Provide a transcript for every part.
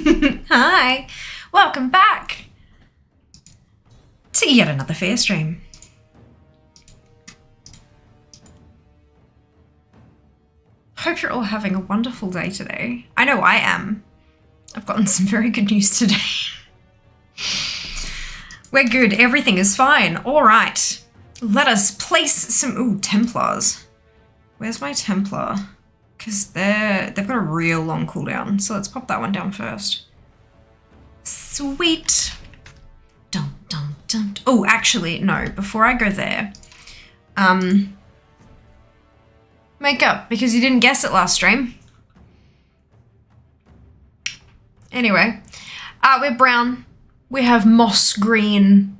Hi, welcome back to yet another fair stream. Hope you're all having a wonderful day today. I know I am. I've gotten some very good news today. We're good, everything is fine. All right, let us place some, ooh, Templars. Where's my Templar? Because they've got a real long cooldown, so let's pop that one down first. Sweet. Dun, dun, dun. Oh, actually, no, before I go there, makeup, because you didn't guess it last stream. Anyway, we're brown, we have moss green,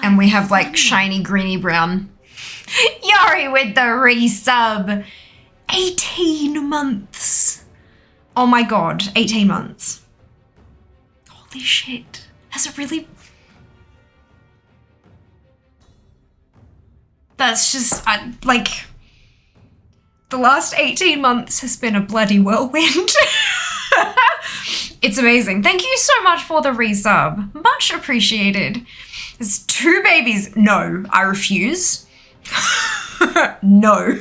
and we have like shiny greeny brown. Yari with the resub. 18 months. Oh my god, 18 months. Holy shit. Has it really? That's just, like, the last 18 months has been a bloody whirlwind. It's amazing. Thank you so much for the resub. Much appreciated. There's 2 babies. No, I refuse. No.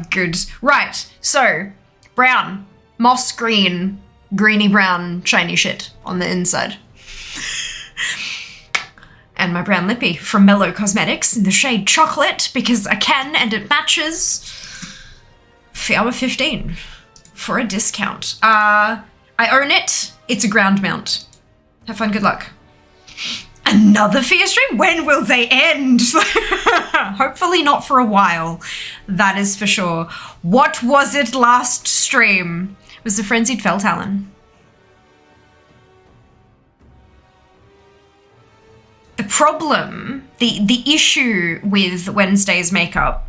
Good. Right, so brown, moss green, greeny brown, shiny shit on the inside. And my brown lippy from Mellow Cosmetics in the shade chocolate because I can and it matches. Hour 15 for a discount. I own it. It's a ground mount. Have fun, good luck. Another fear stream? When will they end? Hopefully not for a while. That is for sure. What was it last stream? It was the Frenzied Fell Talon. The problem, the issue with Wednesday's makeup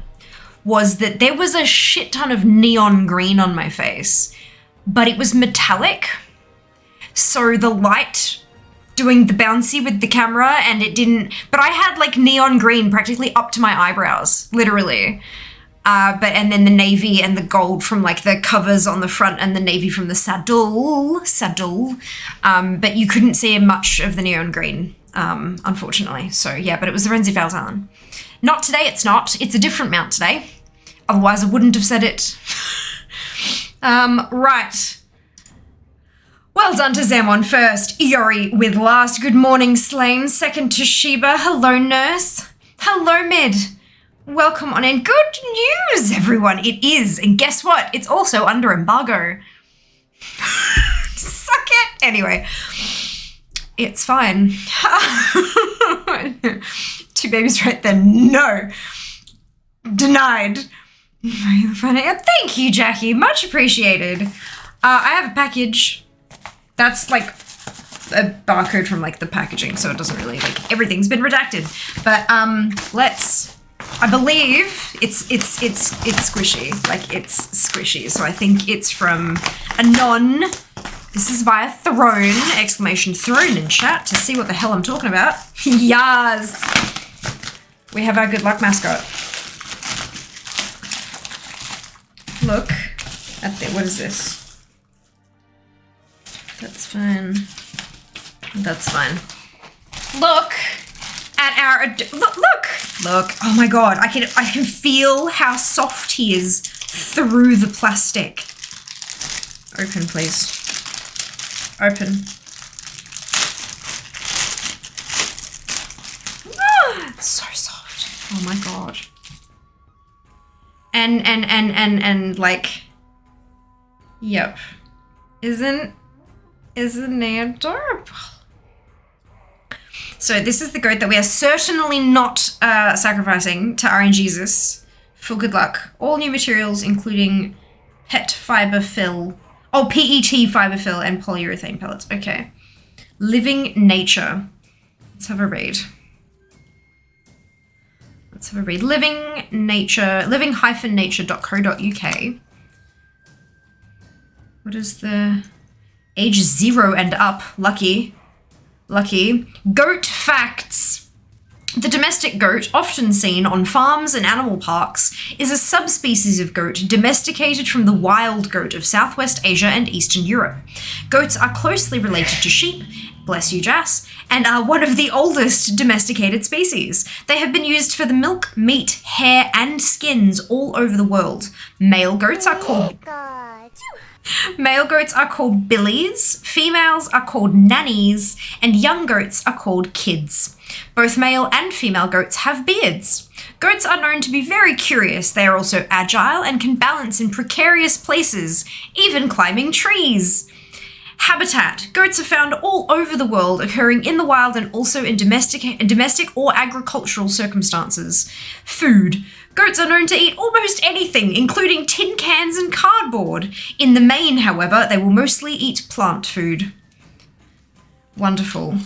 was that there was a shit ton of neon green on my face, but it was metallic. So the light doing the bouncy with the camera and it didn't, but I had like neon green practically up to my eyebrows, literally. And then the navy and the gold from like the covers on the front and the navy from the saddle. But you couldn't see much of the neon green, unfortunately. So yeah, but it was the Renzi Faltan. Not today, it's not. It's a different mount today. Otherwise I wouldn't have said it. Right. Well done to Zamon first, Iori with last. Good morning, Slane. Second to Sheba. Hello, Nurse. Hello, Mid. Welcome on in. Good news, everyone. It is. And guess what? It's also under embargo. Suck it. Anyway, it's fine. 2 babies right there. No. Denied. Thank you, Jackie. Much appreciated. I have a package. That's like a barcode from like the packaging, so it doesn't really, like, everything's been redacted. But I believe it's squishy, like it's squishy. So I think it's from Anon. This is via Throne, exclamation Throne in chat to see what the hell I'm talking about. Yas. We have our good luck mascot. Look at the, what is this? That's fine. That's fine. Look at our, look. Oh my god, I can feel how soft he is through the plastic. Open, please. Open. So soft. Oh my god. And like, yep. Isn't he adorable? So this is the goat that we are certainly not sacrificing to RNGesus for good luck. All new materials, including PET fiber fill. Oh, PET fiber fill and polyurethane pellets. Okay. Living Nature. Let's have a read. Living Nature, living-nature.co.uk. What is the age 0 and up? Lucky. Goat facts. The domestic goat, often seen on farms and animal parks, is a subspecies of goat domesticated from the wild goat of Southwest Asia and Eastern Europe. Goats are closely related to sheep, bless you, Jas, and are one of the oldest domesticated species. They have been used for the milk, meat, hair, and skins all over the world. Male goats are called billies, females are called nannies, and young goats are called kids. Both male and female goats have beards. Goats are known to be very curious. They are also agile and can balance in precarious places, even climbing trees. Habitat. Goats are found all over the world, occurring in the wild and also in domestic or agricultural circumstances. Food. Goats are known to eat almost anything, including tin cans and cardboard. In the main, however, they will mostly eat plant food. Wonderful.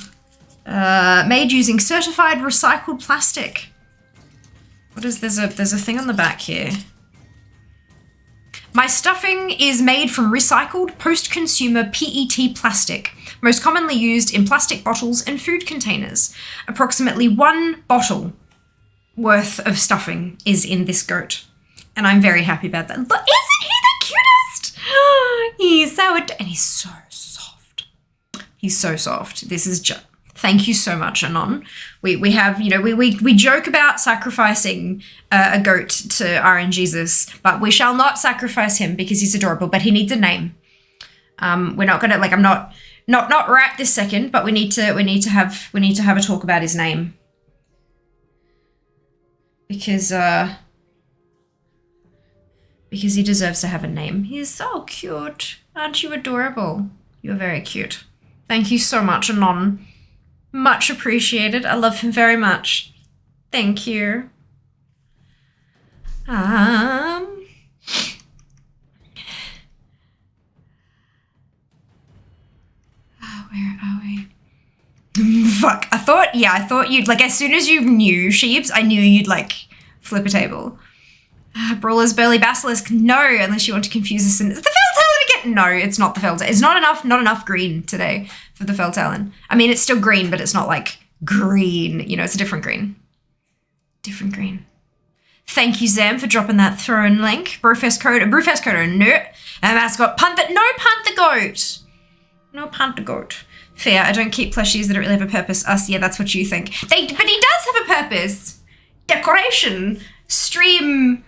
Made using certified recycled plastic. What is, there's a thing on the back here. My stuffing is made from recycled post-consumer PET plastic, most commonly used in plastic bottles and food containers. Approximately 1 bottle worth of stuffing is in this goat, and I'm very happy about that. But isn't he the cutest? He's so and he's so soft. He's so soft. This is just. Thank you so much, Anon. We have, you know, we joke about sacrificing a goat to RNGesus, but we shall not sacrifice him because he's adorable, but he needs a name. We're not gonna, like, I'm not right this second, but we need to have a talk about his name. Because he deserves to have a name. He's so cute. Aren't you adorable? You're very cute. Thank you so much, Anon. Much appreciated. I love him very much. Thank you. Where are we? Fuck. I thought you'd, like, as soon as you knew Sheebs, I knew you'd, like, flip a table. Brawler's Burly Basilisk. No, unless you want to confuse us. Is the Feltalin again? No, it's not the Feltalin. It's not enough green today for the Feltalin. I mean, it's still green, but it's not like green. You know, it's a different green. Different green. Thank you, Zam, for dropping that thrown link. Brewfest code, no. And mascot, punt the goat. No, punt the goat. Fair, I don't keep plushies that don't really have a purpose. Us, yeah, that's what you think. But he does have a purpose. Decoration. Stream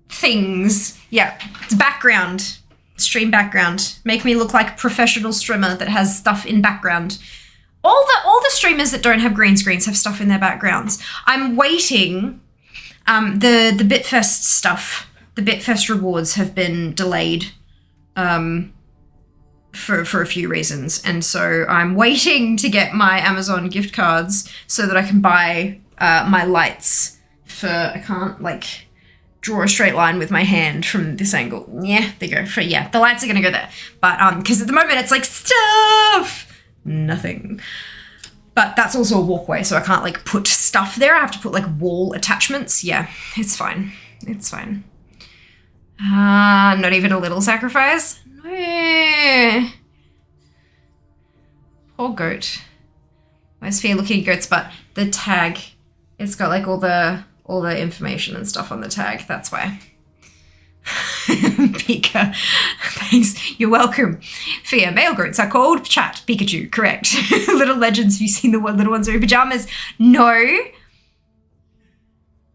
things. Yeah, it's background. Stream background. Make me look like a professional streamer that has stuff in background. All the streamers that don't have green screens have stuff in their backgrounds. I'm waiting. The Bitfest stuff, the Bitfest rewards have been delayed for a few reasons. And so I'm waiting to get my Amazon gift cards so that I can buy my lights for, I can't like draw a straight line with my hand from this angle. Yeah, there you go. The lights are going to go there. But because at the moment it's like stuff, nothing. But that's also a walkway, so I can't like put stuff there. I have to put like wall attachments. Yeah, it's fine. It's fine. Not even a little sacrifice. No. Poor goat. Nice fair looking goats, but the tag, it's got like all the information and stuff on the tag. That's why. Pika. Thanks. You're welcome. Fear. Male goats are called Chat. Pikachu. Correct. Little legends. Have you seen the little ones wearing pajamas? No.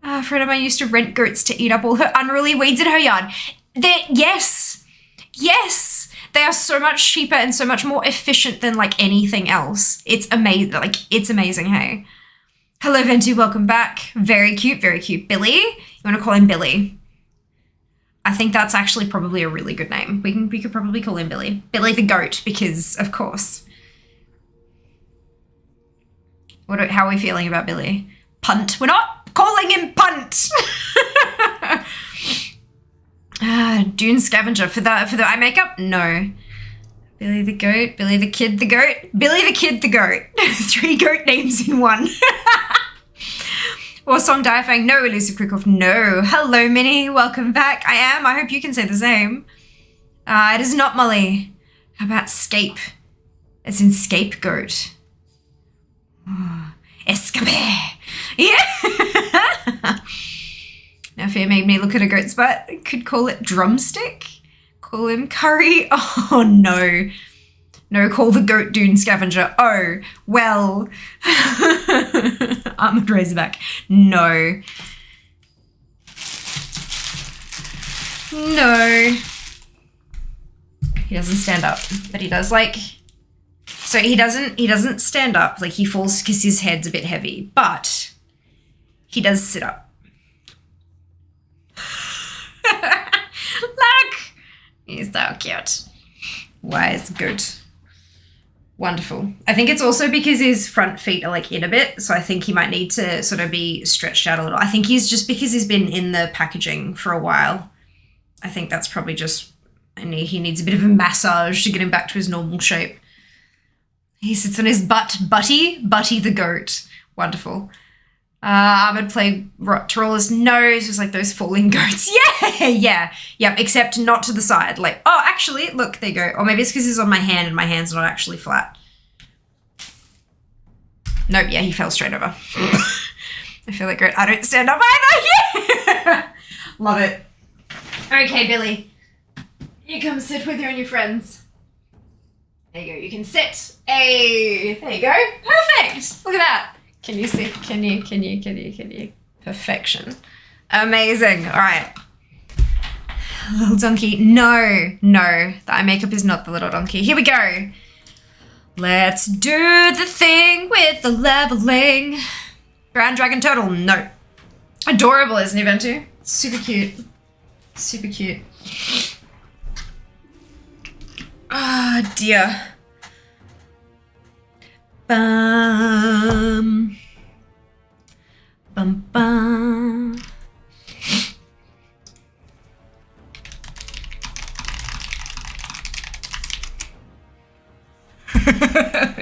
A friend of mine used to rent goats to eat up all her unruly weeds in her yard. Yes. Yes. They are so much cheaper and so much more efficient than like anything else. It's amazing. Like, it's amazing, hey. Hello, Venti. Welcome back. Very cute. Very cute. Billy. You want to call him Billy? I think that's actually probably a really good name. We could probably call him Billy. Billy the goat, because of course. How are we feeling about Billy? Punt. We're not calling him Punt. Dune Scavenger for the eye makeup? No. Billy the goat, Billy the kid the goat, Billy the kid the goat. 3 goat names in one. Warsong Diafang, no. Elusive Krikov, no. Hello, Minnie, welcome back. I am. I hope you can say the same. It is not Molly. How about scape? It's in scapegoat. Oh. Escape. Yeah. fear made me look at a goat's butt. Could call it drumstick. Call him curry. Oh no. No, call the goat dune scavenger. Oh, well. Armored Razorback. No. No. He doesn't stand up, but he does like, so he doesn't stand up, like he falls because his head's a bit heavy, but he does sit up. Look! He's so cute. Wise goat. Wonderful. I think it's also because his front feet are like in a bit, so I think he might need to sort of be stretched out a little. I think he's just because he's been in the packaging for a while. I think that's probably just, he needs a bit of a massage to get him back to his normal shape. He sits on his butt. Butty the goat. Wonderful. Ahmed played Tyroler's nose, just like those falling goats. Yeah. Except not to the side. Like, oh, actually, look, there you go. Or maybe it's because he's on my hand and my hand's not actually flat. Nope, yeah, he fell straight over. I feel like great. I don't stand up either. Yeah. Love it. Okay, Billy. You come sit with you and your friends. There you go. You can sit. Hey, there you go. Perfect. Look at that. Can you see? Can you? Perfection. Amazing. All right. Little donkey. No. The eye makeup is not the little donkey. Here we go. Let's do the thing with the leveling. Grand Dragon Turtle. No. Adorable, isn't he, Ventu? Super cute. Super cute. Ah, oh, dear. Bum. Bum bum.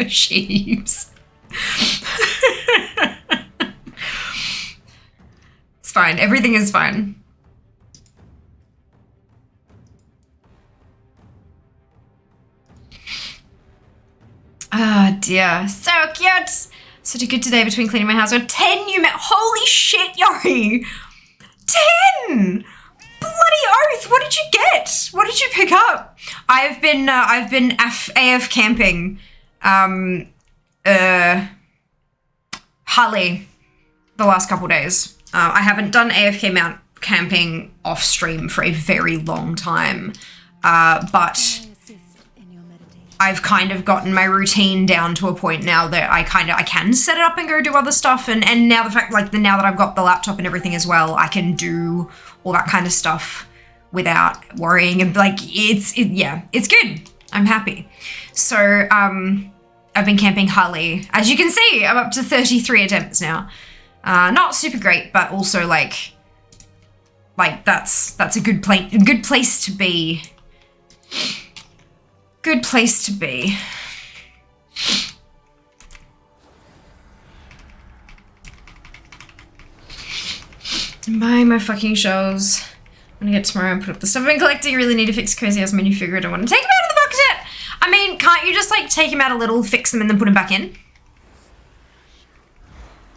Sheeps. It's fine. Everything is fine. Ah, oh, dear. So cute. Such a good today between cleaning my house. 10 new holy shit, Yori. 10! Bloody oath. What did you get? What did you pick up? I've been AF camping. Harley the last couple days. I haven't done AFK mount camping off stream for a very long time. But I've kind of gotten my routine down to a point now that I can set it up and go do other stuff. And now the fact, like, now that I've got the laptop and everything as well, I can do all that kind of stuff without worrying. And like, it's good. I'm happy. So, I've been camping Harley. As you can see, I'm up to 33 attempts now. Not super great, but also like that's a good place to be. Good place to be. I'm buying my fucking shelves. I'm gonna get tomorrow and put up the stuff I've been collecting. I really need to fix Cozy House menu figure. I don't want to take him out of the box yet. I mean, can't you just like take him out a little, fix them, and then put him back in?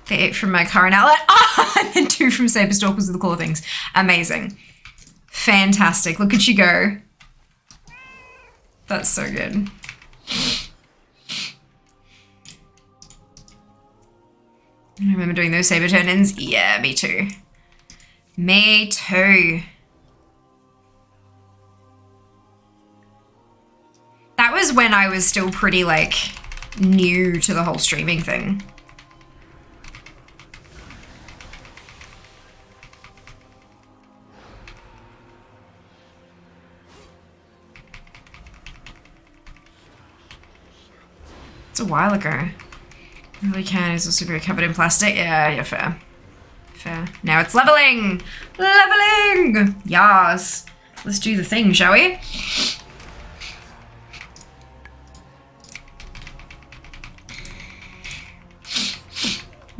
They ate from my current outlet. Ah, and then 2 from Saber Stalkers with the claw things. Amazing. Fantastic. Look at you go. That's so good. I remember doing those saber turn-ins. Yeah, me too. Me too. That was when I was still pretty like new to the whole streaming thing. It's a while ago. It really can. It's also very covered in plastic. Yeah, fair. Fair. Now it's leveling! Leveling! Yas. Let's do the thing, shall we?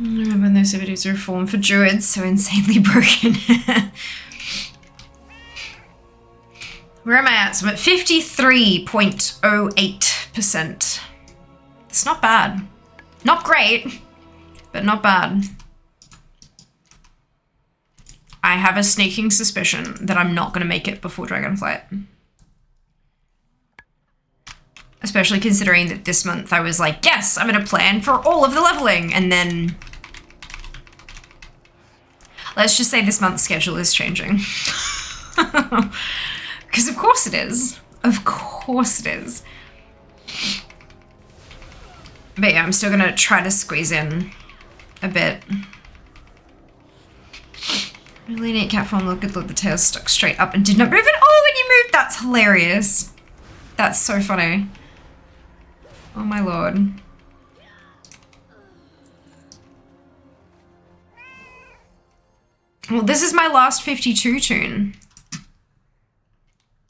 I remember when those videos were formed for druids, so insanely broken. Where am I at? So I'm at 53.08%. It's not bad. Not great, but not bad. I have a sneaking suspicion that I'm not going to make it before Dragonflight. Especially considering that this month I was like, yes, I'm going to plan for all of the leveling. And then let's just say this month's schedule is changing. Because of course it is. Of course it is. But yeah, I'm still going to try to squeeze in a bit. Really neat cat form. Look at the tail stuck straight up and did not move at all when you moved. That's hilarious. That's so funny. Oh my lord. Well, this is my last 52 toon.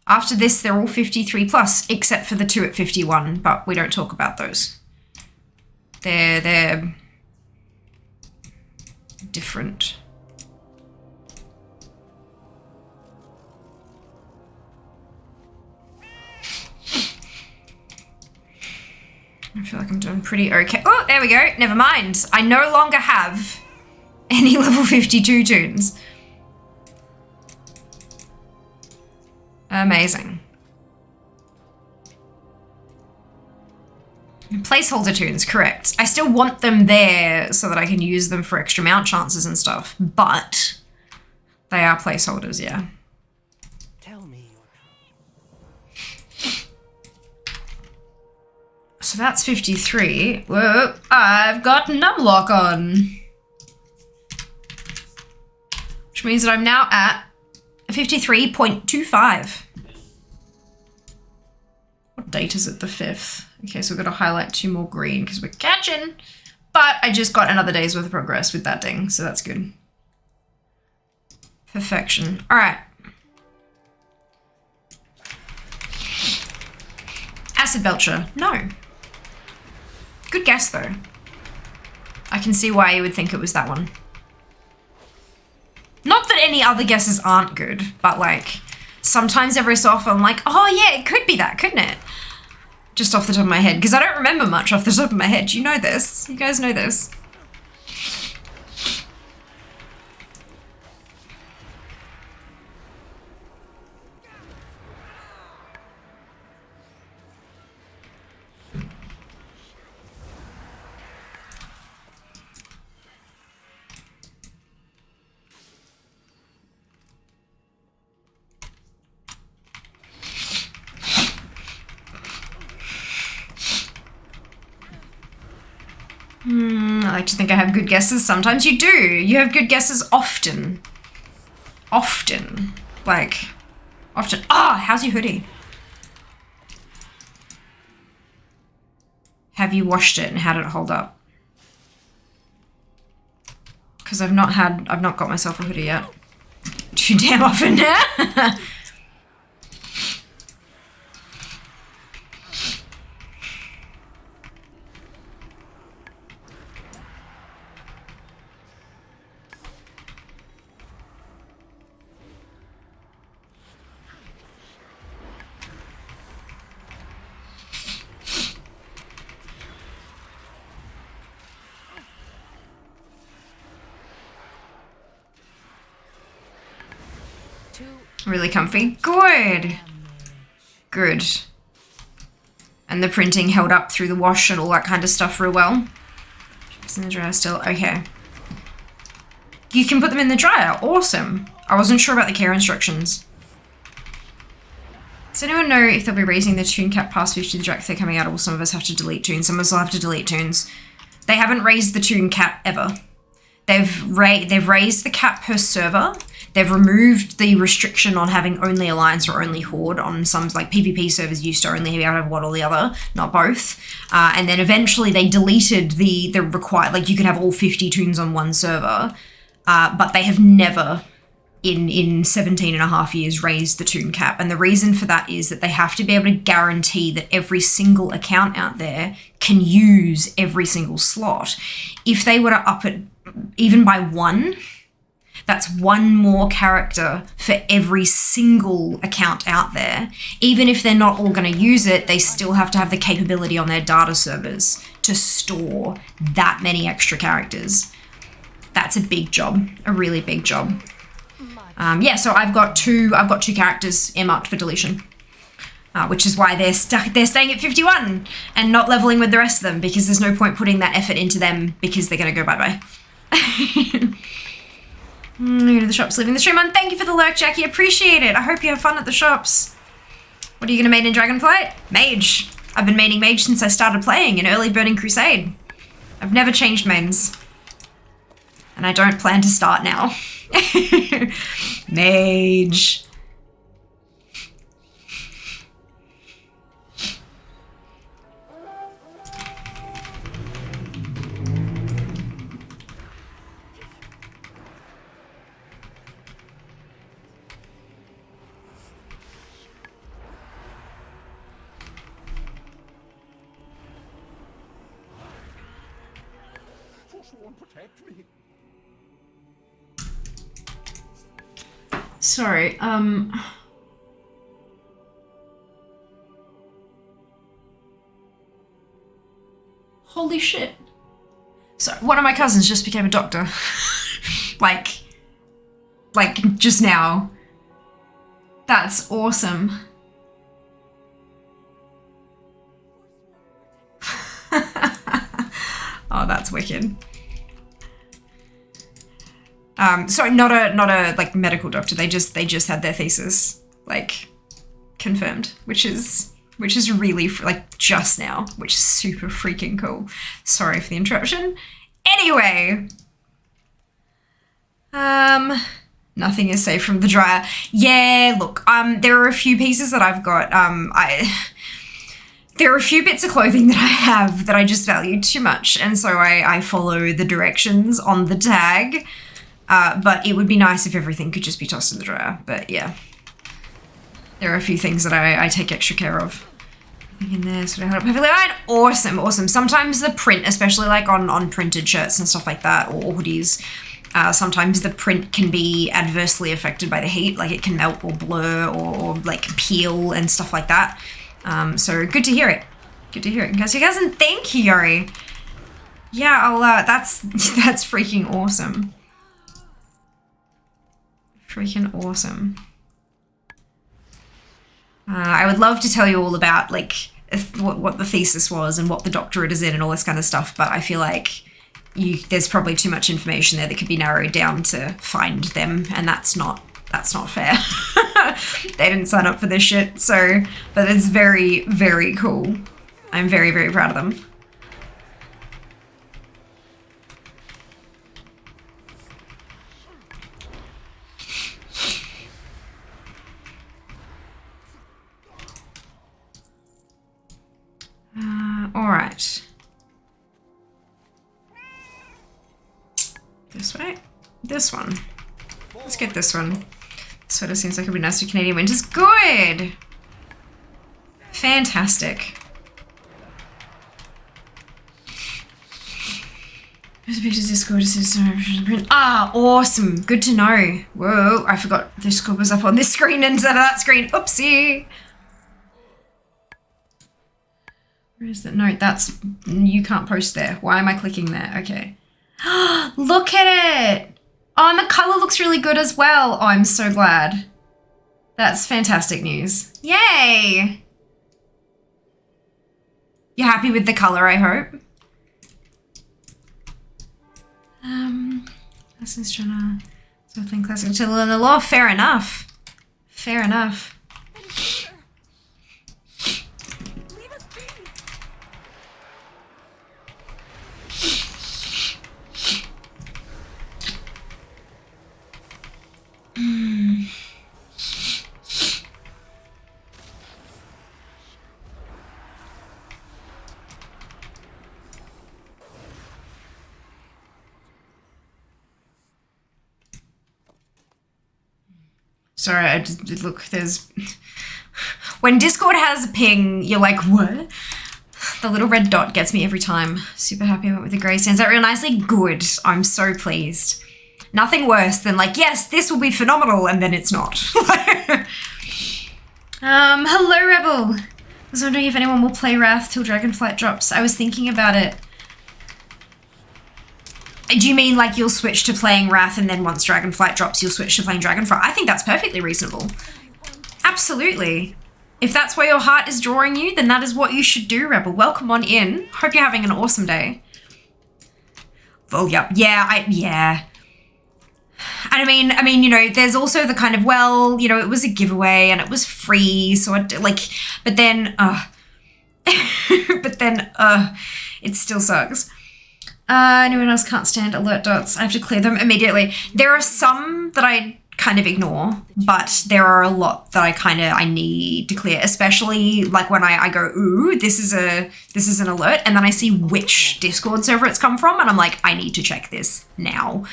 After this, they're all 53 plus, except for the 2 at 51, but we don't talk about those. They're different. I feel like I'm doing pretty okay. Oh, there we go. Never mind. I no longer have any level 52 toons. Amazing. Placeholder toons, correct. I still want them there so that I can use them for extra mount chances and stuff, but they are placeholders, yeah. So that's 53. Whoa, I've got numlock on. Which means that I'm now at 53.25. What date is it? The 5th. Okay, so we've got to highlight 2 more green because we're catching. But I just got another day's worth of progress with that ding, so that's good. Perfection. All right. Acid Belcher. No. Good guess, though. I can see why you would think it was that one. Not that any other guesses aren't good, but like, sometimes every so often I'm like, oh yeah, it could be that, couldn't it? Just off the top of my head, because I don't remember much off the top of my head. You know this. You guys know this. I like to think I have good guesses. Sometimes you do. You have good guesses often. Often. Like, often. Ah, how's your hoodie? Have you washed it and how did it hold up? Because I've not got myself a hoodie yet. Too damn often now. Really comfy. Good. Good. And the printing held up through the wash and all that kind of stuff real well. It's in the dryer still. Okay. You can put them in the dryer. Awesome. I wasn't sure about the care instructions. Does anyone know if they'll be raising the toon cap past 50 the direct they're coming out, or will some of us have to delete toons? Some of us will have to delete toons. They haven't raised the toon cap ever. They've raised the cap per server. They've removed the restriction on having only Alliance or only Horde on some like PvP servers used to only be able to have one or the other, not both. And then eventually they deleted the required, like you could have all 50 toons on one server, but they have never in 17 and a half years raised the toon cap. And the reason for that is that they have to be able to guarantee that every single account out there can use every single slot. If they were to up it even by 1, that's 1 more character for every single account out there. Even if they're not all going to use it, they still have to have the capability on their data servers to store that many extra characters. That's a big job, a really big job. Yeah, so I've got two characters earmarked for deletion. Which is why they're staying at 51 and not leveling with the rest of them, because there's no point putting that effort into them because they're gonna go bye-bye. New to the shops, leaving the stream on. Thank you for the lurk, Jackie. Appreciate it. I hope you have fun at the shops. What are you gonna main in Dragonflight? Mage. I've been maining Mage since I started playing in early Burning Crusade. I've never changed mains. And I don't plan to start now. Mage. Sorry, holy shit. So one of my cousins just became a doctor. like just now. That's awesome. Oh, that's wicked. Sorry, not a like medical doctor. They just had their thesis like confirmed, which is really like just now, which is super freaking cool. Sorry for the interruption. Anyway, nothing is safe from the dryer. Yeah, look, there are a few pieces that I've got. There are a few bits of clothing that I have that I just value too much, and so I follow the directions on the tag. But it would be nice if everything could just be tossed in the dryer. But yeah, there are a few things that I take extra care of. Nothing in there, so I hold up perfectly fine. Awesome, awesome. Sometimes the print, especially like on printed shirts and stuff like that, or hoodies, sometimes the print can be adversely affected by the heat. Like it can melt or blur or like peel and stuff like that. So good to hear it. Good to hear it. Guys, and thank you, Yori. Yeah, I'll, that's freaking awesome. Freaking awesome. I would love to tell you all about like what the thesis was and what the doctorate is in and all this kind of stuff, but I feel like there's probably too much information there that could be narrowed down to find them, and that's not fair. They didn't sign up for this shit, so, but it's very, very cool. I'm very, very proud of them. All right. This way? This one. Let's get this one. Sweater seems like it'll be nice for Canadian winters. Good! Fantastic. There's a picture of Discord. Ah, awesome. Good to know. Whoa, I forgot Discord was up on this screen instead of that screen. Oopsie. Where is that? No, that's, you can't post there. Why am I clicking there? Okay. Look at it. Oh, and the color looks really good as well. Oh, I'm so glad. That's fantastic news. Yay. You're happy with the color, I hope? This is trying to, something classic to learn the law. Fair enough. Fair enough. Sorry, I just, look, there's... When Discord has a ping, you're like, what? The little red dot gets me every time. Super happy I went with the grey. Stands out real nicely. Good. I'm so pleased. Nothing worse than like, yes, this will be phenomenal, and then it's not. Hello, Rebel. I was wondering if anyone will play Wrath till Dragonflight drops. I was thinking about it. Do you mean like you'll switch to playing Wrath and then once Dragonflight drops, you'll switch to playing Dragonflight? I think that's perfectly reasonable. Absolutely. If that's where your heart is drawing you, then that is what you should do, Rebel. Welcome on in. Hope you're having an awesome day. Oh, yep. Yeah. And I mean, you know, there's also the kind of, well, you know, it was a giveaway and it was free. So but then it still sucks. Anyone else can't stand alert dots? I have to clear them immediately. There are some that I kind of ignore, but there are a lot that I need to clear, especially like when I go, ooh, this is an alert, and then I see which Discord server it's come from, and I'm like, I need to check this now.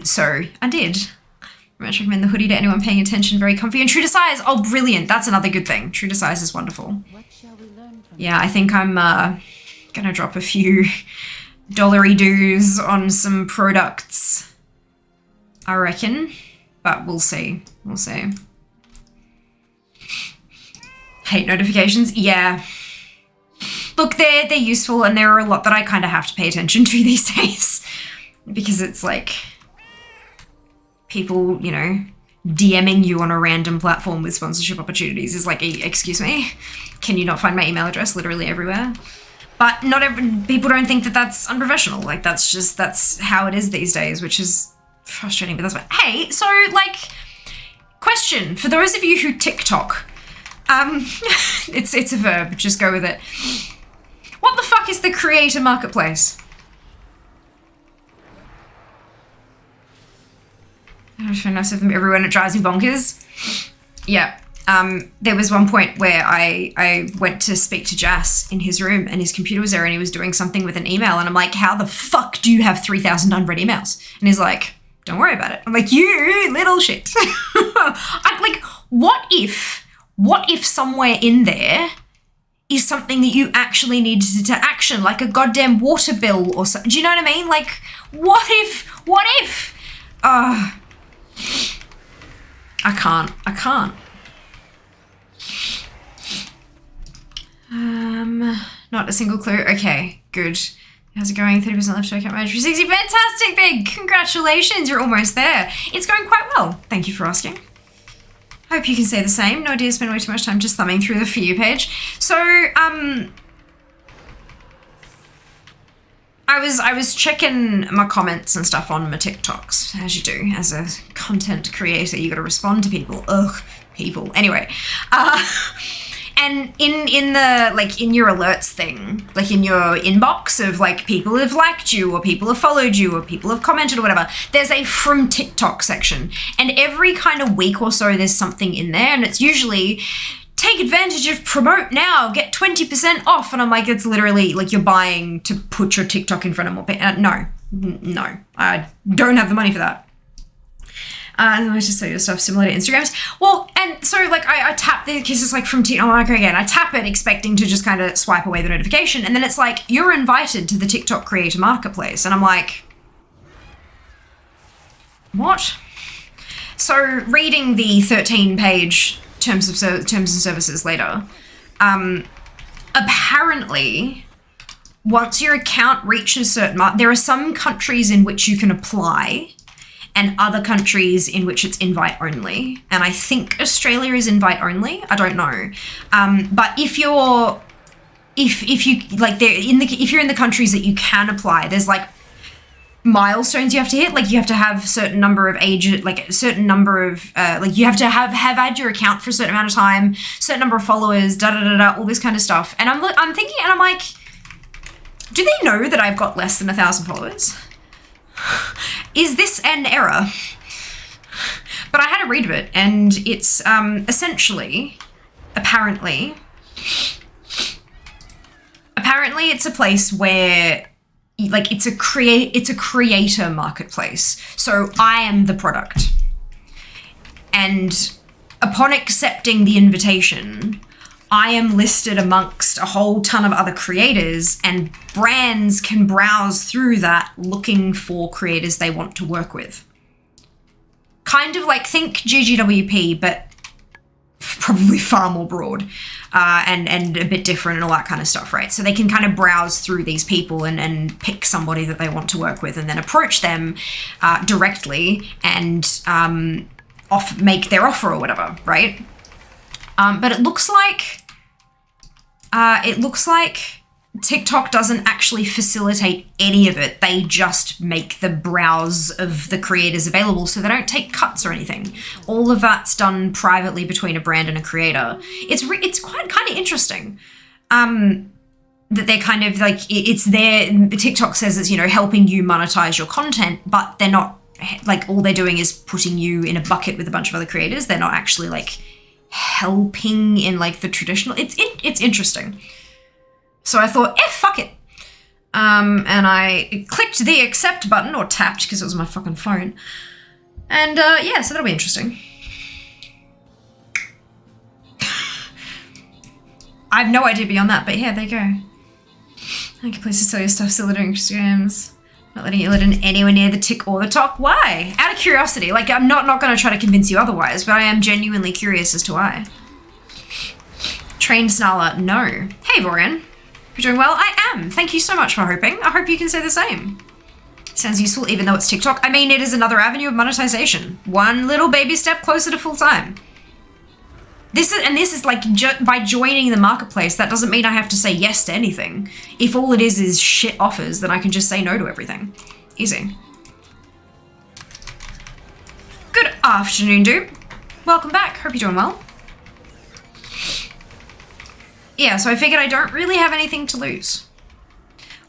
So I did. I much recommend the hoodie to anyone paying attention. Very comfy and true to size. Oh, brilliant. That's another good thing. True to size is wonderful. Yeah, I think I'm gonna drop a few dollary doos on some products, I reckon. But we'll see. We'll see. Hate notifications. Yeah. Look, they're useful, and there are a lot that I kind of have to pay attention to these days. Because it's like people, you know, DMing you on a random platform with sponsorship opportunities is like, excuse me? Can you not find my email address literally everywhere? But people don't think that that's unprofessional. Like, that's how it is these days, which is frustrating, but that's what. Hey, so like, question for those of you who TikTok, it's a verb, just go with it. What the fuck is the creator marketplace? I don't know enough of them everywhere and it drives me bonkers. Yeah. There was one point where I went to speak to Jas in his room and his computer was there and he was doing something with an email and I'm like, how the fuck do you have 3,000 unread emails? And he's like, don't worry about it. I'm like, you little shit. I'm like, what if somewhere in there is something that you actually need to action, like a goddamn water bill or something? Do you know what I mean? Like, what if? I can't. Not a single clue. Okay, good. How's it going? 30% left to account manager 360. Fantastic, Big. Congratulations. You're almost there. It's going quite well. Thank you for asking. Hope you can say the same. No idea, spend way too much time just thumbing through the For You page. So, I was checking my comments and stuff on my TikToks, as you do. As a content creator, you got to respond to people. Ugh, people. Anyway, and in the, like, in your alerts thing, like in your inbox of like people have liked you or people have followed you or people have commented or whatever, there's a from TikTok section. And every kind of week or so there's something in there and it's usually take advantage of promote now, get 20% off. And I'm like, it's literally like you're buying to put your TikTok in front of more people. No, I don't have the money for that. I just sell your stuff similar to Instagrams. Well, and so like I tap the, because it's like from TikTok, I'm like, again, I tap it expecting to just kind of swipe away the notification. And then it's like, you're invited to the TikTok creator marketplace. And I'm like, what? So reading the 13-page terms and services later, apparently once your account reaches certain there are some countries in which you can apply and other countries in which it's invite only. And I think Australia is invite only. I don't know. But if you're in the countries that you can apply, there's like milestones you have to hit. Like you have to have a certain number of age, like a certain number of, like you have to have had your account for a certain amount of time, certain number of followers, all this kind of stuff. And I'm thinking, and I'm like, do they know that I've got less than 1,000 followers? Is this an error? But I had a read of it, and it's essentially, apparently it's a place where, like, it's a creator marketplace. So I am the product, and upon accepting the invitation, I am listed amongst a whole ton of other creators, and brands can browse through that looking for creators they want to work with. Kind of like, think GGWP, but probably far more broad. and a bit different and all that kind of stuff, right? So they can kind of browse through these people and pick somebody that they want to work with and then approach them directly and make their offer or whatever, right? But it looks like TikTok doesn't actually facilitate any of it. They just make the browse of the creators available, so they don't take cuts or anything. All of that's done privately between a brand and a creator. It's quite kind of interesting that they're kind of like, it's there. TikTok says it's, you know, helping you monetize your content, but they're not like, all they're doing is putting you in a bucket with a bunch of other creators. They're not actually like helping in like the traditional. It's interesting. So I thought, fuck it. And I clicked the accept button, or tapped because it was my fucking phone. And yeah, so that'll be interesting. I have no idea beyond that, but yeah, there you go. Thank you, please to sell your stuff, still doing Instagrams. Not letting it let in anywhere near the tick or the talk. Why? Out of curiosity. Like, I'm not going to try to convince you otherwise, but I am genuinely curious as to why. Trained Snarler, no. Hey, Vorian. You're doing well? I am. Thank you so much for hoping. I hope you can say the same. Sounds useful, even though it's TikTok. I mean, it is another avenue of monetization. One little baby step closer to full time. This is like, by joining the marketplace, that doesn't mean I have to say yes to anything. If all it is shit offers, then I can just say no to everything. Easy. Good afternoon, dude. Welcome back. Hope you're doing well. Yeah, so I figured I don't really have anything to lose.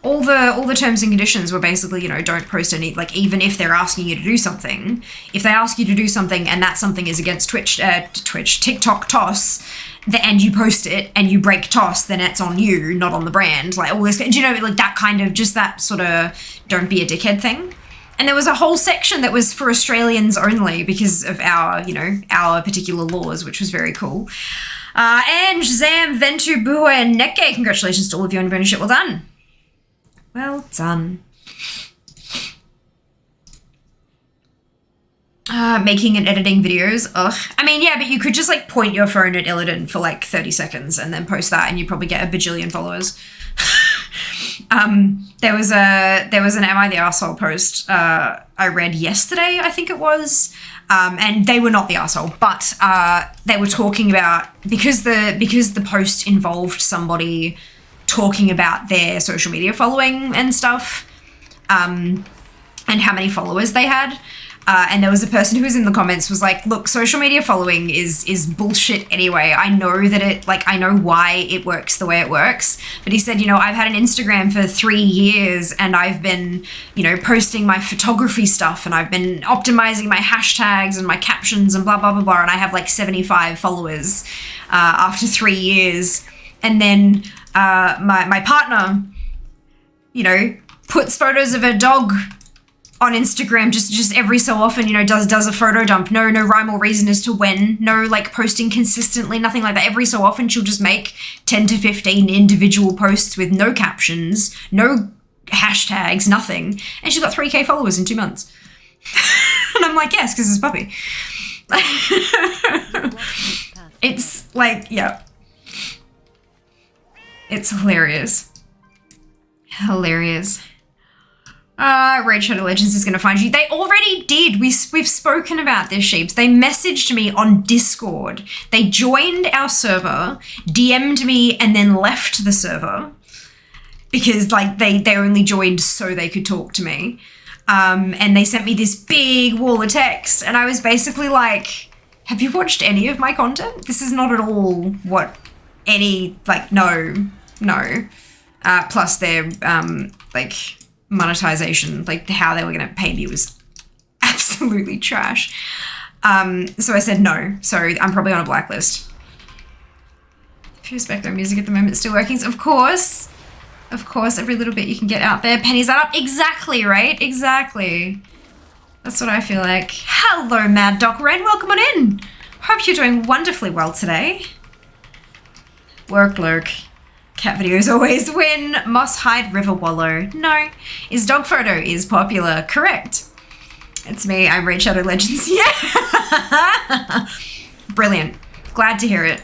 All the terms and conditions were basically, you know, don't post any, like, even if they're asking you to do something, if they ask you to do something and that something is against TikTok TOS, and you post it and you break TOS, then it's on you, not on the brand. Like, all this, do you know, like that kind of, just that sort of don't be a dickhead thing. And there was a whole section that was for Australians only because of our, you know, our particular laws, which was very cool. And Zam, Ventu, Bua, and Neke, congratulations to all of you on your ownership. Well done. Well done. Making and editing videos. Ugh. I mean, yeah, but you could just like point your phone at Illidan for like 30 seconds and then post that and you'd probably get a bajillion followers. There was an Am I the Arsehole post I read yesterday, I think it was. And they were not the arsehole, but they were talking about, because the post involved somebody talking about their social media following and stuff, and how many followers they had. And there was a person who was in the comments was like, look, social media following is bullshit anyway. I know that I know why it works the way it works. But he said, you know, I've had an Instagram for 3 years and I've been, you know, posting my photography stuff and I've been optimizing my hashtags and my captions and blah, blah, blah, blah. And I have like 75 followers after 3 years. And then my partner, you know, puts photos of her dog on Instagram just every so often, you know, does a photo dump. No rhyme or reason as to when. No, like, posting consistently, nothing like that. Every so often she'll just make 10 to 15 individual posts with no captions, no hashtags, nothing. And she's got 3K followers in 2 months. And I'm like, yes, because it's puppy. It's like, yeah. It's hilarious. Hilarious. Raid Shadow Legends is going to find you. They already did. We've spoken about this, sheeps. They messaged me on Discord. They joined our server, DM'd me, and then left the server because, like, they only joined so they could talk to me. And they sent me this big wall of text, and I was basically like, have you watched any of my content? This is not at all what any, like, no. Plus their, like, monetization, like how they were going to pay me was absolutely trash. So I said no. So I'm probably on a blacklist. Pure Spectro music at the moment still working. So of course, every little bit you can get out there. Pennies that up. Exactly, right? Exactly. That's what I feel like. Hello, Mad Doc Ren. Welcome on in. Hope you're doing wonderfully well today. Work lurk. Cat videos always win. Moss Hide River Wallow. No. Is dog photo is popular. Correct. It's me. I'm Raid Shadow Legends. Yeah. Brilliant. Glad to hear it.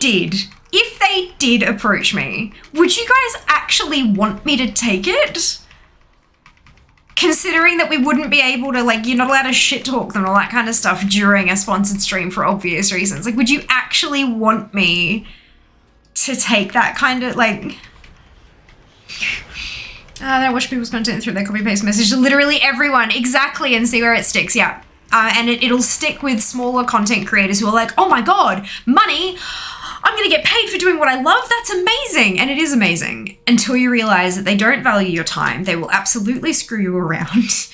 they did approach me, would you guys actually want me to take it? Considering that we wouldn't be able to, like, you're not allowed to shit talk them and all that kind of stuff during a sponsored stream for obvious reasons. Like, would you actually want me to take that kind of, like... They don't watch people's content through their copy-paste message to literally everyone. Exactly, and see where it sticks, yeah. And it'll stick with smaller content creators who are like, oh my god, money! I'm gonna get paid for doing what I love? That's amazing! And it is amazing. Until you realize that they don't value your time. They will absolutely screw you around.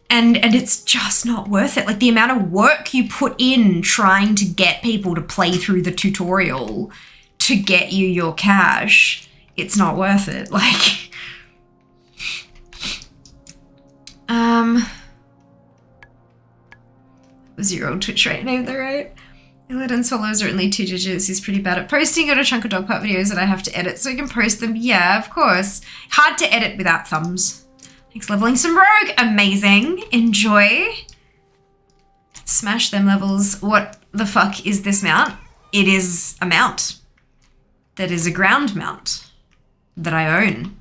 And it's just not worth it. Like, the amount of work you put in trying to get people to play through the tutorial to get you your cash, it's not worth it. Like... was your old Twitch right name though, right? 11 follows are only 2 digits. He's pretty bad at posting. Got a chunk of dog part videos that I have to edit so I can post them. Yeah, of course. Hard to edit without thumbs. Thanks, leveling some rogue. Amazing. Enjoy. Smash them levels. What the fuck is this mount? It is a mount. That is a ground mount that I own.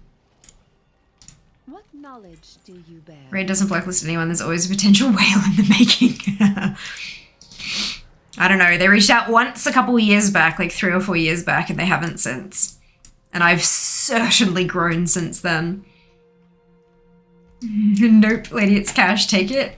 Knowledge do you bear? Raid doesn't blacklist anyone. There's always a potential whale in the making. I don't know. They reached out once a couple of years back, like 3 or 4 years back, and they haven't since. And I've certainly grown since then. Nope, lady, it's cash. Take it.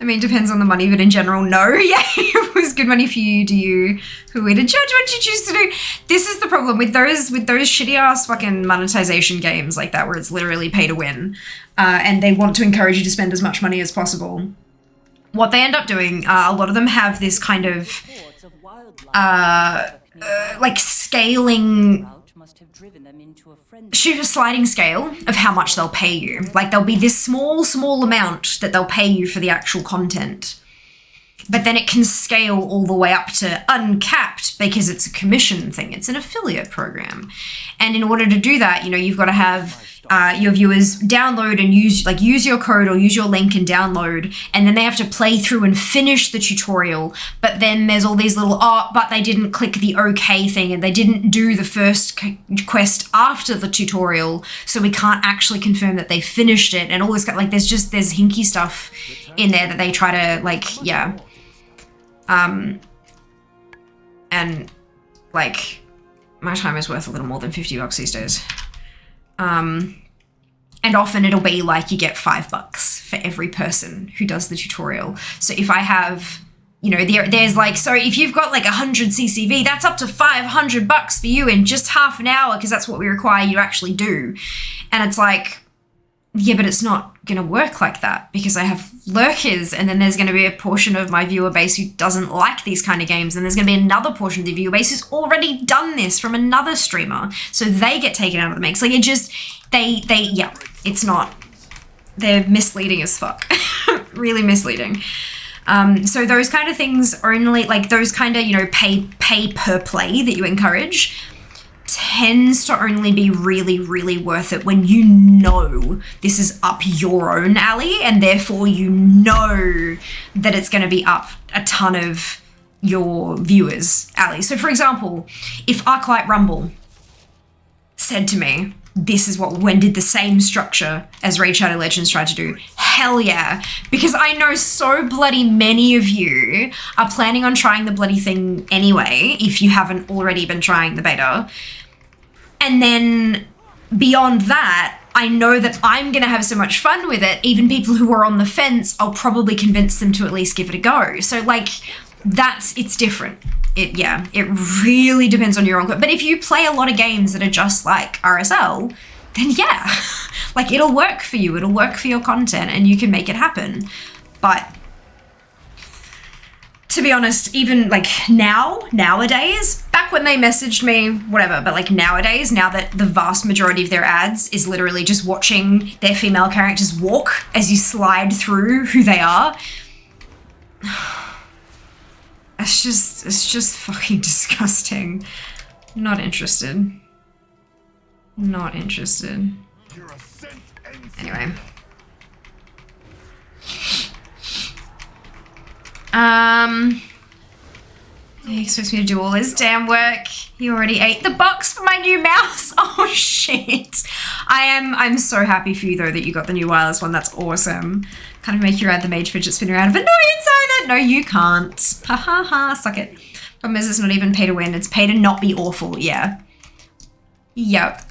I mean, depends on the money, but in general, no. Yeah, it was good money for you. Do you? Who are we to judge what you choose to do? This is the problem with those shitty ass fucking monetization games like that, where it's literally pay to win, and they want to encourage you to spend as much money as possible. What they end up doing, a lot of them have this kind of like scaling. Shoot a sliding scale of how much they'll pay you. Like, there'll be this small amount that they'll pay you for the actual content. But then it can scale all the way up to uncapped because it's a commission thing. It's an affiliate program. And in order to do that, you know, you've got to have your viewers download and use your code or use your link and download, and then they have to play through and finish the tutorial. But then there's all these little, but they didn't click the OK thing and they didn't do the first quest after the tutorial, so we can't actually confirm that they finished it, and all this, like, there's hinky stuff in there that they try to, like, yeah. And, like, my time is worth a little more than $50 these days. And often it'll be like you get $5 for every person who does the tutorial. So if I have, you know, there's like, so if you've got like 100 CCV, that's up to $500 for you in just half an hour, because that's what we require you to actually do. And it's like, yeah, but it's not going to work like that, because I have lurkers, and then there's going to be a portion of my viewer base who doesn't like these kind of games, and there's going to be another portion of the viewer base who's already done this from another streamer, so they get taken out of the mix. Like, it just, yeah, it's not, they're misleading as fuck. Really misleading. So those kind of things are only, like, those kind of, you know, pay per play that you encourage tends to only be really, really worth it when you know this is up your own alley, and therefore you know that it's going to be up a ton of your viewers' alley. So for example, if Arclight Rumble said to me, this is what Wen did the same structure as Raid Shadow Legends tried to do, hell yeah. Because I know so bloody many of you are planning on trying the bloody thing anyway, if you haven't already been trying the beta. And then beyond that, I know that I'm going to have so much fun with it. Even people who are on the fence, I'll probably convince them to at least give it a go. So, like, it's different. It really depends on your own. But if you play a lot of games that are just like RSL, then yeah, like, it'll work for you. It'll work for your content and you can make it happen. But to be honest, even like nowadays, back when they messaged me, whatever, but like nowadays, now that the vast majority of their ads is literally just watching their female characters walk as you slide through who they are, it's just fucking disgusting. Not interested. Not interested. Anyway. He expects me to do all his damn work. He already ate the box for my new mouse. Oh shit. I'm so happy for you though that you got the new wireless one. That's awesome. Kind of make you ride the mage fidget spinner out of it. No, you didn't say that. No, you can't. Ha ha ha. Suck it. Problem is, it's not even pay to win. It's pay to not be awful. Yeah. Yep.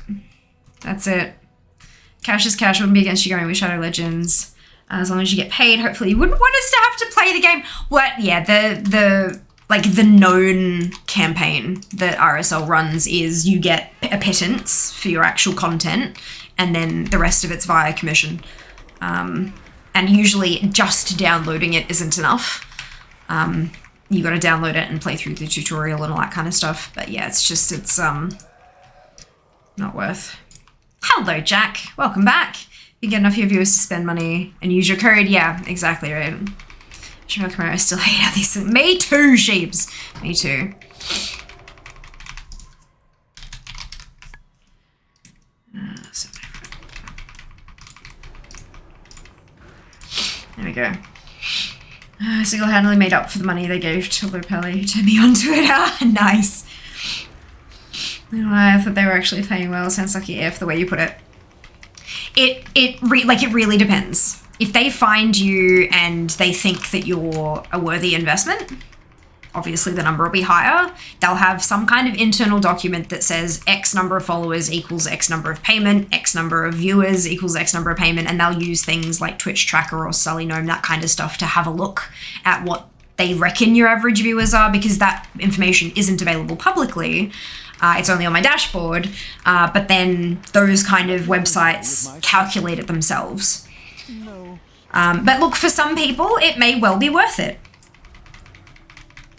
That's it. Cash is cash. Wouldn't be against you going with Shadow Legends. As long as you get paid, hopefully you wouldn't want us to have to play the game. What? Yeah, the known campaign that RSL runs is you get a pittance for your actual content, and then the rest of it's via commission. And usually just downloading it isn't enough. You got to download it and play through the tutorial and all that kind of stuff. But yeah, it's not worth. Hello, Jack. Welcome back. You get enough of your viewers to spend money and use your code. Yeah, exactly right. I still hate how these things. Me too, sheeps. Me too. There we go. Single-handedly made up for the money they gave to Lopelli, who turned me onto it. Ah, nice. I thought they were actually paying well. Sounds like AF the way you put it. It really depends. If they find you and they think that you're a worthy investment, obviously the number will be higher. They'll have some kind of internal document that says X number of followers equals X number of payment, X number of viewers equals X number of payment, and they'll use things like Twitch Tracker or Sully Gnome, that kind of stuff, to have a look at what they reckon your average viewers are, because that information isn't available publicly. It's only on my dashboard, but then those kind of websites calculate it themselves. But look, for some people, it may well be worth it.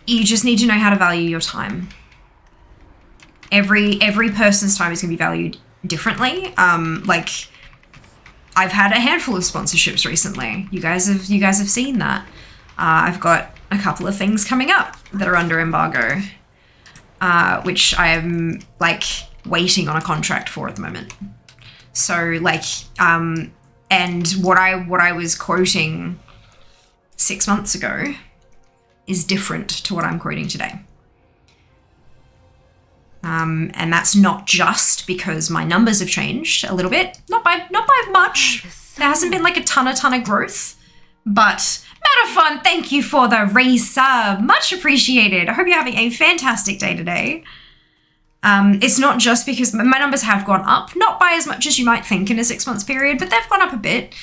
You just need to know how to value your time. Every person's time is going to be valued differently. Like, I've had a handful of sponsorships recently. You guys have seen that. I've got a couple of things coming up that are under embargo, which I am like waiting on a contract for at the moment. So like, and what I was quoting 6 months ago is different to what I'm quoting today. And that's not just because my numbers have changed a little bit, not by much. There hasn't been like a ton of growth, but Metafon, thank you for the resub, much appreciated. I hope you're having a fantastic day today. It's not just because my numbers have gone up, not by as much as you might think in a 6 months period, but they've gone up a bit.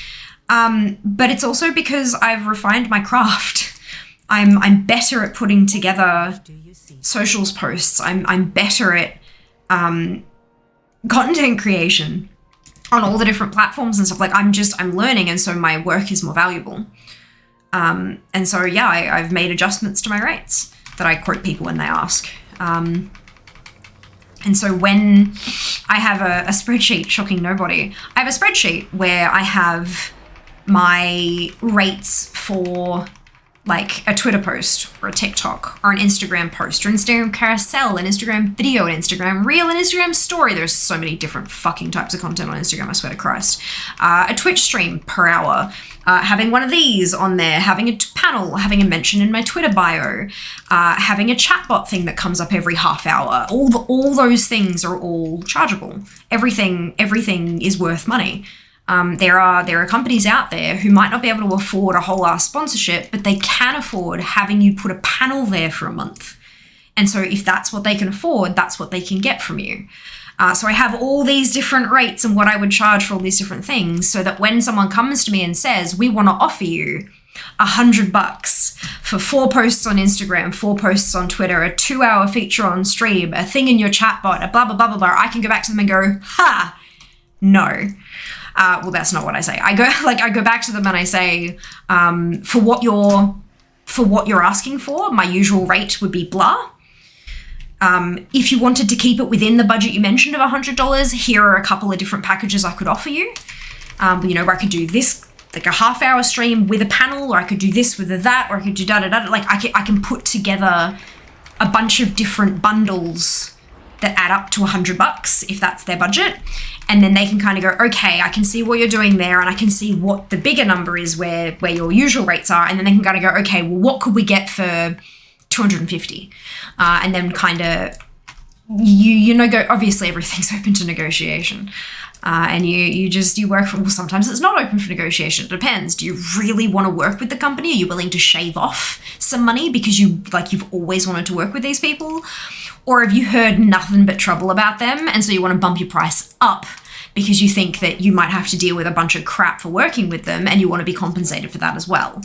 But it's also because I've refined my craft. I'm better at putting together socials posts. I'm better at content creation on all the different platforms and stuff. Like I'm learning, and so my work is more valuable. And so yeah, I've made adjustments to my rates that I quote people when they ask. And so when I have a spreadsheet, shocking nobody, I have a spreadsheet where I have my rates for like a Twitter post or a TikTok or an Instagram post or Instagram carousel, an Instagram video, an Instagram reel, an Instagram story. There's so many different fucking types of content on Instagram, I swear to Christ. A Twitch stream per hour, having one of these on there, having a panel, having a mention in my Twitter bio, having a chatbot thing that comes up every half hour. All those things are all chargeable. Everything is worth money. There are companies out there who might not be able to afford a whole ass sponsorship, but they can afford having you put a panel there for a month. And so if that's what they can afford, that's what they can get from you. So I have all these different rates and what I would charge for all these different things, so that when someone comes to me and says, we want to offer you $100 for 4 posts on Instagram, 4 posts on Twitter, a 2-hour feature on stream, a thing in your chatbot, a blah, blah, blah, blah, blah, I can go back to them and go, ha, no. Well, that's not what I say. I go back to them and I say, for what you're asking for, my usual rate would be blah. If you wanted to keep it within the budget you mentioned of $100, here are a couple of different packages I could offer you. Where I could do this, like a half-hour stream with a panel, or I could do this with that, or I could do da-da-da. Like I can put together a bunch of different bundles that add up to $100 if that's their budget. And then they can kind of go, okay, I can see what you're doing there, and I can see what the bigger number is where your usual rates are. And then they can kind of go, okay, well, what could we get for 250. And then kind of, you know, obviously everything's open to negotiation. And you work for, well, sometimes it's not open for negotiation. It depends. Do you really want to work with the company? Are you willing to shave off some money because you've always wanted to work with these people? Or have you heard nothing but trouble about them and so you want to bump your price up because you think that you might have to deal with a bunch of crap for working with them and you want to be compensated for that as well?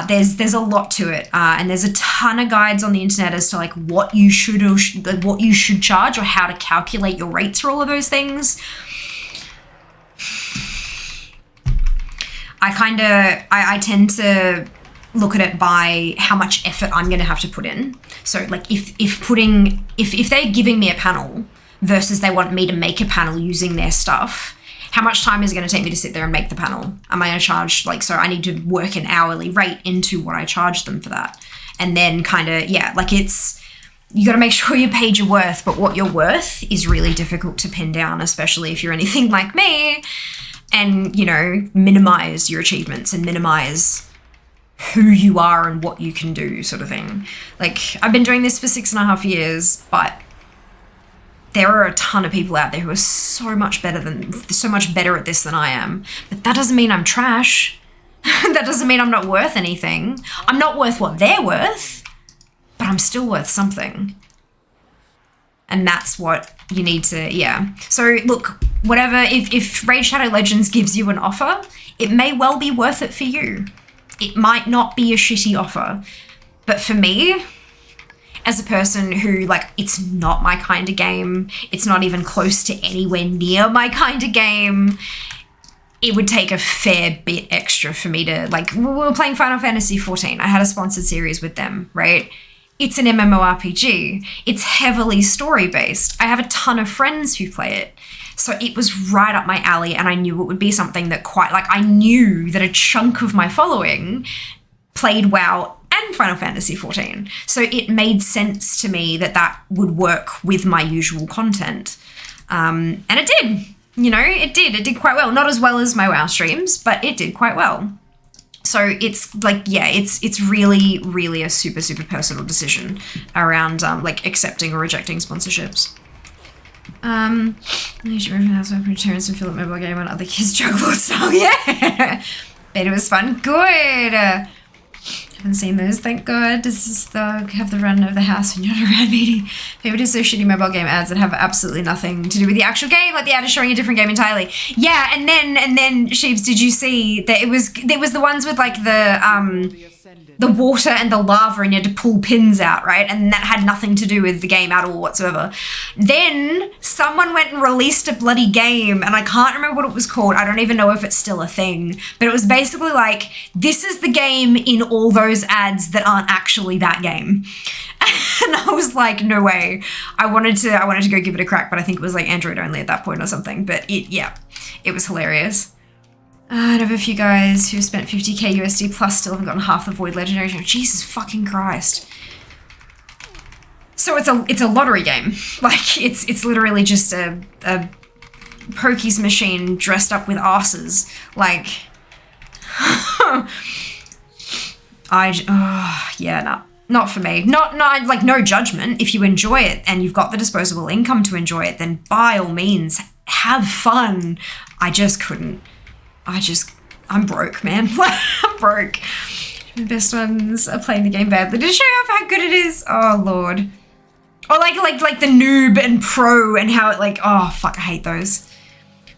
There's a lot to it, and there's a ton of guides on the internet as to like what you should charge or how to calculate your rates for all of those things. I tend to look at it by how much effort I'm going to have to put in. So like if they're giving me a panel versus they want me to make a panel using their stuff, how much time is it going to take me to sit there and make the panel? Am I going to charge, like, so I need to work an hourly rate into what I charge them for that. And then kind of, yeah, like you got to make sure you paid your worth, but what you're worth is really difficult to pin down, especially if you're anything like me and, you know, minimize your achievements and minimize who you are and what you can do sort of thing. Like, I've been doing this for 6.5 years, but there are a ton of people out there who are so much better at this than I am. But that doesn't mean I'm trash. That doesn't mean I'm not worth anything. I'm not worth what they're worth, but I'm still worth something. And that's what you need to, yeah. So look, whatever, if Raid Shadow Legends gives you an offer, it may well be worth it for you. It might not be a shitty offer. But for me, as a person who, like, it's not my kind of game, it's not even close to anywhere near my kind of game, it would take a fair bit extra for me to, like, we were playing Final Fantasy 14. I had a sponsored series with them, right? It's an MMORPG. It's heavily story-based. I have a ton of friends who play it. So it was right up my alley, and I knew it would be something that I knew that a chunk of my following played WoW and Final Fantasy 14. So it made sense to me that would work with my usual content. And it did. You know, it did quite well. Not as well as my WoW streams, but it did quite well. So it's like, yeah, it's really, really a super, super personal decision around like accepting or rejecting sponsorships. You should remember that's my parents and Philip mobile game and other kids juggle style. Yeah, bet it was fun. Good. Haven't seen those, thank God. This is have the run of the house when you're not around meeting. People do so shitty mobile game ads that have absolutely nothing to do with the actual game, like the ad is showing a different game entirely. Yeah, and then Sheeps, did you see that there was the ones with like the water and the lava and you had to pull pins out, right? And that had nothing to do with the game at all whatsoever. Then someone went and released a bloody game and I can't remember what it was called. I don't even know if it's still a thing, but it was basically like, this is the game in all those ads that aren't actually that game. And I was like, no way. I wanted to go give it a crack, but I think it was like Android only at that point or something. But it was hilarious. I have a few guys who spent 50k USD plus still haven't gotten half the Void Legendary. Jesus fucking Christ. So it's a lottery game. Like, it's literally just a pokies machine dressed up with asses. Like, not for me. Not like, no judgment. If you enjoy it and you've got the disposable income to enjoy it, then by all means, have fun. I just couldn't. I'm broke, man. I'm broke. The best ones are playing the game badly to show off how good it is. Oh, Lord. Or like the noob and pro and how it like, oh, fuck, I hate those.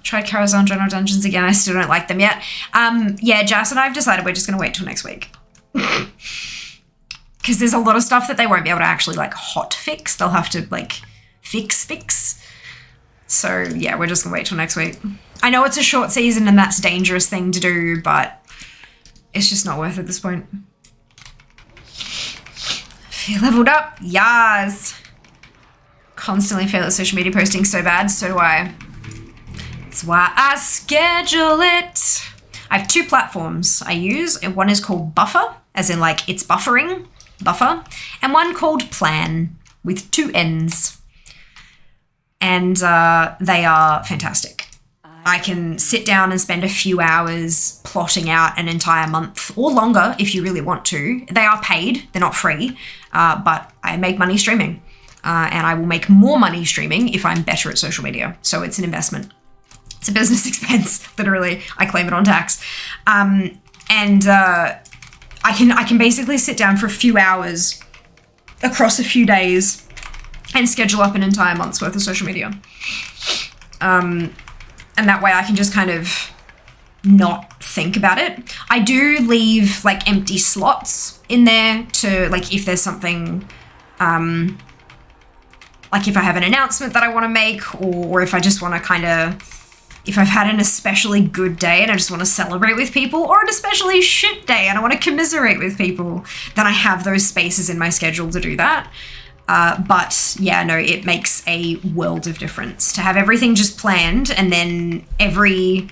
Tried Carazon General Dungeons again. I still don't like them yet. Yeah, Jas and I have decided we're just going to wait till next week. Because there's a lot of stuff that they won't be able to actually like hot fix. They'll have to like fix. So yeah, we're just going to wait till next week. I know it's a short season and that's a dangerous thing to do, but it's just not worth it at this point. Feel leveled up? Yas. Constantly fail at social media posting so bad, so do I. That's why I schedule it. I have two platforms I use. One is called Buffer, as in like it's buffering, buffer, and one called Plan with 2 N's. And they are fantastic. I can sit down and spend a few hours plotting out an entire month or longer if you really want to. They are paid, they're not free, but I make money streaming. And I will make more money streaming if I'm better at social media. So it's an investment. It's a business expense, literally. I claim it on tax. I can basically sit down for a few hours across a few days and schedule up an entire month's worth of social media. And that way I can just kind of not think about it. I do leave like empty slots in there to like if there's something, like if I have an announcement that I want to make, or if I just want to kind of, if I've had an especially good day and I just want to celebrate with people, or an especially shit day and I want to commiserate with people, then I have those spaces in my schedule to do that. But yeah, no, it makes a world of difference to have everything just planned, and then every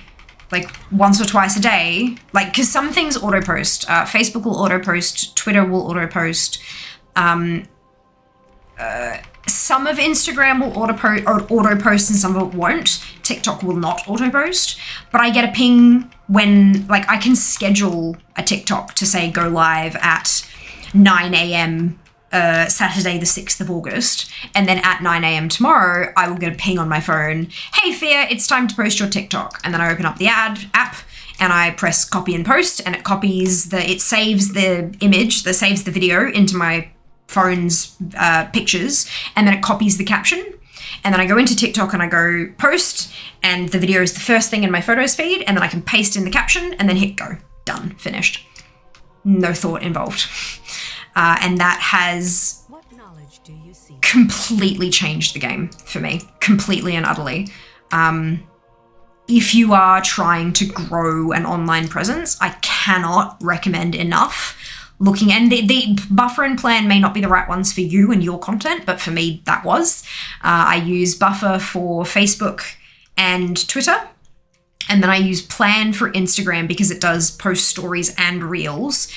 like once or twice a day, like, because some things auto post, Facebook will auto post, Twitter will auto post, some of Instagram will auto post and some of it won't. TikTok will not auto post, but I get a ping when like I can schedule a TikTok to say go live at 9 a.m. Saturday the 6th of August, and then at 9 a.m. tomorrow I will get a ping on my phone, hey Fia, it's time to post your TikTok, and then I open up the app and I press copy and post, and it saves the image, saves the video into my phone's pictures, and then it copies the caption, and then I go into TikTok and I go post, and the video is the first thing in my photos feed, and then I can paste in the caption and then hit go, done, finished, no thought involved. And that has completely changed the game for me, completely and utterly. If you are trying to grow an online presence, I cannot recommend enough looking, and the Buffer and Plan may not be the right ones for you and your content, but for me, that was. I use Buffer for Facebook and Twitter, and then I use Plan for Instagram because it does post stories and reels,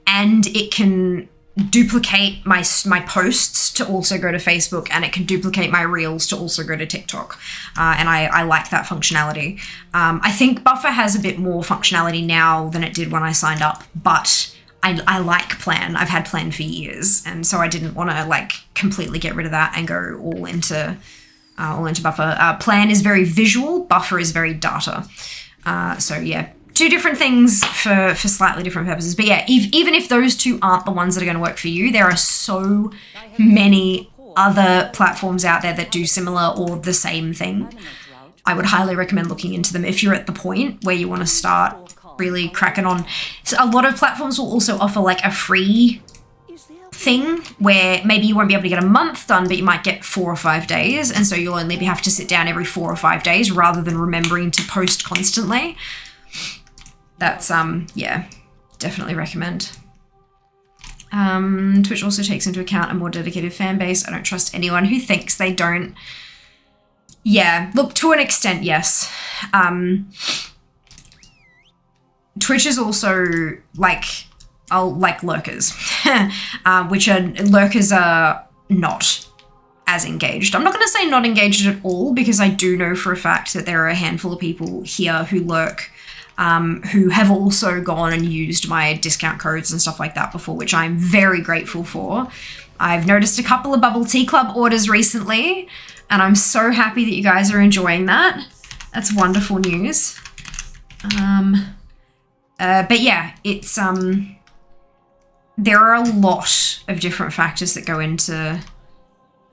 and it can duplicate my posts to also go to Facebook, and it can duplicate my reels to also go to TikTok. And I like that functionality. I think Buffer has a bit more functionality now than it did when I signed up, but I like Plan. I've had Plan for years, and so I didn't want to like completely get rid of that and go all into Buffer. Plan is very visual, Buffer is very data. So yeah, two different things for slightly different purposes. But yeah, even if those two aren't the ones that are going to work for you, there are so many other platforms out there that do similar or the same thing. I would highly recommend looking into them if you're at the point where you want to start really cracking on. So a lot of platforms will also offer like a free thing where maybe you won't be able to get a month done, but you might get 4 or 5 days. And so you'll only have to sit down every 4 or 5 days rather than remembering to post constantly. That's, yeah, definitely recommend. Twitch also takes into account a more dedicated fan base. I don't trust anyone who thinks they don't. Yeah, look, to an extent, yes. Twitch is also like lurkers, which lurkers are not as engaged. I'm not going to say not engaged at all, because I do know for a fact that there are a handful of people here who lurk, who have also gone and used my discount codes and stuff like that before, which I'm very grateful for. I've noticed a couple of Bubble Tea Club orders recently, and I'm so happy that you guys are enjoying that. That's wonderful news. But yeah, it's, there are a lot of different factors that go into,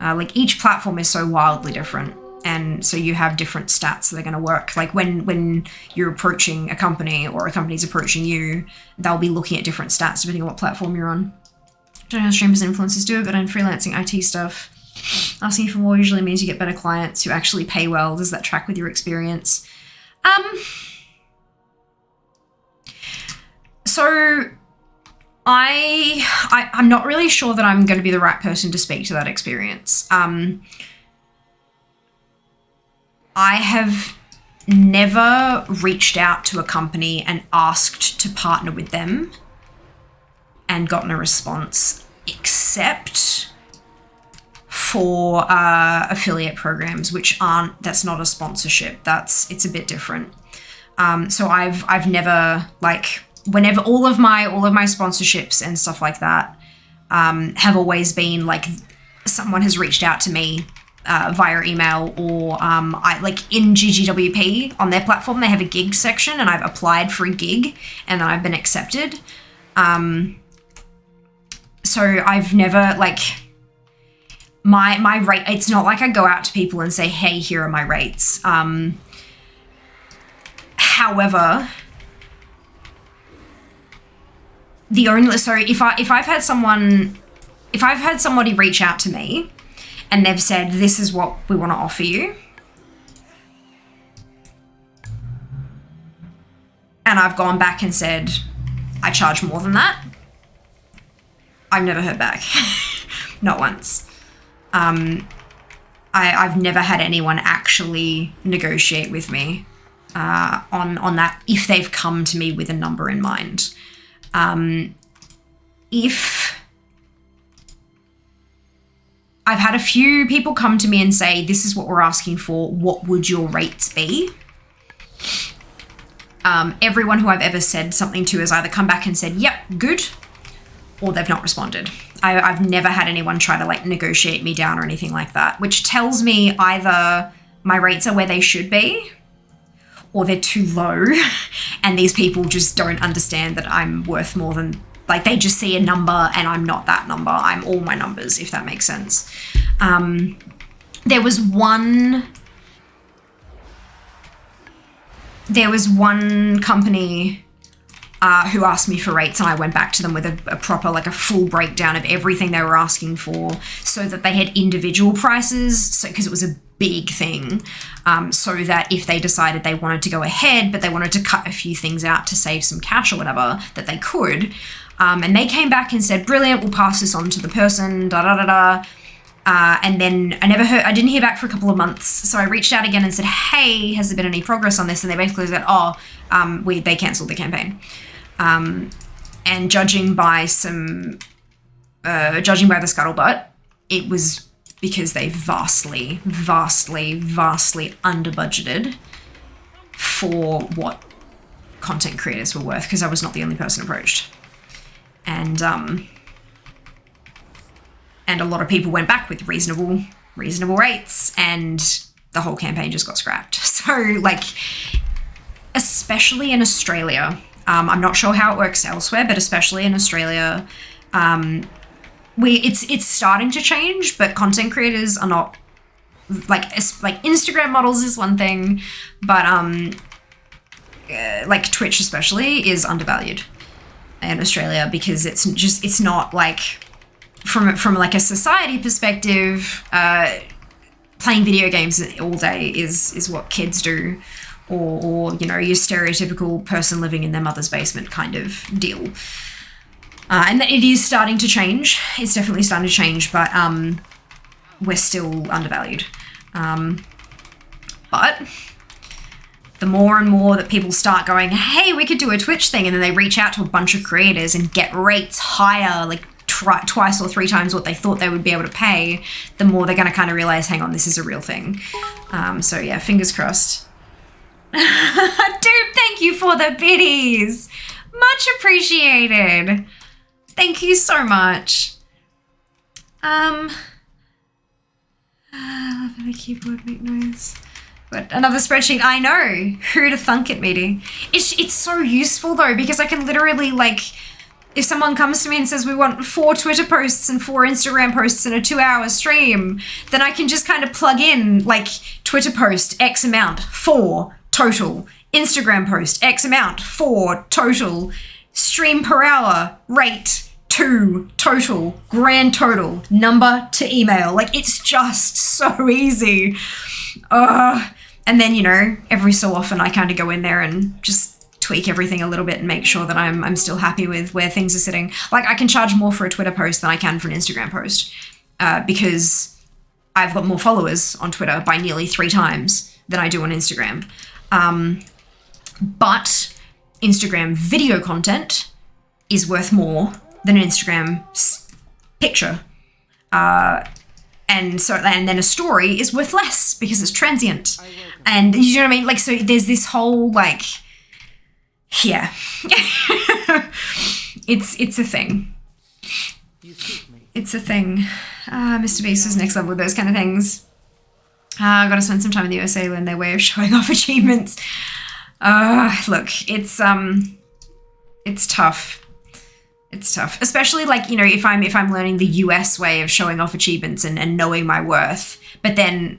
like each platform is so wildly different. And so you have different stats that are going to work. Like when you're approaching a company or a company's approaching you, they'll be looking at different stats depending on what platform you're on. I don't know how streamers and influencers do it, but in freelancing IT stuff, asking for more usually means you get better clients who actually pay well. Does that track with your experience? So I'm not really sure that I'm going to be the right person to speak to that experience. I have never reached out to a company and asked to partner with them and gotten a response, except for affiliate programs, that's not a sponsorship. It's a bit different. So I've never, like, whenever all of my sponsorships and stuff like that have always been like someone has reached out to me via email, or I like in GGWP on their platform, they have a gig section, and I've applied for a gig and then I've been accepted. So I've never, like, my rate, it's not like I go out to people and say, hey, here are my rates. However, if I've had somebody reach out to me and they've said, this is what we want to offer you, and I've gone back and said, I charge more than that, I've never heard back. Not once. I've never had anyone actually negotiate with me on that, if they've come to me with a number in mind. If I've had a few people come to me and say, this is what we're asking for, what would your rates be? Everyone who I've ever said something to has either come back and said, yep, good, or they've not responded. I've never had anyone try to, like, negotiate me down or anything like that, which tells me either my rates are where they should be or they're too low and these people just don't understand that I'm worth more than, like, they just see a number and I'm not that number. I'm all my numbers, if that makes sense. There was one company who asked me for rates, and I went back to them with a proper, like, a full breakdown of everything they were asking for, so that they had individual prices, so because it was a big thing, so that if they decided they wanted to go ahead but they wanted to cut a few things out to save some cash or whatever, that they could. And they came back and said, brilliant, we'll pass this on to the person, and then I didn't hear back for a couple of months. So I reached out again and said, hey, has there been any progress on this? And they basically said, they cancelled the campaign. And judging by the scuttlebutt, it was because they vastly, vastly, vastly under budgeted for what content creators were worth, because I was not the only person approached. And a lot of people went back with reasonable rates, and the whole campaign just got scrapped. So, like, especially in Australia, I'm not sure how it works elsewhere, but especially in Australia, it's starting to change, but content creators are not, like Instagram models is one thing, but like Twitch especially is undervalued in Australia, because it's not, like, from like a society perspective, playing video games all day is what kids do, or you know, your stereotypical person living in their mother's basement kind of deal. And it is starting to change. It's definitely starting to change, but we're still undervalued. But the more and more that people start going, hey, we could do a Twitch thing, and then they reach out to a bunch of creators and get rates higher, like twice or three times what they thought they would be able to pay, the more they're going to kind of realize, hang on, this is a real thing. So yeah, fingers crossed. Dude, thank you for the biddies. Much appreciated. Thank you so much. The keyboard make noise. But another spreadsheet, I know. Who'd have thunk it, matey? It's so useful though, because I can literally, like, if someone comes to me and says we want 4 Twitter posts and 4 Instagram posts in a 2-hour stream, then I can just kind of plug in, like, Twitter post X amount, 4 total. Instagram post X amount, 4 total. Stream per hour, rate 2 total. Grand total, number to email. Like, it's just so easy. And then, you know, every so often I kind of go in there and just tweak everything a little bit and make sure that I'm still happy with where things are sitting. Like, I can charge more for a Twitter post than I can for an Instagram post, because I've got more followers on Twitter by nearly 3 times than I do on Instagram. But Instagram video content is worth more than an Instagram picture. And then a story is worth less because it's transient. And you know what I mean? Like, so there's this whole, like, yeah. It's a thing. It's a thing. Mr. Beast was next level with those kind of things. I gotta spend some time in the USA, learn their way of showing off achievements. Look, it's tough. It's tough, especially like, you know, if I'm learning the US way of showing off achievements and knowing my worth, but then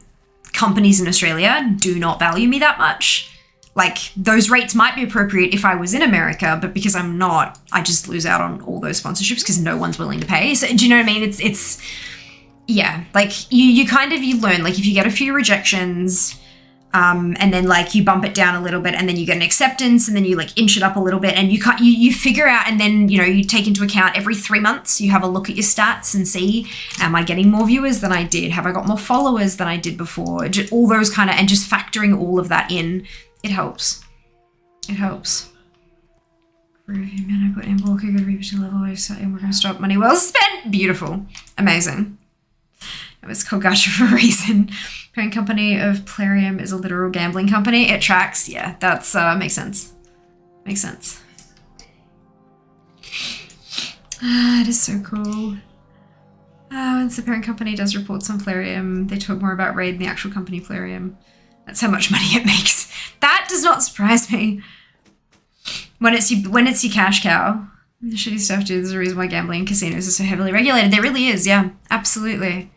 companies in Australia do not value me that much. Like, those rates might be appropriate if I was in America, but because I'm not, I just lose out on all those sponsorships because no one's willing to pay. So do you know what I mean? It's yeah, like you learn, like if you get a few rejections, and then like you bump it down a little bit and then you get an acceptance and then you like inch it up a little bit and you figure out, and then, you know, you take into account every 3 months, you have a look at your stats and see, am I getting more viewers than I did? Have I got more followers than I did before? Just all those kind of, and just factoring all of that in, it helps. It helps. Man, I put in bulk, I got to reach the level, and we're going to stop. Money well spent. Beautiful. Amazing. It was called Gacha for a reason. Parent company of Plarium is a literal gambling company. It tracks. Yeah, that's makes sense. Makes sense. It is so cool. Once the parent company does reports on Plarium, they talk more about Raid than the actual company Plarium. That's how much money it makes. That does not surprise me. When it's your cash cow, the shitty stuff, dude. There's a reason why gambling and casinos are so heavily regulated. There really is. Yeah, absolutely.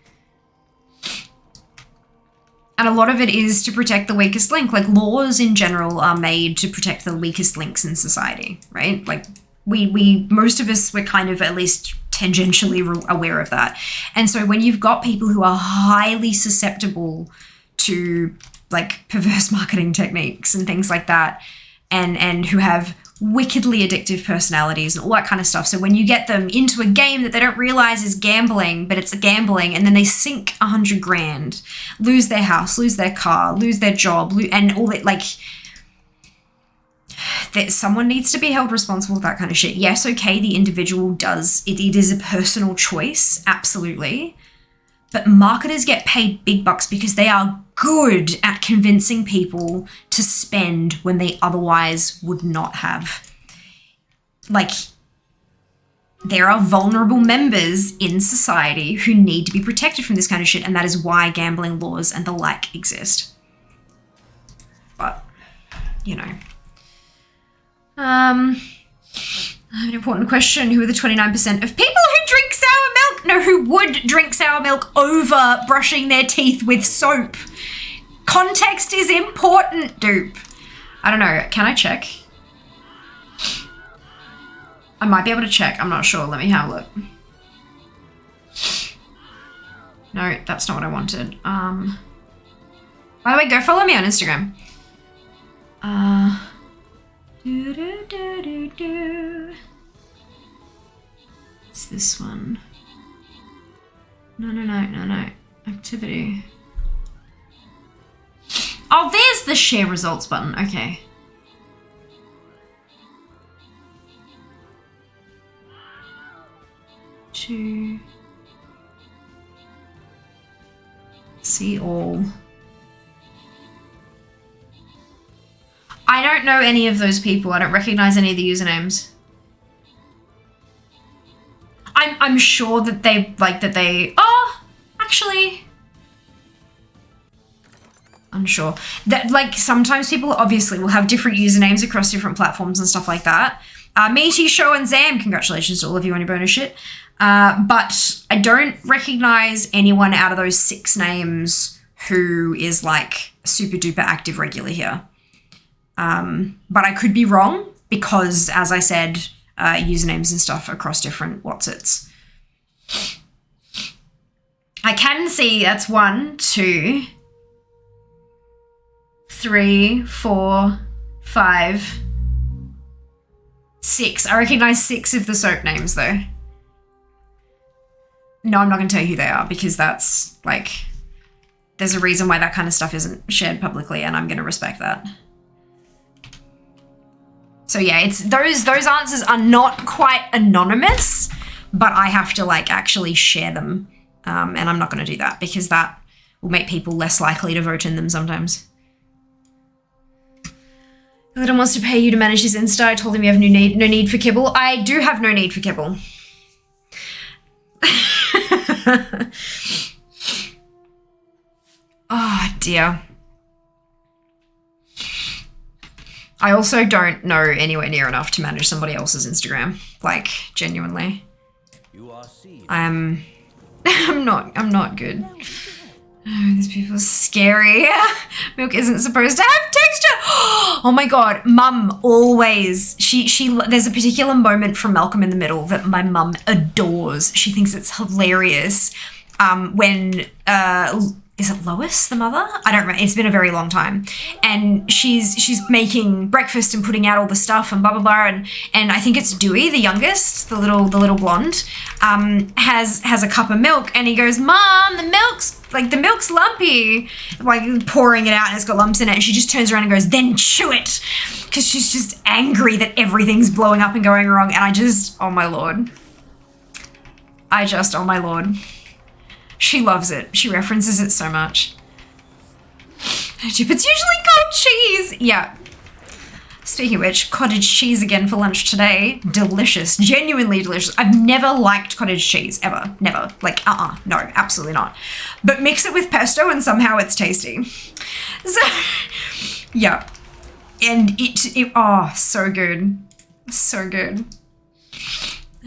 And a lot of it is to protect the weakest link. Like, laws in general are made to protect the weakest links in society, right? Like, we most of us, we're kind of at least tangentially aware of that. And so when you've got people who are highly susceptible to like perverse marketing techniques and things like that, and who have wickedly addictive personalities and all that kind of stuff. So when you get them into a game that they don't realize is gambling, but it's a gambling, and then they sink 100 grand, lose their house, lose their car, lose their job, and all that, like, that someone needs to be held responsible for that kind of shit. Yes, okay, the individual does, it is a personal choice, absolutely. But marketers get paid big bucks because they are good at convincing people to spend when they otherwise would not have. Like, there are vulnerable members in society who need to be protected from this kind of shit, and that is why gambling laws and the like exist. But, you know. I have an important question. Who are the 29% of people who drink sour milk? No, who would drink sour milk over brushing their teeth with soap? Context is important, dupe. I don't know. Can I check? I might be able to check. I'm not sure. Let me have a look. No, that's not what I wanted. By the way, go follow me on Instagram. It's this one. No. Activity. Oh, there's the share results button. Okay. To see all. I don't know any of those people. I don't recognize any of the usernames. I'm sure that they oh, actually, unsure. That, like, sometimes people obviously will have different usernames across different platforms and stuff like that. Meaty, Show, and Zam, congratulations to all of you on your bonus shit. But I don't recognize anyone out of those 6 names who is like super duper active regular here. But I could be wrong because, as I said, usernames and stuff across different whatsits. I can see that's 1, 2, 3, 4, 5, 6. I recognize 6 of the soap names though. No, I'm not going to tell you who they are because that's like, there's a reason why that kind of stuff isn't shared publicly, and I'm going to respect that. So yeah, it's those answers are not quite anonymous, but I have to like actually share them And I'm not going to do that because that will make people less likely to vote in them sometimes. Little wants to pay you to manage his Insta. I told him you have no need for kibble. I do have no need for kibble. Oh, dear. I also don't know anywhere near enough to manage somebody else's Instagram. Like, genuinely. I'm not good. Oh, these people are scary. Milk isn't supposed to have texture. Oh my God, Mum always, there's a particular moment from Malcolm in the Middle that my mum adores. She thinks it's hilarious. When, is it Lois, the mother? I don't remember. It's been a very long time. And she's making breakfast and putting out all the stuff and blah, blah, blah. And I think it's Dewey, the youngest, the little blonde, has a cup of milk and he goes, Mom, the milk's lumpy. Like pouring it out and it's got lumps in it. And she just turns around and goes, then chew it. Because she's just angry that everything's blowing up and going wrong. And oh my Lord. Oh my Lord. She loves it. She references it so much. It's usually called cheese. Yeah. Speaking of which, cottage cheese again for lunch today. Delicious. Genuinely delicious. I've never liked cottage cheese, ever. Never. Like, no, absolutely not. But mix it with pesto and somehow it's tasty. So, yeah. And oh, so good. So good.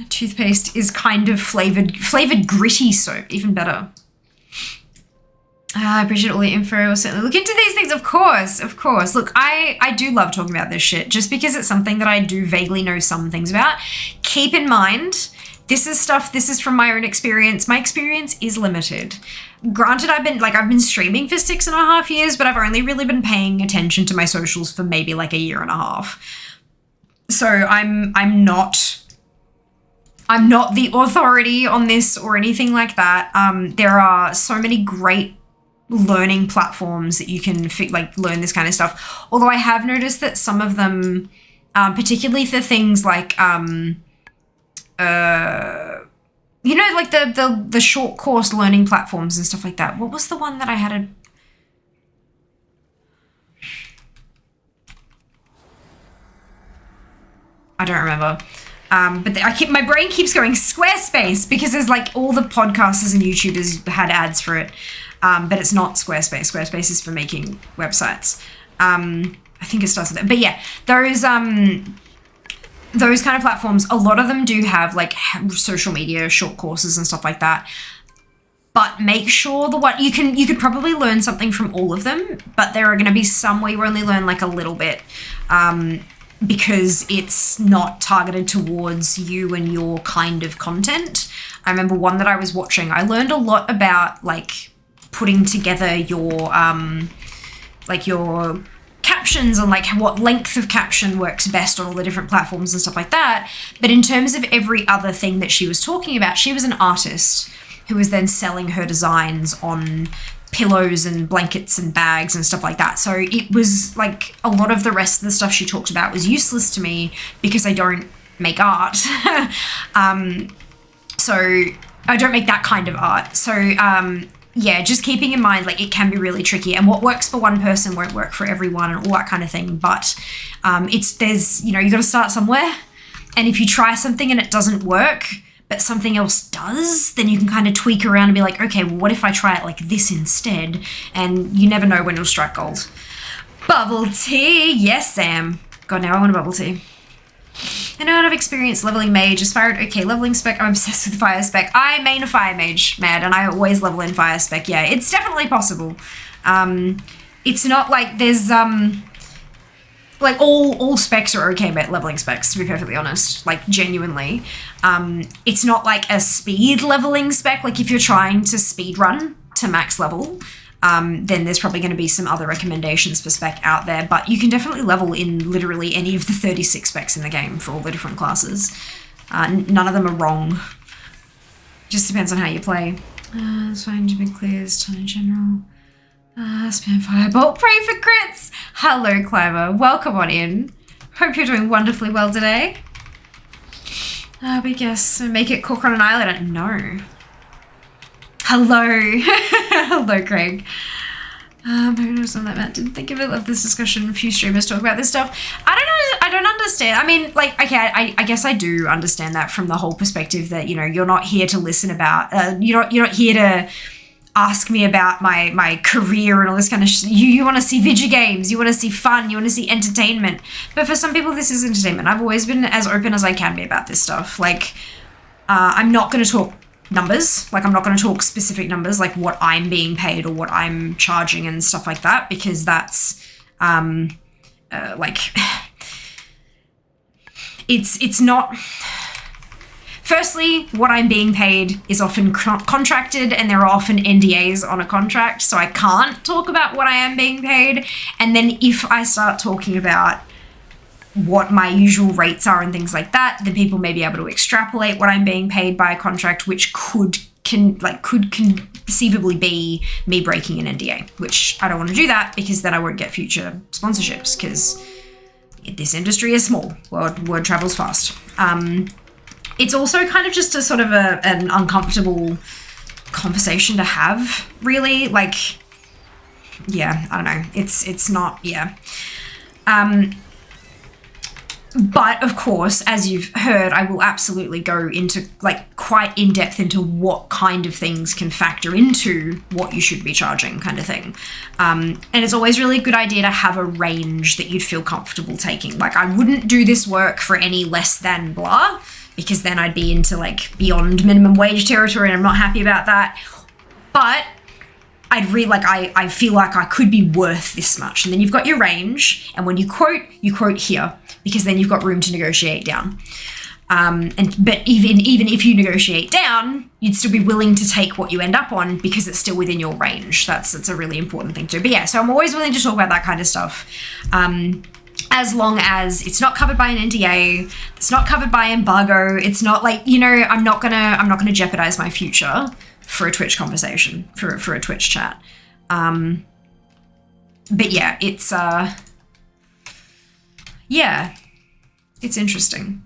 Toothpaste is kind of flavored gritty soap, even better. I appreciate all the info. I'll certainly look into these things, of course. Look, I do love talking about this shit just because it's something that I do vaguely know some things about. Keep in mind, this is from my own experience. My experience is limited. Granted, I've been streaming for 6.5 years, but I've only really been paying attention to my socials for maybe like a year and a half. So I'm not the authority on this or anything like that. There are so many great learning platforms that you can learn this kind of stuff. Although I have noticed that some of them, particularly for things like, like the short course learning platforms and stuff like that. What was the one that I had I don't remember. But my brain keeps going Squarespace because there's like all the podcasters and YouTubers had ads for it. But it's not Squarespace. Squarespace is for making websites. I think it starts with it. But yeah, those kind of platforms, a lot of them do have like social media, short courses and stuff like that. But make sure you could probably learn something from all of them, but there are going to be some where you only learn like a little bit. Because it's not targeted towards you and your kind of content. I remember one that I was watching, I learned a lot about like putting together your captions and like what length of caption works best on all the different platforms and stuff like that. But in terms of every other thing that she was talking about, she was an artist who was then selling her designs on pillows and blankets and bags and stuff like that. So it was like a lot of the rest of the stuff she talked about was useless to me because I don't make art. So I don't make that kind of art. So yeah, just keeping in mind, like it can be really tricky and what works for one person won't work for everyone and all that kind of thing. But you got to start somewhere. And if you try something and it doesn't work, but something else does, then you can kind of tweak around and be like, okay, well, what if I try it like this instead? And you never know when you'll strike gold. Bubble tea. Yes, Sam. God, now I want a bubble tea. I know I have experience leveling mage. Aspired, okay, leveling spec. I'm obsessed with fire spec. I main a fire mage, mad, and I always level in fire spec. Yeah, it's definitely possible. It's not like there's, like all specs are okay at leveling specs, to be perfectly honest, like genuinely. It's not like a speed leveling spec. Like if you're trying to speed run to max level, then there's probably going to be some other recommendations for spec out there, but you can definitely level in literally any of the 36 specs in the game for all the different classes. None of them are wrong. Just depends on how you play. It's fine to be clear, it's time in general. Spam Firebolt, pray for crits! Hello, Climber. Welcome on in. Hope you're doing wonderfully well today. We guess make it cook on an island. No. Hello. Hello, Craig. Maybe it was on that Matt didn't think of it. Love this discussion. A few streamers talk about this stuff. I don't know. I don't understand. I mean, like, okay, I guess I do understand that from the whole perspective that, you know, you're not here to listen about, you're not here to ask me about my career and all this kind of shit. You want to see video games, you want to see fun, you want to see entertainment. But for some people, this is entertainment. I've always been as open as I can be about this stuff. Like, I'm not going to talk numbers. Like, I'm not going to talk specific numbers, like what I'm being paid or what I'm charging and stuff like that, because that's, like, it's not... Firstly, what I'm being paid is often contracted, and there are often NDAs on a contract, so I can't talk about what I am being paid. And then if I start talking about what my usual rates are and things like that, then people may be able to extrapolate what I'm being paid by a contract, which could conceivably be me breaking an NDA, which I don't want to do that, because then I won't get future sponsorships, because this industry is small. Word travels fast. It's also kind of just a sort of an uncomfortable conversation to have, really. Like, yeah, I don't know. It's not, yeah. But of course, as you've heard, I will absolutely go into, like, quite in depth into what kind of things can factor into what you should be charging, kind of thing. And it's always really a good idea to have a range that you'd feel comfortable taking. Like, I wouldn't do this work for any less than blah, because then I'd be into, like, beyond minimum wage territory, and I'm not happy about that. But I'd really, like, I feel like I could be worth this much. And then you've got your range, and when you quote here, because then you've got room to negotiate down. But even if you negotiate down, you'd still be willing to take what you end up on, because it's still within your range. That's a really important thing to do. But yeah, so I'm always willing to talk about that kind of stuff. As long as it's not covered by an NDA, it's not covered by embargo, it's not like, you know, I'm not gonna jeopardize my future for a Twitch conversation, for a Twitch chat. But yeah, it's yeah, it's interesting.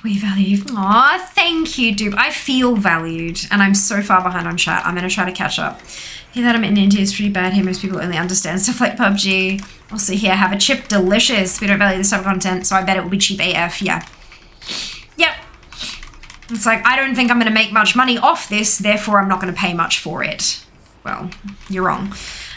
We value. Aw, thank you, dude. I feel valued, and I'm so far behind on chat. I'm gonna try to catch up. Hear that I'm in India is pretty bad here. Most people only understand stuff like PUBG. Also here, have a chip, delicious. We don't value this type of content, so I bet it will be cheap AF, yeah. Yep. It's like, I don't think I'm gonna make much money off this, therefore I'm not gonna pay much for it. Well, you're wrong.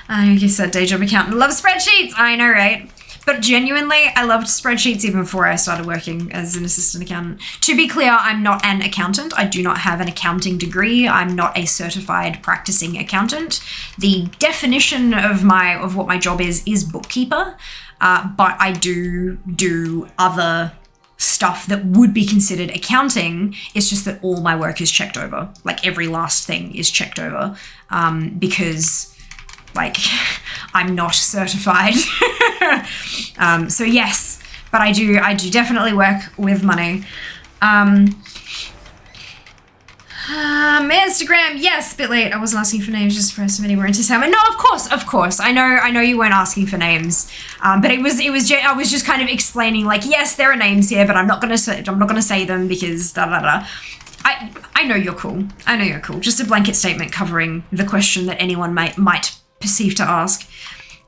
I guess that day job accountant loves spreadsheets. I know, right? But genuinely, I loved spreadsheets even before I started working as an assistant accountant. To be clear, I'm not an accountant. I do not have an accounting degree. I'm not a certified practicing accountant. The definition of what my job is bookkeeper, but I do other stuff that would be considered accounting. It's just that all my work is checked over. Like, every last thing is checked over, because, like, I'm not certified. So yes, but I do definitely work with money. Instagram, yes, a bit late. I wasn't asking for names, just for so many were into Sam. No, of course. I know you weren't asking for names. But I was just kind of explaining, like, yes, there are names here, but I'm not gonna say them because da da da. I know you're cool. Just a blanket statement covering the question that anyone might perceive to ask.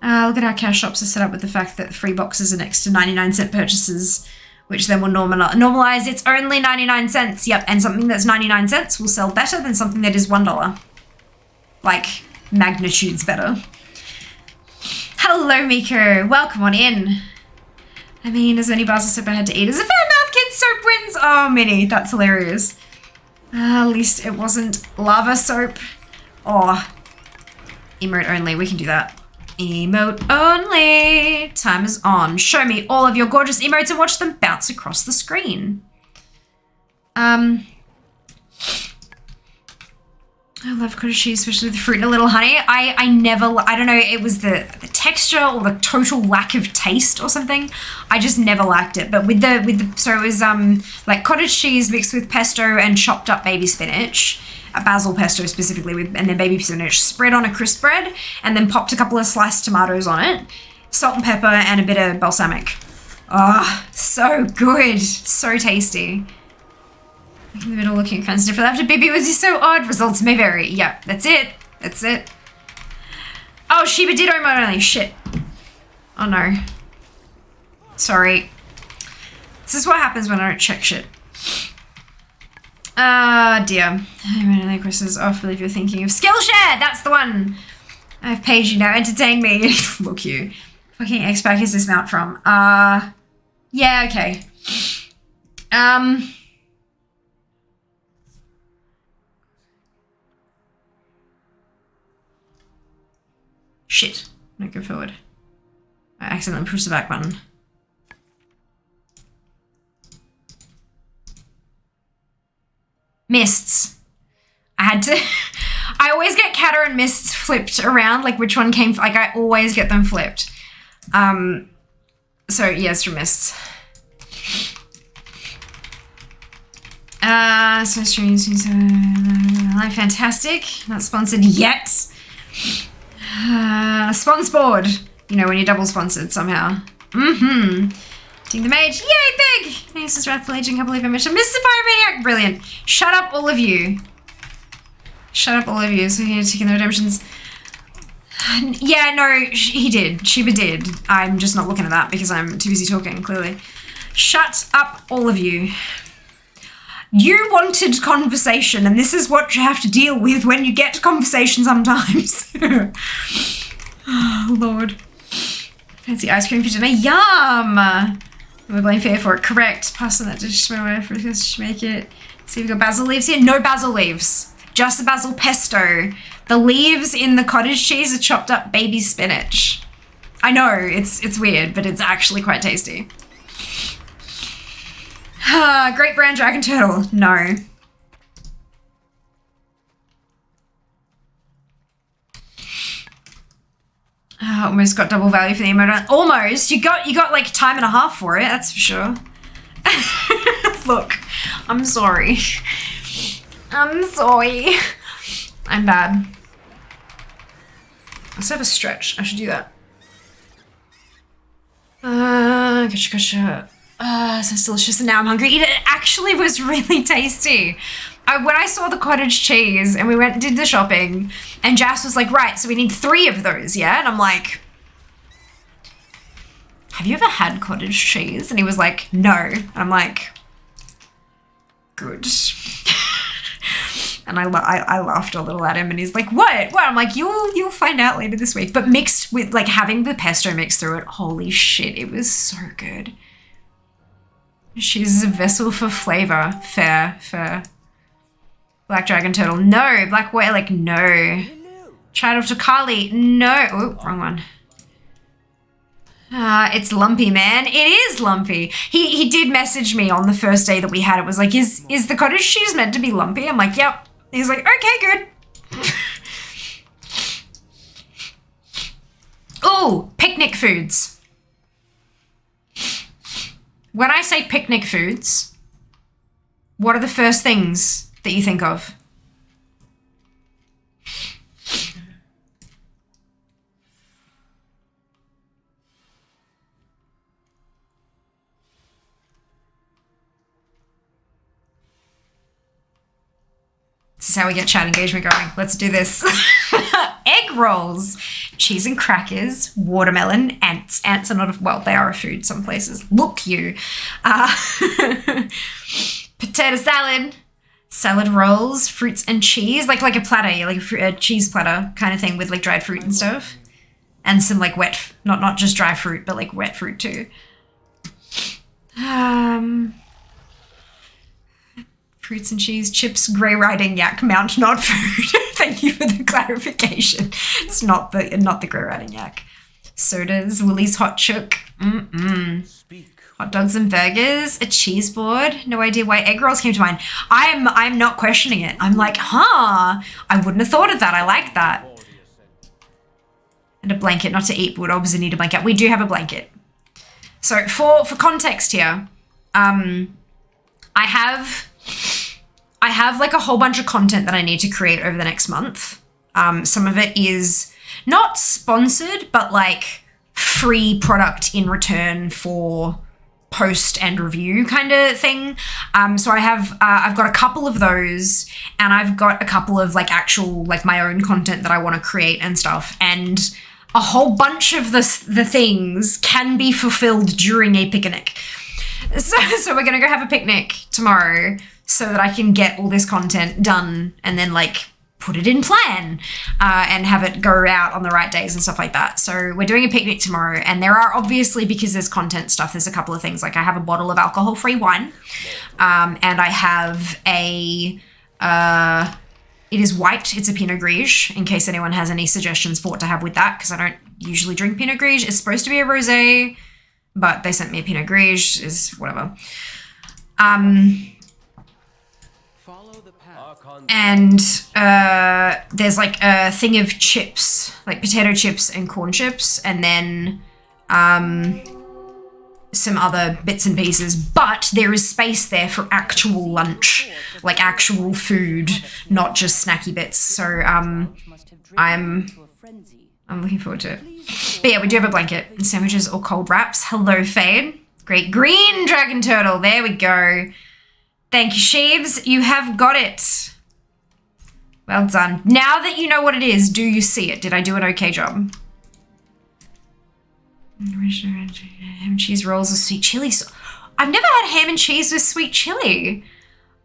Look at how cash shops are set up with the fact that the free boxes are next to 99-cent purchases, which then will normalize it's only 99 cents. Yep, and something that's 99 cents will sell better than something that is $1. Like, magnitudes better. Hello, Miko. Welcome on in. I mean, as many bars of soap I had to eat as a fair mouth kid soap wins. Oh, Minnie, that's hilarious. At least it wasn't lava soap. Or emote only, we can do that. Emote only. Time is on. Show me all of your gorgeous emotes and watch them bounce across the screen. I love cottage cheese, especially with the fruit and a little honey. I don't know, it was the texture or the total lack of taste or something. I just never liked it. But so it was like cottage cheese mixed with pesto and chopped up baby spinach. A basil pesto specifically, and then baby spinach spread on a crisp bread, and then popped a couple of sliced tomatoes on it, salt and pepper, and a bit of balsamic. Oh, so good. So tasty. In the middle looking kind of different. After Bibi was just so odd. Results may vary. Yeah, that's it. That's it. Oh, Shiba did mode only. Shit. Oh no. Sorry. This is what happens when I don't check shit. Ah, dear. I Chris is off. I believe you're thinking of Skillshare. That's the one. I've paid you now. Entertain me. Look you. Fucking X-Pack is this mount from? Yeah, okay. Shit. No, go forward. I accidentally pushed the back button. Mists. I had to... I always get Kata and Mists flipped around, like which one came... Like, I always get them flipped. So, yes, from Mists. So streams... fantastic. Not sponsored yet. Spons board. You know, when you're double sponsored somehow. Mm-hmm. Ding the mage. Yay, big! Nice as Wrathful Agent. Can't believe I mentioned Mr. Pyromaniac. Brilliant. Shut up, all of you. Shut up, all of you. So here, taking the redemptions. Yeah, no, he did. Shiba did. I'm just not looking at that because I'm too busy talking, clearly. Shut up, all of you. You wanted conversation, and this is what you have to deal with when you get conversation sometimes. Oh, Lord. Fancy ice cream for dinner. Yum! We're blame fair for it. Correct. Pass on that dish away for us to make it. See if we got basil leaves here. No basil leaves. Just the basil pesto. The leaves in the cottage cheese are chopped up baby spinach. I know, it's weird, but it's actually quite tasty. Great brand dragon turtle. No. Almost got double value for the emote. Almost. You got like time and a half for it, that's for sure. Look, I'm sorry. I'm sorry. I'm bad. Let's have a stretch. I should do that. Gotcha. So delicious, and now I'm hungry. It actually was really tasty. When I saw the cottage cheese and we went and did the shopping, and Jas was like, right, so we need 3 of those, yeah? And I'm like, have you ever had cottage cheese? And he was like, no. And I'm like, good. And I laughed a little at him, and he's like, what? I'm like, you'll find out later this week. But mixed with, like, having the pesto mixed through it, holy shit, it was so good. She's a vessel for flavor. Fair. Black dragon turtle. No. Black whale, like, no. Child of Takali. No. Oh, wrong one. It's lumpy, man. It is lumpy. He did message me on the first day that we had it. Was like, is the cottage cheese meant to be lumpy? I'm like, yep. He's like, okay, good. Oh, picnic foods. When I say picnic foods, what are the first things that you think of? This is how we get chat engagement going. Let's do this. Egg rolls, cheese and crackers, watermelon, ants. Ants are not well, they are a food some places. Look you. Potato salad, salad rolls, fruits and cheese, like a platter, like a cheese platter kind of thing with like dried fruit and stuff. And some like wet, not just dry fruit, but like wet fruit too. Fruits and cheese, chips, grey riding yak, mount, not food. Thank you for the clarification. It's not the grey riding yak. Sodas, Woolies hot chook, hot dogs and burgers, a cheese board. No idea why egg rolls came to mind. I'm not questioning it. I'm like, I wouldn't have thought of that. I like that. And a blanket, not to eat, would obviously need a blanket. We do have a blanket. So for context here, I have like a whole bunch of content that I need to create over the next month. Some of it is not sponsored, but like free product in return for post and review kind of thing. So I've got a couple of those, and I've got a couple of like actual like my own content that I want to create and stuff, and a whole bunch of the things can be fulfilled during a picnic. So we're gonna go have a picnic tomorrow so that I can get all this content done and then like put it in plan and have it go out on the right days and stuff like that. So we're doing a picnic tomorrow, and there are obviously, because there's content stuff, there's a couple of things. Like I have a bottle of alcohol-free wine, and I have a, it is white, it's a Pinot Gris, in case anyone has any suggestions for what to have with that, because I don't usually drink Pinot Gris. It's supposed to be a rosé, but they sent me a Pinot Gris, is whatever. And there's like a thing of chips, like potato chips and corn chips, and then some other bits and pieces, but there is space there for actual lunch, like actual food, not just snacky bits. So I'm looking forward to it. But yeah, we do have a blanket and sandwiches or cold wraps. Hello, Fade. Great green dragon turtle. There we go. Thank you, Sheebs. You have got it. Well done. Now that you know what it is, do you see it? Did I do an okay job? Ham and cheese rolls with sweet chili. I've never had ham and cheese with sweet chili.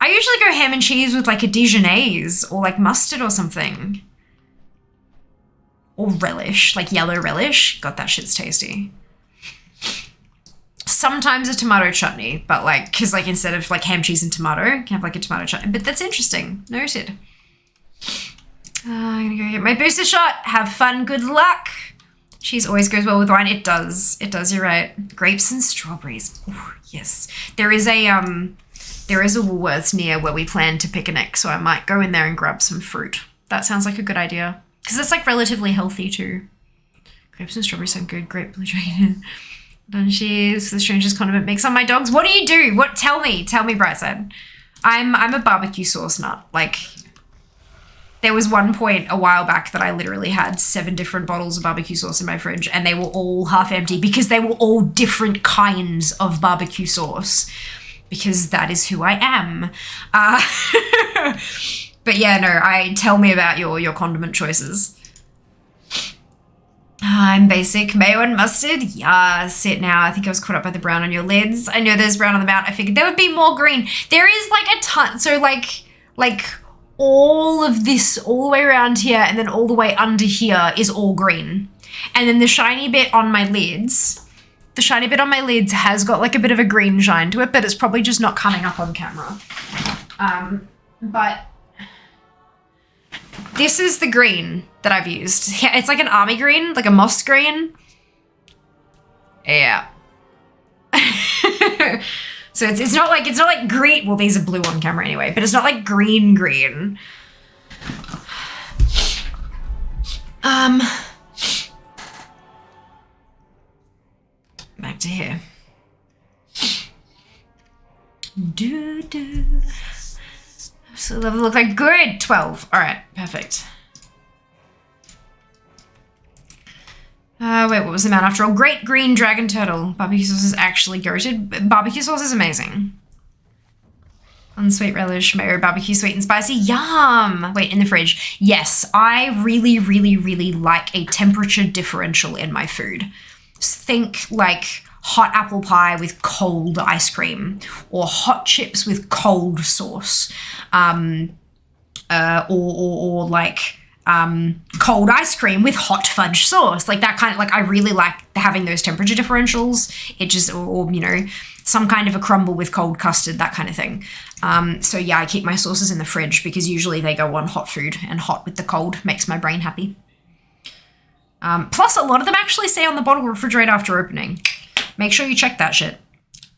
I usually go ham and cheese with like a Dijonnaise or like mustard or something. Or relish, like yellow relish. God, that shit's tasty. Sometimes a tomato chutney, but like, cause like instead of like ham, cheese and tomato, you can have like a tomato chutney, but that's interesting. Noted. I'm gonna go get my booster shot. Have fun, good luck. Cheese always goes well with wine. It does, you're right. Grapes and strawberries. Ooh, yes. There is a Woolworths near where we plan to picnic, so I might go in there and grab some fruit. That sounds like a good idea. Because it's like relatively healthy too. Grapes and strawberries sound good. Grape blue dragon. Done cheese. The strangest condiment mix on my dogs. What do you do? What? Tell me, Brightside. I'm a barbecue sauce nut. Like, there was one point a while back that I literally had 7 different bottles of barbecue sauce in my fridge, and they were all half empty because they were all different kinds of barbecue sauce, because that is who I am. But yeah, no, tell me about your condiment choices. I'm basic. Mayo and mustard? Yes, it now. I think I was caught up by the brown on your lids. I know there's brown on the mount. I figured there would be more green. There is like a ton. So like all of this all the way around here and then all the way under here is all green. And then the shiny bit on my lids has got like a bit of a green shine to it, but it's probably just not coming up on camera. But this is the green that I've used. It's like an army green, like a moss green. Yeah. So it's not like green. Well, these are blue on camera anyway, but it's not like green. Back to here. So level look like good. 12. All right, perfect. Wait, what was the amount after all? Great green dragon turtle. Barbecue sauce is actually goated. Barbecue sauce is amazing. Unsweet relish, mayo, barbecue, sweet and spicy. Yum! Wait, in the fridge. Yes, I really, really, really like a temperature differential in my food. Think like hot apple pie with cold ice cream, or hot chips with cold sauce, or like cold ice cream with hot fudge sauce, like that kind of, like I really like having those temperature differentials. It just, or you know, some kind of a crumble with cold custard, that kind of thing. So yeah, I keep my sauces in the fridge because usually they go on hot food, and hot with the cold makes my brain happy. Plus a lot of them actually say on the bottle refrigerate after opening. Make sure you check that shit.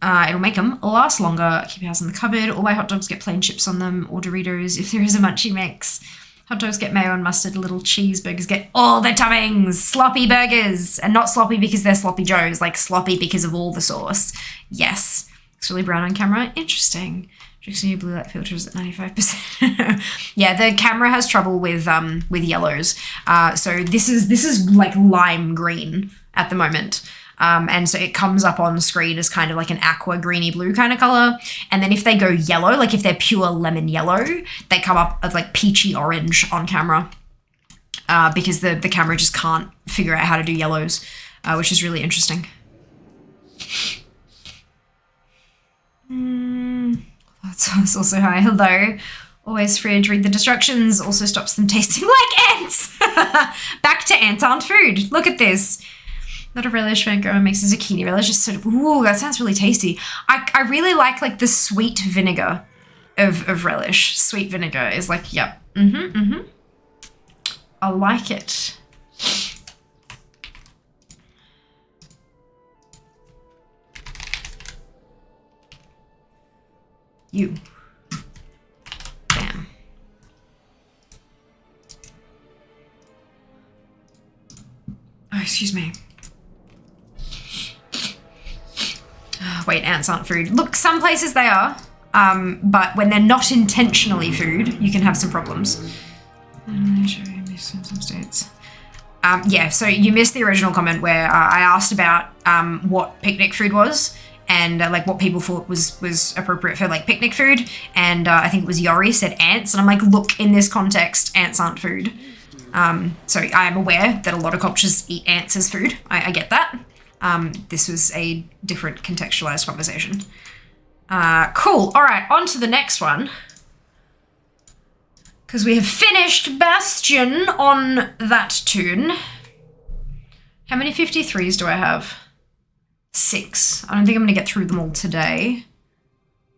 It'll make them last longer. Keep your house in the cupboard. All my hot dogs get plain chips on them, or Doritos if there is a munchie mix. Hot dogs get mayo and mustard. Little cheeseburgers get all the toppings. Sloppy burgers. And not sloppy because they're sloppy joes, like sloppy because of all the sauce. Yes. It's really brown on camera. Interesting. Fixing your blue light filters at 95%. Yeah, the camera has trouble with yellows. So this is like lime green at the moment. And so it comes up on screen as kind of like an aqua greeny blue kind of color. And then if they go yellow, like if they're pure lemon yellow, they come up as like peachy orange on camera because the camera just can't figure out how to do yellows, which is really interesting. That's also high. Hello. Always fridge, read the instructions. Also stops them tasting like ants. Back to ants aren't food. Look at this. Not a relish fan, grandma makes a zucchini relish. Just sort of, ooh, that sounds really tasty. I really like the sweet vinegar of relish. Sweet vinegar is like, yep. I like it. You. Bam. Oh, excuse me. Wait, ants aren't food. Look, some places they are, but when they're not intentionally food, you can have some problems. Some states. Yeah, so you missed the original comment where I asked about what picnic food was and like what people thought was appropriate for like picnic food, and I think it was Yori said ants, and I'm like, look, in this context, ants aren't food. So I am aware that a lot of cultures eat ants as food. I get that. This was a different contextualized conversation. Cool. All right, on to the next one. Because we have finished Bastion on that tune. How many 53s do I have? 6. I don't think I'm going to get through them all today.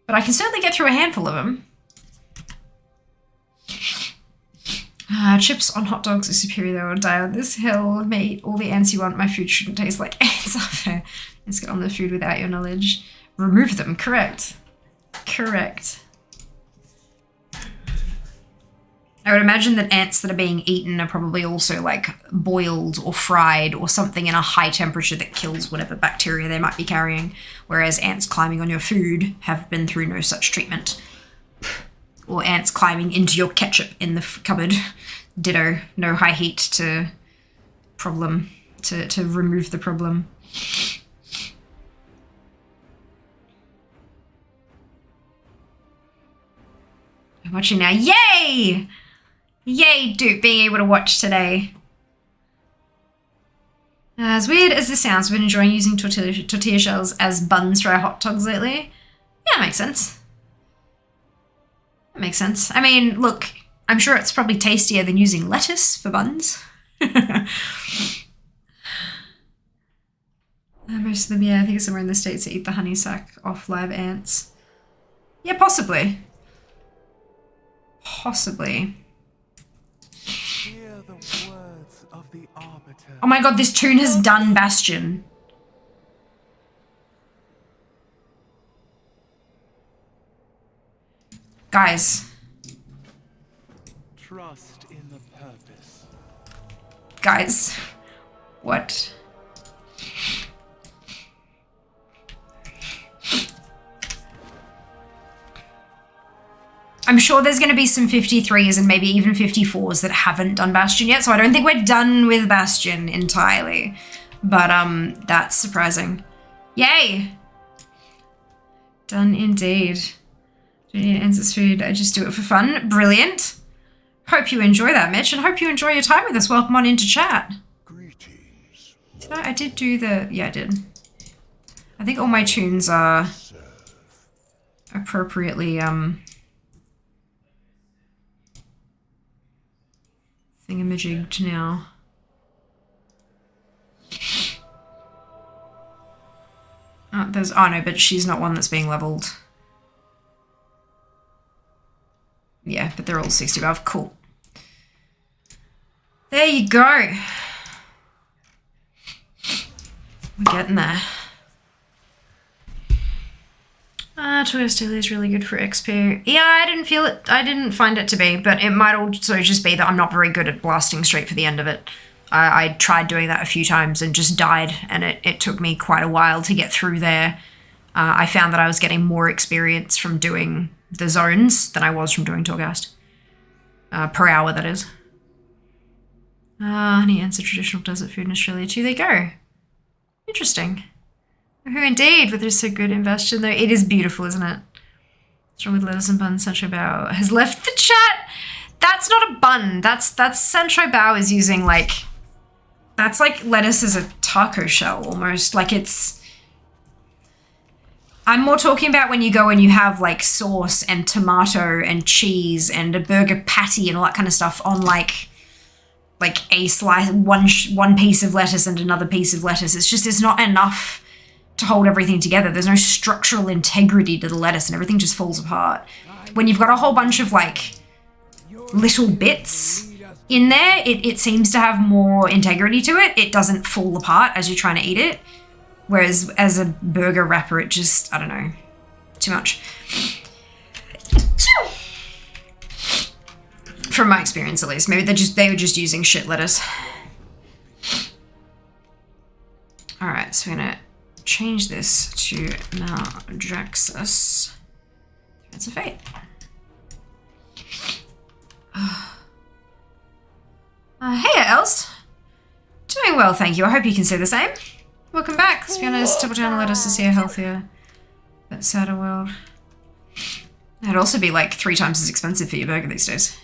But I can certainly get through a handful of them. Chips on hot dogs are superior. They will die on this hill. May eat all the ants you want. My food shouldn't taste like ants. Unfair. Let's get on the food without your knowledge. Remove them. Correct. Correct. I would imagine that ants that are being eaten are probably also like boiled or fried or something in a high temperature that kills whatever bacteria they might be carrying, whereas ants climbing on your food have been through no such treatment. Or ants climbing into your ketchup in the cupboard. Ditto. No high heat to problem, to remove the problem. I'm watching now. Yay! Yay, Duke, being able to watch today. As weird as this sounds, we've been enjoying using tortilla shells as buns for our hot dogs lately. Yeah, that makes sense. That makes sense. I mean, look, I'm sure it's probably tastier than using lettuce for buns. Most of them, yeah, I think it's somewhere in the States that eat the honey sac off live ants. Yeah, possibly. Possibly. Hear the words of the arbiter. Oh my god, this tune has done Bastion. Guys. Trust in the purpose. Guys. What? I'm sure there's going to be some 53s and maybe even 54s that haven't done Bastion yet, so I don't think we're done with Bastion entirely. But that's surprising. Yay! Done indeed. Don't need Answers food, I just do it for fun. Brilliant. Hope you enjoy that, Mitch, and hope you enjoy your time with us. Welcome on into chat. Greetings. I did do the... Yeah, I did. I think all my tunes are appropriately, thingamajigged now. Oh no, but she's not one that's being leveled. Yeah, but they're all 60 above. Cool. There you go. We're getting there. Twist is really good for XP. Yeah, I didn't feel it. I didn't find it to be, but it might also just be that I'm not very good at blasting straight for the end of it. I tried doing that a few times and just died, and it took me quite a while to get through there. I found that I was getting more experience from doing the zones than I was from doing Torghast. Per hour, that is. Honey ants are traditional desert food in Australia too. There you go. Interesting. Who indeed, with this so good investion though. It is beautiful, isn't it? What's wrong with lettuce and bun? Sancho Bao has left the chat. That's not a bun. That's Sancho Bao is using like, that's like lettuce as a taco shell almost. Like it's, I'm more talking about when you go and you have like sauce and tomato and cheese and a burger patty and all that kind of stuff on like a slice, one piece of lettuce and another piece of lettuce. It's just, it's not enough to hold everything together. There's no structural integrity to the lettuce and everything just falls apart. When you've got a whole bunch of like little bits in there, it seems to have more integrity to it. It doesn't fall apart as you're trying to eat it. Whereas as a burger wrapper, it just, I don't know, too much. From my experience, at least. Maybe they were just using shit lettuce. All right, so we're gonna change this to Maldraxxus. It's a fate. Hey, Els. Doing well, thank you. I hope you can say the same. Welcome back. Let's be honest, double down on lettuce to see a healthier but sadder world. That'd also be like 3 times as expensive for your burger these days.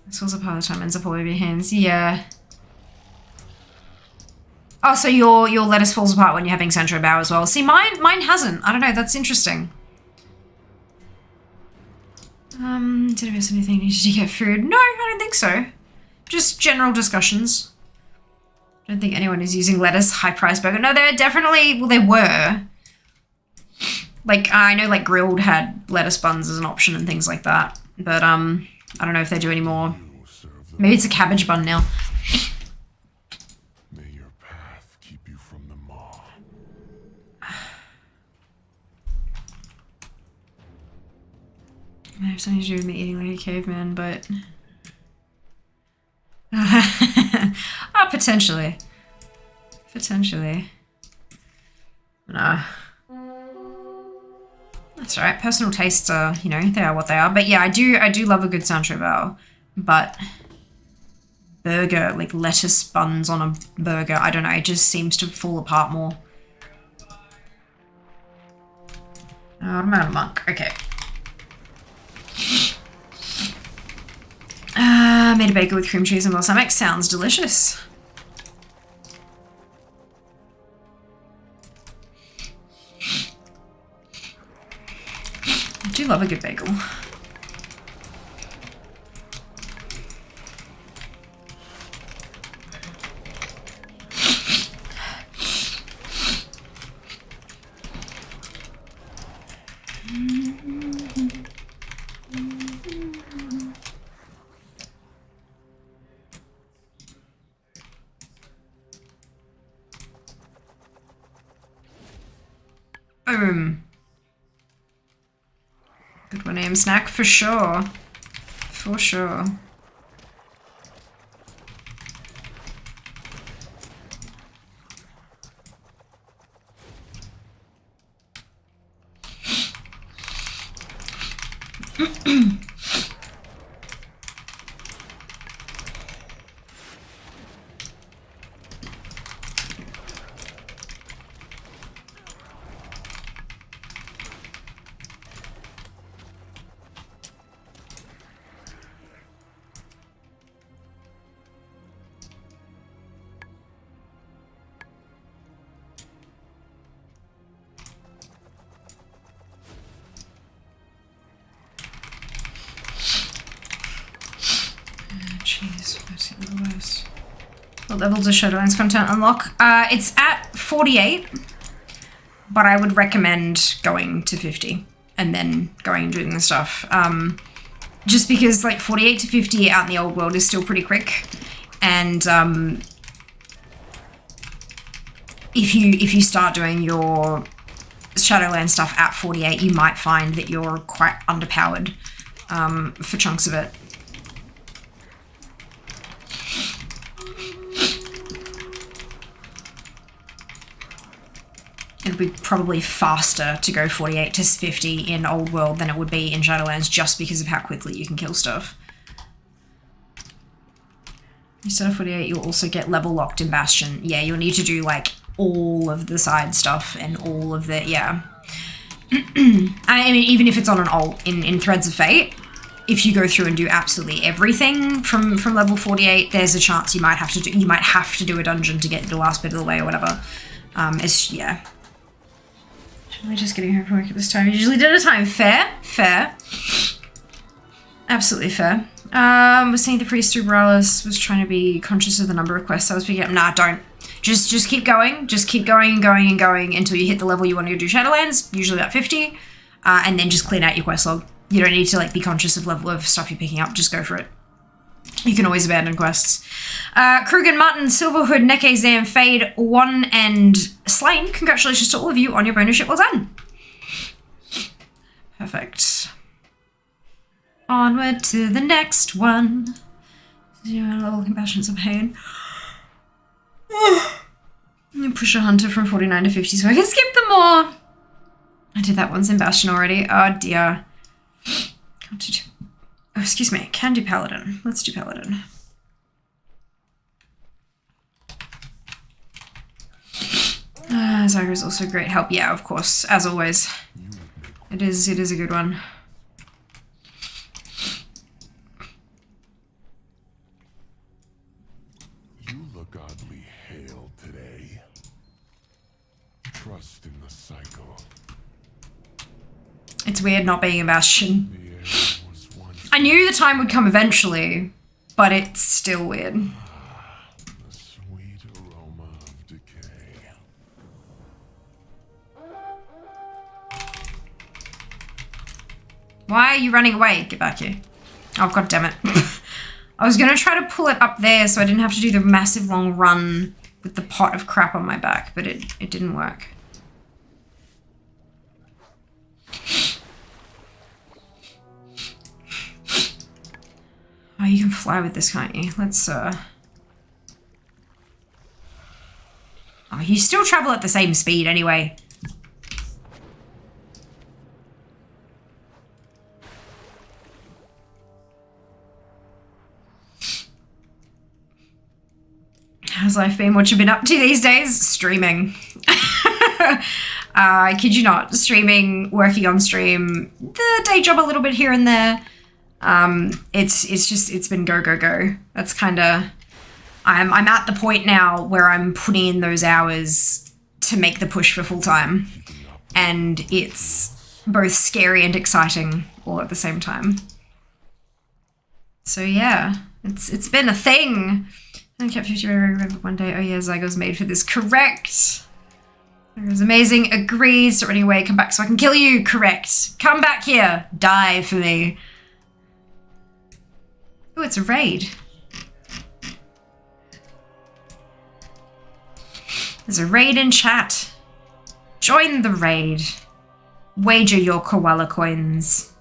This was a part of the time ends up all over your hands. Yeah. Oh, so your lettuce falls apart when you're having Sancho Bao as well. See, mine hasn't. I don't know. That's interesting. Did I miss anything? Did you get food? No, I don't think so. Just general discussions. I don't think anyone is using lettuce high-priced burger. No, they're definitely, well, they were. Like, I know, like, Grilled had lettuce buns as an option and things like that. But, I don't know if they do anymore. Maybe it's a cabbage bun now. May your path keep you from the maw. I have something to do with me eating like a caveman, but... oh, potentially. Potentially. Nah. That's alright. Personal tastes are, you know, they are what they are. But yeah, I do love a good Sancho Bao. But burger, like lettuce buns on a burger, I don't know, it just seems to fall apart more. Oh, I'm out of monk. Okay. Made a bagel with cream cheese and balsamic. Sounds delicious. I do love a good bagel. Good 1 AM snack for sure. For sure. What level does Shadowlands content unlock? It's at 48, but I would recommend going to 50 and then going and doing the stuff. Just because like 48 to 50 out in the old world is still pretty quick, and if you start doing your Shadowlands stuff at 48, you might find that you're quite underpowered for chunks of it. It'll be probably faster to go 48 to 50 in Old World than it would be in Shadowlands, just because of how quickly you can kill stuff. Instead of 48, you'll also get level locked in Bastion. Yeah, you'll need to do like all of the side stuff and all of the, yeah. I mean, even if it's on an alt in Threads of Fate, if you go through and do absolutely everything from level 48, there's a chance you might have to do a dungeon to get the last bit of the way or whatever. Yeah. Am I just getting home from work at this time? Usually dinner time. Fair. Absolutely fair. Was saying the priest through Morales was trying to be conscious of the number of quests I was picking up. Nah, don't. Just keep going. Just keep going and going and going until you hit the level you want to do Shadowlands, usually about 50, and then just clean out your quest log. You don't need to like be conscious of level of stuff you're picking up. Just go for it. You can always abandon quests. Krugen, Martin, Silverhood, Neke, Zam, Fade, One, and Slain. Congratulations to all of you on your bonus ship. Well done. Perfect. Onward to the next one. All compassions of pain. Push a hunter from 49 to 50 so I can skip them more. I did that once in Bastion already. Oh dear. Oh, excuse me. Can do Paladin. Let's do Paladin. Zyra's also great help. Yeah, of course. As always. It is a good one. You look oddly hale today. Trust in the cycle. It's weird not being a Bastion. I knew the time would come eventually, but it's still weird. The sweet aroma of decay. Why are you running away? Get back here. Oh, god damn it. I was gonna try to pull it up there so I didn't have to do the massive long run with the pot of crap on my back, but it didn't work. Oh, you can fly with this, can't you? Let's, Oh, you still travel at the same speed anyway. How's life been? What you been up to these days? Streaming. I kid you not. Streaming, working on stream, the day job a little bit here and there. It's been go. That's kind of, I'm at the point now where I'm putting in those hours to make the push for full time. And it's both scary and exciting all at the same time. So yeah, it's been a thing. I kept 50 remember one day. Oh yeah, Zygo's made for this. Correct. It was amazing. Agreed. So anyway, come back so I can kill you. Correct. Come back here. Die for me. Oh, it's a raid. There's a raid in chat. Join the raid. Wager your koala coins.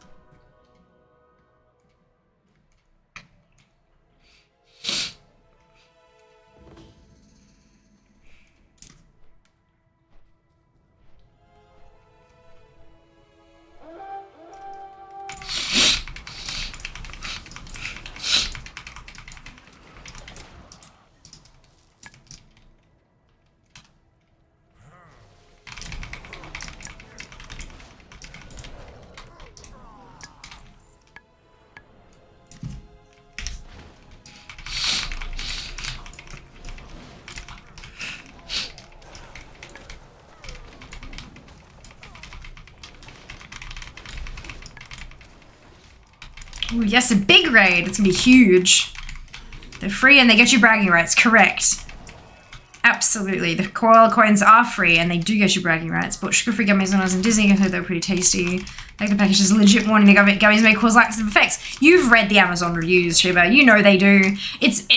Ooh, yes, a big raid. It's gonna be huge. They're free and they get you bragging rights. Correct. Absolutely. The koala coins are free and they do get you bragging rights. But sugar-free gummies when I was in Disney, I thought they were pretty tasty. Like the package is a legit warning the gummies may cause laxative effects. You've read the Amazon reviews, Shiba. You know they do.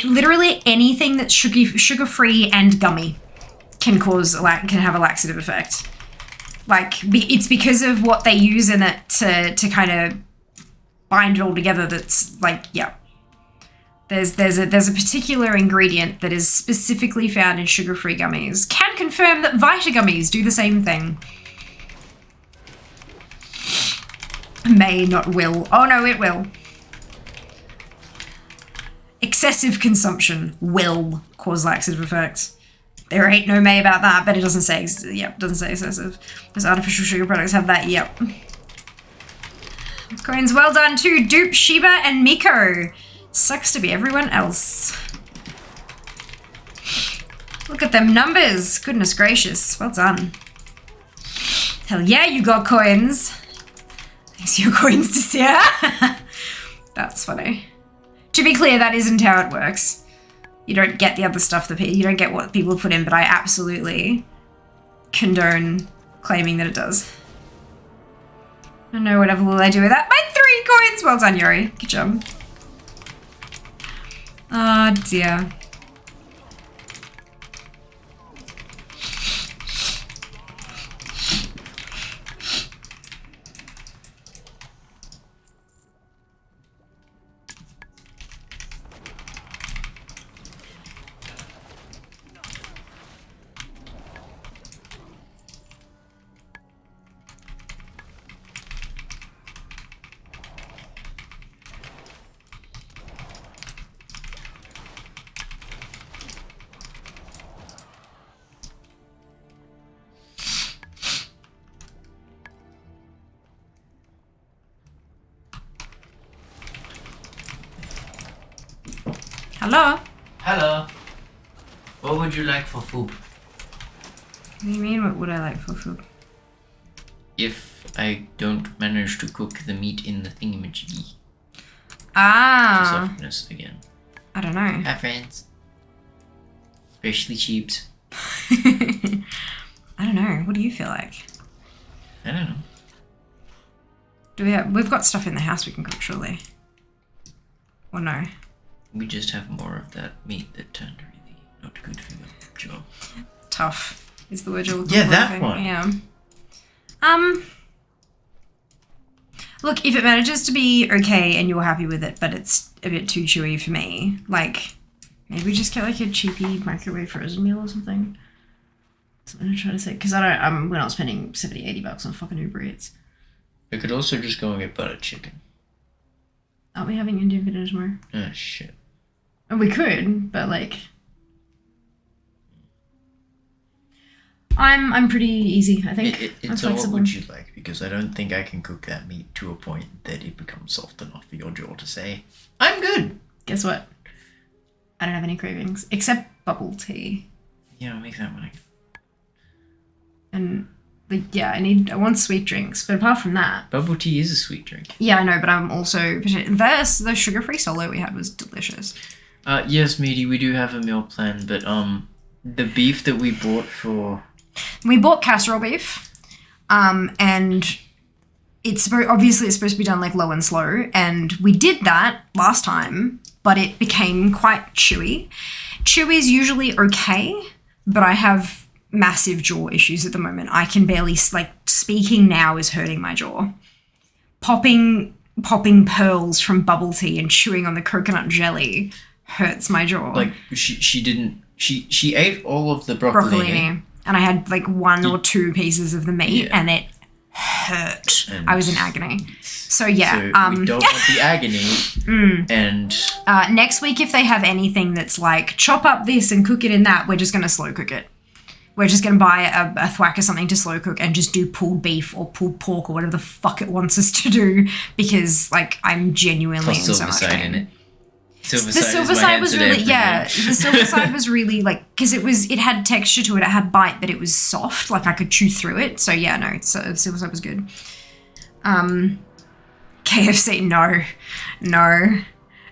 Literally anything that's sugar-free and gummy can have a laxative effect. Like, it's because of what they use in it to kind of bind it all together. That's like, yeah. There's a particular ingredient that is specifically found in sugar-free gummies. Can confirm that Vita gummies do the same thing. May, not will. Oh no, it will. Excessive consumption will cause laxative effects. There ain't no may about that, but it doesn't say, yep, doesn't say excessive. Because artificial sugar products have that, yep. Coins, well done to Dupe, Sheba, and Miko. Sucks to be everyone else. Look at them numbers. Goodness gracious. Well done. Hell yeah, you got coins. Thanks for your coins to see. That's funny. To be clear, that isn't how it works. You don't get the other stuff that you don't get what people put in, but I absolutely condone claiming that it does. I don't know whatever will I do with that. My 3 coins! Well done, Yuri. Good job. Oh dear. Hello? Hello. What would you like for food? What do you mean, what would I like for food? If I don't manage to cook the meat in the thingamajiggy. Ah. Softness again. I don't know. Hi friends. Especially cheaps. I don't know. What do you feel like? I don't know. We've got stuff in the house we can cook, surely. Or no? We just have more of that meat that turned really not good for the job. Tough is the word you're looking for. Yeah, that one. Yeah. Look, if it manages to be okay and you're happy with it, but it's a bit too chewy for me, like, maybe just get like a cheapy microwave frozen meal or something. Something to try to say, because we're not spending $70-80 on fucking Uber Eats. We could also just go and get butter chicken. Aren't we having Indian dinner tomorrow? Oh shit. We could, but like, I'm pretty easy, I think. It's all what would you like, because I don't think I can cook that meat to a point that it becomes soft enough for your jaw to say, I'm good. Guess what? I don't have any cravings, except bubble tea. Yeah, I'll make that one again. And like, yeah, I want sweet drinks, but apart from that, Bubble tea is a sweet drink. yeah, I know, but I'm also the sugar-free solo we had was delicious. Yes, Meaty, we do have a meal plan, but the beef that we bought for... We bought casserole beef, and it's supposed to be done like low and slow, and we did that last time, but it became quite chewy. Chewy is usually okay, but I have massive jaw issues at the moment. I can barely, like, speaking now is hurting my jaw. Popping pearls from bubble tea and chewing on the coconut jelly hurts my jaw. Like, she ate all of the broccolini. And I had like 1 or 2 pieces of the meat, and it hurt. And I was in agony. So yeah. So we don't want the agony. And next week, if they have anything that's like, chop up this and cook it in that, we're just going to slow cook it. We're just going to buy a thwack or something to slow cook and just do pulled beef or pulled pork or whatever the fuck it wants us to do, because like I'm genuinely in so much pain. In it. The silver side was really, the silver side was really like, because it had texture to it, it had bite, but it was soft, like I could chew through it. So yeah, no, the silver side was good. KFC, no.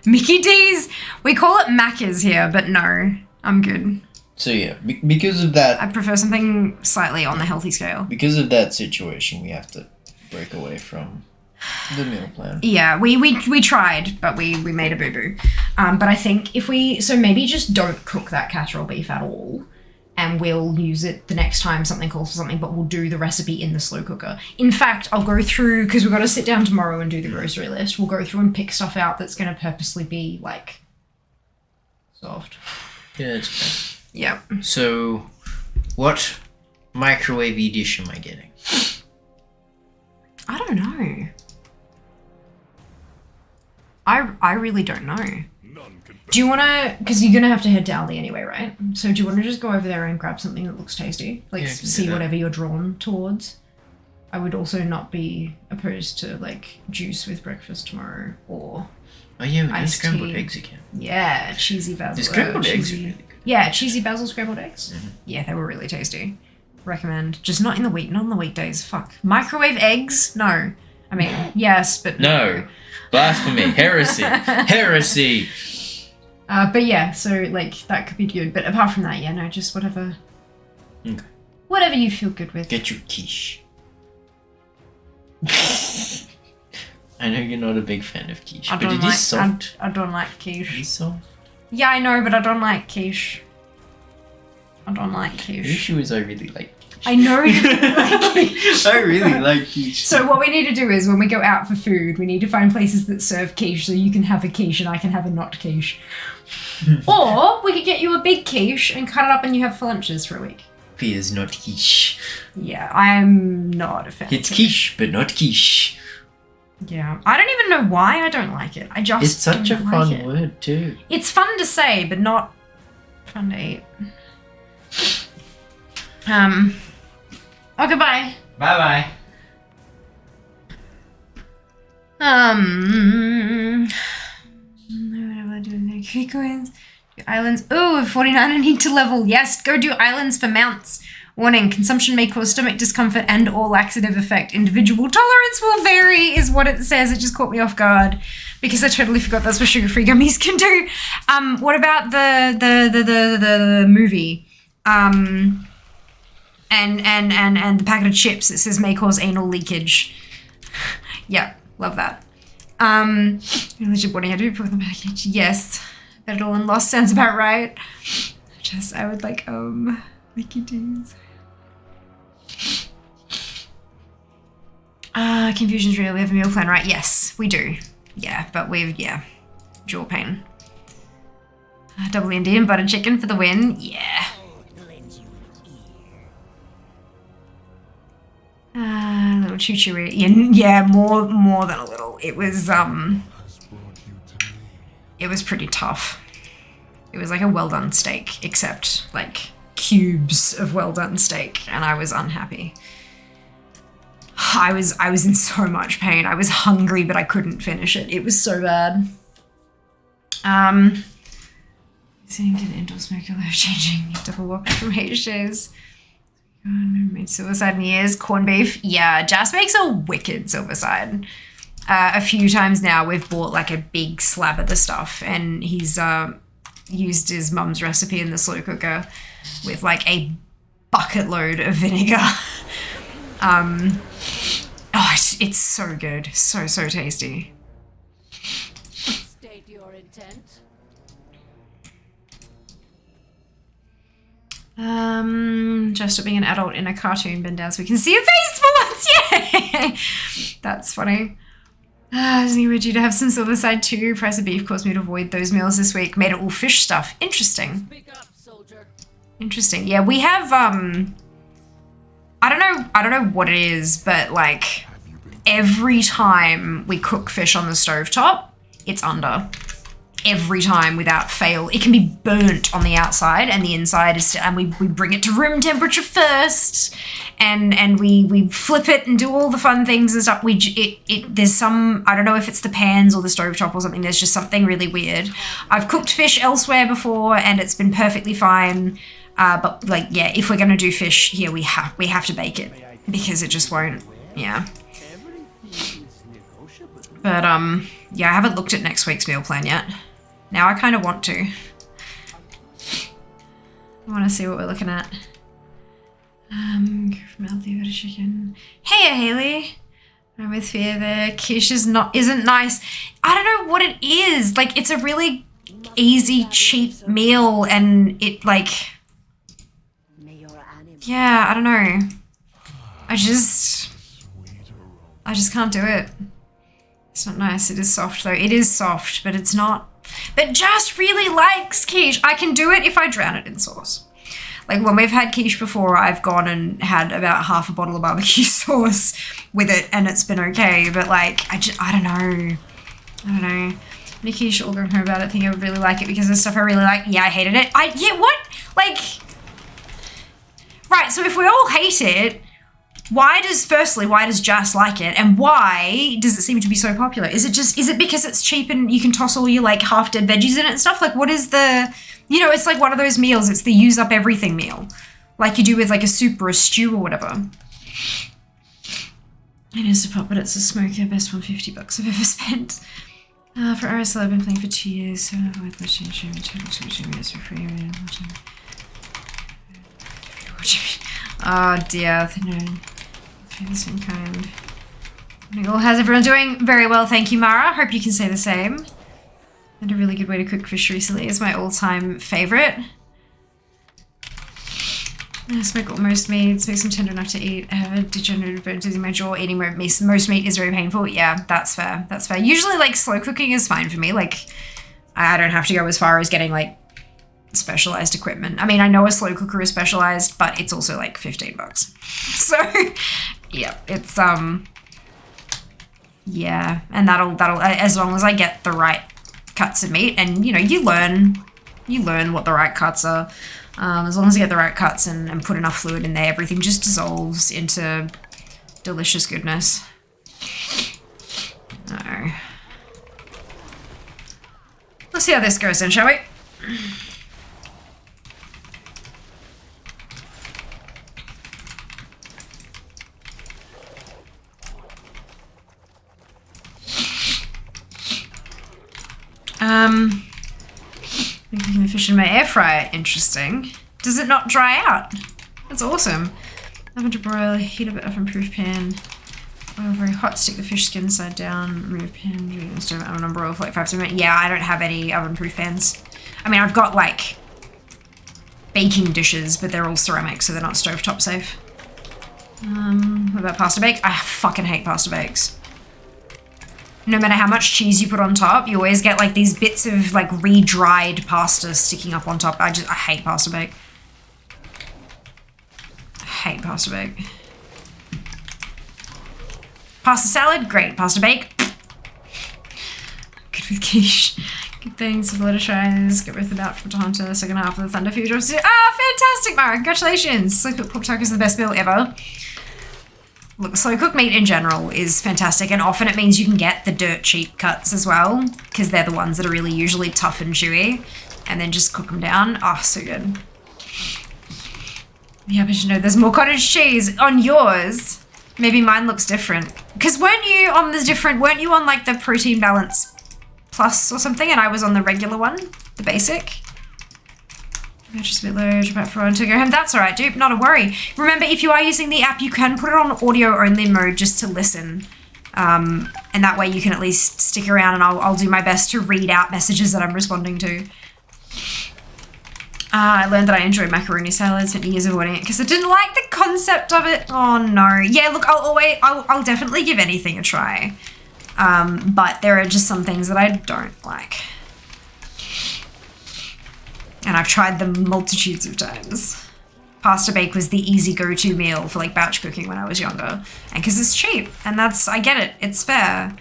Mickey D's, we call it Macca's here, but no, I'm good. So yeah, because of that, I prefer something slightly on the healthy scale. Because of that situation, we have to break away from the meal plan. Yeah, we tried, but we made a boo-boo. But I think so maybe just don't cook that casserole beef at all, and we'll use it the next time something calls for something, but we'll do the recipe in the slow cooker. In fact, I'll go through, because we've got to sit down tomorrow and do the grocery list, we'll go through and pick stuff out that's going to purposely be, like, soft. Yeah, it's fine. Yeah. So, what microwave dish am I getting? I don't know. I really don't know. None Do you want to, because you're going to have to head to Aldi anyway, right? So do you want to just go over there and grab something that looks tasty? Like, Yeah, I can do see that. whatever you're drawn towards? I would also not be opposed to, like, juice with breakfast tomorrow, or, Oh yeah, we did Iced scrambled tea. eggs again. yeah, cheesy basil. The scrambled eggs are cheesy- really good. Yeah, cheesy basil scrambled eggs. Yeah, they were really tasty. Recommend. Just not on the weekdays. Fuck. Microwave eggs? No. I mean, yes, but No. Blasphemy. Heresy. Heresy. But yeah, so like that could be good. But apart from that, yeah, no, just whatever. Okay. Whatever you feel good with. Get your quiche. I know you're not a big fan of quiche, but it is soft. I don't like It quiche. is soft. Yeah, I know, but I don't like quiche. I don't like The quiche. issue is I really like quiche. I know you don't like quiche. I really like quiche. So what we need to do is when we go out for food, we need to find places that serve quiche so you can have a quiche and I can have a not quiche. Or we could get you a big quiche and cut it up and you have for lunches for a week. Fear's not quiche. Yeah, I'm not a fan. It's quiche, but not quiche. Yeah, I don't even know why I don't like it. I just It's such a don't fun like it. word too. It's fun to say, but not fun to eat. Oh, goodbye. Bye bye. Coins. Islands. Ooh, 49 I need to level. Yes, go do islands for mounts. Warning, consumption may cause stomach discomfort and or laxative effect. Individual tolerance will vary is what it says. It just caught me off guard because I totally forgot that's what sugar-free gummies can do. What about the movie? And the packet of chips, it says may cause anal leakage. Yeah, love that. Religion body, how do we put in the package? Yes. Better all and lost sounds about right. I would like, Mickey D's. Confusion's real. We have a meal plan, right? Yes, we do. Yeah, but jaw pain. Double Indian butter chicken for the win. Yeah. Little choo-choo. Yeah, more than a little. It was it was pretty tough. It was like a well done steak, except like cubes of well done steak, and I was unhappy. I was in so much pain. I was hungry, but I couldn't finish it. It was so bad. Sitting to the indoor smoke, life changing. Double walk from HJs. Made suicide in years. Corned beef. Yeah, Jas makes a wicked suicide. A few times now we've bought like a big slab of the stuff, and he's used his mum's recipe in the slow cooker with like a bucket load of vinegar. It's so good. So tasty. State your intent. Just being an adult in a cartoon, bend down so we can see a face for once. Yay! That's funny. I just need you to have some silverside too. Price of beef caused me to avoid those meals this week. Made it all fish stuff. Interesting. Speak up, soldier. Interesting. Yeah, we have I don't know what it is, but like every time we cook fish on the stovetop, it's under. Every time without fail. It can be burnt on the outside and the inside is still, and we bring it to room temperature first and we flip it and do all the fun things and stuff. There's some, I don't know if it's the pans or the stovetop or something, there's just something really weird. I've cooked fish elsewhere before and it's been perfectly fine. But like, yeah, if we're gonna do fish here, we have to bake it because it just won't, yeah. But yeah, I haven't looked at next week's meal plan yet. Now I kind of want to. I want to see what we're looking at. Go from healthy butter chicken. Hey, Haley. I'm with Fear there. Quiche isn't nice. I don't know what it is. Like, it's a really easy, cheap meal, and it like, yeah, I don't know. I just can't do it. It's not nice. It is soft though. It is soft, but it's not. But Jas really likes quiche. I can do it if I drown it in sauce. Like when we've had quiche before, I've gone and had about half a bottle of barbecue sauce with it and it's been okay. But like, I don't know. Nikki should all go home about it. Think I would really like it because of stuff I really like. Yeah, I hated it. Yeah, what? Like, right, so if we all hate it, why does Jas like it? And why does it seem to be so popular? Is it because it's cheap and you can toss all your like half dead veggies in it and stuff? Like what is the, you know, it's like one of those meals. It's the use up everything meal. Like you do with like a soup or a stew or whatever. It is a pop, but it's a smoker. Best $150 I've ever spent. For RSL, I've been playing for 2 years, so I've avoid watching streaming, switching videos for free. Oh dear, no. The same kind. How's everyone doing? Very well, thank you, Mara. Hope you can say the same. And a really good way to cook fish recently is my all-time favorite. I smoke almost meat. Makes them tender enough to eat. I have a degenerative bone disease in my jaw. Eating most meat is very painful. Yeah, that's fair. That's fair. Usually, like, slow cooking is fine for me. Like, I don't have to go as far as getting, like, specialized equipment. I mean, I know a slow cooker is specialized, but it's also, like, $15. So, yeah, it's, yeah. And that'll, as long as I get the right cuts of meat, and, you know, you learn what the right cuts are. As long as you get the right cuts and put enough fluid in there, everything just dissolves into delicious goodness. No. Let's see how this goes then, shall we? Making the fish in my air fryer, interesting. Does it not dry out? That's awesome. Oven to broil, heat up an oven-proof pan. Oil very hot, stick the fish skin side down, remove pan, stove oven on broil for like 5 to 7 minutes. Yeah, I don't have any oven-proof pans. I mean, I've got like baking dishes, but they're all ceramic, so they're not stovetop safe. What about pasta bake? I fucking hate pasta bakes. No matter how much cheese you put on top, you always get like these bits of like re-dried pasta sticking up on top. I hate pasta bake. I hate pasta bake. Pasta salad, great. Pasta bake, good with quiche. Good things for the lettuce fries. Get both about from Toronto, the second half of the Thunder Food Drops. Ah, fantastic, Mara. Congratulations. Slow cooked pork tacos is the best meal ever. Look, slow cooked meat in general is fantastic, and often it means you can get the dirt cheap cuts as well, because they're the ones that are really usually tough and chewy, and then just cook them down. Oh, so good. Yeah, but you know, there's more cottage cheese on yours. Maybe mine looks different. Because weren't you on like the protein balance plus or something, and I was on the regular one, the basic? Just a bit low, about for one to go home. That's all right, dude. Not a worry. Remember, if you are using the app, you can put it on audio only mode just to listen. And that way you can at least stick around, and I'll do my best to read out messages that I'm responding to. I learned that I enjoyed macaroni salad, spent years avoiding it because I didn't like the concept of it. Oh no. Yeah, look, I'll definitely give anything a try. But there are just some things that I don't like. And I've tried them multitudes of times. Pasta bake was the easy go-to meal for like batch cooking when I was younger. And because it's cheap, and I get it, it's fair.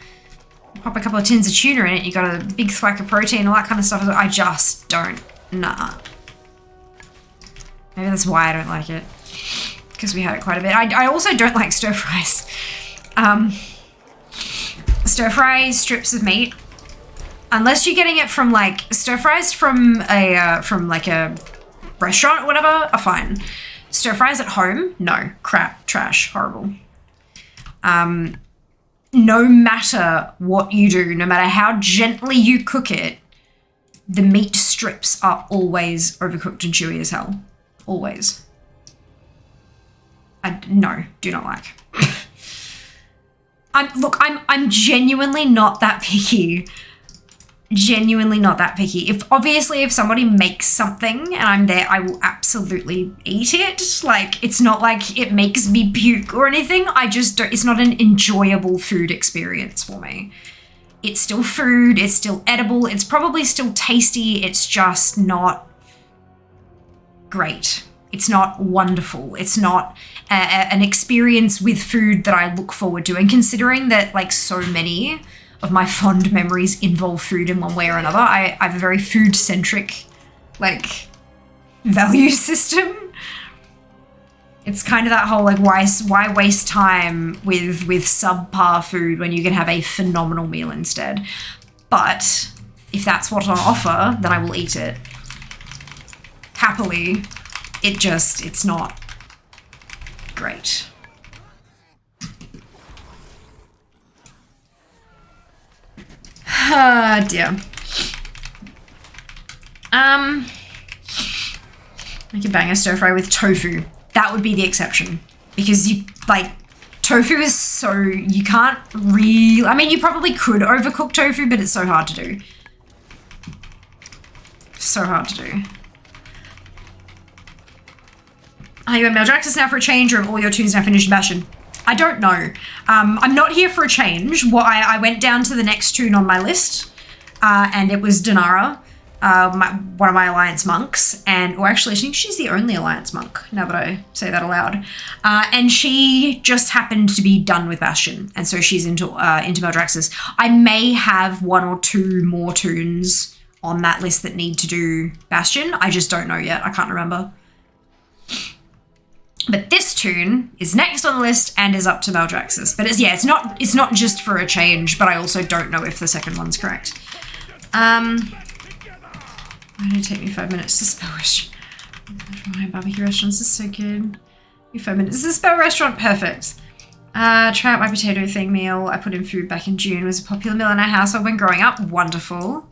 Pop a couple of tins of tuna in it, you got a big thwack of protein, all that kind of stuff. I just don't, nah. Maybe that's why I don't like it. Because we had it quite a bit. I also don't like stir fries. Stir fry strips of meat. Unless you're getting it from like stir fries from like a restaurant or whatever, are fine. Stir fries at home, no, crap, trash, horrible. No matter what you do, no matter how gently you cook it, the meat strips are always overcooked and chewy as hell, always. No, do not like. I'm genuinely not that picky. Genuinely not that picky. If somebody makes something and I'm there, I will absolutely eat it. Like, it's not like it makes me puke or anything. I just don't, it's not an enjoyable food experience for me. It's still food, it's still edible, it's probably still tasty, it's just not great. It's not wonderful. It's not an experience with food that I look forward to. And considering that like so many of my fond memories involve food in one way or another. I have a very food-centric, like, value system. It's kind of that whole, like, why waste time with subpar food when you can have a phenomenal meal instead? But if that's what's on offer, then I will eat it. Happily. It's not great. Ah, dear. Make a banger stir fry with tofu. That would be the exception. Because tofu is so, you can't really, I mean, you probably could overcook tofu, but it's so hard to do. So hard to do. Are you at Maldraxxus now for a change, or have all your tunes now finished Bastion? I don't know. I'm not here for a change. I went down to the next tune on my list, and it was Dinara, one of my Alliance monks, or actually I think she's the only Alliance monk, now that I say that aloud. And she just happened to be done with Bastion, and so she's into Maldraxxus. I may have one or two more tunes on that list that need to do Bastion. I just don't know yet. I can't remember. But this tune is next on the list and is up to Maldraxxus. But it's not just for a change, but I also don't know if the second one's correct. Why did it take me 5 minutes to spell restaurant? My barbecue restaurants is so good. 5 minutes to spell restaurant, perfect. Try out my potato thing meal. I put in food back in June. It was a popular meal in our household when growing up. Wonderful.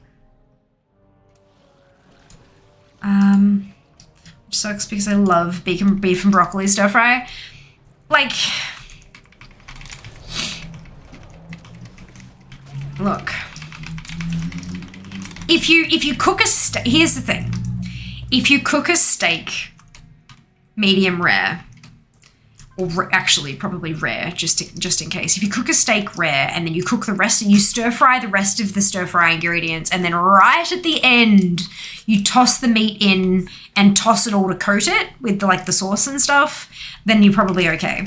Which sucks because I love beef and broccoli stir fry. Like, look, if you cook a steak, here's the thing. If you cook a steak medium rare, or actually probably rare, just in case. If you cook a steak rare and then you cook the rest, you stir fry the rest of the stir fry ingredients, and then right at the end, you toss the meat in and toss it all to coat it with the sauce and stuff, then you're probably okay.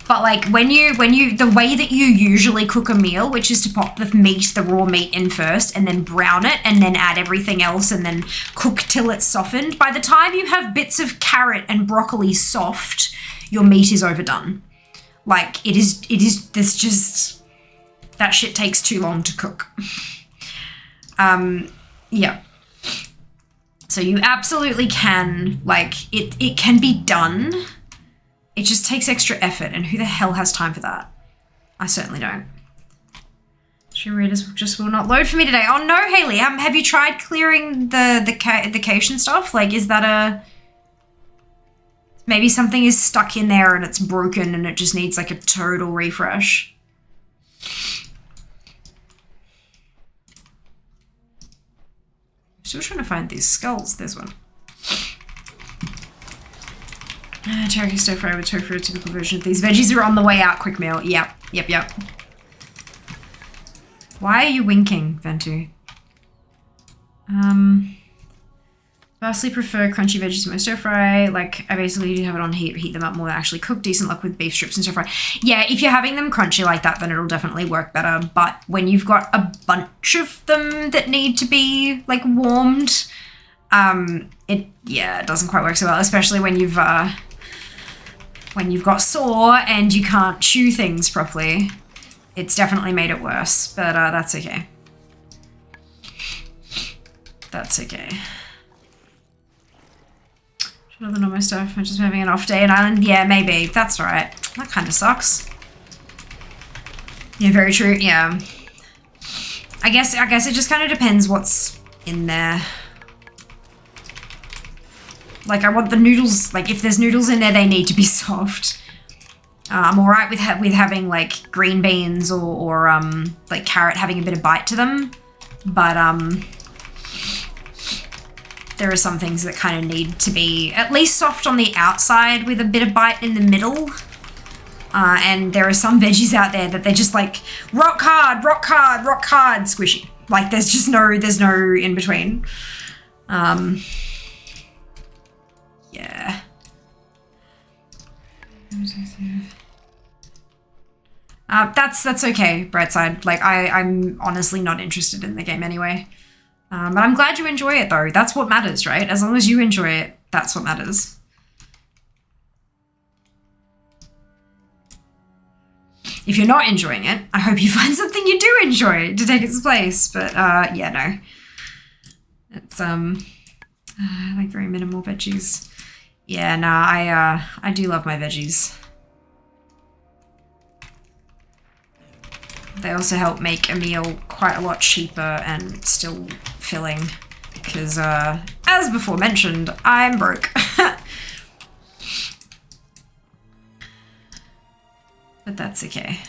But like when you the way that you usually cook a meal, which is to pop the raw meat in first and then brown it and then add everything else and then cook till it's softened, by the time you have bits of carrot and broccoli soft, your meat is overdone. Like there's just, that shit takes too long to cook. Yeah. So you absolutely can, it can be done. It just takes extra effort, and who the hell has time for that? I certainly don't. Stream readers just will not load for me today. Oh no, Haley, have you tried clearing the cache and stuff? Like, is that maybe something is stuck in there and it's broken and it just needs like a total refresh? Still trying to find these skulls. There's one. Turkey stir fry with tofu, a typical version of these. Veggies are on the way out, quick meal. Yep. Why are you winking, Ventu? Vastly prefer crunchy veggies to my stir fry. Like, I basically do have it on heat them up more than actually cook. Decent luck with beef strips and stir fry. Yeah, if you're having them crunchy like that, then it'll definitely work better. But when you've got a bunch of them that need to be, like, warmed, it doesn't quite work so well, especially when you've got sore and you can't chew things properly. It's definitely made it worse, but that's okay. That's okay. Should have my stuff. I'm just having an off day in Ireland. Yeah, maybe. That's right. That kind of sucks. Yeah, very true. Yeah. I guess it just kind of depends what's in there. Like, I want the noodles, like, if there's noodles in there, they need to be soft. I'm all right with having, like, green beans or like, carrot having a bit of bite to them. But, there are some things that kind of need to be at least soft on the outside with a bit of bite in the middle. And there are some veggies out there that they're just, like, rock hard, squishy. Like, there's no in between. Yeah. That's okay, Brightside. Like, I'm honestly not interested in the game anyway. But I'm glad you enjoy it, though. That's what matters, right? As long as you enjoy it, that's what matters. If you're not enjoying it, I hope you find something you do enjoy to take its place. But, yeah, no. It's, like very minimal veggies. Yeah, nah, I do love my veggies. They also help make a meal quite a lot cheaper and still filling. Because, as before mentioned, I'm broke. But that's okay.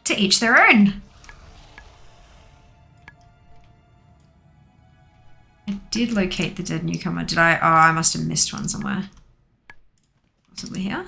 To each their own. I did locate the dead newcomer. Did I? Oh, I must have missed one somewhere. Possibly here?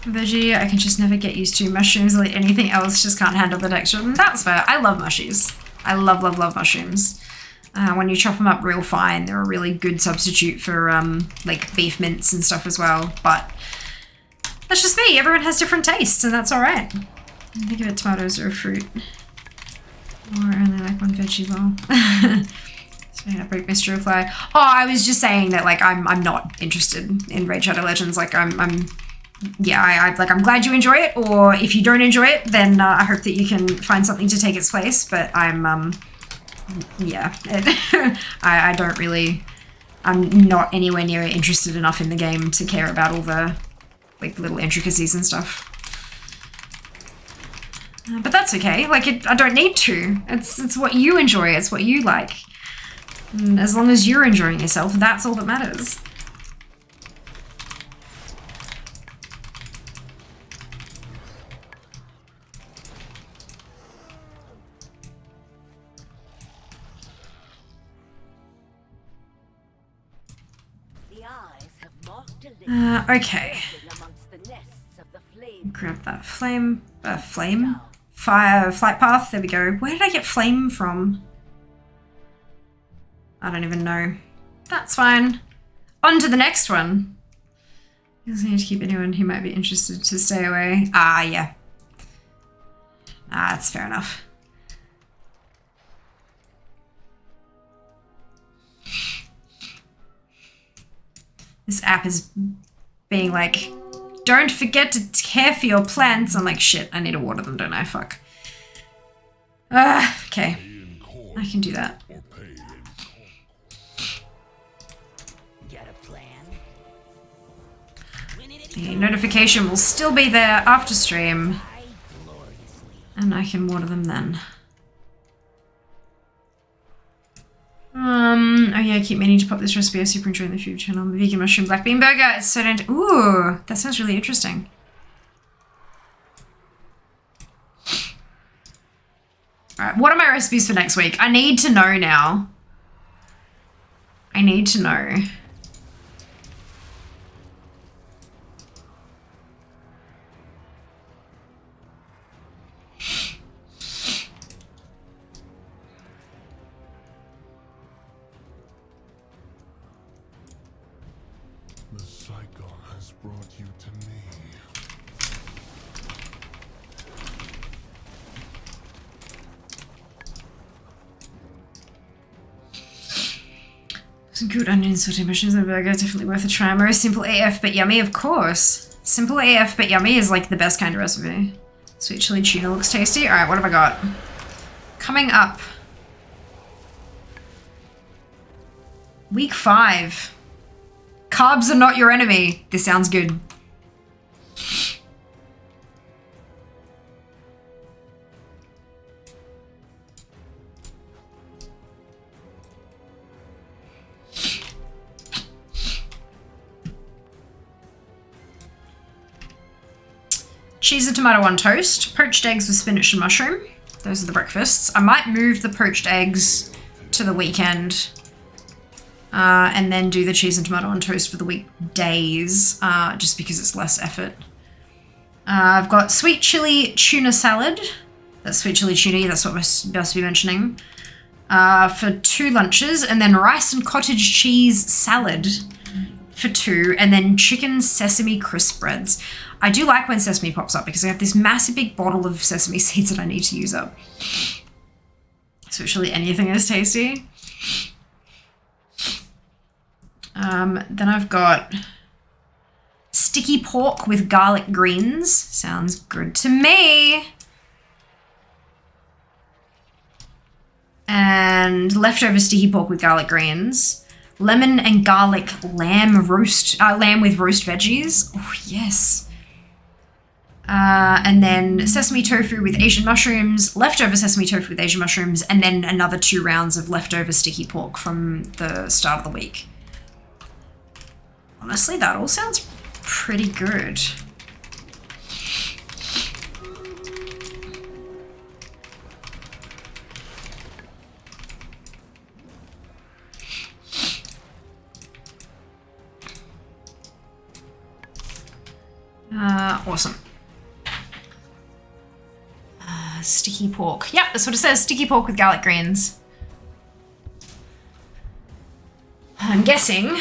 Veggie, I can just never get used to. Mushrooms, like anything else, just can't handle the texture. And that's fair. I love mushies. I love, love, love mushrooms. When you chop them up real fine, they're a really good substitute for like beef mince and stuff as well. But that's just me. Everyone has different tastes, and that's all right. I think of it, tomatoes are a fruit. Or only like one veggie lol. So I broke Mystery Fly. Oh, I was just saying that like I'm not interested in Raid Shadow Legends. Like yeah, I'm glad you enjoy it, or if you don't enjoy it, then I hope that you can find something to take its place, but yeah, I don't really, I'm not anywhere near interested enough in the game to care about all the, like, little intricacies and stuff. But that's okay, like, I don't need to. It's what you enjoy, it's what you like. And as long as you're enjoying yourself, that's all that matters. Okay. Grab that flame, fire, flight path, there we go. Where did I get flame from? I don't even know. That's fine. On to the next one. You also need to keep anyone who might be interested to stay away. Ah, yeah. Ah, that's fair enough. This app is being like, don't forget to care for your plants. I'm like, shit, I need to water them, don't I? Fuck. Okay. I can do that. The notification will still be there after stream. And I can water them then. Oh yeah, I keep meaning to pop this recipe. I super enjoy the food channel. The vegan mushroom black bean burger. It's so ooh, that sounds really interesting. Alright, what are my recipes for next week? I need to know now. I need to know. Some good onion sauté mushrooms and a burger, definitely worth a try. Most simple AF but yummy, of course. Simple AF but yummy is like the best kind of recipe. Sweet chili tuna looks tasty. Alright, what have I got? Coming up. Week 5. Carbs are not your enemy. This sounds good. Cheese and tomato on toast, poached eggs with spinach and mushroom. Those are the breakfasts. I might move the poached eggs to the weekend. And then do the cheese and tomato on toast for the weekdays, just because it's less effort. I've got sweet chili tuna salad. That's sweet chili tuna, that's what I must be mentioning. For 2 lunches, and then rice and cottage cheese salad for 2, and then chicken sesame crisp breads. I do like when sesame pops up because I have this massive big bottle of sesame seeds that I need to use up. So actually anything is tasty. Then I've got sticky pork with garlic greens. Sounds good to me. And leftover sticky pork with garlic greens. Lemon and garlic lamb with roast veggies. Oh, yes. And then sesame tofu with Asian mushrooms, leftover sesame tofu with Asian mushrooms, and then another 2 rounds of leftover sticky pork from the start of the week. Honestly, that all sounds pretty good. Awesome. Sticky pork. Yep, that's what it says. Sticky pork with garlic greens. I'm guessing,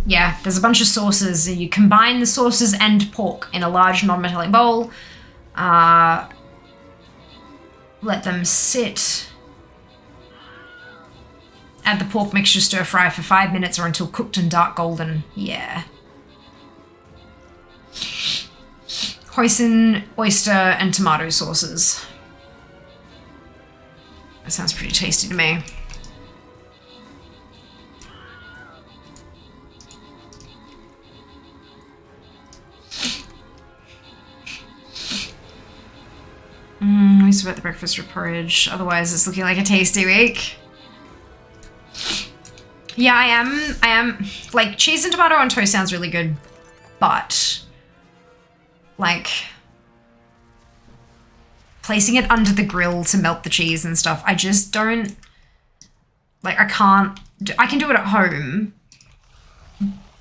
yeah, there's a bunch of sauces. You combine the sauces and pork in a large non-metallic bowl. Let them sit. Add the pork mixture, stir fry for 5 minutes or until cooked and dark golden. Yeah. Hoisin, oyster, and tomato sauces. That sounds pretty tasty to me. Oyster about the breakfast or porridge. Otherwise, it's looking like a tasty week. Yeah, I am. Like, cheese and tomato on toast sounds really good, but like placing it under the grill to melt the cheese and stuff, I just don't, like, I can do it at home,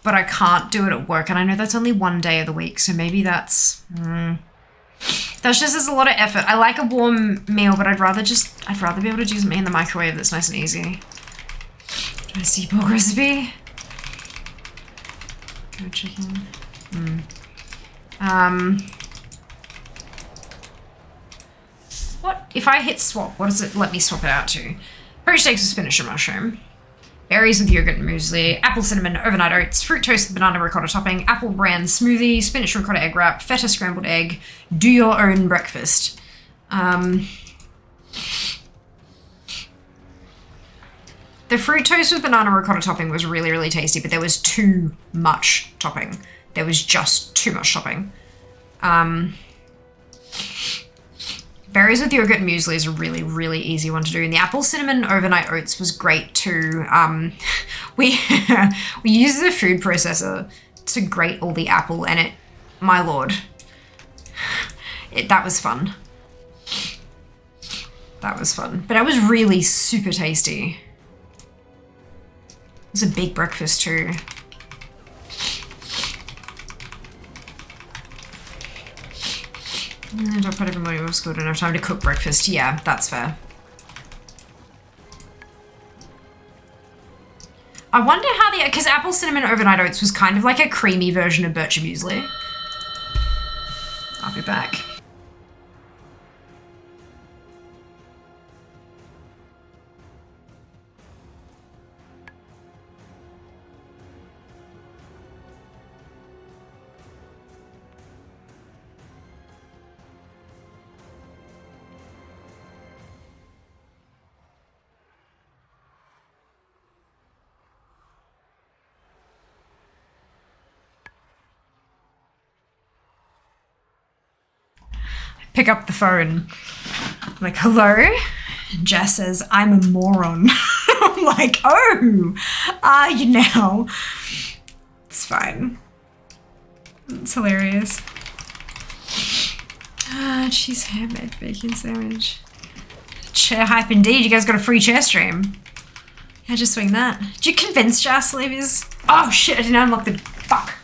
but I can't do it at work. And I know that's only 1 day of the week, so maybe that's just as a lot of effort. I like a warm meal, but I'd rather be able to do something in the microwave that's nice and easy. Dry sea pork recipe. Go chicken. What if I hit swap? What does it let me swap it out to? Porridge steaks with spinach and mushroom. Berries with yogurt and muesli. Apple cinnamon overnight oats. Fruit toast with banana ricotta topping. Apple bran smoothie. Spinach ricotta egg wrap. Feta scrambled egg. Do your own breakfast. The fruit toast with banana ricotta topping was really, really tasty, but there was too much topping. There was just too much topping. Berries with yogurt and muesli is a really, really easy one to do. And the apple cinnamon overnight oats was great too. We used the food processor to grate all the apple, and it, my lord, that was fun. That was fun. But it was really super tasty. It was a big breakfast too. And I'll put everybody off school, don't have time to cook breakfast. Yeah, that's fair. I wonder how because apple cinnamon overnight oats was kind of like a creamy version of bircher muesli. I'll be back. Pick up the phone. I'm like, hello? And Jess says, I'm a moron. I'm like, oh, are you now? It's fine. It's hilarious. Cheese ham, egg, bacon sandwich. Chair hype indeed. You guys got a free chair stream. How'd you swing that? Did you convince Jas Levies? Oh shit, I didn't unlock the... Fuck.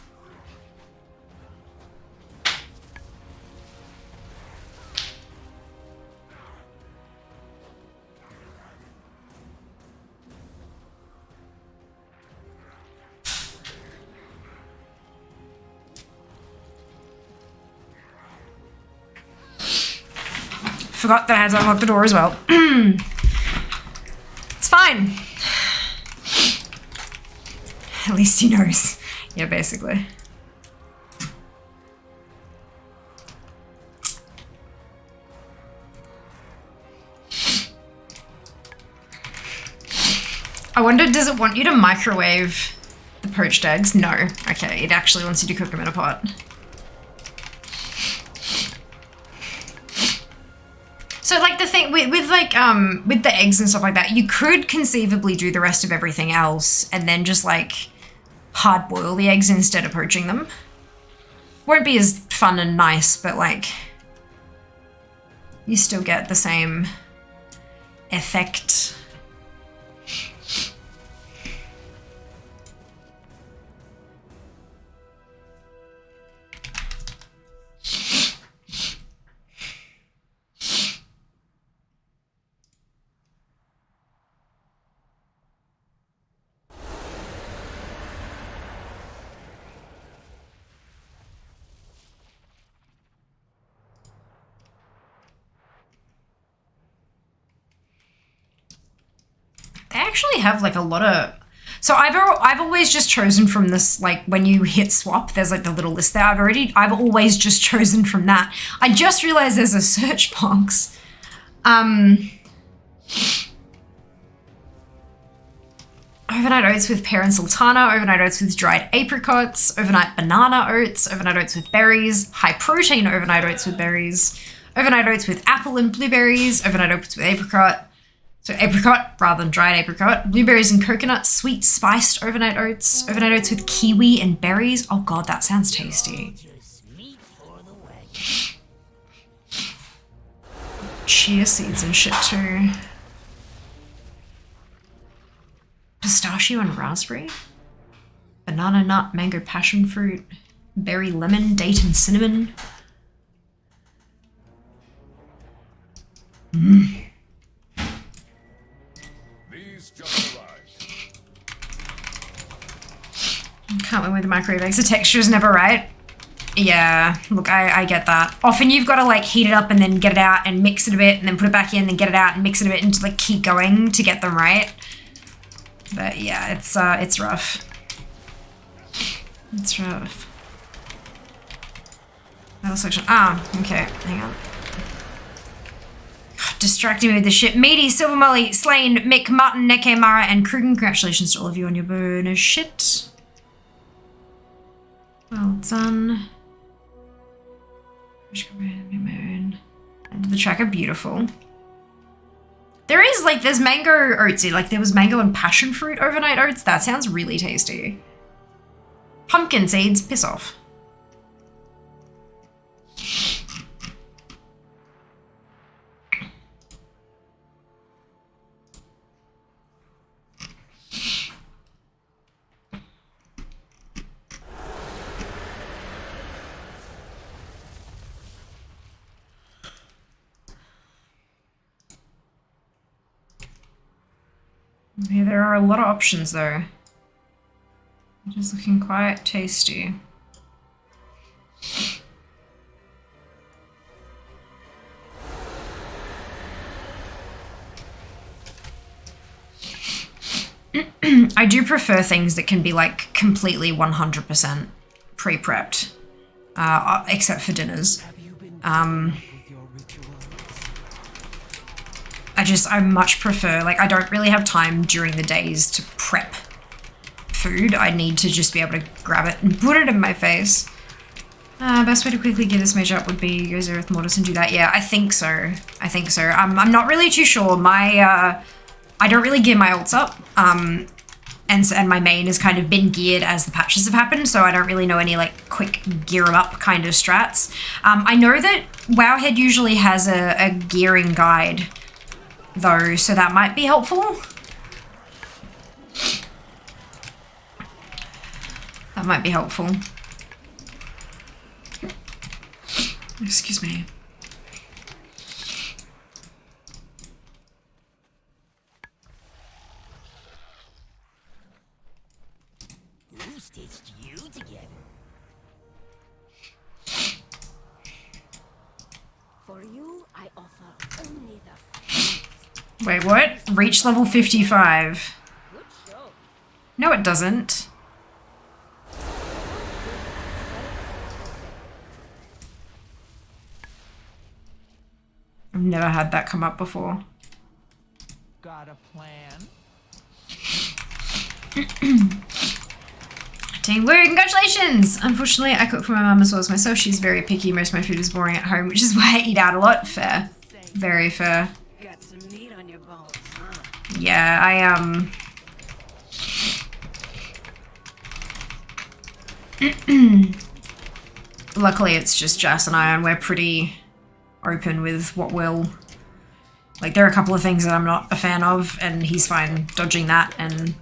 Forgot that I had to unlock the door as well. It's fine. At least he knows. Yeah, basically. I wonder, does it want you to microwave the poached eggs? No. Okay, it actually wants you to cook them in a pot. So like the thing with the eggs and stuff like that, you could conceivably do the rest of everything else and then just like hard boil the eggs instead of poaching them. Won't be as fun and nice, but like you still get the same effect. They actually have like a lot of... So I've always just chosen from this, like when you hit swap, there's like the little list there. I've always just chosen from that. I just realized there's a search box. Overnight oats with pear and sultana, overnight oats with dried apricots, overnight banana oats, overnight oats with berries, high protein overnight oats with berries, overnight oats with apple and blueberries, overnight oats with apricot. So apricot rather than dried apricot, blueberries and coconut, sweet spiced overnight oats with kiwi and berries. Oh god, that sounds tasty. Chia seeds and shit too. Pistachio and raspberry. Banana nut, mango passion fruit, berry lemon, date and cinnamon. Mmm. Can't win with the microwave eggs. The texture is never right. Yeah, look, I get that. Often you've got to like heat it up and then get it out and mix it a bit and then put it back in and get it out and mix it a bit and to like keep going to get them right. But yeah, it's rough. It's rough. Metal section. Ah, okay, hang on. Distracting me with this shit. Meaty, Silver Molly, Slain, Mick, Martin, Neke, Mara, and Krugen. Congratulations to all of you on your bonus shit. Well done. And the track are beautiful. There is like, there's mango oatsy. Like there was mango and passion fruit overnight oats. That sounds really tasty. Pumpkin seeds, piss off. Yeah, there are a lot of options though. It is looking quite tasty. I do prefer things that can be like completely 100% pre-prepped, except for dinners. I much prefer, like, I don't really have time during the days to prep food. I need to just be able to grab it and put it in my face. Best way to quickly get this mage up would be go Zereth Mortis and do that. Yeah, I think so. I think so. I'm not really too sure. I don't really gear my ults up. And my main has kind of been geared as the patches have happened, so I don't really know any like quick gear 'em up kind of strats. I know that Wowhead usually has a gearing guide though, so that might be helpful. That might be helpful. Excuse me. Who stitched you together? For you, I offer only the Wait, what? Reach level 55. good show. No, it doesn't. I've never had that come up before. Got a plan? Team Woo, congratulations! Unfortunately, I cook for my mum as well as myself. She's very picky. Most of my food is boring at home, which is why I eat out a lot. Fair. Very fair. Got some meat on your bones, huh? Yeah, luckily it's just Jess and I, and we're pretty open with what we'll... Like, there are a couple of things that I'm not a fan of, and he's fine dodging that, and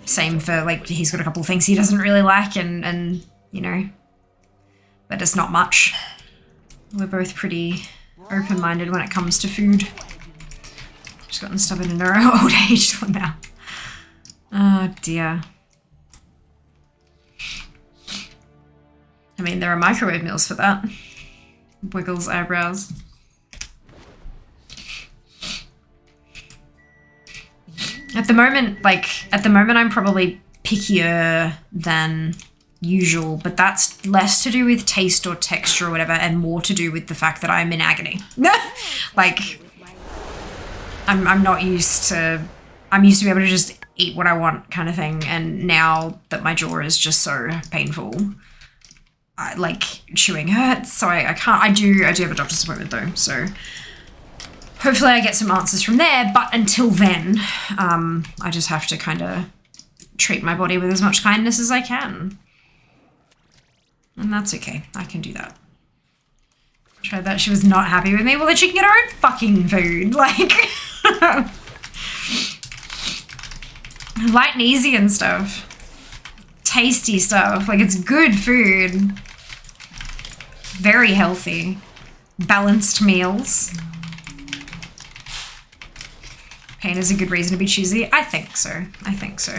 same for, like, he's got a couple of things he doesn't really like, and you know, but it's not much. We're both pretty open-minded when it comes to food. Just gotten stubborn in our old age now. Oh dear. I mean, there are microwave meals for that. Wiggles eyebrows. At the moment, I'm probably pickier than usual, but that's less to do with taste or texture or whatever, and more to do with the fact that I'm in agony. Like, I'm not used to... I'm used to be able to just eat what I want kind of thing, and now that my jaw is just so painful, like, chewing hurts, so I can't... I do have a doctor's appointment though, so... Hopefully I get some answers from there, but until then, I just have to kind of treat my body with as much kindness as I can. And that's okay. I can do that. Tried that. She was not happy with me. Well, then she can get her own fucking food. Like, light and easy and stuff. Tasty stuff. Like, it's good food. Very healthy. Balanced meals. Pain is a good reason to be choosy. I think so. I think so.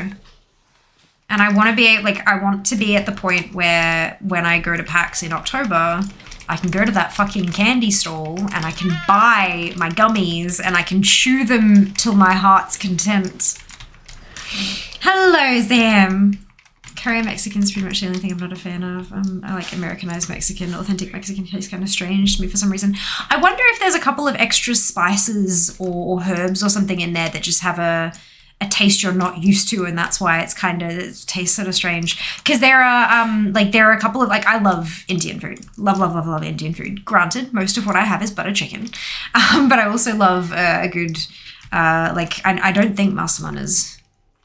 And I want to be, like, I want to be at the point where when I go to PAX in October, I can go to that fucking candy stall and I can buy my gummies and I can chew them till my heart's content. Hello, Sam. Curry Mexican's pretty much the only thing I'm not a fan of. I like Americanized Mexican. Authentic Mexican tastes kind of strange to me for some reason. I wonder if there's a couple of extra spices or herbs or something in there that just have a taste you're not used to, and that's why it tastes sort of strange. Because there are a couple of, like, I love Indian food. Love Indian food. Granted, most of what I have is butter chicken. But I also love a good, I don't think Masaman is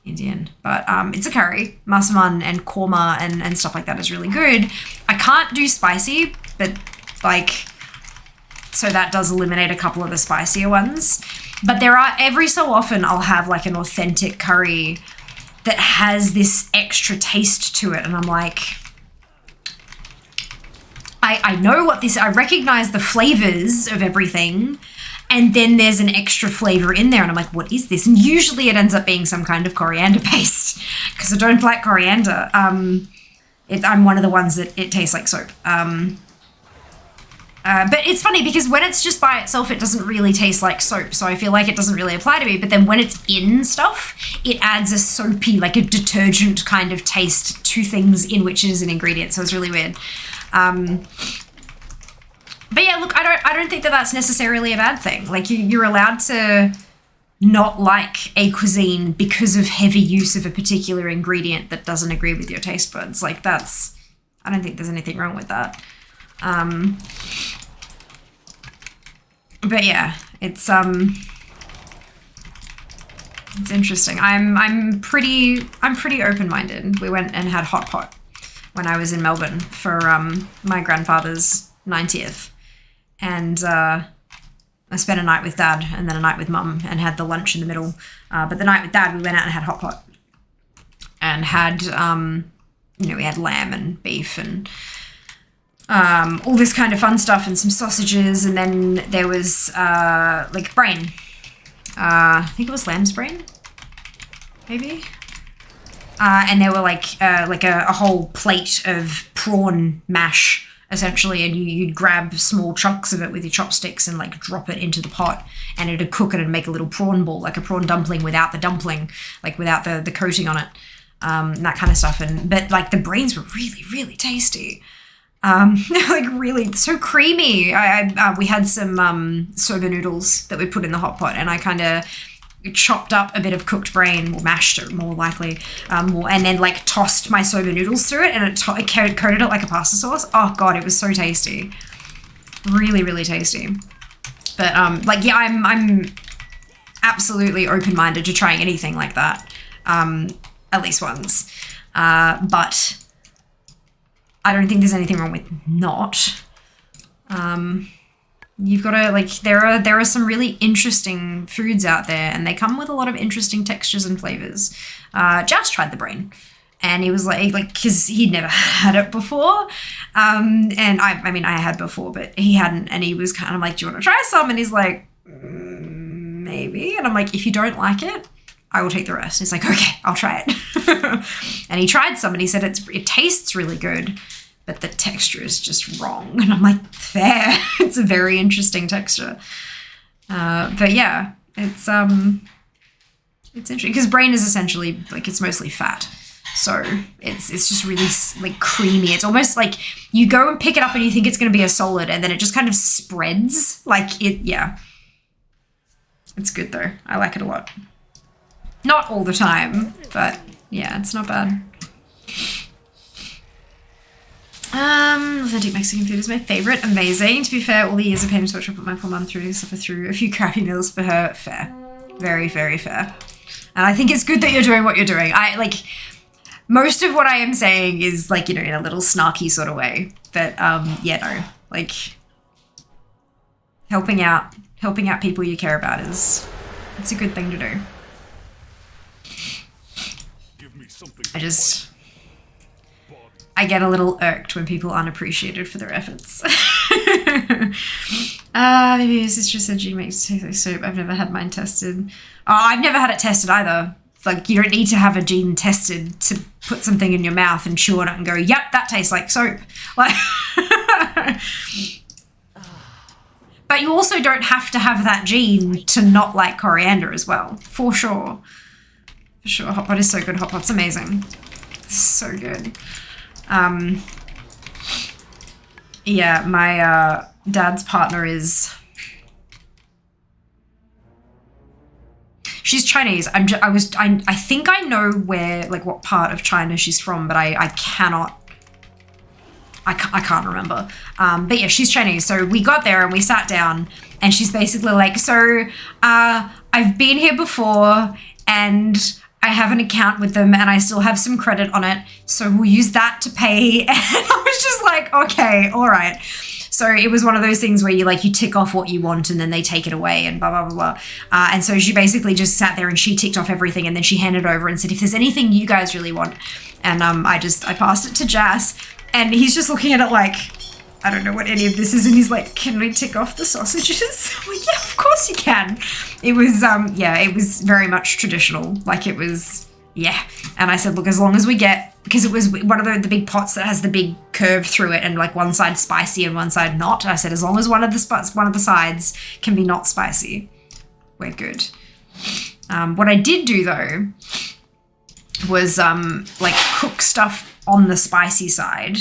Indian, but it's a curry. Masaman and korma and stuff like that is really good. I can't do spicy, but like, so that does eliminate a couple of the spicier ones. But there are, every so often I'll have like an authentic curry that has this extra taste to it, and I'm like, I know what this, I recognize the flavors of everything, and then there's an extra flavor in there, and I'm like, what is this? And usually it ends up being some kind of coriander paste, because I don't like coriander. I'm one of the ones that it tastes like soap. But it's funny because when it's just by itself, it doesn't really taste like soap, so I feel like it doesn't really apply to me. But then when it's in stuff, it adds a soapy, like a detergent kind of taste to things in which it is an ingredient, so it's really weird. But yeah, look, I don't think that that's necessarily a bad thing. Like, you're allowed to not like a cuisine because of heavy use of a particular ingredient that doesn't agree with your taste buds. Like, that's, I don't think there's anything wrong with that. But yeah, it's interesting. I'm pretty open-minded. We went and had hot pot when I was in Melbourne for my grandfather's 90th, and I spent a night with Dad and then a night with Mum and had the lunch in the middle. But the night with Dad, we went out and had hot pot and had, we had lamb and beef and all this kind of fun stuff and some sausages. And then there was like brain. I think it was lamb's brain, maybe. And there were like a whole plate of prawn mash, essentially, and you'd grab small chunks of it with your chopsticks and like drop it into the pot, and it'd cook it and make a little prawn ball, like a prawn dumpling without the dumpling, like without the coating on it, and that kind of stuff. But like the brains were really, really tasty. Like really so creamy. We had some soba noodles that we put in the hot pot, and I kind of chopped up a bit of cooked brain, or mashed it more likely, and then like tossed my soba noodles through it, and it coated it like a pasta sauce. Oh god, it was so tasty, really, really tasty. But I'm absolutely open-minded to trying anything like that, at least once. But I don't think there's anything wrong with not. You've got to, like, there are some really interesting foods out there, and they come with a lot of interesting textures and flavors. Jas tried the brain, and he was like, because he'd never had it before. And I mean, I had before, but he hadn't, and he was kind of like, do you want to try some? And he's like, maybe. And I'm like, if you don't like it, I will take the rest. He's like, okay, I'll try it. And he tried some, and he said it tastes really good, but the texture is just wrong. And I'm like, fair. It's a very interesting texture. But yeah, it's interesting because brain is essentially like, it's mostly fat. So it's just really like creamy. It's almost like you go and pick it up and you think it's going to be a solid, and then it just kind of spreads like it. Yeah. It's good though. I like it a lot. Not all the time, but yeah, it's not bad. Authentic Mexican food is my favorite. Amazing. To be fair, all the years of painting torture put my poor mum through to suffer through a few crappy meals for her. Fair. Very, very fair. And I think it's good that you're doing what you're doing. Most of what I am saying is like, in a little snarky sort of way. But like helping out people you care about it's a good thing to do. Give me something I get a little irked when people aren't appreciated for their efforts. Maybe my sister said she makes tofu soup. I've never had mine tested. Oh, I've never had it tested either. Like, you don't need to have a gene tested to put something in your mouth and chew on it and go, yep, that tastes like soap. Like, but you also don't have to have that gene to not like coriander as well, for sure. For sure, hot pot is so good. Hot pot's amazing. So good. Yeah, my dad's partner she's Chinese. I think I know what part of China she's from, but I can't remember. But yeah, she's Chinese. So we got there and we sat down, and she's basically like, so I've been here before, and I have an account with them, and I still have some credit on it, so we'll use that to pay. And I was just like, okay, all right. So it was one of those things where you tick off what you want, and then they take it away, and blah, blah, blah, blah. And so she basically just sat there and she ticked off everything, and then she handed over and said, if there's anything you guys really want. And I passed it to Jas, and he's just looking at it like, I don't know what any of this is, and he's like, can we tick off the sausages? I'm like, yeah, of course you can. It was, it was very much traditional. Like, it was, yeah. And I said, look, as long as we get, because it was one of the big pots that has the big curve through it, and like one side spicy and one side not. I said, as long as one of the sides can be not spicy, we're good. What I did do though was cook stuff on the spicy side,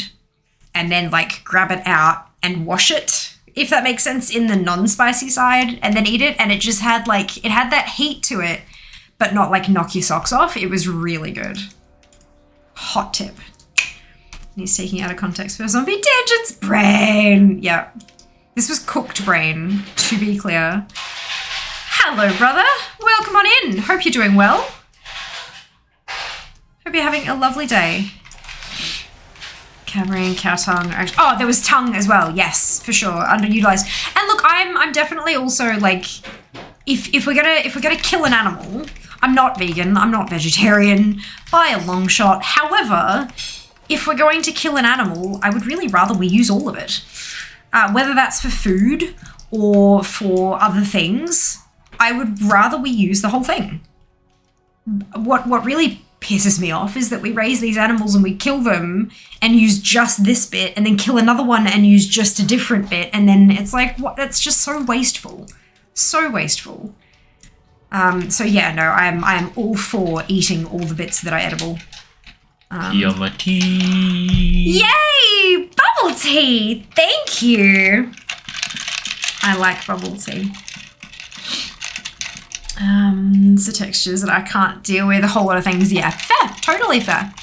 and then grab it out and wash it, if that makes sense, in the non-spicy side, and then eat it. And it just had it had that heat to it, but not knock your socks off. It was really good. Hot tip. And he's taking out of context for zombie digits brain. Yeah. This was cooked brain, to be clear. Hello, brother. Welcome on in. Hope you're doing well. Hope you're having a lovely day. Cameron, cow tongue. Oh, there was tongue as well. Yes, for sure. Underutilized. And look, look, I'm definitely also like, if we're gonna kill an animal, I'm not vegan, I'm not vegetarian by a long shot. However, if we're going to kill an animal, I would really rather we use all of it. Whether that's for food or for other things, I would rather we use the whole thing. What really pisses me off is that we raise these animals and we kill them and use just this bit and then kill another one and use just a different bit, and then it's like, what? That's just so wasteful. So wasteful. So yeah, no, I am all for eating all the bits that are edible. Yummy tea. Yay! Bubble tea! Thank you. I like bubble tea. It's the textures that I can't deal with. A whole lot of things. Yeah, fair. Totally fair.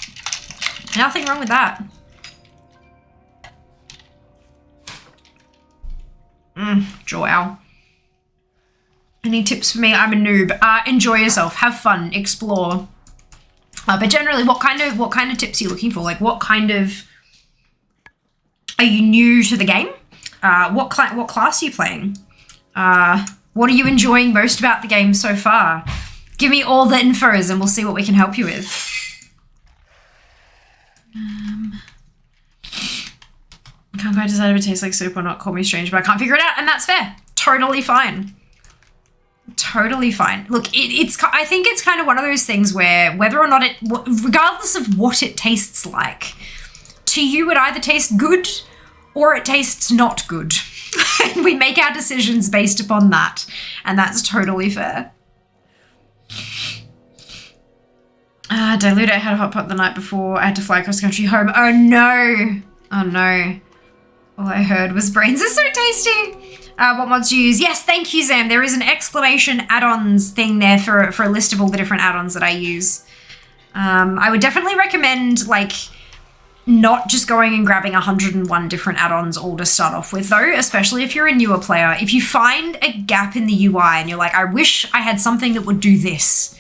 Nothing wrong with that. Joel. Any tips for me? I'm a noob. Enjoy yourself. Have fun. Explore. But generally, what kind of tips are you looking for? Like, what kind of... Are you new to the game? What class are you playing? What are you enjoying most about the game so far? Give me all the infos and we'll see what we can help you with. Can't quite decide if it tastes like soup or not. Call me strange, but I can't figure it out, and that's fair. Totally fine. Totally fine. Look, I think it's kind of one of those things where whether or not regardless of what it tastes like, to you it either tastes good or it tastes not good. We make our decisions based upon that, and that's totally fair. Dilute, I had a hot pot the night before. I had to fly across country home. Oh no. Oh no. All I heard was brains are so tasty. What mods do you use? Yes, thank you, Zam. There is an exclamation add-ons thing there for a list of all the different add-ons that I use. I would definitely recommend, like, not just going and grabbing 101 different add-ons all to start off with, though, especially if you're a newer player. If you find a gap in the UI and you're like, I wish I had something that would do this,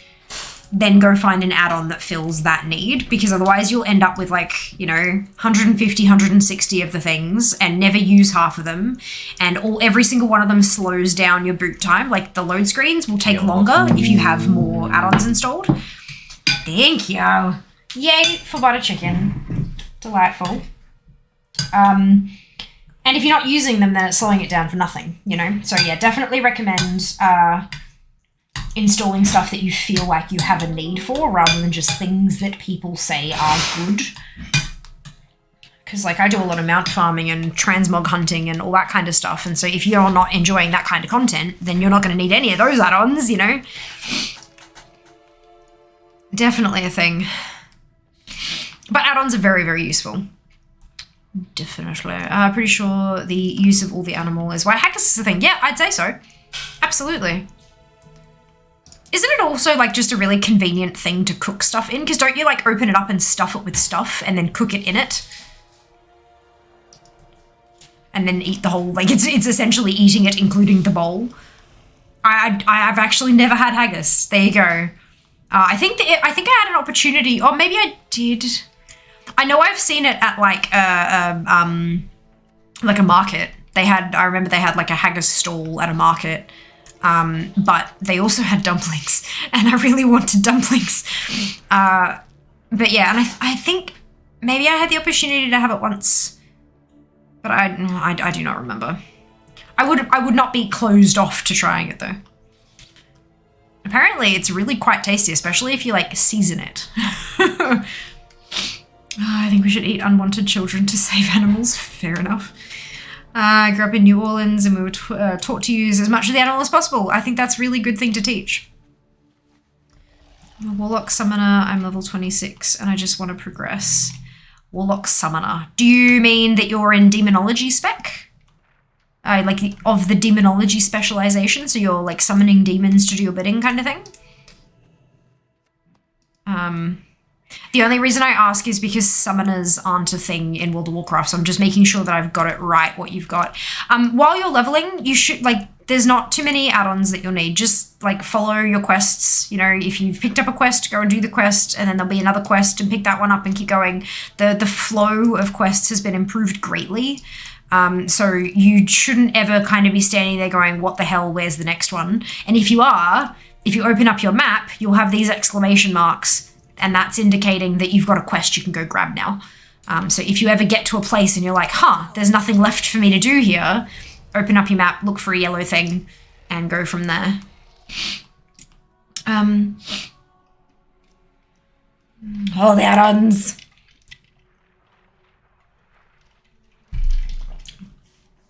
then go find an add-on that fills that need, because otherwise you'll end up with, like, you know, 150, 160 of the things and never use half of them, and every single one of them slows down your boot time. Like, the load screens will take longer if you have more add-ons installed. Thank you. Yay for butter chicken. Delightful. And if you're not using them, then it's slowing it down for nothing, you know? So yeah, definitely recommend installing stuff that you feel like you have a need for, rather than just things that people say are good. Because, like, I do a lot of mount farming and transmog hunting and all that kind of stuff, and so if you're not enjoying that kind of content, then you're not going to need any of those add-ons, you know? Definitely a thing. But add-ons are very, very useful. Definitely. Pretty sure the use of all the animal is why haggis is a thing. Yeah, I'd say so. Absolutely. Isn't it also, like, just a really convenient thing to cook stuff in? Because don't you, like, open it up and stuff it with stuff and then cook it in it? And then eat the whole, like, it's essentially eating it, including the bowl. I've actually never had haggis. There you go. I think I had an opportunity, or maybe I did. I know I've seen it at, like a market. I remember they had, like, a haggis stall at a market. But they also had dumplings, and I really wanted dumplings. But yeah, and I think maybe I had the opportunity to have it once, but I do not remember. I would not be closed off to trying it, though. Apparently it's really quite tasty, especially if you, like, season it. I think we should eat unwanted children to save animals. Fair enough. I grew up in New Orleans and we were taught to use as much of the animal as possible. I think that's a really good thing to teach. I'm a Warlock Summoner. I'm level 26 and I just want to progress. Warlock Summoner. Do you mean that you're in Demonology spec? Like, of the Demonology specialization? So you're, like, summoning demons to do your bidding kind of thing? The only reason I ask is because summoners aren't a thing in World of Warcraft, so I'm just making sure that I've got it right, what you've got. While you're leveling, you should, like, there's not too many add-ons that you'll need. Just, like, follow your quests. You know, if you've picked up a quest, go and do the quest, and then there'll be another quest, and pick that one up and keep going. The flow of quests has been improved greatly. So you shouldn't ever kind of be standing there going, what the hell, where's the next one? And if you are, if you open up your map, you'll have these exclamation marks, and that's indicating that you've got a quest you can go grab now. So if you ever get to a place and you're like, there's nothing left for me to do here, open up your map, look for a yellow thing, and go from there. All the add-ons.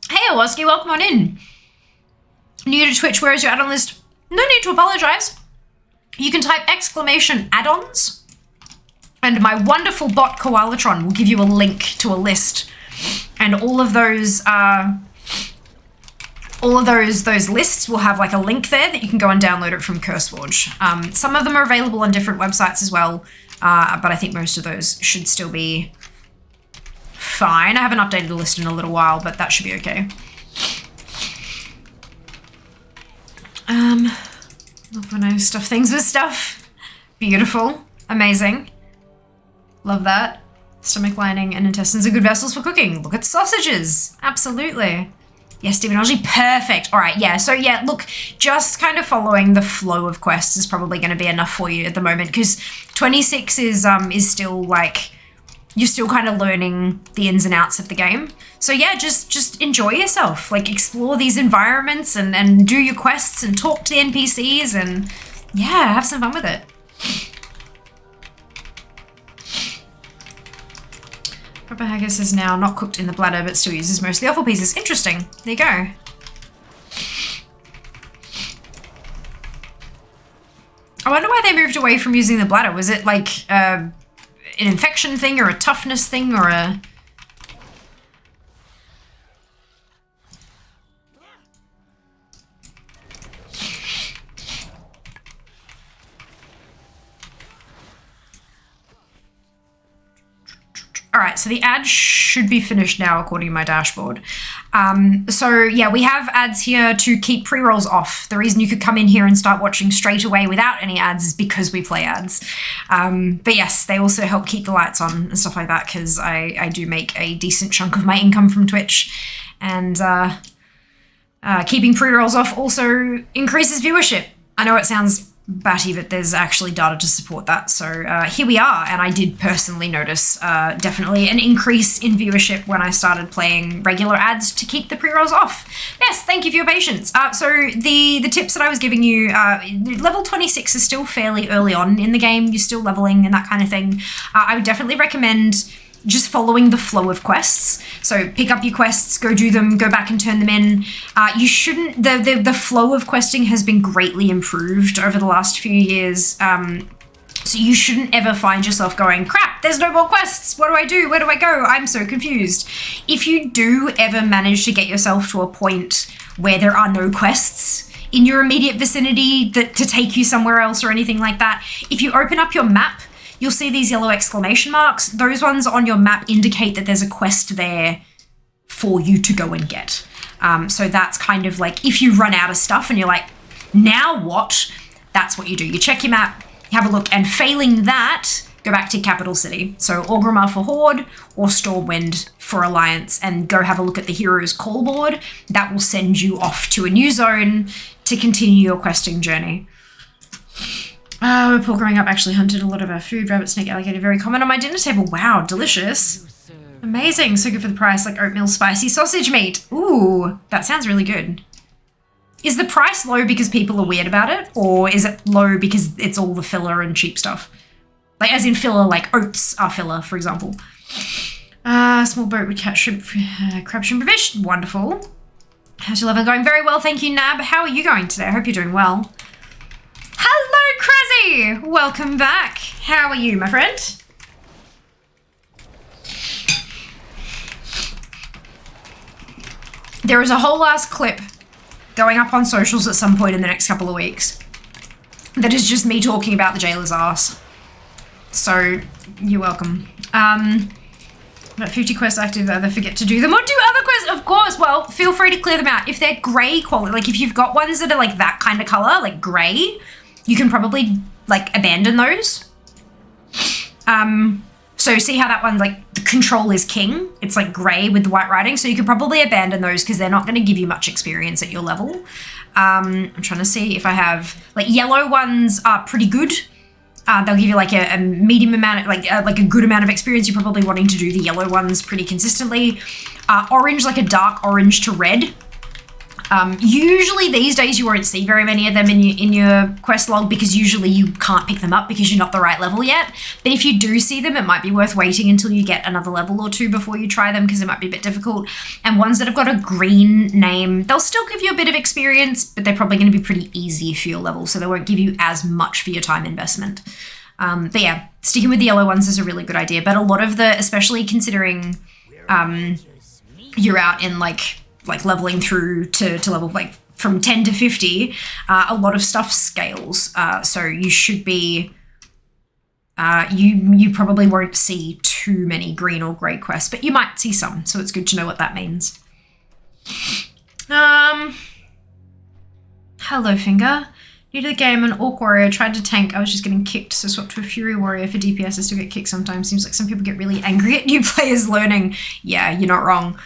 Hey, Owoski, welcome on in. New to Twitch, where is your add-on list? No need to apologize. You can type exclamation add-ons, and my wonderful bot Koalatron will give you a link to a list, and all of those lists will have like a link there that you can go and download it from CurseForge. Some of them are available on different websites as well, but I think most of those should still be fine. I haven't updated the list in a little while, but that should be okay. Love when I stuff things with stuff. Beautiful. Amazing. Love that. Stomach lining and intestines are good vessels for cooking. Look at sausages. Absolutely. Yes, demonology. Perfect. All right. Yeah. So yeah, look, just kind of following the flow of quests is probably going to be enough for you at the moment, because 26 is still like, you're still kind of learning the ins and outs of the game. So yeah, just enjoy yourself. Like, explore these environments and do your quests and talk to the NPCs and yeah, have some fun with it. Proper haggis is now not cooked in the bladder, but still uses mostly offal pieces. Interesting. There you go. I wonder why they moved away from using the bladder. Was it like an infection thing or a toughness thing or a... All right, so the ad should be finished now according to my dashboard. So yeah, we have ads here to keep pre-rolls off. The reason you could come in here and start watching straight away without any ads is because we play ads. But yes, they also help keep the lights on and stuff like that, because I do make a decent chunk of my income from Twitch. And keeping pre-rolls off also increases viewership. I know it sounds batty, but there's actually data to support that. So here we are, and I did personally notice definitely an increase in viewership when I started playing regular ads to keep the pre-rolls off. Yes, thank you for your patience. So the tips that I was giving you, level 26 is still fairly early on in the game. You're still leveling and that kind of thing. I would definitely recommend just following the flow of quests. So pick up your quests, go do them, go back and turn them in. You shouldn't, the flow of questing has been greatly improved over the last few years. So you shouldn't ever find yourself going, crap, there's no more quests. What do I do? Where do I go? I'm so confused. If you do ever manage to get yourself to a point where there are no quests in your immediate vicinity to take you somewhere else or anything like that, if you open up your map, you'll see these yellow exclamation marks. Those ones on your map indicate that there's a quest there for you to go and get. So that's kind of like, if you run out of stuff and you're like, now what? That's what you do. You check your map, have a look, and failing that, go back to capital city. So Orgrimmar for Horde or Stormwind for Alliance, and go have a look at the Hero's Call board. That will send you off to a new zone to continue your questing journey. Paul growing up actually hunted a lot of our food. Rabbit, snake, alligator, very common on my dinner table. Wow, delicious. Amazing, so good for the price, like oatmeal spicy sausage meat. Ooh, that sounds really good. Is the price low because people are weird about it? Or is it low because it's all the filler and cheap stuff? Like, as in filler, like oats are filler, for example. Small boat with cat shrimp, crab shrimp fish. Wonderful. How's your level going? Very well, thank you, Nab. How are you going today? I hope you're doing well. Hello, Crazy! Welcome back. How are you, my friend? There is a whole ass clip going up on socials at some point in the next couple of weeks that is just me talking about the jailer's ass. So, you're welcome. About 50 quests active, either forget to do them or do other quests, of course. Well, feel free to clear them out. If they're grey quality, like if you've got ones that are like that kind of color, like grey, you can probably like abandon those. So see how that one, like the control is king. It's like grey with the white writing. So you could probably abandon those because they're not going to give you much experience at your level. I'm trying to see if I have, like, yellow ones are pretty good. They'll give you like a medium amount, like a good amount of experience. You're probably wanting to do the yellow ones pretty consistently. Orange, like a dark orange to red. Usually these days you won't see very many of them in your quest log because usually you can't pick them up because you're not the right level yet. But if you do see them, it might be worth waiting until you get another level or two before you try them because it might be a bit difficult. And ones that have got a green name, they'll still give you a bit of experience, but they're probably going to be pretty easy for your level, so they won't give you as much for your time investment. But yeah, sticking with the yellow ones is a really good idea. But a lot of the, especially considering you're out in like leveling through to level like from 10 to 50, a lot of stuff scales. So you should be, you probably won't see too many green or grey quests, but you might see some. So it's good to know what that means. Hello, Finger. New to the game, an Orc Warrior tried to tank. I was just getting kicked, so swapped to a Fury Warrior for DPS. I still get kicked sometimes. Seems like some people get really angry at new players learning. Yeah, you're not wrong.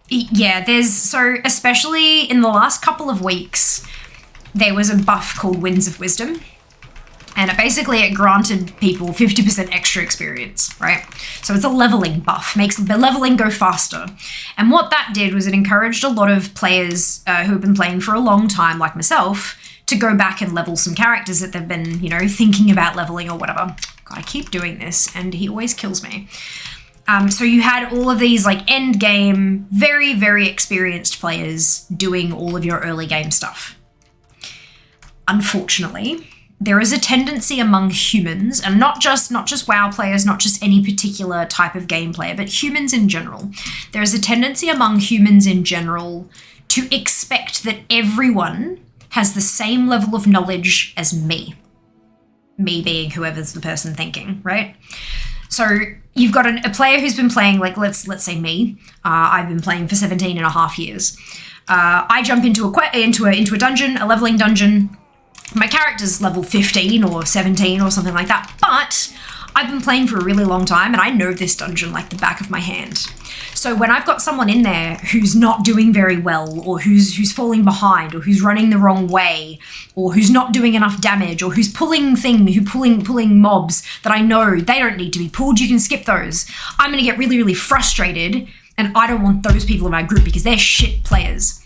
Yeah, so especially in the last couple of weeks, there was a buff called Winds of Wisdom. And it granted people 50% extra experience, right? So it's a leveling buff, makes the leveling go faster. And what that did was it encouraged a lot of players who have been playing for a long time, like myself, to go back and level some characters that they've been, thinking about leveling or whatever. God, I keep doing this and he always kills me. So you had all of these like end game, very, very experienced players doing all of your early game stuff. Unfortunately, there is a tendency among humans, and not just WoW players, not just any particular type of game player, but humans in general. There is a tendency among humans in general to expect that everyone has the same level of knowledge as me. Me being whoever's the person thinking, right? So you've got a player who's been playing, like, let's say me. I've been playing for 17 and a half years. I jump into a dungeon, a leveling dungeon. My character's level 15 or 17 or something like that, but I've been playing for a really long time and I know this dungeon like the back of my hand. So when I've got someone in there who's not doing very well, or who's falling behind, or who's running the wrong way, or who's not doing enough damage, or who's pulling mobs that I know they don't need to be pulled, you can skip those. I'm going to get really, really frustrated, and I don't want those people in my group because they're shit players.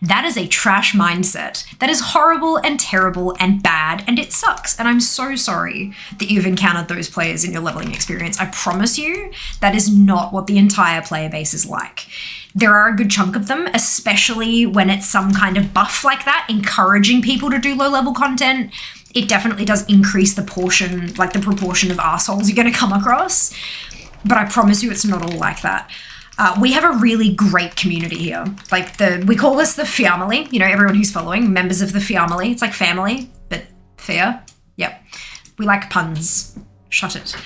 That is a trash mindset. That is horrible and terrible and bad, and it sucks. And I'm so sorry that you've encountered those players in your leveling experience. I promise you, that is not what the entire player base is like. There are a good chunk of them, especially when it's some kind of buff like that, encouraging people to do low-level content. It definitely does increase the proportion of arseholes you're going to come across. But I promise you, it's not all like that. We have a really great community here. We call this the family. Everyone who's following, members of the family. It's like family, but fair. Yep. We like puns. Shut it.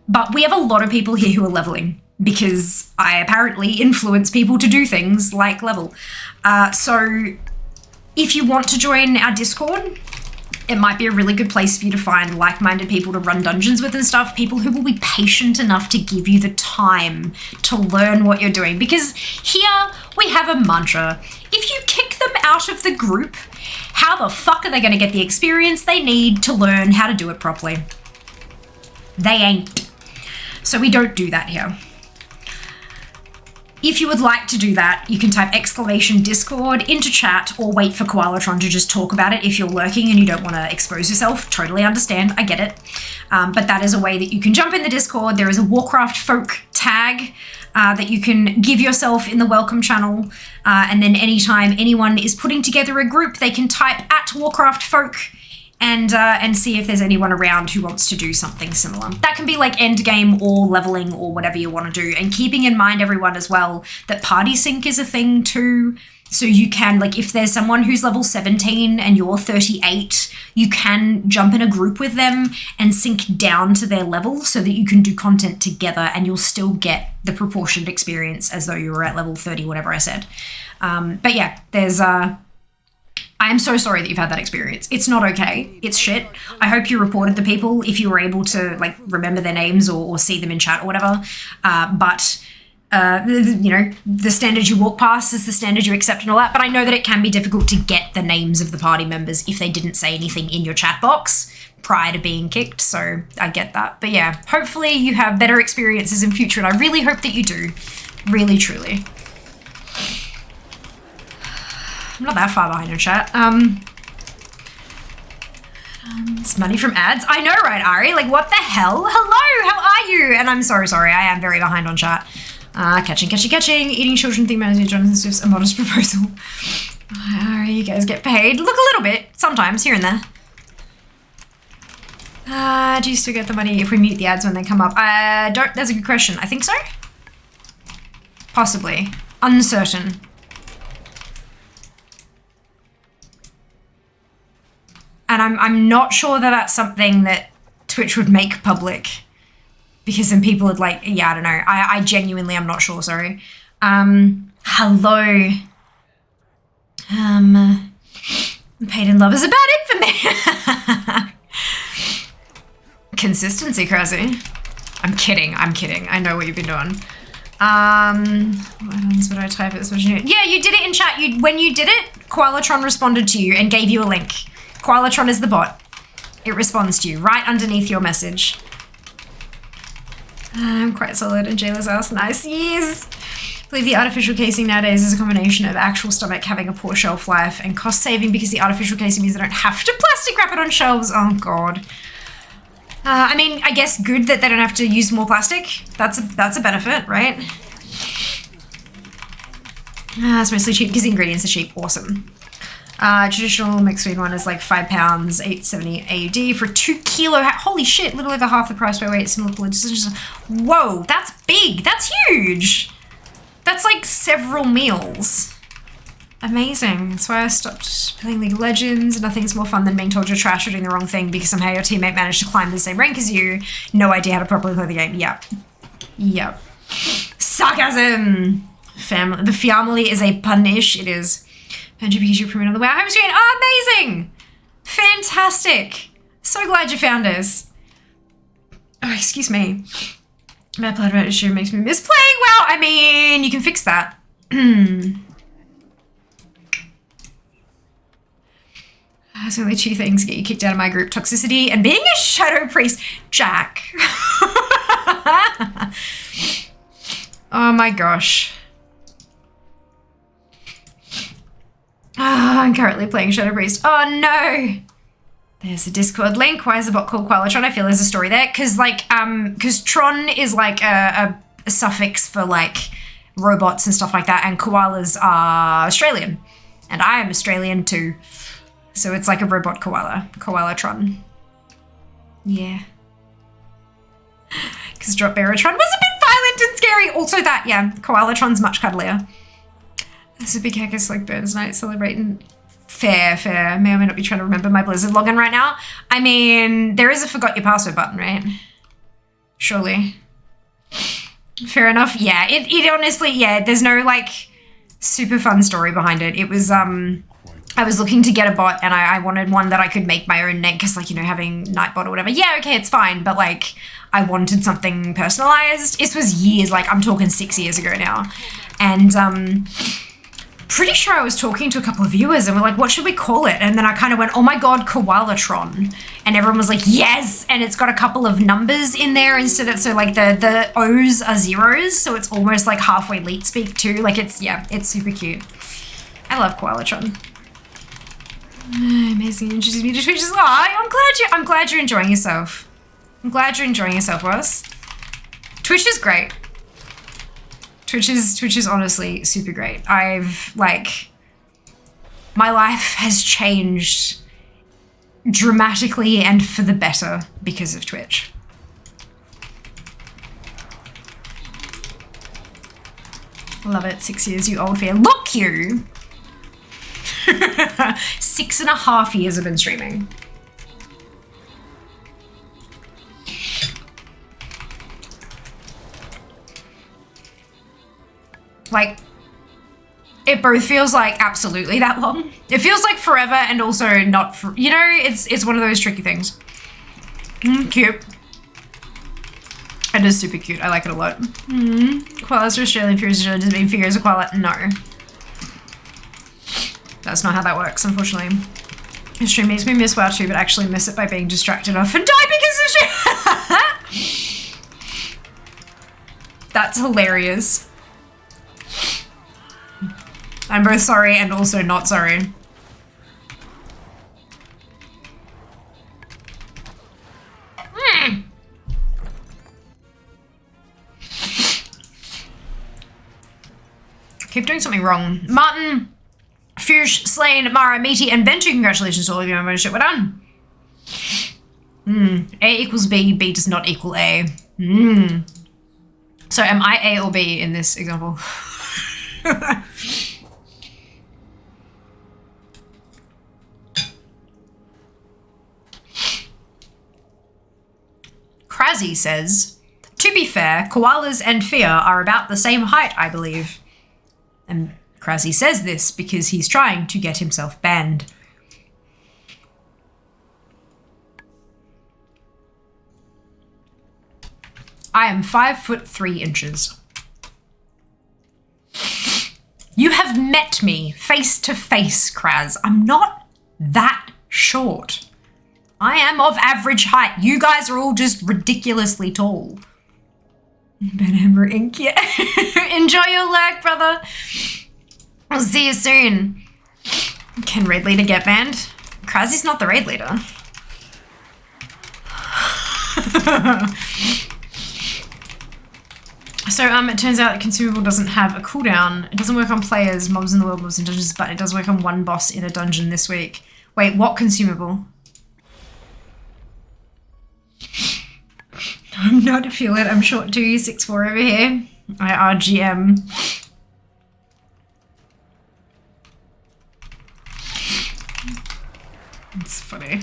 But we have a lot of people here who are leveling because I apparently influence people to do things like level. So if you want to join our Discord, it might be a really good place for you to find like-minded people to run dungeons with and stuff, people who will be patient enough to give you the time to learn what you're doing. Because here we have a mantra. If you kick them out of the group, how the fuck are they going to get the experience they need to learn how to do it properly? They ain't. So we don't do that here. If you would like to do that, you can type !Discord into chat or wait for Koalatron to just talk about it if you're lurking and you don't want to expose yourself. Totally understand, I get it. But that is a way that you can jump in the Discord. There is a Warcraft folk tag that you can give yourself in the welcome channel. And then anytime anyone is putting together a group, they can type @Warcraft folk and see if there's anyone around who wants to do something similar. That can be like end game or leveling or whatever you want to do. And keeping in mind, everyone, as well, that party sync is a thing too. So you can, like, if there's someone who's level 17 and you're 38, you can jump in a group with them and sync down to their level so that you can do content together and you'll still get the proportioned experience as though you were at level 30, whatever I said. But yeah, there's I am so sorry that you've had that experience. It's not okay. It's shit. I hope you reported the people if you were able to like remember their names or see them in chat or whatever. You know, the standard you walk past is the standard you accept and all that. But I know that it can be difficult to get the names of the party members if they didn't say anything in your chat box prior to being kicked. So I get that. But yeah, hopefully you have better experiences in future. And I really hope that you do. Really, truly. I'm not that far behind in chat. It's money from ads. I know, right, Ari? Like, what the hell? Hello, how are you? And I'm so sorry. I am very behind on chat. Catching. Eating children thing manager Jonathan Swift's a modest proposal. Ari, you guys get paid. Look, a little bit. Sometimes, here and there. Do you still get the money if we mute the ads when they come up? Don't. That's a good question. I think so. Possibly. Uncertain. And I'm not sure that that's something that Twitch would make public, because then people would like, yeah, I don't know. I genuinely am not sure, sorry. Hello. Paid in love is about it for me. Consistency, Crazy. I'm kidding. I know what you've been doing. What else would I type it? Yeah, you did it in chat. When you did it, Koalatron responded to you and gave you a link. Koalatron is the bot. It responds to you right underneath your message. I'm quite solid in Jayla's house. Nice. Yes. I believe the artificial casing nowadays is a combination of actual stomach having a poor shelf life and cost saving, because the artificial casing means they don't have to plastic wrap it on shelves. Oh God. I mean, I guess good that they don't have to use more plastic. That's a benefit, right? It's mostly cheap because the ingredients are cheap. Awesome. Traditional mixed sweet one is like £5, 870 AUD for 2 kilo. Holy shit, little over half the price by weight. Similar to whoa, that's big. That's huge. That's like several meals. Amazing. That's why I stopped playing League of Legends. Nothing's more fun than being told you're trash or doing the wrong thing because somehow your teammate managed to climb the same rank as you. No idea how to properly play the game. Yep. Sarcasm. The family is a punish. It is. And because you premiered on the WoW home screen. Oh, amazing! Fantastic! So glad you found us. Oh, excuse me. My blood red issue makes me miss playing WoW. I mean, you can fix that. There's only 2 things get you kicked out of my group: toxicity and being a shadow priest. Jack. Oh my gosh. I'm currently playing Shadow Priest. Oh no! There's a Discord link. Why is the bot called Koalatron? I feel there's a story there. Because Tron is like a suffix for like robots and stuff like that, and koalas are Australian. And I am Australian too. So it's like a robot koala. Koalatron. Yeah. Because Drop Bearertron was a bit violent and scary. Also that, yeah, Koalatron's much cuddlier. There's a big hackers like Burns Night celebrating. Fair. May or may not be trying to remember my Blizzard login right now. I mean, there is a forgot your password button, right? Surely. Fair enough. Yeah, it honestly, yeah, there's no like super fun story behind it. It was, I was looking to get a bot and I wanted one that I could make my own name because like, you know, having Nightbot or whatever. Yeah, okay, it's fine. But like, I wanted something personalized. This was years, like I'm talking 6 years ago now. And, pretty sure I was talking to a couple of viewers and we're like, what should we call it? And then I kind of went, oh my God, Koalatron. And everyone was like, yes. And it's got a couple of numbers in there instead of, so like the O's are zeros. So it's almost like halfway leet speak too. Like it's, yeah, it's super cute. I love Koalatron. Amazing. Introduce me to Twitch. Oh, I'm glad you're enjoying yourself. I'm glad you're enjoying yourself, Ross. Twitch is great. Twitch is honestly super great. I've like, my life has changed dramatically and for the better because of Twitch. Love it. 6 years, you old fear. Look you! 6.5 years I've been streaming. Like, It both feels like absolutely that long. It feels like forever and also not, you know, it's one of those tricky things. Cute. It is super cute. I like it a lot. Koalas are Australian, figures Australian doesn't mean figures are koala. No. That's not how that works, unfortunately. The stream makes me miss WoW too, but actually miss it by being distracted off and die because of stream. That's hilarious. I'm both sorry and also not sorry. Keep doing something wrong. Martin, Fuge, Slain, Mara, Meaty, and Benji, congratulations to all of you on ownership. We're done. A equals B, B does not equal A. So am I A or B in this example? Krazzy says, to be fair, koalas and fear are about the same height, I believe. And Krazzy says this because he's trying to get himself banned. I am 5'3". You have met me face to face, Kraz. I'm not that short. I am of average height. You guys are all just ridiculously tall. Ben Amber Inc. Yeah. Enjoy your lurk, brother. I'll see you soon. Can raid leader get banned? Krazzy's not the raid leader. So it turns out consumable doesn't have a cooldown. It doesn't work on players, mobs in the world, mobs in dungeons, but it does work on one boss in a dungeon this week. Wait, what consumable? I'm not feel it. I'm short 2, 6'4" over here. I RGM. It's funny.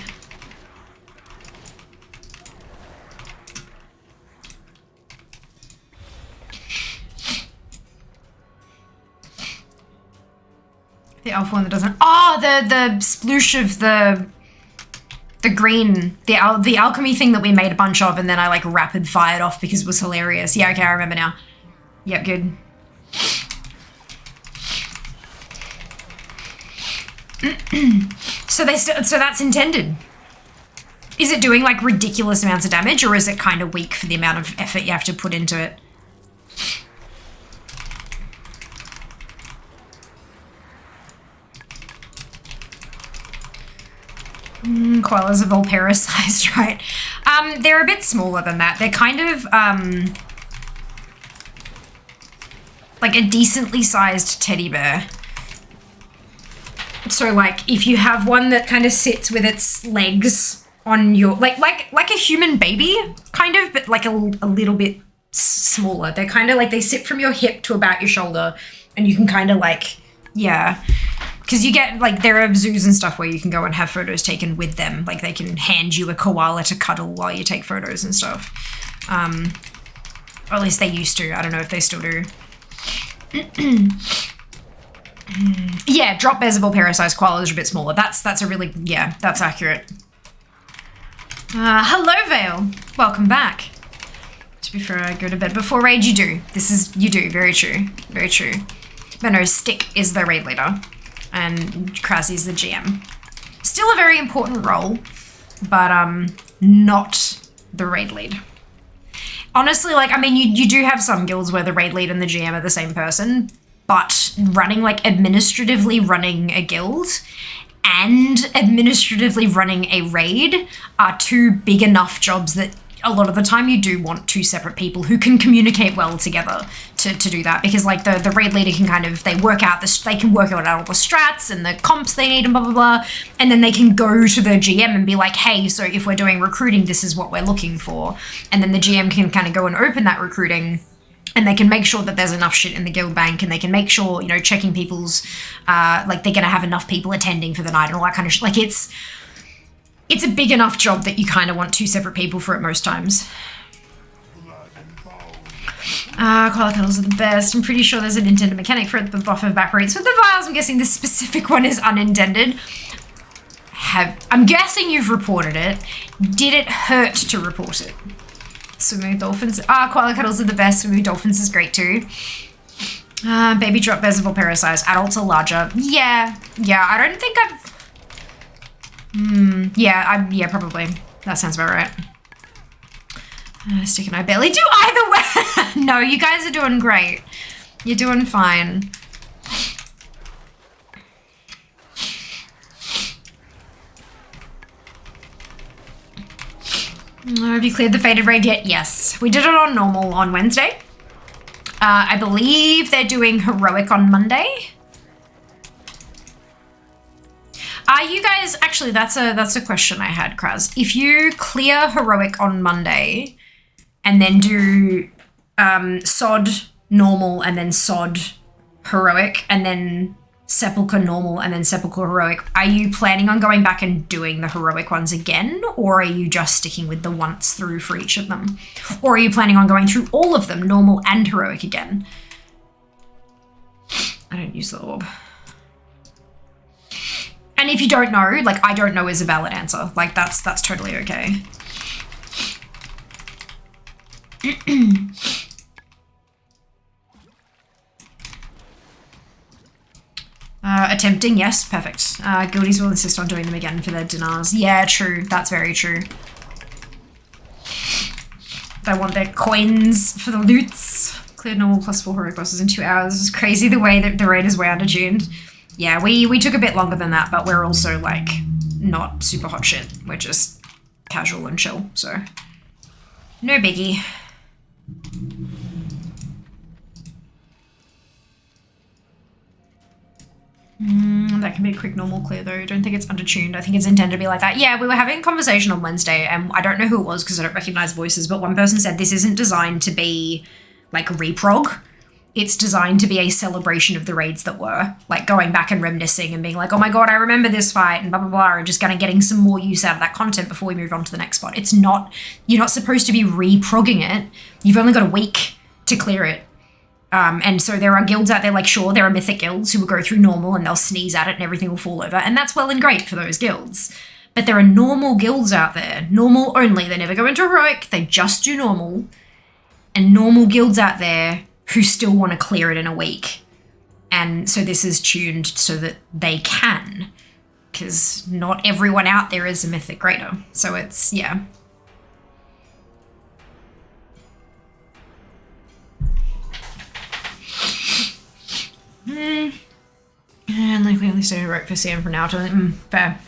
The alpha one that doesn't. Oh, the sploosh of the green, the alchemy thing that we made a bunch of, and then I like rapid fired off because it was hilarious. Yeah, okay, I remember now. Yep, good. So that's intended. Is it doing like ridiculous amounts of damage, or is it kind of weak for the amount of effort you have to put into it? Koalas are Volpera sized, right? They're a bit smaller than that. They're kind of like a decently sized teddy bear. So like if you have one that kind of sits with its legs on your like a human baby kind of, but like a little bit smaller. They're kind of like they sit from your hip to about your shoulder, and you can kind of like, yeah. Because you get, like, there are zoos and stuff where you can go and have photos taken with them. Like, they can hand you a koala to cuddle while you take photos and stuff. Or at least they used to. I don't know if they still do. Yeah, drop bears of Volpera-sized koalas are a bit smaller. That's a really, yeah, that's accurate. Hello, Vale. Welcome back. To be fair, I go to bed before raid. You do. You do. Very true. Very true. But no, Stick is the raid leader. And Krazzy's the GM. Still a very important role, but not the raid lead. Honestly, like, I mean, you do have some guilds where the raid lead and the GM are the same person, but running, like, administratively running a guild and administratively running a raid are two big enough jobs that a lot of the time you do want two separate people who can communicate well together to do that, because like the raid leader can kind of, they can work out all the strats and the comps they need and blah blah blah, and then they can go to the GM and be like, hey, so if we're doing recruiting, this is what we're looking for, and then the GM can kind of go and open that recruiting, and they can make sure that there's enough shit in the guild bank, and they can make sure, you know, checking people's like they're gonna have enough people attending for the night and all that kind of shit. Like it's a big enough job that you kind of want two separate people for it most times. Koala cuddles are the best. I'm pretty sure there's an intended mechanic for it, but buff evaporates with the vials. I'm guessing this specific one is unintended. I'm guessing you've reported it. Did it hurt to report it? Swimming with dolphins. Koala cuddles are the best. Swimming with dolphins is great too. Baby drop bears are parasized. Adults are larger. Yeah, I don't think I've... yeah, probably. That sounds about right. Stick and I barely do either way. No, you guys are doing great. You're doing fine. Have you cleared the faded raid yet? Yes. We did it on normal on Wednesday. I believe they're doing heroic on Monday. Are you guys... Actually, that's a question I had, Kraz. If you clear heroic on Monday... and then do sod normal and then sod heroic and then sepulchre normal and then sepulchre heroic, are you planning on going back and doing the heroic ones again, or are you just sticking with the once through for each of them? Or are you planning on going through all of them, normal and heroic again? I don't use the orb. And if you don't know, like, I don't know is a valid answer. Like, that's totally okay. Attempting, yes, perfect. Guildies will insist on doing them again for their dinars. Yeah, true. That's very true. They want their coins for the loots. Cleared normal plus 4 heroic bosses in 2 hours. It's crazy the way that the raid is way undertuned. Yeah, we took a bit longer than that, but we're also, like, not super hot shit. We're just casual and chill, so no biggie. That can be a quick normal clear though. Don't think it's undertuned. I think it's intended to be like that. Yeah, we were having a conversation on Wednesday and I don't know who it was because I don't recognize voices, but one person said this isn't designed to be like reprog. It's designed to be a celebration of the raids that were, like going back and reminiscing and being like, oh my god, I remember this fight and blah, blah, blah, and just kind of getting some more use out of that content before we move on to the next spot. It's not, you're not supposed to be reprogging it. You've only got a week to clear it. And so there are guilds out there, like sure, there are mythic guilds who will go through normal and they'll sneeze at it and everything will fall over. And that's well and great for those guilds. But there are normal guilds out there, normal only. They never go into heroic, they just do normal. And normal guilds out there who still want to clear it in a week. And so this is tuned so that they can. Because not everyone out there is a mythic greater. So it's, yeah. And likely only stay heroic for CM for now. Fair.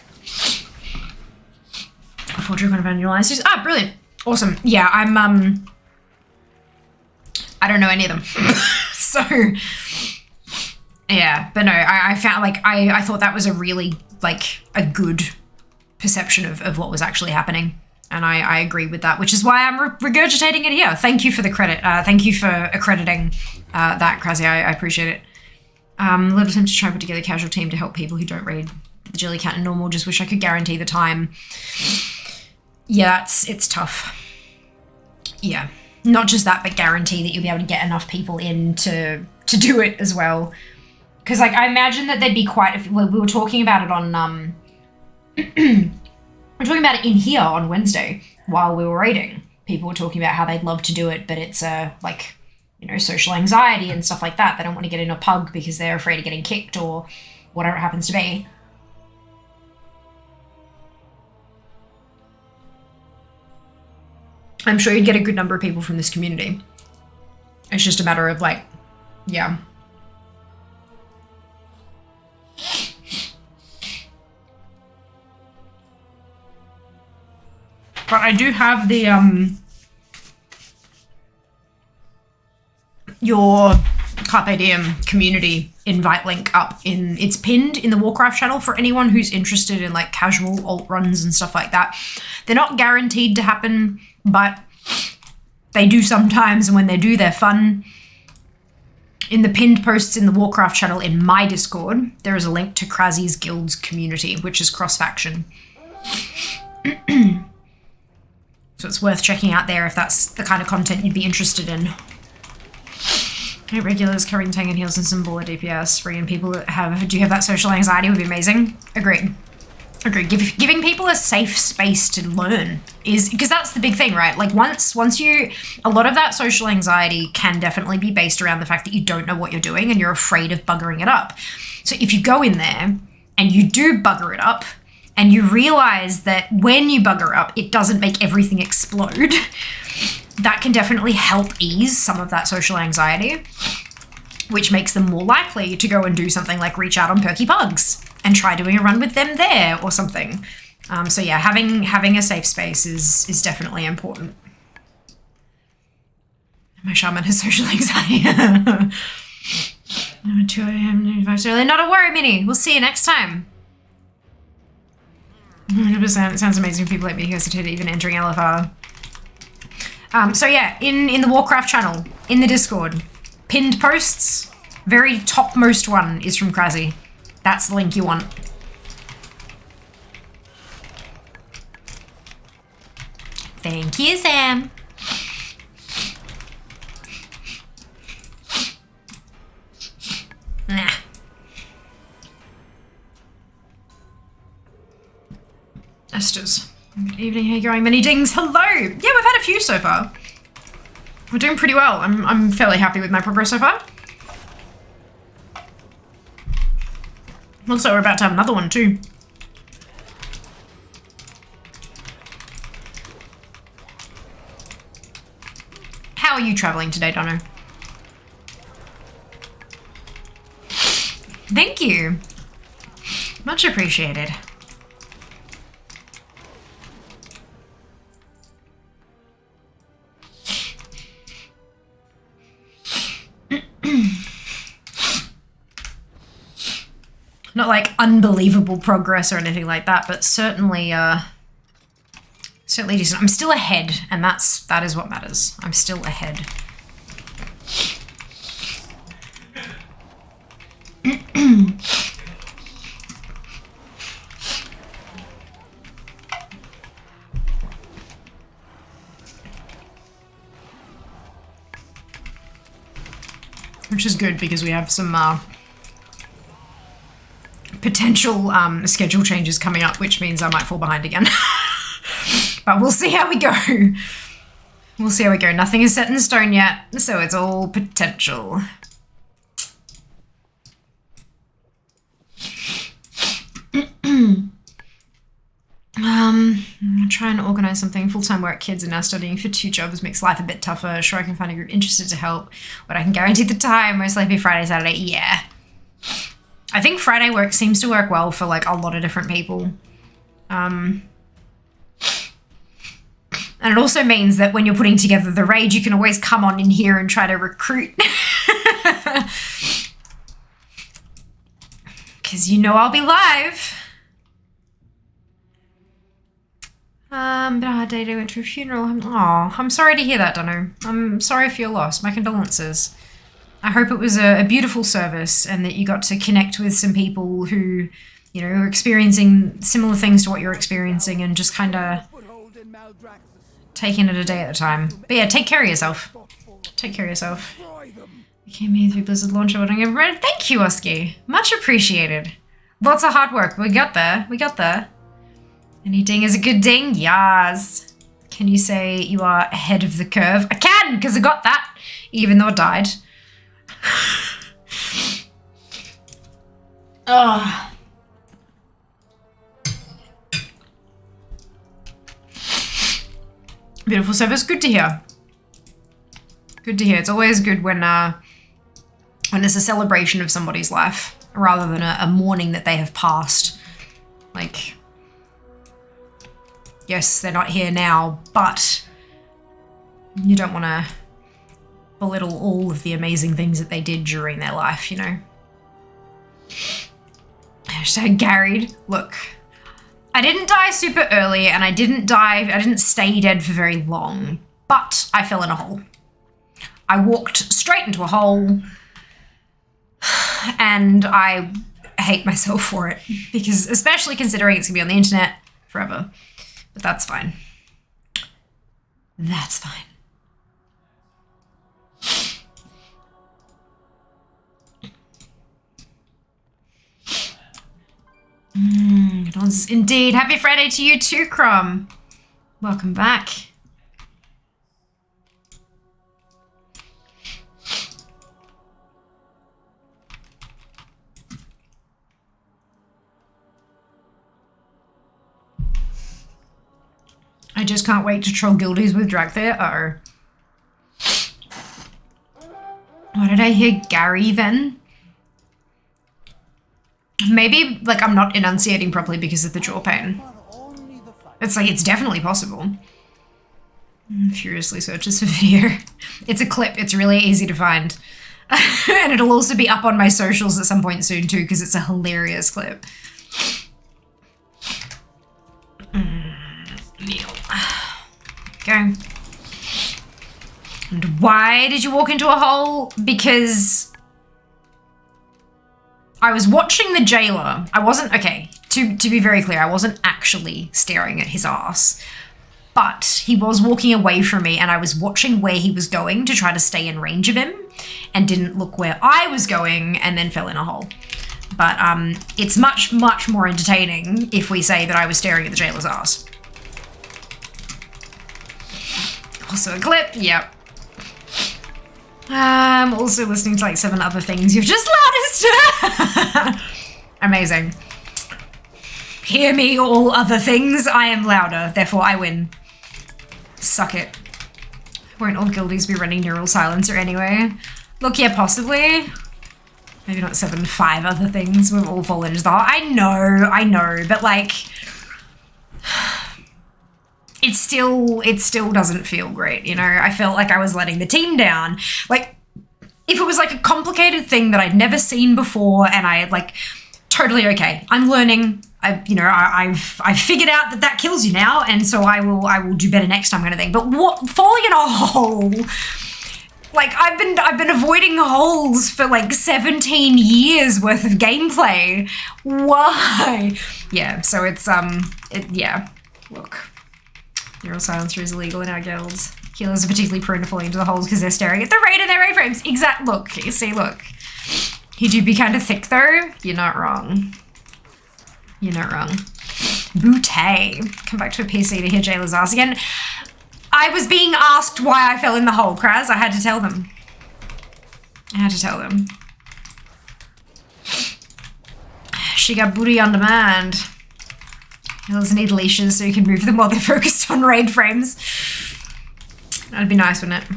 Before you're going to evangelise. Ah, brilliant. Awesome. Yeah, I'm, I don't know any of them. So, yeah. But no, I found, like, I thought that was a really, like, a good perception of what was actually happening. And I agree with that, which is why I'm regurgitating it here. Thank you for the credit. Thank you for accrediting that, Krasi. I appreciate it. Little attempt to try to put together a casual team to help people who don't raid the Jellycat and normal. Just wish I could guarantee the time. Yeah, it's tough. Yeah. Not just that, but guarantee that you'll be able to get enough people in to do it as well. Because, like, I imagine that there'd be quite a few... We were talking about it on... we're talking about it in here on Wednesday while we were raiding. People were talking about how they'd love to do it, but it's, like, you know, social anxiety and stuff like that. They don't want to get in a pug because they're afraid of getting kicked or whatever it happens to be. I'm sure you'd get a good number of people from this community. It's just a matter of, like, yeah. But I do have the, your Carpe Diem community invite link up in, it's pinned in the Warcraft channel for anyone who's interested in, like, casual alt runs and stuff like that. They're not guaranteed to happen, but they do sometimes, and when they do, they're fun. In the pinned posts in the Warcraft channel in my Discord, there is a link to Krasi's Guild's community, which is cross-faction. So it's worth checking out there if that's the kind of content you'd be interested in. Regulars covering tank and heals and some baller DPS. Bringing people that do you have that social anxiety would be amazing. Agreed. Giving people a safe space to learn is, because that's the big thing, right? Like once a lot of that social anxiety can definitely be based around the fact that you don't know what you're doing and you're afraid of buggering it up. So if you go in there and you do bugger it up and you realize that when you bugger up, it doesn't make everything explode, that can definitely help ease some of that social anxiety, which makes them more likely to go and do something like reach out on Perky Pugs and try doing a run with them there or something. So yeah, having a safe space is definitely important. My shaman has social anxiety. 2 a.m. early. Not a worry, Minnie. We'll see you next time. 100%. It sounds amazing. People like me who hesitate even entering LFR. So yeah, in the Warcraft channel, in the Discord, pinned posts, very topmost one is from Krasy. That's the link you want. Thank you, Sam. Nah. Esters. Good evening, how are you going? Many dings. Hello! Yeah, we've had a few so far. We're doing pretty well. I'm fairly happy with my progress so far. Looks like we're about to have another one too. How are you traveling today, Dono? Thank you. Much appreciated. Not like unbelievable progress or anything like that, but certainly decent. I'm still ahead, and that is what matters. I'm still ahead. Which is good because we have some potential schedule changes coming up, which means I might fall behind again. But we'll see how we go. We'll see how we go. Nothing is set in stone yet, so it's all potential. I'm gonna try and organise something. Full-time work, kids, and now studying for 2 jobs makes life a bit tougher. Sure, I can find a group interested to help, but I can guarantee the time. Most likely Friday, Saturday. Yeah. I think Friday work seems to work well for like a lot of different people. And it also means that when you're putting together the raid, you can always come on in here and try to recruit. Because you know I'll be live. Been a hard day to went to a funeral. I'm sorry to hear that, Dunno. I'm sorry for your loss. My condolences. I hope it was a beautiful service and that you got to connect with some people who, you know, are experiencing similar things to what you're experiencing and just kind of taking it a day at a time. But yeah, take care of yourself. Take care of yourself. You came here through Blizzard launcher. Thank you, Oski. Much appreciated. Lots of hard work. We got there. We got there. Any ding is a good ding? Yas. Can you say you are ahead of the curve? I can, because I got that, even though I died. Oh. Beautiful service. Good to hear. Good to hear. It's always good when it's a celebration of somebody's life rather than a mourning that they have passed. Like, yes, they're not here now, but you don't want to belittle all of the amazing things that they did during their life, you know? Hashtag garried. Look, I didn't die super early and I didn't stay dead for very long, but I fell in a hole. I walked straight into a hole and I hate myself for it because, especially considering it's gonna be on the internet forever, but that's fine. That's fine. does indeed. Happy Friday to you too, Crom. Welcome back. I just can't wait to troll guildies with drag there. Why did I hear Gary then? Maybe, like, I'm not enunciating properly because of the jaw pain. It's like, it's definitely possible. Furiously searches for video. It's a clip. It's really easy to find. And it'll also be up on my socials at some point soon too, because it's a hilarious clip. Neil. Go. And why did you walk into a hole? Because I was watching the jailer. I wasn't, okay, to be very clear, I wasn't actually staring at his ass, but he was walking away from me and I was watching where he was going to try to stay in range of him and didn't look where I was going and then fell in a hole. But it's much, much more entertaining if we say that I was staring at the jailer's ass. Also a clip, yep. I'm also listening to like 7 other things you've just loudest. Amazing. Hear me, all other things. I am louder, therefore I win. Suck it. Won't all guildies be running neural silencer anyway? Look, yeah, possibly. Maybe not 7, 5 other things. We've all fallen into the hole. I know, but like, it still doesn't feel great, you know? I felt like I was letting the team down. Like, if it was like a complicated thing that I'd never seen before and I like, totally okay. I'm learning. I've figured out that kills you now, and so I will do better next time kind of thing. But what, falling in a hole? Like, I've been avoiding holes for like 17 years worth of gameplay. Why? Yeah, so it's yeah. Look. Neural silencer is illegal in our guilds. Healers are particularly prone to falling into the holes because they're staring at the rate of their A-frames. Exact. Look, you see, look. He do be kind of thick though. You're not wrong. You're not wrong. Bootay. Come back to a PC to hear Jailer's ass again. I was being asked why I fell in the hole, Kraz. I had to tell them. She got booty on demand. Healers need leashes so you can move them while they're focused on raid frames. That'd be nice, wouldn't it?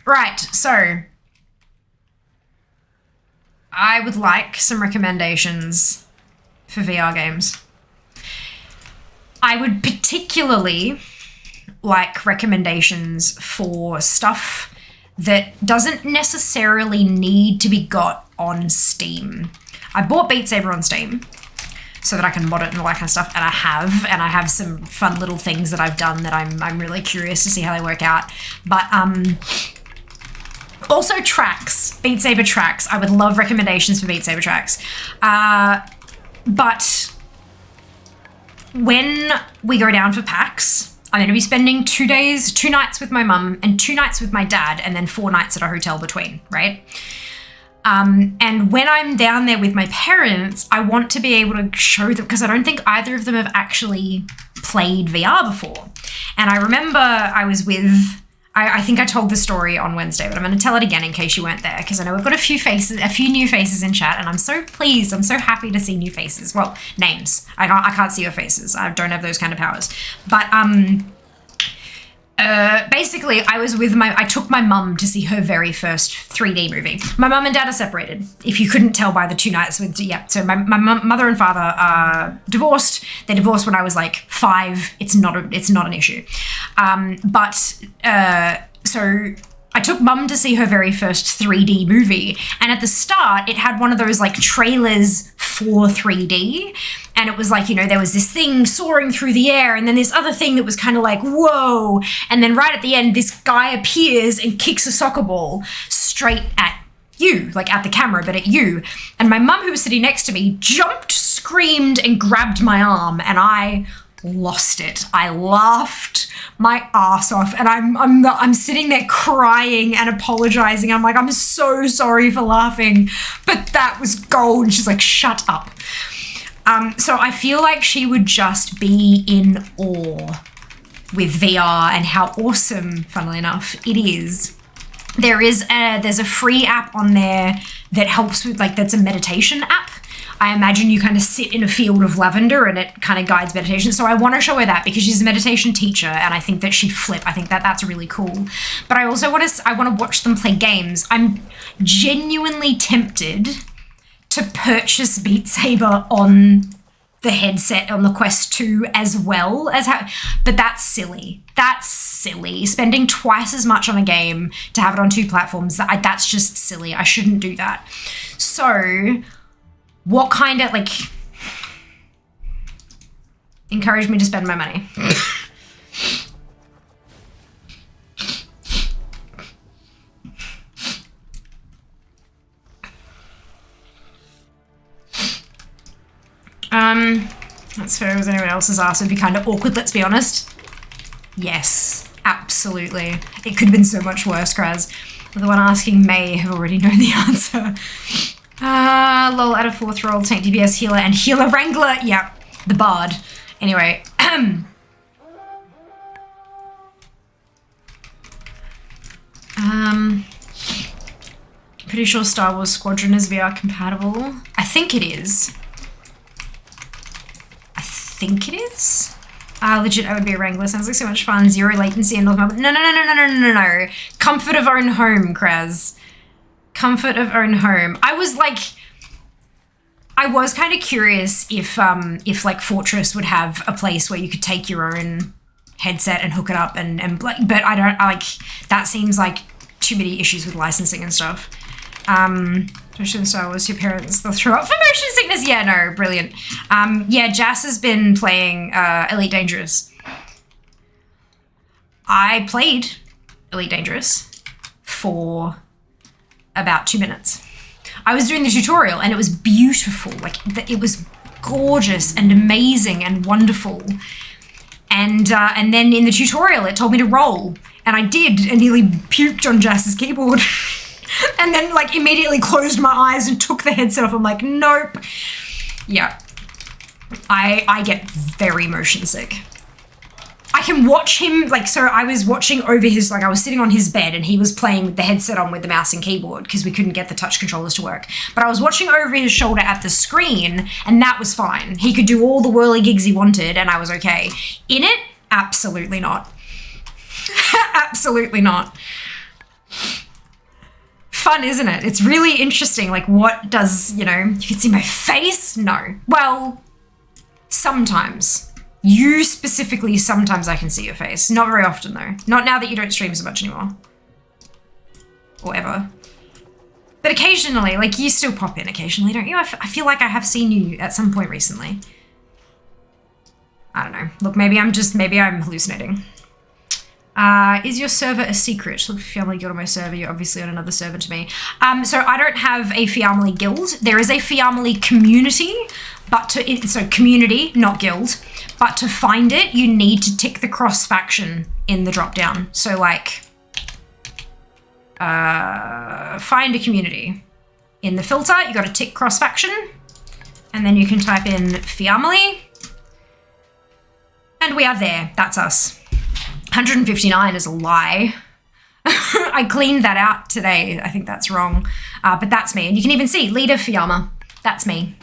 Right, so I would like some recommendations for VR games. I would particularly like recommendations for stuff that doesn't necessarily need to be got on Steam. I bought Beat Saber on Steam so that I can mod it and all that kind of stuff, and I have some fun little things that I've done that I'm really curious to see how they work out. But also tracks, Beat Saber tracks. I would love recommendations for Beat Saber tracks. But when we go down for PAX, I'm going to be spending 2 nights with my mum and 2 nights with my dad, and then 4 nights at a hotel between, right? And when I'm down there with my parents, I want to be able to show them, because I don't think either of them have actually played VR before. And I remember I was with, I think I told the story on Wednesday, but I'm going to tell it again in case you weren't there, because I know we've got a few new faces in chat, and I'm so pleased, I'm so happy to see new faces. Well, names. I can't see your faces. I don't have those kind of powers. But basically, I took my mum to see her very first 3D movie. My mum and dad are separated, if you couldn't tell by the 2 nights with, yeah. So my mother and father are divorced. They divorced when I was like 5. It's not an issue. So I took mum to see her very first 3D movie, and at the start, it had one of those like trailers for 3D, and it was like, you know, there was this thing soaring through the air, and then this other thing that was kind of like, whoa, and then right at the end, this guy appears and kicks a soccer ball straight at you, like at the camera, but at you. And my mum, who was sitting next to me, jumped, screamed, and grabbed my arm, and I lost it. I laughed my ass off, and I'm sitting there crying and apologizing. I'm like, I'm so sorry for laughing, but that was gold. She's like, shut up. So I feel like she would just be in awe with VR and how awesome, funnily enough, it is. There's a free app on there that helps with, like, that's a meditation app. I imagine you kind of sit in a field of lavender and it kind of guides meditation. So I want to show her that because she's a meditation teacher and I think that she'd flip. I think that that's really cool. But I also want to watch them play games. I'm genuinely tempted to purchase Beat Saber on the headset on the Quest 2 as well as but that's silly. That's silly. Spending twice as much on a game to have it on 2 platforms, that's just silly. I shouldn't do that. So what kind of, like, encourage me to spend my money? That's fair. Was anyone else's ass would be kind of awkward, let's be honest. Yes, absolutely. It could have been so much worse, Kraz. The one asking may have already known the answer. Lol, at a 4th roll, tank DPS healer and healer wrangler. Yeah, the bard. Anyway, pretty sure Star Wars Squadron is VR compatible. I think it is. Legit, I would be a wrangler. Sounds like so much fun. 0 latency and North Melbourne. No. Comfort of own home, Kraz. Comfort of own home. I was kind of curious if like Fortress would have a place where you could take your own headset and hook it up and but I don't like, that seems like too many issues with licensing and stuff. Especially in Star Wars, your parents, they'll throw up for motion sickness. Yeah, no, brilliant. Yeah, Jas has been playing Elite Dangerous. I played Elite Dangerous for about 2 minutes. I was doing the tutorial and it was beautiful. Like, it was gorgeous and amazing and wonderful. And then in the tutorial, it told me to roll. And I did, and nearly puked on Jas's keyboard. And then, like, immediately closed my eyes and took the headset off. I'm like, nope. Yeah. I get very motion sick. I can watch him, like, so I was watching over his, like, I was sitting on his bed and he was playing with the headset on with the mouse and keyboard because we couldn't get the touch controllers to work. But I was watching over his shoulder at the screen and that was fine. He could do all the whirly gigs he wanted and I was okay. In it, absolutely not. Absolutely not. Fun, isn't it? It's really interesting. Like, what does, you can see my face? No. Well, sometimes. You specifically, sometimes I can see your face. Not very often, though. Not now that you don't stream so much anymore. Or ever. But occasionally, like, you still pop in occasionally, don't you? I feel like I have seen you at some point recently. I don't know. Look, maybe I'm hallucinating. Is your server a secret? Look, Family Guild on my server. You're obviously on another server to me. So I don't have a Family Guild. There is a Family community, so community, not guild. But to find it, you need to tick the cross faction in the drop down. So like, find a community. In the filter, you got to tick cross faction, and then you can type in Family, and we are there. That's us. 159 is a lie. I cleaned that out today. I think that's wrong. But that's me. And you can even see leader Fiamma. That's me.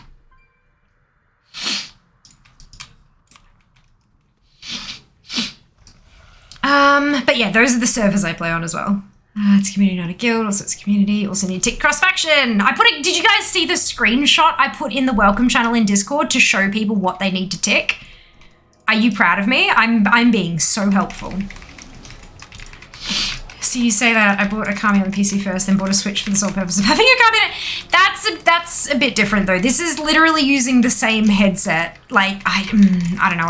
But yeah, those are the servers I play on as well. It's community, not a guild. Also, it's community. Also need to tick cross faction. Did you guys see the screenshot I put in the welcome channel in Discord to show people what they need to tick? Are you proud of me? I'm being so helpful. So you say that I bought a Kami on the PC first, then bought a Switch for the sole purpose of having a Kami. That's a bit different though. This is literally using the same headset. Like, I don't know.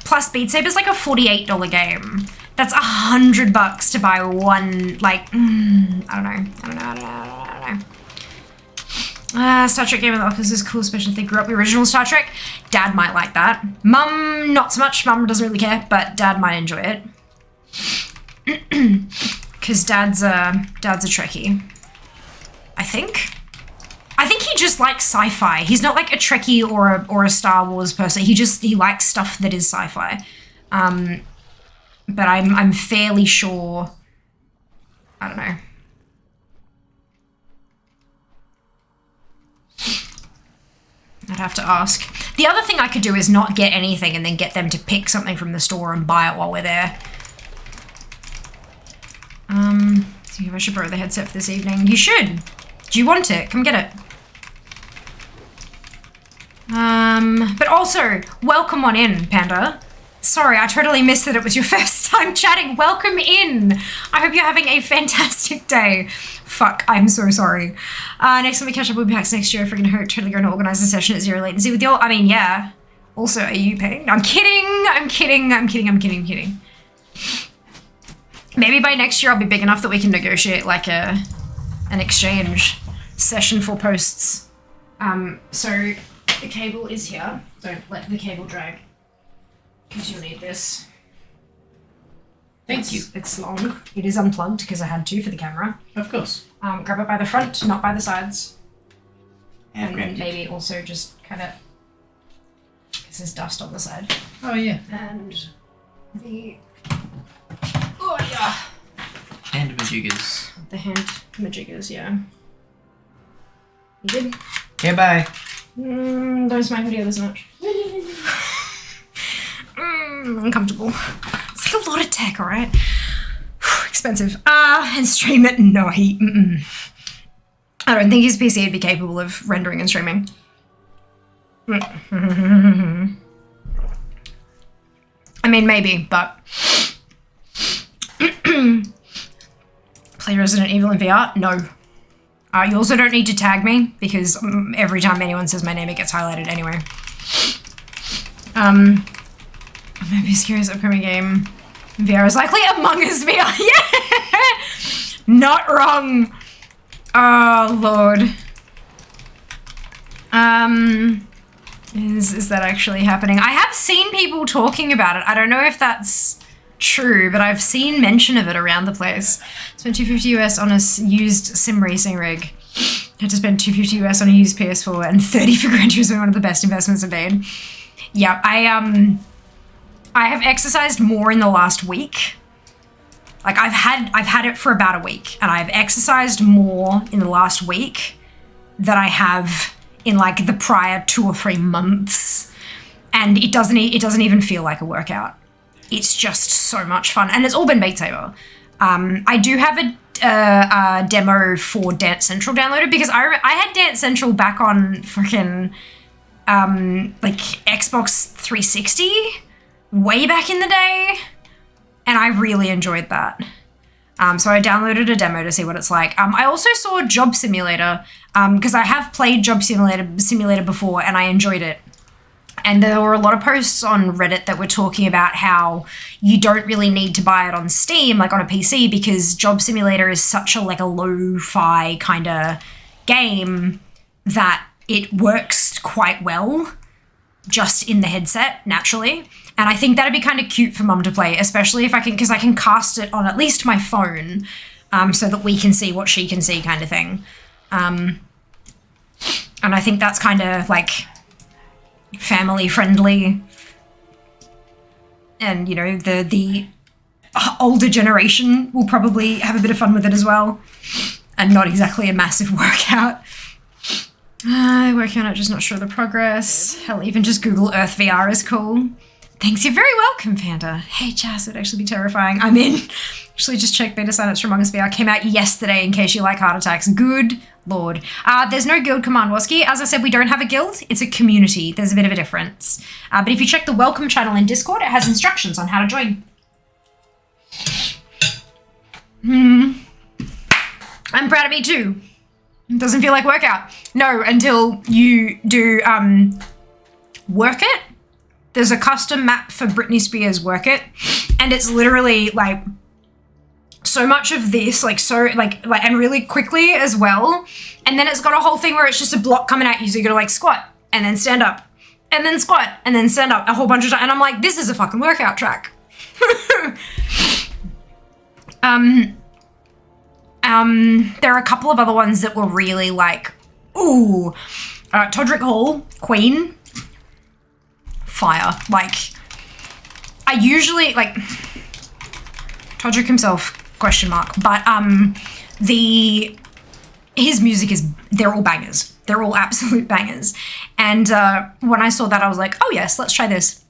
Plus Beat Saber's like a $48 game. That's $100 to buy one, like, I don't know. Star Trek Game of the Office is cool, especially if they grew up with the original Star Trek. Dad might like that. Mum, not so much. Mum doesn't really care, but Dad might enjoy it. Because Dad's a Trekkie. I think he just likes sci-fi. He's not like a Trekkie or a Star Wars person. He likes stuff that is sci-fi. But I'm fairly sure. I don't know. I'd have to ask. The other thing I could do is not get anything and then get them to pick something from the store and buy it while we're there. See if I should borrow the headset for this evening. You should. Do you want it? Come get it. But also, welcome on in, Panda. Sorry, I totally missed that it was your first time chatting. Welcome in. I hope you're having a fantastic day. Fuck, I'm so sorry. Next time we catch up, we'll be back next year. Freaking hope totally going to organize a session at zero latency with you. I mean, yeah. Also, are you paying? No, I'm kidding. Maybe by next year I'll be big enough that we can negotiate like an exchange session for posts. So the cable is here. Don't let the cable drag. Because you'll need this. Thank you. It's long. It is unplugged because I had to for the camera. Of course. Grab it by the front, not by the sides. And Okay. then maybe also just kind of, because there's dust on the side. Oh yeah. And the, oh yeah. And majiggers. The hand majiggers, yeah. You good? Okay, bye. Don't smack me together so much. Uncomfortable. It's like a lot of tech, alright? Expensive. And stream it? No, I don't think his PC would be capable of rendering and streaming. I mean, maybe, but... Play Resident Evil in VR? No. You also don't need to tag me, because every time anyone says my name, it gets highlighted anyway. Maybe Scariest upcoming game in VR is likely Among Us VR. Yeah! Not wrong. Oh, Lord. Is that actually happening? I have seen people talking about it. I don't know if that's true, but I've seen mention of it around the place. Spent $250 US on a used sim racing rig. Had to spend $250 US on a used PS4 and 30 for Gran Turismo, one of the best investments I've made. Yeah, I have exercised more in the last week. Like I've had it for about a week, and I've exercised more in the last week than I have in like the prior 2 or 3 months. And it doesn't even feel like a workout. It's just so much fun, and it's all been Beat Saber. I do have a demo for Dance Central downloaded because I had Dance Central back on freaking like Xbox 360 way back in the day, and I really enjoyed that. So I downloaded a demo to see what it's like. I also saw Job Simulator because I have played Job Simulator before, and I enjoyed it. And there were a lot of posts on Reddit that were talking about how you don't really need to buy it on Steam, like on a PC, because Job Simulator is such a like a lo-fi kind of game that it works quite well just in the headset naturally. And I think that'd be kind of cute for Mum to play, especially if I can, because I can cast it on at least my phone, so that we can see what she can see, kind of thing. And I think that's kind of like family friendly, and you know the older generation will probably have a bit of fun with it as well, and not exactly a massive workout. Working on it, just not sure of the progress. Hell, even just Google Earth VR is cool. Thanks, you're very welcome, Panda. Hey, Jazz, it'd actually be terrifying. I'm in. Actually, just checked beta signups for Among Us VR. Came out yesterday in case you like heart attacks. Good Lord. There's no guild command, Woski. As I said, we don't have a guild. It's a community. There's a bit of a difference. But if you check the welcome channel in Discord, it has instructions on how to join. I'm proud of me too. It doesn't feel like workout. No, until you do Work It. There's a custom map for Britney Spears' Work It, and it's literally like so much of this, like and really quickly as well. And then it's got a whole thing where it's just a block coming at you, so you gotta like squat and then stand up and then squat and then stand up a whole bunch of times. And I'm like, this is a fucking workout track. There are a couple of other ones that were really like, ooh, Todrick Hall, Queen, fire. Like, I usually, like, Todrick himself, question mark, but his music they're all bangers. They're all absolute bangers. And when I saw that, I was like, oh yes, let's try this.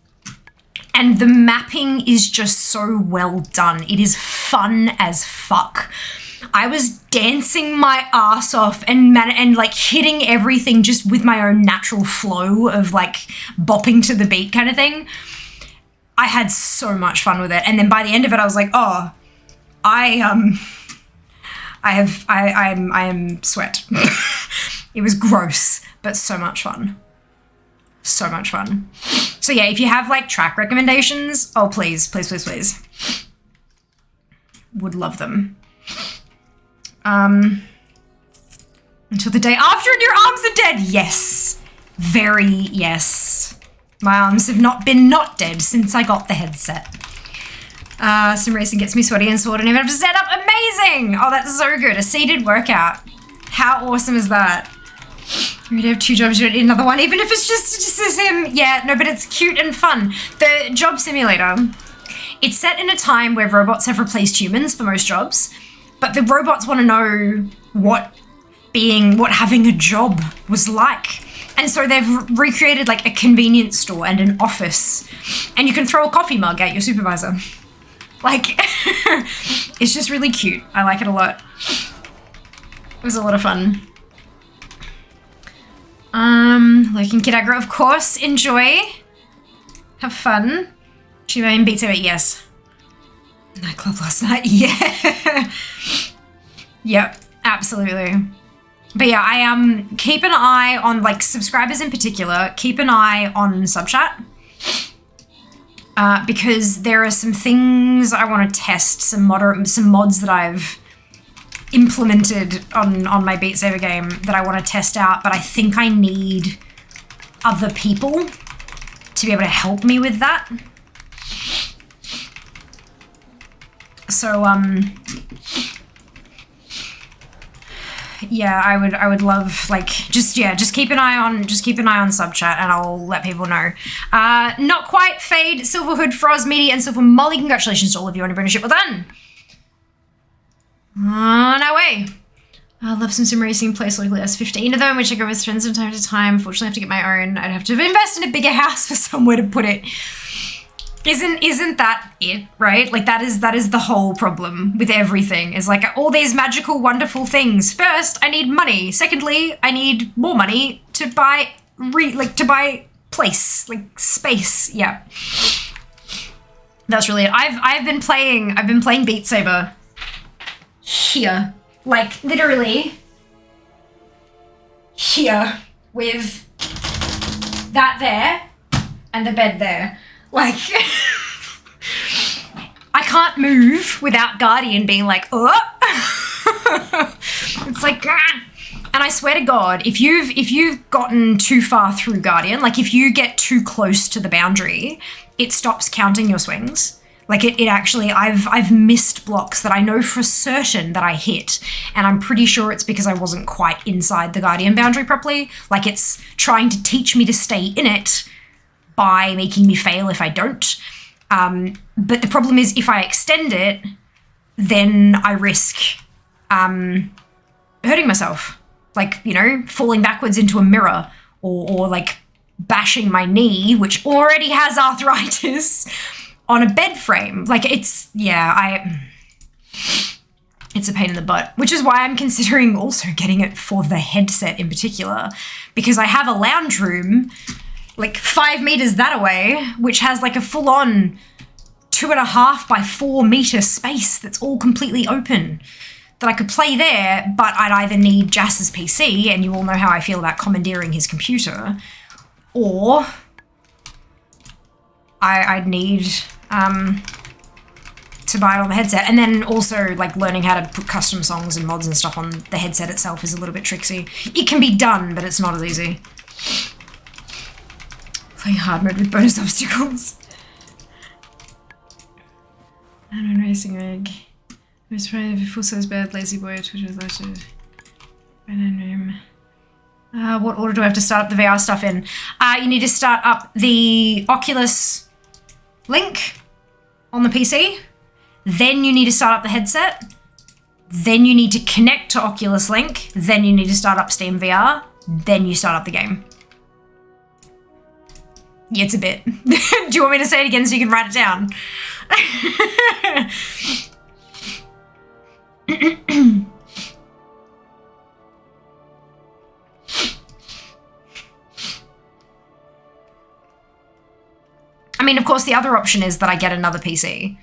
And the mapping is just so well done. It is fun as fuck. I was dancing my ass off and like hitting everything just with my own natural flow of like bopping to the beat kind of thing. I had so much fun with it. And then by the end of it, I was like, oh, I am sweat. It was gross, but so much fun. So much fun. So yeah, if you have like track recommendations, oh please, please, please, please. Would love them. Until the day after and your arms are dead. Yes. Very yes. My arms have not been not dead since I got the headset. Sim racing gets me sweaty and sore and even have to stand up. Amazing! Oh, that's so good. A seated workout. How awesome is that? You'd have 2 jobs, you don't need another one, even if it's just a sim. Yeah, no, but it's cute and fun. The job simulator, it's set in a time where robots have replaced humans for most jobs, but the robots want to know what having a job was like. And so they've recreated like a convenience store and an office, and you can throw a coffee mug at your supervisor. Like, it's just really cute. I like it a lot. It was a lot of fun. Lurking Kid Aggro, of course. Enjoy. Have fun. Chiba and Beat Saber, yes. Nightclub last night, yeah. Yep, absolutely. But yeah, I keep an eye on like subscribers in particular. Keep an eye on subchat. Because there are some things I want to test, some mods that I've implemented on my Beat Saber game that I want to test out, but I think I need other people to be able to help me with that. So yeah, I would love like just keep an eye on subchat and I'll let people know. Not quite Fade, Silverhood, Froz, Meaty, and Silver Molly. Congratulations to all of you on your apprenticeship. Well done. On our way. I love some sim racing, place locally. There's 15 of them, which I go with friends from time to time. Unfortunately, I have to get my own. I'd have to invest in a bigger house for somewhere to put it. Isn't that it, right? Like that is the whole problem with everything. Is like all these magical, wonderful things. First, I need money. Secondly, I need more money to buy place, like space. Yeah. That's really it. I've been playing Beat Saber here. Like literally here with that there and the bed there. Like, I can't move without Guardian being like, oh. It's like, ah. And I swear to God, if you've gotten too far through Guardian, like if you get too close to the boundary, it stops counting your swings. Like it actually, I've missed blocks that I know for certain that I hit, and I'm pretty sure it's because I wasn't quite inside the Guardian boundary properly. Like it's trying to teach me to stay in it by making me fail if I don't. But the problem is if I extend it, then I risk hurting myself. Like, you know, falling backwards into a mirror or like bashing my knee, which already has arthritis, on a bed frame. Like it's, yeah, it's a pain in the butt, which is why I'm considering also getting it for the headset in particular, because I have a lounge room like 5 meters that away, which has like a full-on 2.5 by 4 meter space that's all completely open that I could play there, but I'd either need Jass's PC, and you all know how I feel about commandeering his computer, or I'd need to buy it on the headset. And then also like learning how to put custom songs and mods and stuff on the headset itself is a little bit tricksy. It can be done, but it's not as easy. Playing hard mode with bonus obstacles. And racing rig. Most probably full size bed, lazy boy, Twitter, lashes. Room. What order do I have to start up the VR stuff in? You need to start up the Oculus Link on the PC. Then you need to start up the headset. Then you need to connect to Oculus Link. Then you need to start up Steam VR. Then you start up the game. Yeah, it's a bit. Do you want me to say it again so you can write it down? I mean, of course, the other option is that I get another PC.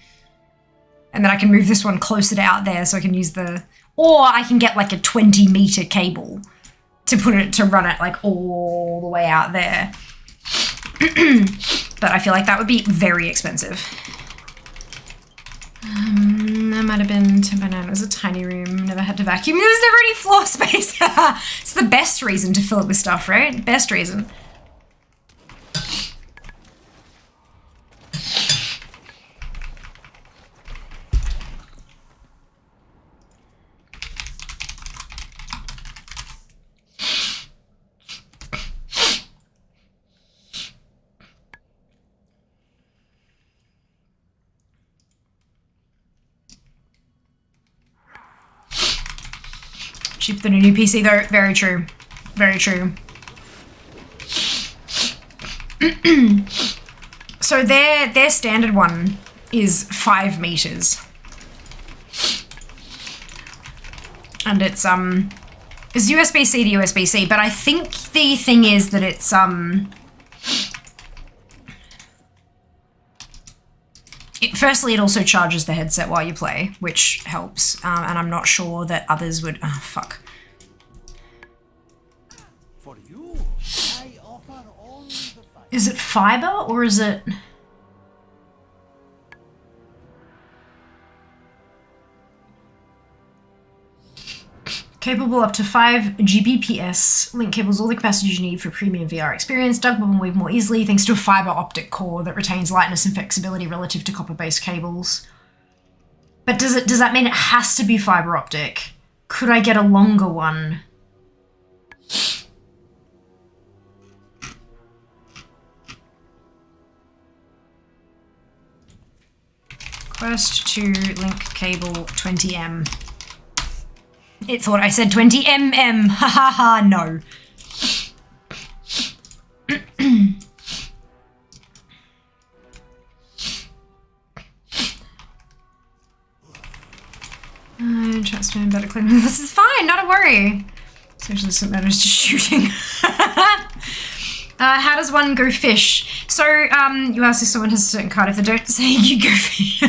And then I can move this one closer to out there so I can use the... Or I can get like a 20-meter cable to put it, to run it like all the way out there. But I feel like that would be very expensive. That might have been 10 by 9. It was a tiny room. Never had to vacuum. There was never any floor space. It's the best reason to fill it with stuff, right? Best reason. Cheaper than a new PC though. Very true. Very true. So their standard one is 5 meters. And it's USB-C to USB-C, but I think the thing is that it's firstly, it also charges the headset while you play, which helps, and I'm not sure that others would... Oh, fuck. For you, I offer only the fight. Is it fiber, or is it... Capable up to 5 Gbps. Link cables all the capacity you need for premium VR experience. Dug and weave more easily thanks to a fiber optic core that retains lightness and flexibility relative to copper-based cables. But does that mean it has to be fiber optic? Could I get a longer one? Quest to link cable 20M. It thought I said 20mm. Ha ha ha, no. Trust me, better clean. This is fine, not a worry. Especially some matters to shooting. How does one go fish? So, you asked if someone has a certain card. If they don't say, you go fish.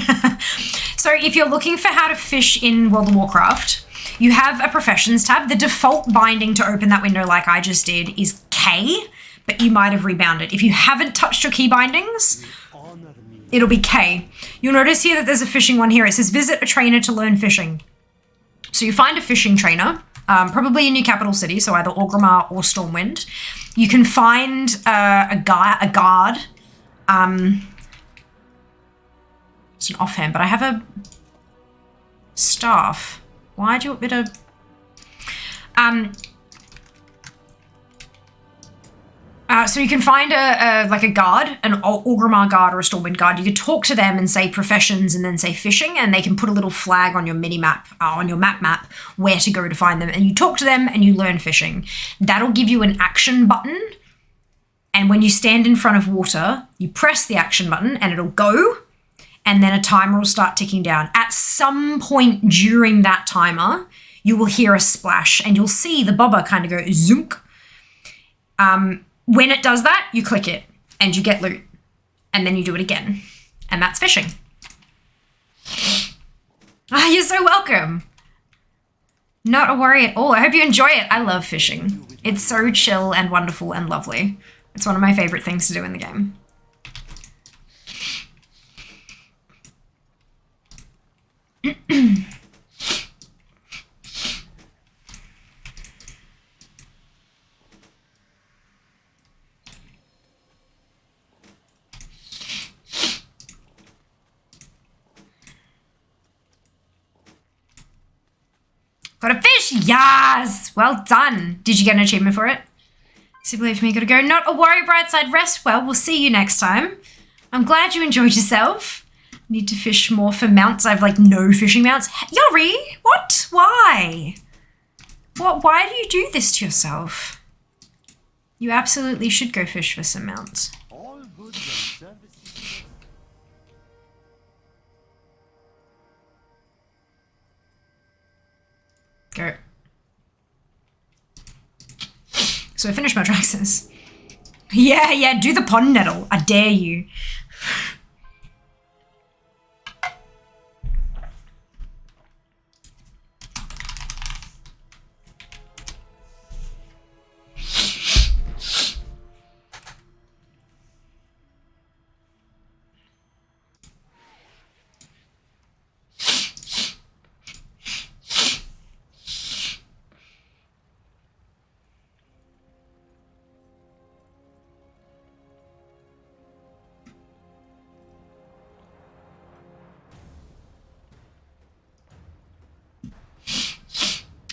So, if you're looking for how to fish in World of Warcraft, you have a professions tab. The default binding to open that window like I just did is K, but you might have rebounded. If you haven't touched your key bindings, it'll be K. You'll notice here that there's a fishing one here. It says visit a trainer to learn fishing. So you find a fishing trainer, probably in your capital city, so either Orgrimmar or Stormwind. You can find a guard. It's an offhand, but I have a staff. Why do you want me to... so you can find a guard, an Orgrimmar guard or a Stormwind guard. You could talk to them and say professions and then say fishing, and they can put a little flag on your mini-map, on your map, where to go to find them. And you talk to them and you learn fishing. That'll give you an action button. And when you stand in front of water, you press the action button and it'll go. And then a timer will start ticking down. At some point during that timer, you will hear a splash and you'll see the bobber kind of go zounk. When it does that, you click it and you get loot. And then you do it again. And that's fishing. Ah, you're so welcome. Not a worry at all. I hope you enjoy it. I love fishing. It's so chill and wonderful and lovely. It's one of my favorite things to do in the game. Got a fish! Yes! Well done. Did you get an achievement for it? Simply for me, gotta go. Not a worry, Brightside. Rest well. We'll see you next time. I'm glad you enjoyed yourself. Need to fish more for mounts. I have like no fishing mounts. Yori, what? Why? What? Why do you do this to yourself? You absolutely should go fish for some mounts. All goods and services. Go. So I finished my Draxus. Yeah, do the pond nettle. I dare you.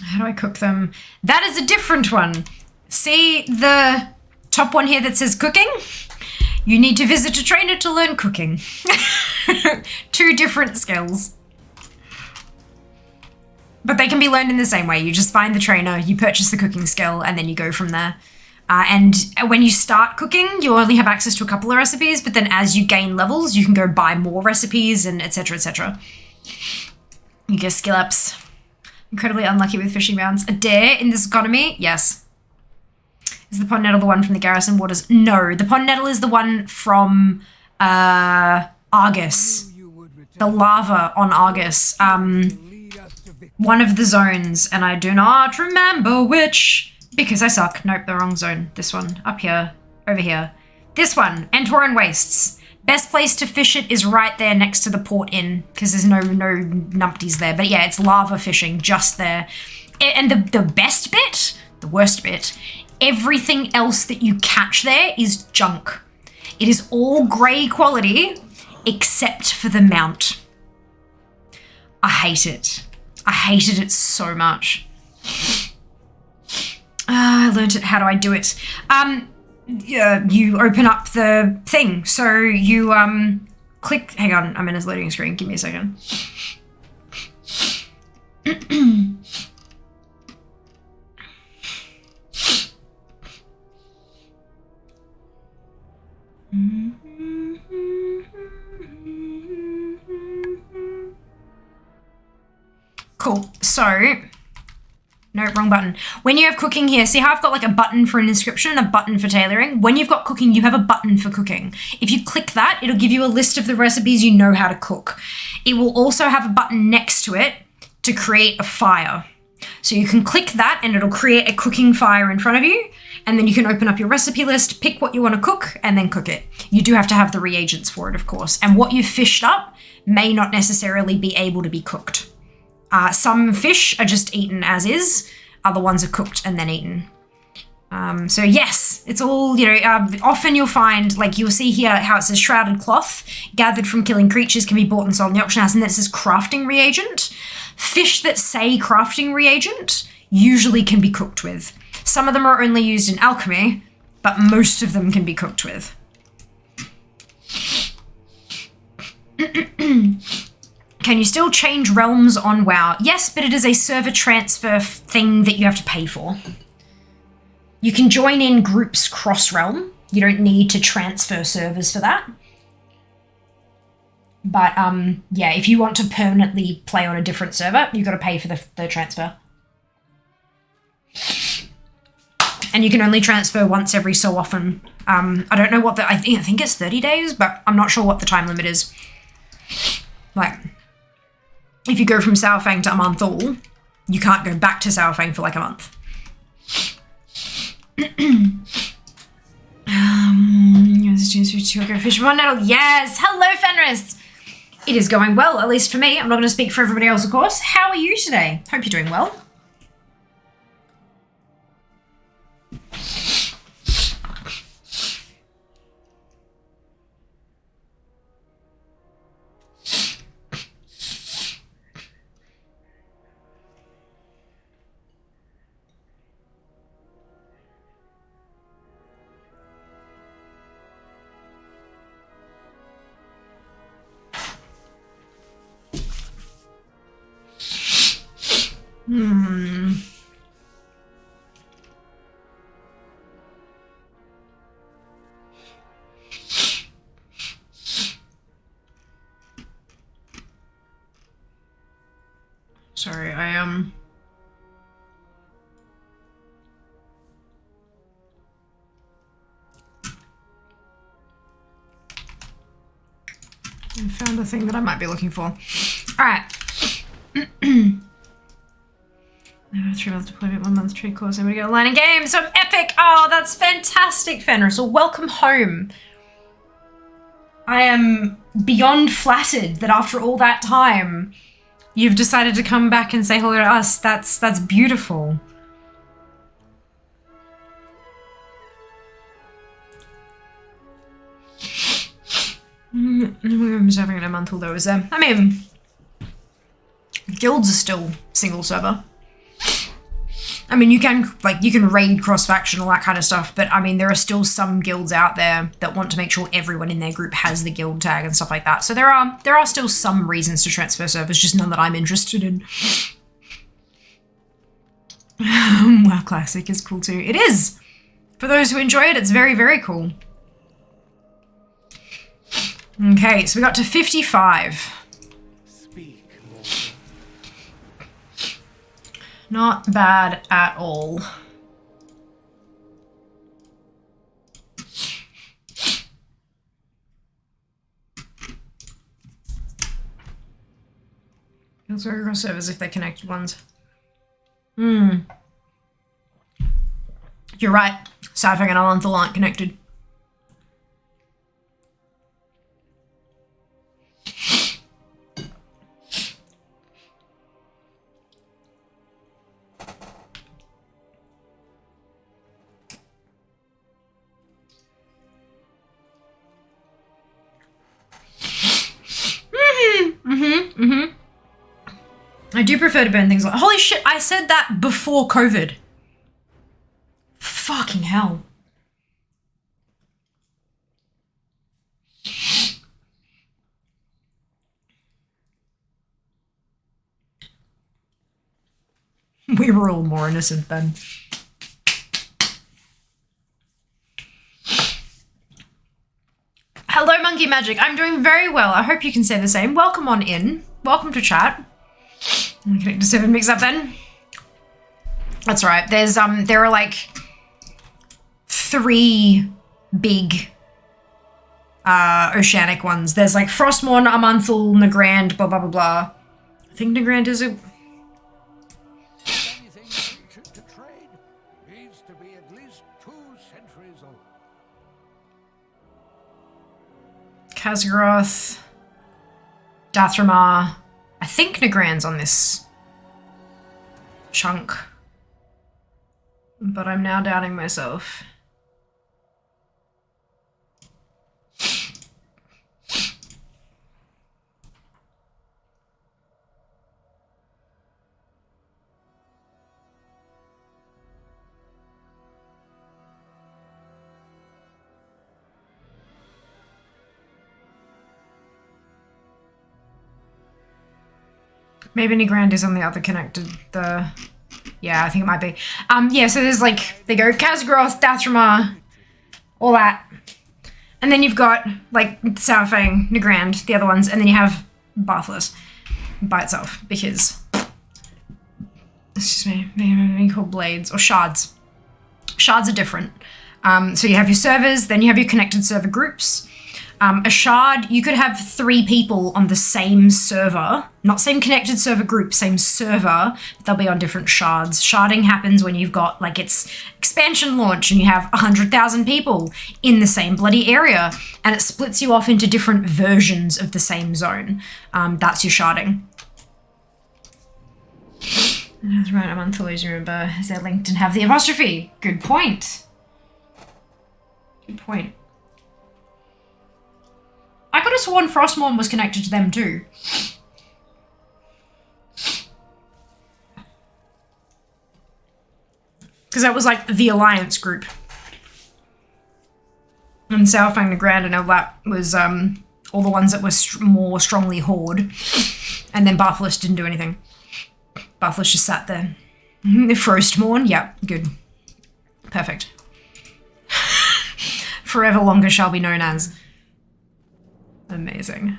How do I cook them? That is a different one. See the top one here that says cooking? You need to visit a trainer to learn cooking. 2 different skills. But they can be learned in the same way. You just find the trainer, you purchase the cooking skill, and then you go from there. And when you start cooking, you only have access to a couple of recipes, but then as you gain levels, you can go buy more recipes and etc, etc. You get skill ups. Incredibly unlucky with fishing rounds. A dare in this economy? Yes. Is the pond nettle the one from the Garrison Waters? No, the pond nettle is the one from Argus. The lava on Argus. One of the zones, and I do not remember which, because I suck. Nope, the wrong zone. This one. Up here. Over here. This one. Entoran Wastes. Best place to fish it is right there next to the port inn, because there's no numpties there. But yeah, it's lava fishing just there. And the best bit, the worst bit, everything else that you catch there is junk. It is all grey quality, except for the mount. I hate it. I hated it so much. I learned it. How do I do it? You open up the thing. So you click. Hang on, I'm in a loading screen. Give me a second. Cool. So, no, wrong button. When you have cooking here, see how I've got like a button for an inscription, a button for tailoring? When you've got cooking, you have a button for cooking. If you click that, it'll give you a list of the recipes you know how to cook. It will also have a button next to it to create a fire. So you can click that and it'll create a cooking fire in front of you. And then you can open up your recipe list, pick what you want to cook, and then cook it. You do have to have the reagents for it, of course. And what you've fished up may not necessarily be able to be cooked. Some fish are just eaten as is. Other ones are cooked and then eaten. So yes, it's all, often you'll find, like you'll see here how it says shrouded cloth, gathered from killing creatures, can be bought and sold in the auction house, and then it says crafting reagent. Fish that say crafting reagent usually can be cooked with. Some of them are only used in alchemy, but most of them can be cooked with. Can you still change realms on WoW? Yes, but it is a server transfer thing that you have to pay for. You can join in groups cross-realm. You don't need to transfer servers for that. But yeah, if you want to permanently play on a different server, you've got to pay for the transfer. And you can only transfer once every so often. I don't know what I think it's 30 days, but I'm not sure what the time limit is. Like, if you go from Sourfang to Amanthal, you can't go back to Sourfang for like a month. Yes! Hello, Fenris! It is going well, at least for me. I'm not going to speak for everybody else, of course. How are you today? Hope you're doing well. Sorry, I found the thing that I might be looking for. All right. 3 months deployment, 1 month trade course, and we go line in game. So epic! Oh, that's fantastic, Fenris. Well, welcome home. I am beyond flattered that after all that time, you've decided to come back and say hello to us. That's beautiful. I'm just having it a month, although is I mean, guilds are still single server. I mean, you can raid cross-faction, all that kind of stuff, but I mean, there are still some guilds out there that want to make sure everyone in their group has the guild tag and stuff like that. So there are still some reasons to transfer servers, just none that I'm interested in. WoW Classic is cool too. It is! For those who enjoy it, it's very, very cool. Okay, so we got to 55. Not bad at all. Also across servers if they're connected ones. You're right. Sapphire and Alanthal aren't connected. I do prefer to burn things like— holy shit, I said that before COVID. Fucking hell. We were all more innocent then. Hello, Monkey Magic. I'm doing very well. I hope you can say the same. Welcome on in. Welcome to chat. I'm connect to 7 mix up then. That's right. There's there are like 3 big oceanic ones. There's like Frostmourne, Amanthal, Nagrand, blah blah blah blah. I think Nagrand is a— Anything ancient to trade needs to be at least 2 centuries old. Khaz'goroth, Dathramar. I think Nagrand's on this chunk, but I'm now doubting myself. Maybe Nagrand is on the other connected, yeah, I think it might be. Yeah, so there's like, they go Khaz'goroth, Dathramar, all that. And then you've got like Saurfang, Nagrand, the other ones, and then you have Bathless by itself, because, excuse me, they're called blades, or shards. Shards are different. So you have your servers, then you have your connected server groups. A shard, you could have 3 people on the same server, not same connected server group, same server, but they'll be on different shards. Sharding happens when you've got, like, it's expansion launch and you have 100,000 people in the same bloody area, and it splits you off into different versions of the same zone. That's your sharding. That's right, a month always remember, is they linked and have the apostrophe? Good point. Good point. I could have sworn Frostmourne was connected to them too. Because that was like the Alliance group. And Southfang the Grand and all that was all the ones that were more strongly Horde. And then Bathless didn't do anything. Bathless just sat there. Frostmourne, yep, good. Perfect. Forever longer shall be known as. Amazing.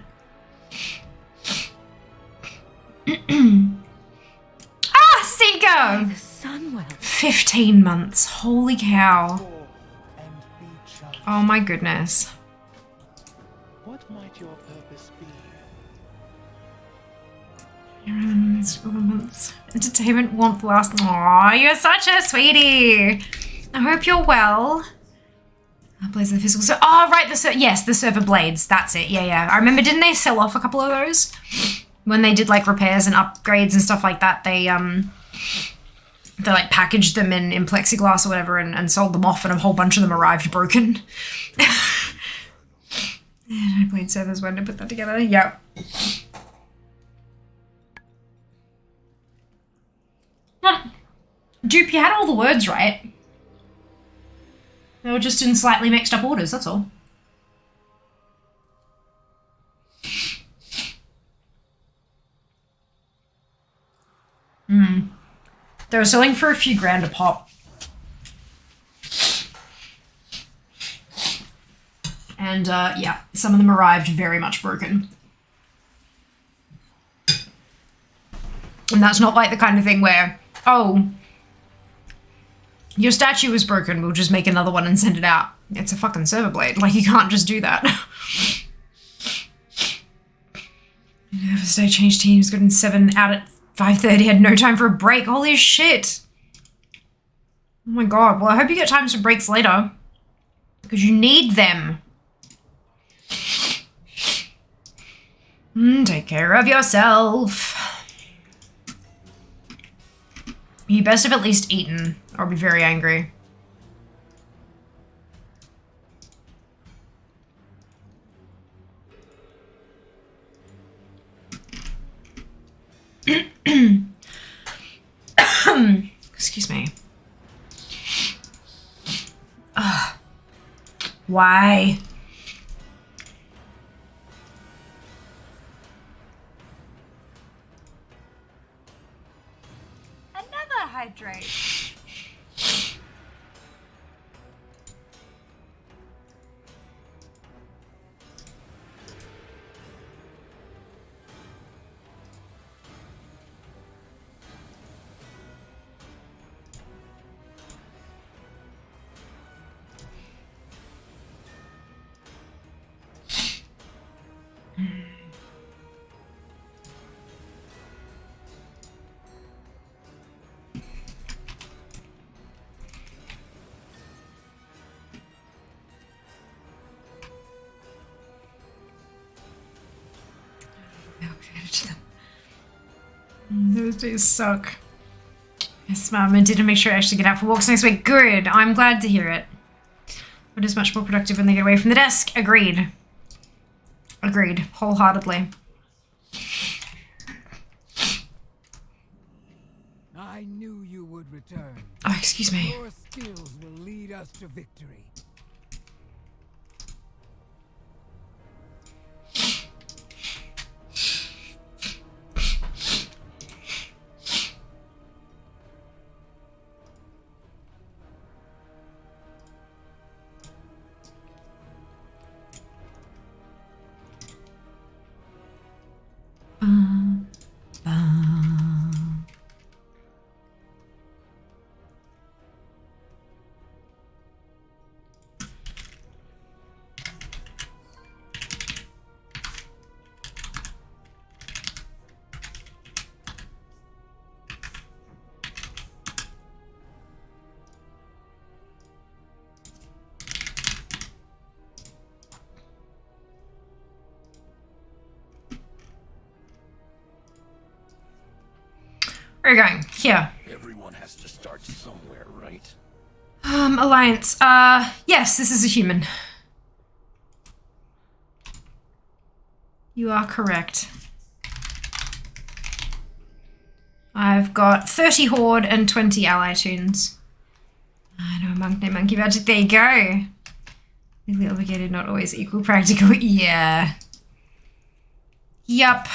Seeker! The sun will. 15 months. Holy cow. Oh my goodness. What might your purpose be? Months. Entertainment won't last. Aw, you're such a sweetie. I hope you're well. Blades of the physical. So, oh, right. Yes, the server blades. That's it. Yeah. I remember. Didn't they sell off a couple of those when they did like repairs and upgrades and stuff like that? They like packaged them in plexiglass or whatever and sold them off, and a whole bunch of them arrived broken. Yeah, blade servers when to put that together. Yep. Dupe, you had all the words right. They were just in slightly mixed up orders, that's all. They were selling for a few grand a pop. And yeah, some of them arrived very much broken. And that's not like the kind of thing where, oh, your statue was broken, we'll just make another one and send it out. It's a fucking server blade. Like, you can't just do that. First day changed teams, got in 7 out at 5:30, had no time for a break. Holy shit. Oh my god. Well, I hope you get times for breaks later. Because you need them. Take care of yourself. You best have at least eaten, or I'll be very angry. Excuse me. Ugh. Why? Another hydrate. Those days suck. Yes, Mum, I did make sure I actually get out for walks next week. Good. I'm glad to hear it. But it's much more productive when they get away from the desk. Agreed. Agreed. Wholeheartedly. I knew you would return. Oh, excuse me. Your skills will lead us to victory. are we going? Here. Everyone has to start somewhere, right? Alliance. Yes, this is a human. You are correct. I've got 30 Horde and 20 ally tunes. I know, monk named Monkey Magic. There you go. Legally obligated, not always equal practical. Yeah. Yup.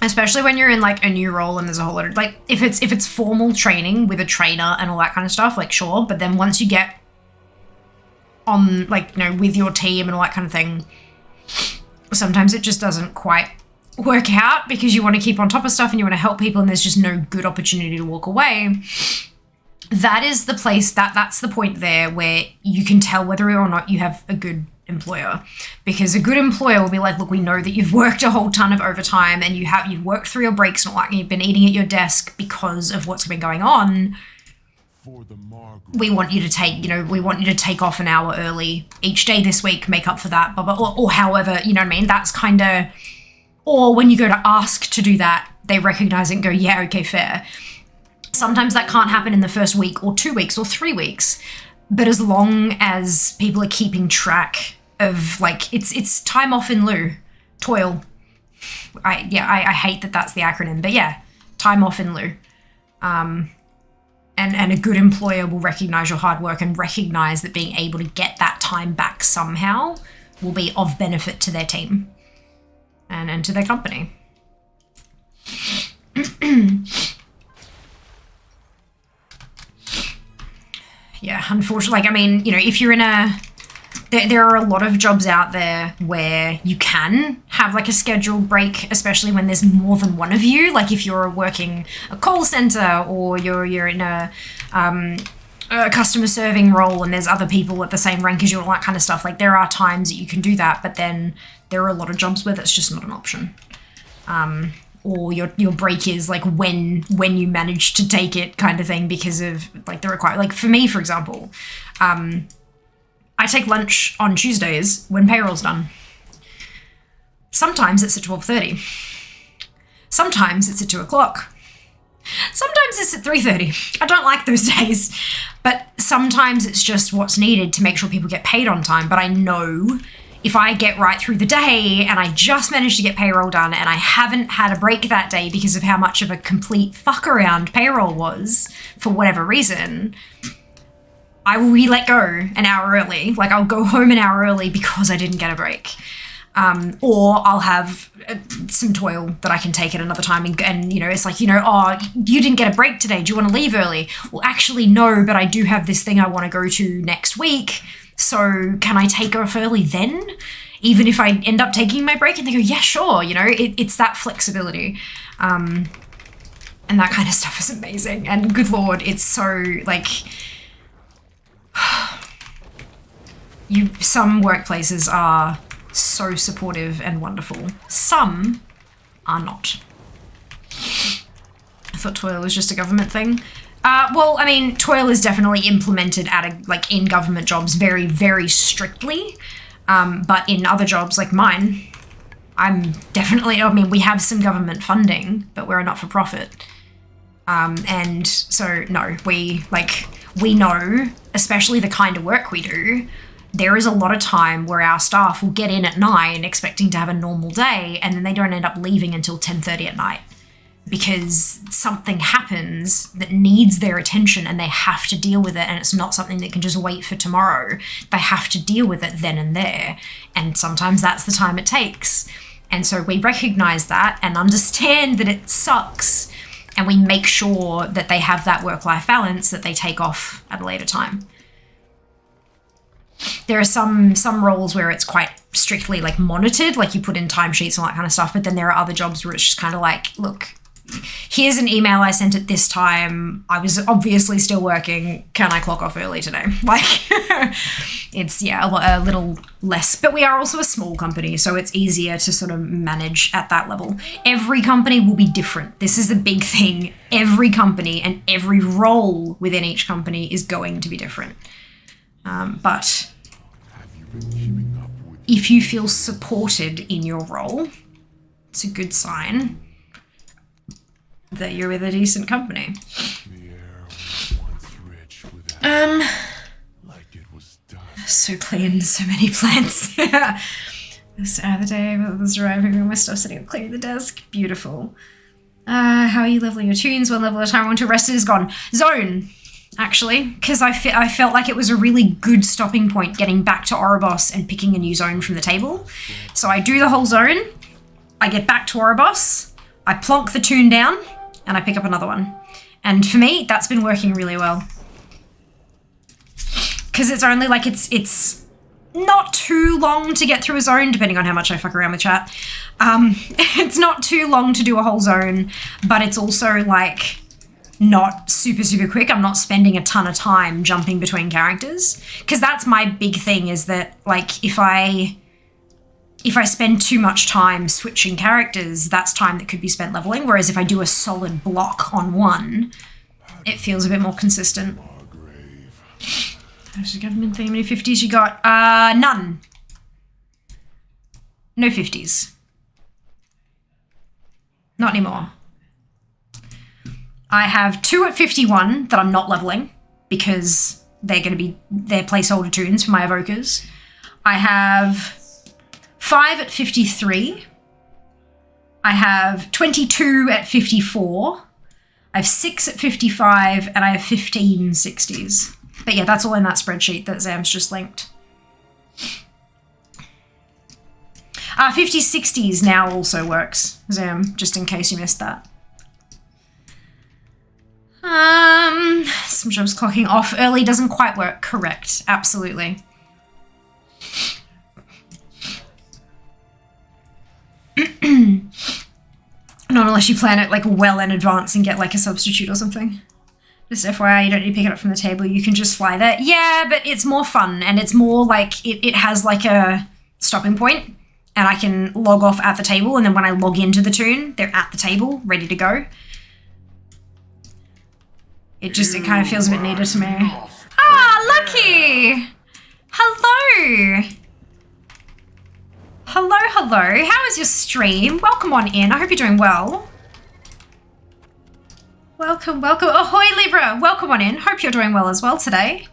Especially when you're in like a new role and there's a whole lot of like if it's formal training with a trainer and all that kind of stuff, like sure, but then once you get on like, you know, with your team and all that kind of thing, sometimes it just doesn't quite work out because you want to keep on top of stuff and you want to help people and there's just no good opportunity to walk away. That is the place that's the point there where you can tell whether or not you have a good employer, because a good employer will be like, look, we know that you've worked a whole ton of overtime and you've worked through your breaks and all that, and you've been eating at your desk because of what's been going on. For the Margaret. We want you to take off an hour early each day this week, make up for that, blah, blah, or however, you know what I mean? That's kind of, or when you go to ask to do that, they recognize it and go, yeah, okay, fair. Sometimes that can't happen in the first week or 2 weeks or 3 weeks, but as long as people are keeping track of like, it's time off in lieu, toil. I hate that that's the acronym, but yeah, time off in lieu. And a good employer will recognize your hard work and recognize that being able to get that time back somehow will be of benefit to their team and to their company. Yeah, unfortunately, like, I mean, you know, if you're in there are a lot of jobs out there where you can have like a scheduled break, especially when there's more than one of you. Like if you're working a call center or you're in a customer serving role and there's other people at the same rank as you, all that kind of stuff. Like there are times that you can do that, but then there are a lot of jobs where that's just not an option. Or your break is like when you manage to take it kind of thing because of like the requirement. Like for me, for example, I take lunch on Tuesdays when payroll's done. Sometimes it's at 12:30. Sometimes it's at 2 o'clock. Sometimes it's at 3:30. I don't like those days, but sometimes it's just what's needed to make sure people get paid on time. But I know if I get right through the day and I just managed to get payroll done and I haven't had a break that day because of how much of a complete fuck around payroll was for whatever reason, I will let go an hour early. Like I'll go home an hour early because I didn't get a break. Or I'll have some toil that I can take at another time. And, you know, it's like, you know, oh, you didn't get a break today. Do you want to leave early? Well, actually, no, but I do have this thing I want to go to next week. So can I take off early then? Even if I end up taking my break? And they go, yeah, sure. You know, it's that flexibility. And that kind of stuff is amazing. And good Lord, it's so like... some workplaces are so supportive and wonderful. Some are not. I thought toil was just a government thing. Well, I mean, toil is definitely implemented in government jobs very, very strictly. But in other jobs like mine, we have some government funding, but we're a not-for-profit. And so, no, we know, especially the kind of work we do, there is a lot of time where our staff will get in at 9 expecting to have a normal day, and then they don't end up leaving until 10:30 at night because something happens that needs their attention and they have to deal with it, and it's not something that can just wait for tomorrow. They have to deal with it then and there, and sometimes that's the time it takes. And so we recognize that and understand that it sucks, and we make sure that they have that work-life balance that they take off at a later time. There are some roles where it's quite strictly like monitored, like you put in timesheets and all that kind of stuff, but then there are other jobs where it's just kind of like, look, here's an email I sent at this time. I was obviously still working. Can I clock off early today? Like, it's, yeah, a little less. But we are also a small company, so it's easier to sort of manage at that level. Every company will be different. This is the big thing. Every company and every role within each company is going to be different. But if you feel supported in your role, it's a good sign that you're with a decent company. So clean, so many plants. This other day, I was arriving with my stuff sitting up cleaning the desk. Beautiful. How are you leveling your tunes? One level at a time. I want to rest. It is gone. Zone, actually, because I felt like it was a really good stopping point getting back to Oribos and picking a new zone from the table. So I do the whole zone. I get back to Oribos. I plonk the tune down. And I pick up another one. And for me, that's been working really well. Because it's only like, it's not too long to get through a zone, depending on how much I fuck around with chat. It's not too long to do a whole zone, but it's also like not super, super quick. I'm not spending a ton of time jumping between characters. Because that's my big thing, is that like if I spend too much time switching characters, that's time that could be spent leveling. Whereas if I do a solid block on one, it feels a bit more consistent. How's the government thing? How many 50s you got? None. No 50s. Not anymore. I have 2 at 51 that I'm not leveling because they're going to be their placeholder tunes for my evokers. I have 5 at 53. I have 22 at 54. I have 6 at 55, and I have 15 60s. But yeah, that's all in that spreadsheet that Zam's just linked. 50 60s now also works, Zam, just in case you missed that. Some jobs clocking off early doesn't quite work. Correct, absolutely. Not unless you plan it like well in advance and get like a substitute or something. Just FYI, you don't need to pick it up from the table. You can just fly there. Yeah, but it's more fun and it's more like it has like a stopping point and I can log off at the table, and then when I log into the tune, they're at the table, ready to go. It kind of feels a bit neater to me. Ah, Lucky! Hello! Hello, hello. How is your stream? Welcome on in. I hope you're doing well. Welcome, welcome. Ahoy, Libra. Welcome on in. Hope you're doing well as well today.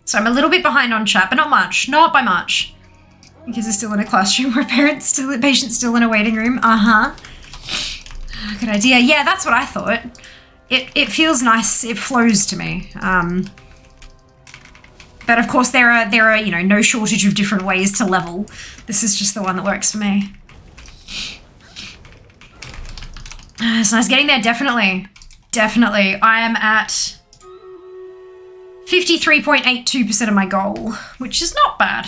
So I'm a little bit behind on chat, but not much. Not by much. Kids are still in a classroom where patients still in a waiting room. Uh-huh. Good idea. Yeah, that's what I thought. It feels nice. It flows to me. But of course there are, you know, no shortage of different ways to level. This is just the one that works for me. It's nice getting there, definitely. Definitely. I am at 53.82% of my goal, which is not bad.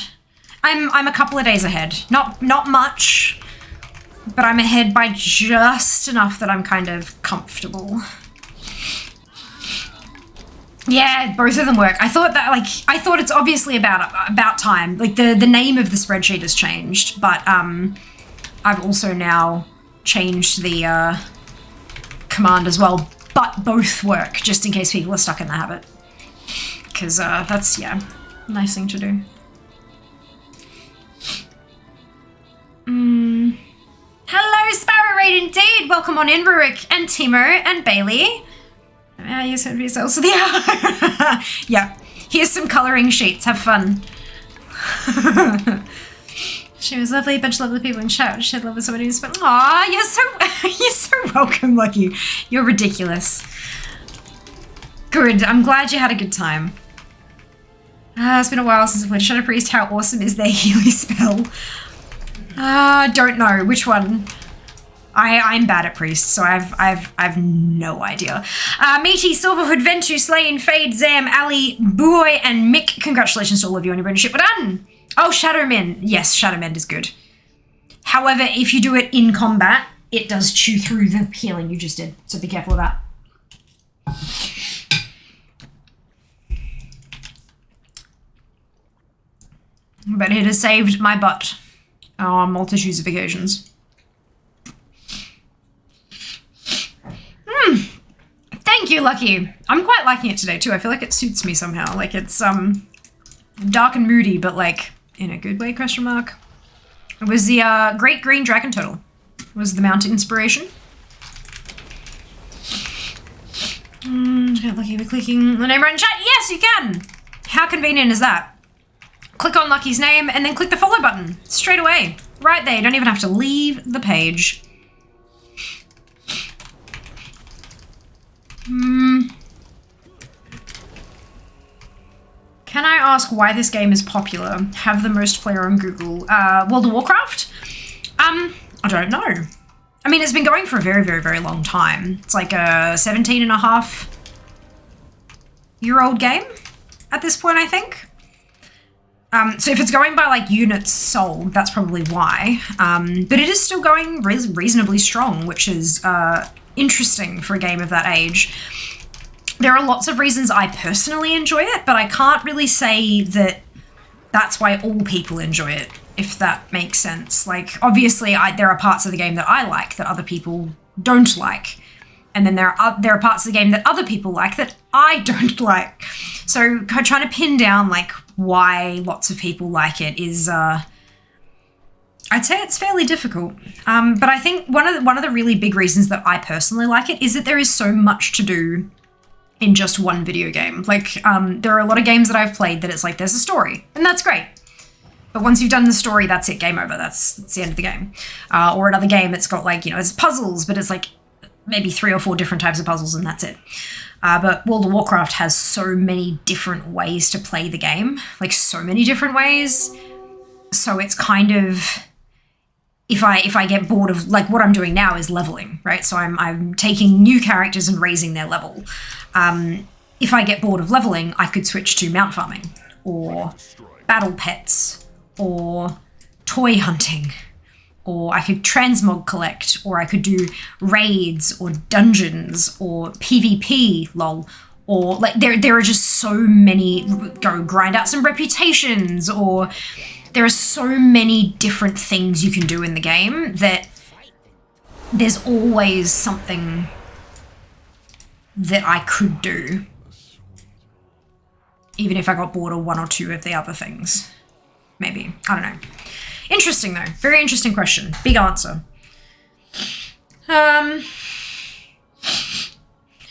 I'm a couple of days ahead. Not much, but I'm ahead by just enough that I'm kind of comfortable. Yeah, both of them work. I thought it's obviously about time. Like the name of the spreadsheet has changed, but I've also now changed the command as well. But both work, just in case people are stuck in the habit. Because that's, yeah, a nice thing to do. Hello, Sparrow Raid indeed! Welcome on in, Rurik and Timo and Bailey. You said for yourself, so yeah. Here's some colouring sheets, have fun. She was lovely, a bunch of lovely people in chat. She had love with somebody who's but aw, you're so welcome, Lucky. You're ridiculous. Good, I'm glad you had a good time. It's been a while since I played Shadow Priest. How awesome is their Healy spell? Don't know. Which one? I'm bad at Priest, so I've no idea. Meaty, Silverhood, Ventu, Slayin, Fade, Zam, Ali, Boy, and Mick. Congratulations to all of you on your apprenticeship. Well done! Oh, Shadowmend. Yes, Shadowmend is good. However, if you do it in combat, it does chew through the healing you just did. So be careful of that. But it has saved my butt on multitudes of occasions. Thank you, Lucky. I'm quite liking it today too. I feel like it suits me somehow. Like it's dark and moody, but like in a good way, question mark. It was the Great Green Dragon Turtle. Was the mount inspiration. Lucky, we're clicking the name right in chat. Yes, you can. How convenient is that? Click on Lucky's name and then click the follow button straight away. Right there. You don't even have to leave the page. Can I ask why this game is popular? Have the most player on Google. World of Warcraft? I don't know. I mean, it's been going for a very, very, very long time. It's like a 17.5-year-old game at this point, I think. So if it's going by like units sold, that's probably why. But it is still going reasonably strong, which is interesting for a game of that age. There are lots of reasons I personally enjoy it, but I can't really say that that's why all people enjoy it, if that makes sense. Like, obviously, there are parts of the game that I like that other people don't like. And then there are parts of the game that other people like that I don't like. So trying to pin down like why lots of people like it is, I'd say it's fairly difficult. But I think one of the really big reasons that I personally like it is that there is so much to do in just one video game. Like, there are a lot of games that I've played that it's like there's a story, and that's great. But once you've done the story, that's it, game over. That's the end of the game. Or another game, it's got like, it's puzzles, but it's like maybe 3 or 4 different types of puzzles and that's it. But World of Warcraft has so many different ways to play the game, like so many different ways. So it's kind of, if I get bored of, like what I'm doing now is leveling, right? So I'm taking new characters and raising their level. If I get bored of leveling, I could switch to mount farming or battle pets or toy hunting. Or I could transmog collect, or I could do raids or dungeons or PvP, lol. Or like there are just so many, go grind out some reputations, or there are so many different things you can do in the game that there's always something that I could do. Even if I got bored of 1 or 2 of the other things. Maybe, I don't know. Interesting though, very interesting question. Big answer.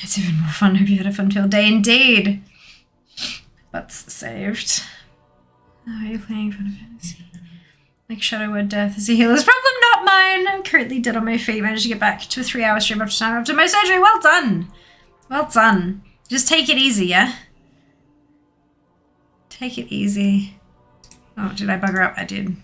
It's even more fun. Hope you had a fun field day indeed. Butts saved. Oh, are you playing Final Fantasy? Like Shadow Word Death is a healer's problem, not mine. I'm currently dead on my feet. Managed to get back to a 3-hour stream after time after my surgery. Well done. Well done. Just take it easy, yeah? Take it easy. Oh, did I bugger up? I did.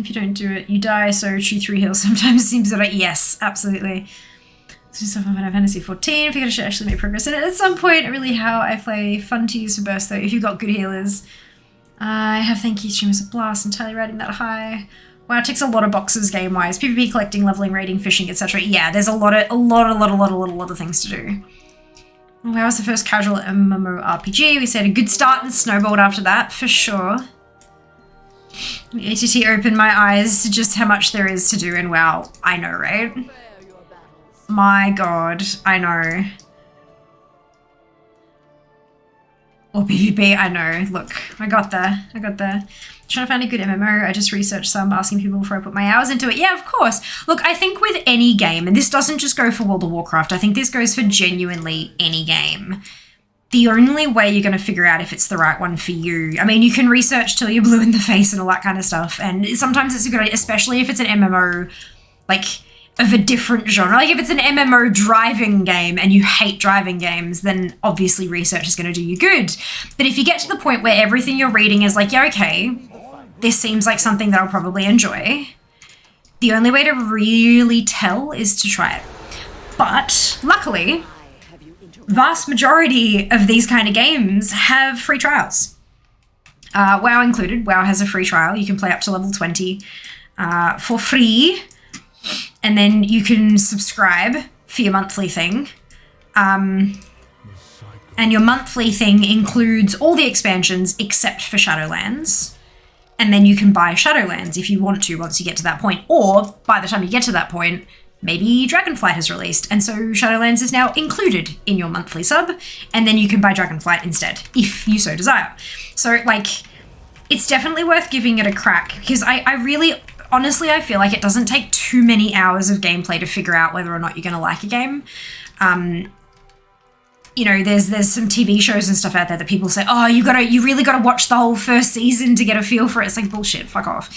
If you don't do it, you die, so chew 3 heals sometimes seems that yes, absolutely. So stuff on Final Fantasy 14, figured I should actually make progress in it at some point. Really how I play, fun to use for burst though, if you've got good healers. I have thank you stream as a blast, entirely riding that high. Wow, it ticks a lot of boxes game-wise. PvP, collecting, leveling, raiding, fishing, etc. Yeah, there's a lot of things to do. Wow, was the first casual MMORPG. We said a good start and snowballed after that, for sure. The ATT opened my eyes to just how much there is to do, and wow, I know, right? My god, I know. Or PvP, I know. Look, I got there. Trying to find a good MMO. I just researched some, asking people before I put my hours into it. Yeah, of course. Look, I think with any game, and this doesn't just go for World of Warcraft, I think this goes for genuinely any game. The only way you're going to figure out if it's the right one for you, I mean, you can research till you're blue in the face and all that kind of stuff, and sometimes it's a good idea, especially if it's an MMO, like, of a different genre. Like, if it's an MMO driving game and you hate driving games, then obviously research is going to do you good. But if you get to the point where everything you're reading is like, yeah, okay, this seems like something that I'll probably enjoy, the only way to really tell is to try it. But luckily, vast majority of these kind of games have free trials. WoW included. WoW has a free trial. You can play up to level 20 for free. And then you can subscribe for your monthly thing. And your monthly thing includes all the expansions except for Shadowlands. And then you can buy Shadowlands if you want to once you get to that point. Or by the time you get to that point, maybe Dragonflight has released. And so Shadowlands is now included in your monthly sub. And then you can buy Dragonflight instead, if you so desire. So, like, it's definitely worth giving it a crack. Because I really, honestly, I feel like it doesn't take too many hours of gameplay to figure out whether or not you're going to like a game. You know, there's some TV shows and stuff out there that people say, oh, you really gotta watch the whole first season to get a feel for it. It's like, bullshit, fuck off.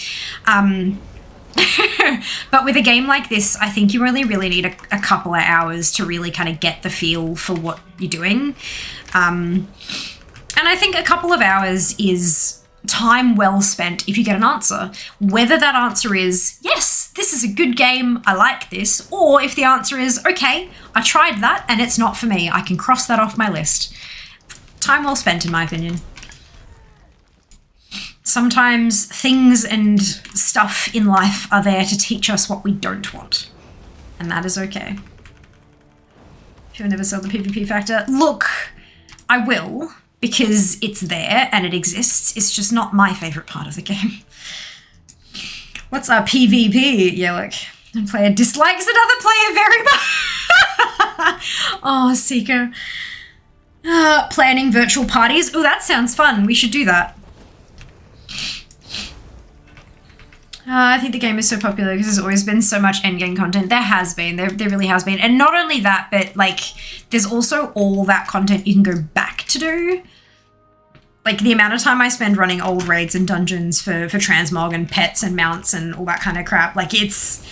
But with a game like this, I think you only really need a couple of hours to really kind of get the feel for what you're doing. And I think a couple of hours is time well spent if you get an answer. Whether that answer is, yes, this is a good game, I like this, or if the answer is, okay, I tried that and it's not for me, I can cross that off my list. Time well spent, in my opinion. Sometimes things and stuff in life are there to teach us what we don't want. And that is okay. If you'll never sell the PvP factor, look, I will, because it's there and it exists. It's just not my favourite part of the game. What's our PvP? Yeah, look. A player dislikes another player very much. Oh, Seeker. Planning virtual parties. Oh, that sounds fun. We should do that. I think the game is so popular because there's always been so much endgame content. There has been. There really has been. And not only that, but, like, there's also all that content you can go back to do. Like, the amount of time I spend running old raids and dungeons for transmog and pets and mounts and all that kind of crap, like, it's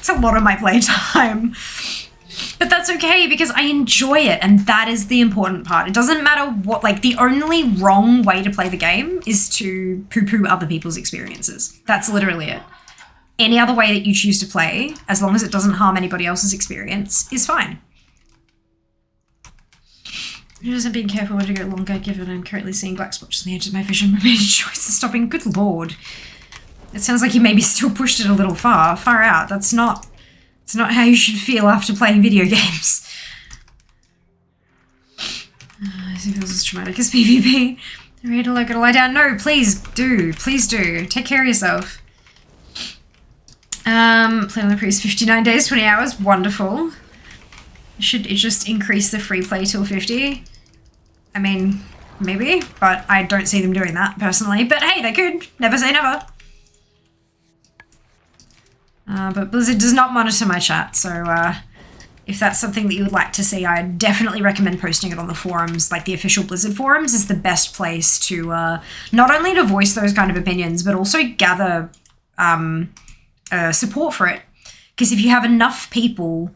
a lot of my playtime. But that's okay because I enjoy it, and that is the important part. It doesn't matter what, like, the only wrong way to play the game is to poo-poo other people's experiences. That's literally it. Any other way that you choose to play, as long as it doesn't harm anybody else's experience, is fine. I wasn't being careful when to go longer, given I'm currently seeing black spots on the edge of my vision. My main choice is stopping. Good lord. It sounds like you maybe still pushed it a little far out. It's not how you should feel after playing video games. I think it was as traumatic as PvP. I'm ready to look at a lie down. No, please do. Please do. Take care of yourself. Play on the priest 59 days, 20 hours. Wonderful. Should it just increase the free play till 50? I mean, maybe, but I don't see them doing that personally. But hey, they could. Never say never. But Blizzard does not monitor my chat, so if that's something that you would like to see, I definitely recommend posting it on the forums. Like, the official Blizzard forums is the best place to not only to voice those kind of opinions, but also gather support for it. Because if you have enough people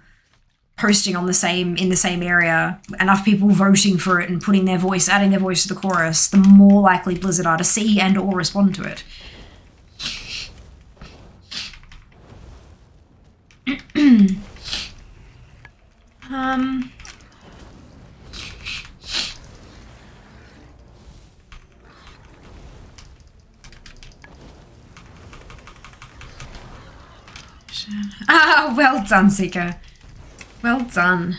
posting in the same area, enough people voting for it and adding their voice to the chorus, the more likely Blizzard are to see and or respond to it. Well done, Seeker. Well done.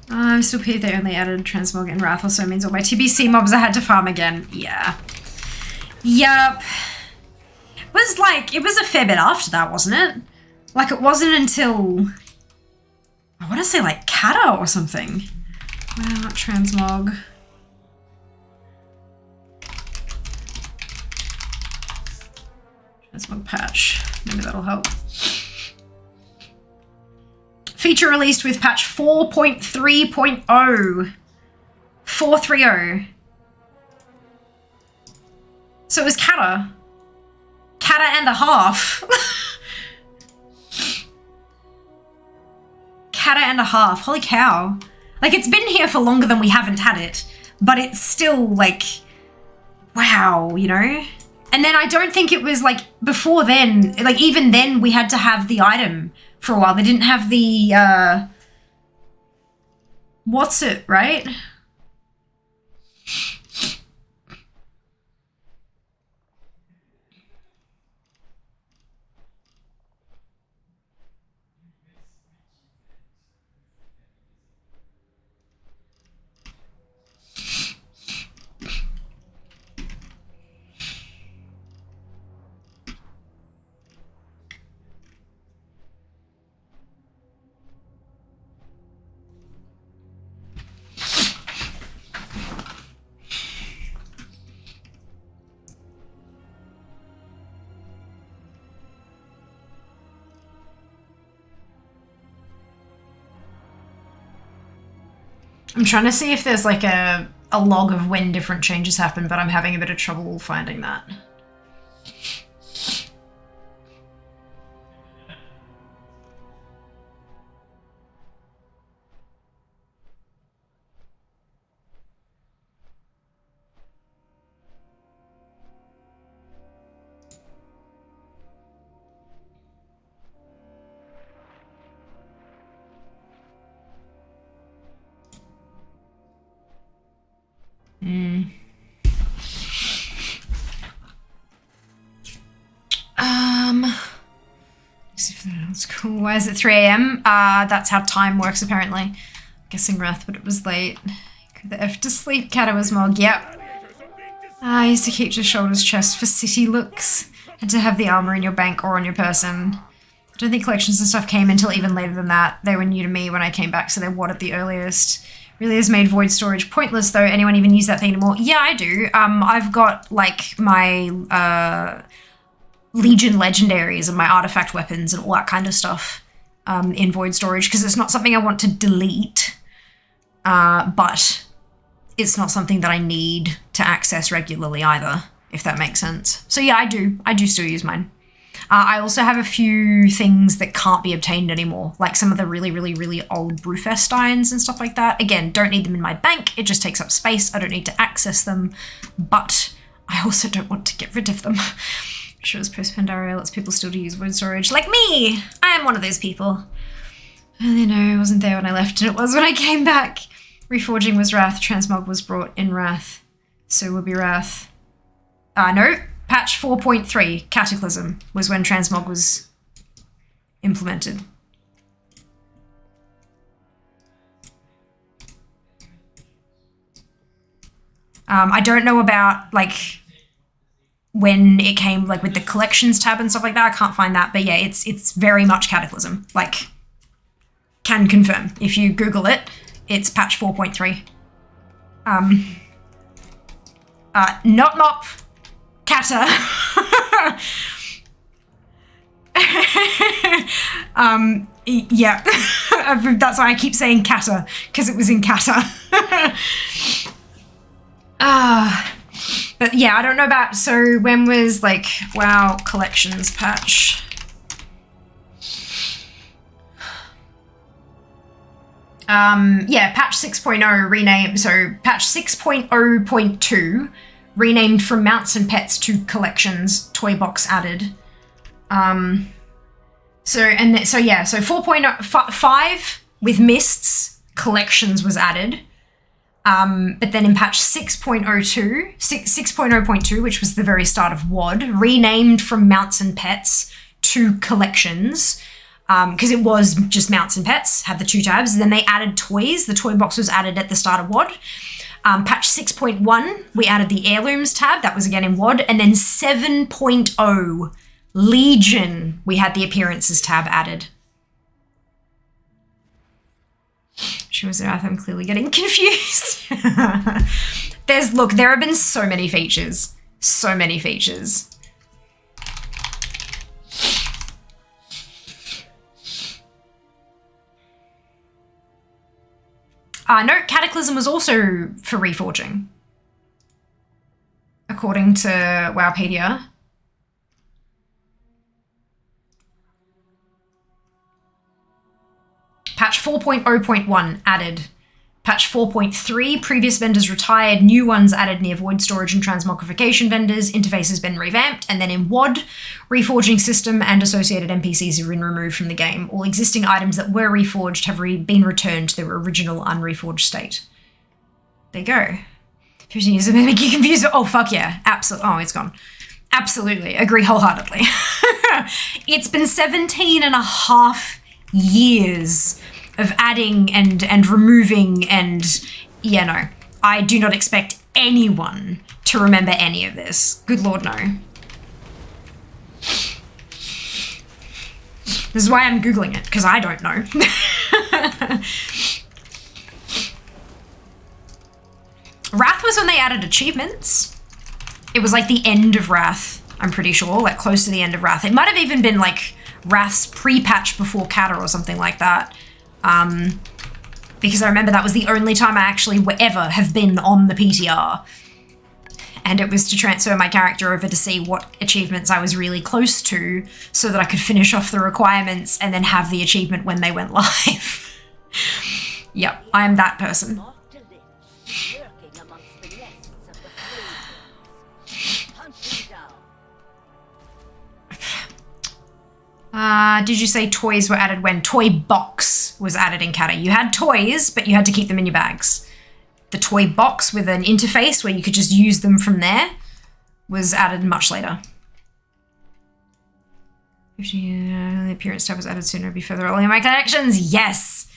I'm still peeved they only added Transmog and Wrath, also means all my TBC mobs I had to farm again. Yeah. Yup. It was a fair bit after that, wasn't it? Like, it wasn't until, I want to say, like, Kata or something. Well, not Transmog. Transmog patch. Maybe that'll help. Feature released with patch 4.3.0. 430. So it was Kata. Kata and a half. Kata and a half. Holy cow. Like, it's been here for longer than we haven't had it. But it's still, like, wow, you know? And then I don't think it was, like, before then, like, even then we had to have the item for a while. They didn't have the, what's it, right? I'm trying to see if there's like a log of when different changes happen, but I'm having a bit of trouble finding that. That's cool. Why is it 3 a.m.? That's how time works apparently. Guessing Wrath, but it was late. Could the F to sleep? Kata was Mog. Yep. I used to keep your shoulders chest for city looks. Had to have the armor in your bank or on your person. I don't think collections and stuff came until even later than that. They were new to me when I came back, so they WOD at the earliest. Really has made void storage pointless though. Anyone even use that thing anymore? Yeah, I do. I've got like my Legion legendaries and my artifact weapons and all that kind of stuff in void storage because it's not something I want to delete, but it's not something that I need to access regularly either, if that makes sense. So yeah, I do still use mine. I also have a few things that can't be obtained anymore, like some of the really, really, really old Brewfestines and stuff like that. Again, don't need them in my bank. It just takes up space. I don't need to access them, but I also don't want to get rid of them. Sure, it's post-Pandaria lets people still use void storage. Like me! I am one of those people. And you know, I wasn't there when I left, and it was when I came back. Reforging was Wrath. Transmog was brought in Wrath. So will be Wrath. No. Patch 4.3, Cataclysm, was when Transmog was implemented. I don't know about, like, when it came, like, with the collections tab and stuff like that. I can't find that. But yeah, it's very much Cataclysm. Like, can confirm. If you Google it, it's patch 4.3. Not Mop. Kata. Yeah. That's why I keep saying Kata, because it was in Kata. But yeah, I don't know about, so when was like, WoW collections patch? Yeah, patch 6.0 renamed, so patch 6.0.2 renamed from mounts and pets to collections, toy box added. So 4.5 with mists, collections was added. But then in patch 6.0.2, which was the very start of WOD, renamed from mounts and pets to collections, because it was just mounts and pets, had the two tabs. Then they added toys. The toy box was added at the start of WOD. Patch 6.1, we added the heirlooms tab. That was again in WOD. And then 7.0, Legion, we had the appearances tab added. She was there. I'm clearly getting confused. Look, there have been so many features. So many features. No, Cataclysm was also for reforging, according to Wowpedia. Patch 4.0.1 added. Patch 4.3, previous vendors retired, new ones added near void storage and transmogrification vendors, interface has been revamped, and then in WOD, reforging system and associated NPCs have been removed from the game. All existing items that were reforged have been returned to their original unreforged state. There you go. 15 years of make you confused. Oh, fuck yeah. Absolutely. Oh, it's gone. Absolutely. Agree wholeheartedly. It's been 17 and a half years of adding and removing and, yeah, no. I do not expect anyone to remember any of this. Good Lord, no. This is why I'm Googling it, because I don't know. Wrath was when they added achievements. It was like the end of Wrath, I'm pretty sure, like close to the end of Wrath. It might have even been like Wrath's pre-patch before Kata or something like that. Because I remember that was the only time I actually ever have been on the PTR. And it was to transfer my character over to see what achievements I was really close to so that I could finish off the requirements and then have the achievement when they went live. Yep, I'm that person. Did you say toys were added when? Toy box was added in Kata. You had toys, but you had to keep them in your bags. The toy box with an interface where you could just use them from there was added much later. The appearance tab was added sooner. It'd be further rolling in my connections. Yes.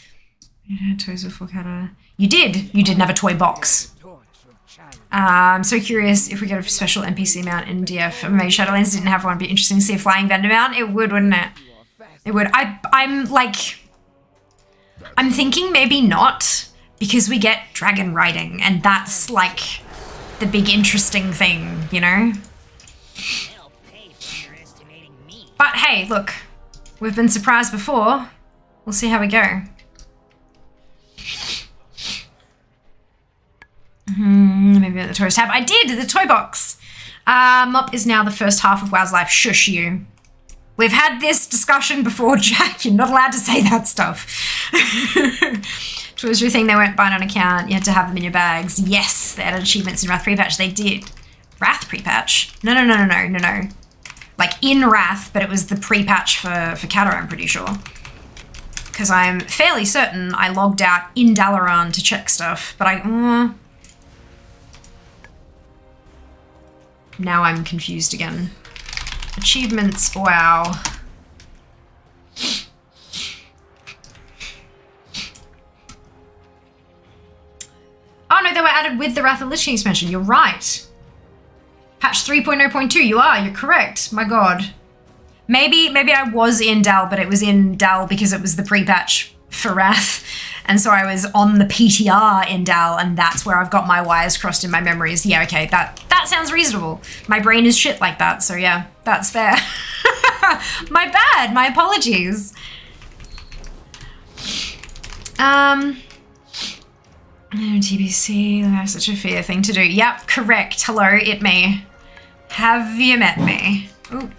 You had toys before Kata. You did. You didn't have a toy box. I'm so curious if we get a special NPC mount in DF. Maybe Shadowlands didn't have one. It'd be interesting to see a flying vendor mount. It would, wouldn't it? It would. I'm thinking maybe not, because we get dragon riding, and that's like the big interesting thing, you know? But hey, look, we've been surprised before. We'll see how we go. Maybe at the toys tab. I did, the toy box. Mop is now the first half of WoW's life. Shush you. We've had this discussion before, Jack. You're not allowed to say that stuff. Toys were a thing they weren't buying on account. You had to have them in your bags. Yes, they added achievements in Wrath pre-patch. They did. Wrath pre-patch? No. Like in Wrath, but it was the pre-patch for Kata, I'm pretty sure. Because I'm fairly certain I logged out in Dalaran to check stuff, but now I'm confused again. Achievements, wow. Oh no, they were added with the Wrath of Lich King expansion. You're right. Patch 3.0.2, you're correct. My god. Maybe I was in Dal, but it was in Dal because it was the pre-patch for Wrath. And so I was on the PTR in Dal, and that's where I've got my wires crossed in my memories. Yeah, okay, that sounds reasonable. My brain is shit like that, so yeah, that's fair. My bad, my apologies. TBC, that's such a fair thing to do. Yep, correct. Hello, it me. Have you met me? Ooh.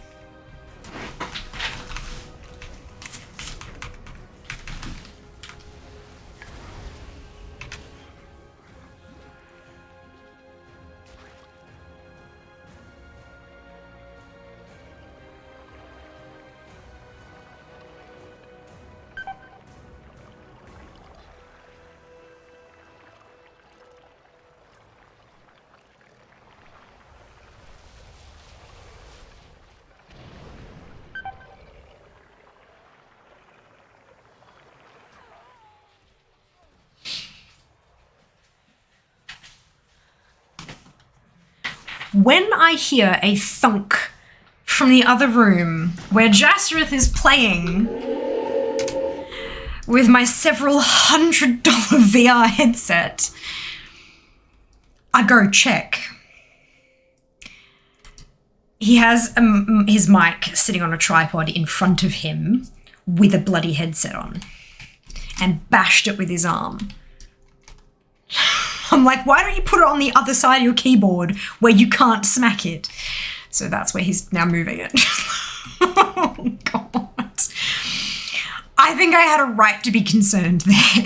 When I hear a thunk from the other room where Jasrith is playing with my several $100 VR headset, I go check. He has his mic sitting on a tripod in front of him with a bloody headset on and bashed it with his arm. I'm like, why don't you put it on the other side of your keyboard where you can't smack it? So that's where he's now moving it. Oh, God. I think I had a right to be concerned there.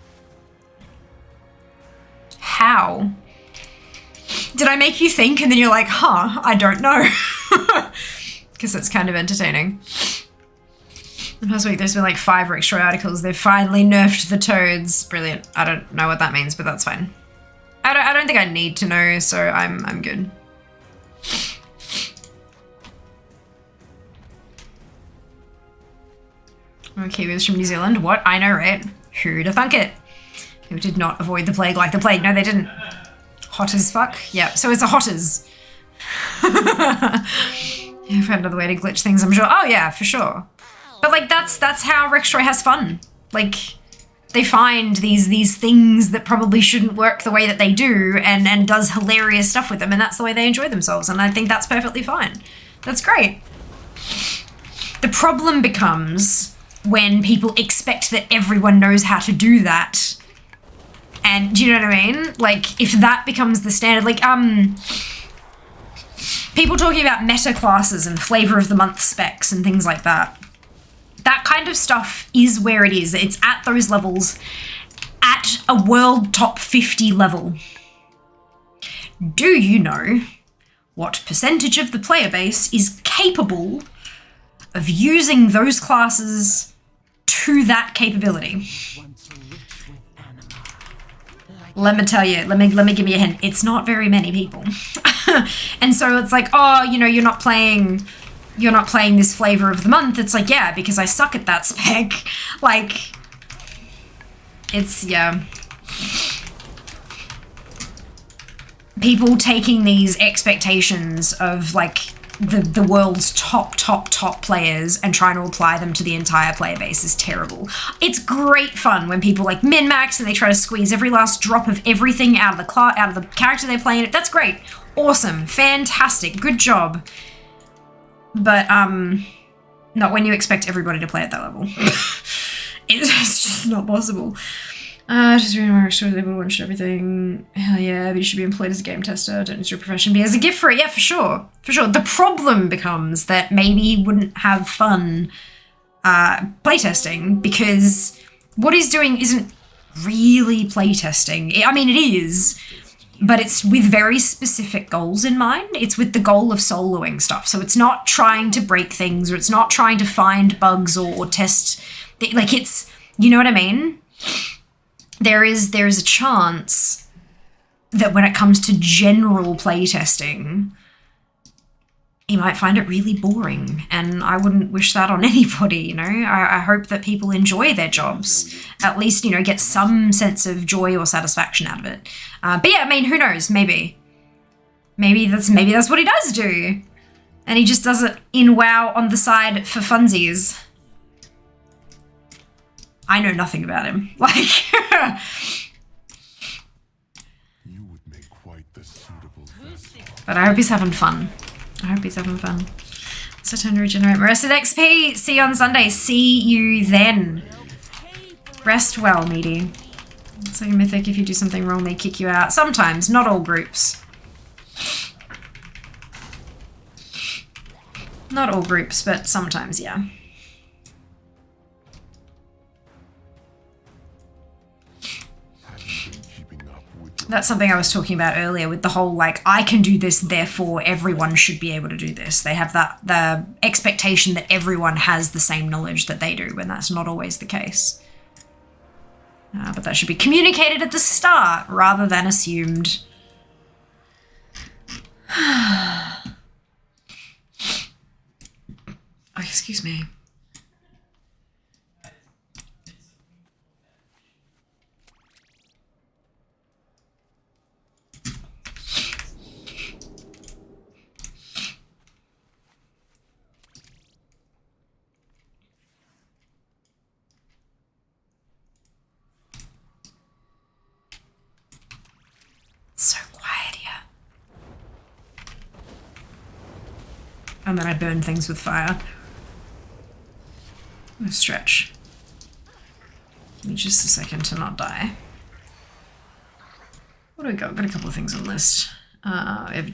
how? Did I make you think and then you're like, huh, I don't know. Because it's kind of entertaining. The past week there's been like 5 Rick articles. They've finally nerfed the toads. Brilliant. I don't know what that means, but that's fine. I don't think I need to know, so I'm good. Kiwis from New Zealand. What? I know, right? Who'd have thunk it? Who did not avoid the plague like the plague? No, they didn't. Hot as fuck? Yeah, so it's a hotters. Yeah, I've had another way to glitch things, I'm sure. Oh yeah, for sure. But like that's how Rextroy has fun. Like they find these things that probably shouldn't work the way that they do and does hilarious stuff with them, and that's the way they enjoy themselves, and I think that's perfectly fine. That's great. The problem becomes when people expect that everyone knows how to do that. And do you know what I mean? Like if that becomes the standard, like people talking about meta classes and flavor of the month specs and things like that. That kind of stuff is where it is. It's at those levels, at a world top 50 level. Do you know what percentage of the player base is capable of using those classes to that capability? Let me tell you, let me give you a hint. It's not very many people. And so it's like, oh, you know, you're not playing this flavor of the month. It's like, yeah, because I suck at that spec. Like, it's, yeah. People taking these expectations of like the world's top players and trying to apply them to the entire player base is terrible. It's great fun when people like min-max and they try to squeeze every last drop of everything out of the character they're playing. That's great. Awesome. Fantastic. Good job. But not when you expect everybody to play at that level. It's just not possible. Just really more sure they would watch everything. Hell yeah, but you should be employed as a game tester. Don't need your profession be as a gift for it. Yeah, for sure. For sure. The problem becomes that maybe he wouldn't have fun playtesting because what he's doing isn't really playtesting. I mean, it is, but it's with very specific goals in mind. It's with the goal of soloing stuff. So it's not trying to break things or it's not trying to find bugs or test. Like it's, you know what I mean? There's a chance that when it comes to general playtesting, you might find it really boring, and I wouldn't wish that on anybody, you know? I hope that people enjoy their jobs, at least, you know, get some sense of joy or satisfaction out of it. But yeah, I mean, who knows? Maybe that's what he does do, and he just does it in WoW on the side for funsies. I know nothing about him. Like, You would make quite the suitable vessel. but I hope he's having fun. So time to regenerate my rested XP. See you on Sunday. See you then. Rest well, meaty. It's like a mythic. If you do something wrong, they kick you out. Sometimes, not all groups. Not all groups, but sometimes, yeah. That's something I was talking about earlier with the whole, like, I can do this, therefore everyone should be able to do this. They have the expectation that everyone has the same knowledge that they do, when that's not always the case. But that should be communicated at the start rather than assumed. Oh, excuse me. So quiet here. And then I burn things with fire. I'm gonna stretch. Give me just a second to not die. What do we got? I've got a couple of things on the list. We have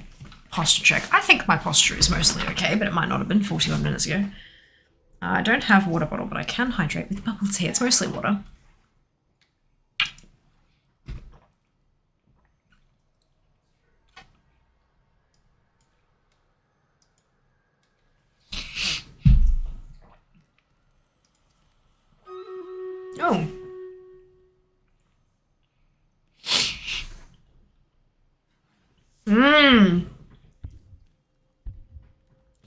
posture check. I think my posture is mostly okay, but it might not have been 41 minutes ago. I don't have a water bottle, but I can hydrate with bubble tea. It's mostly water.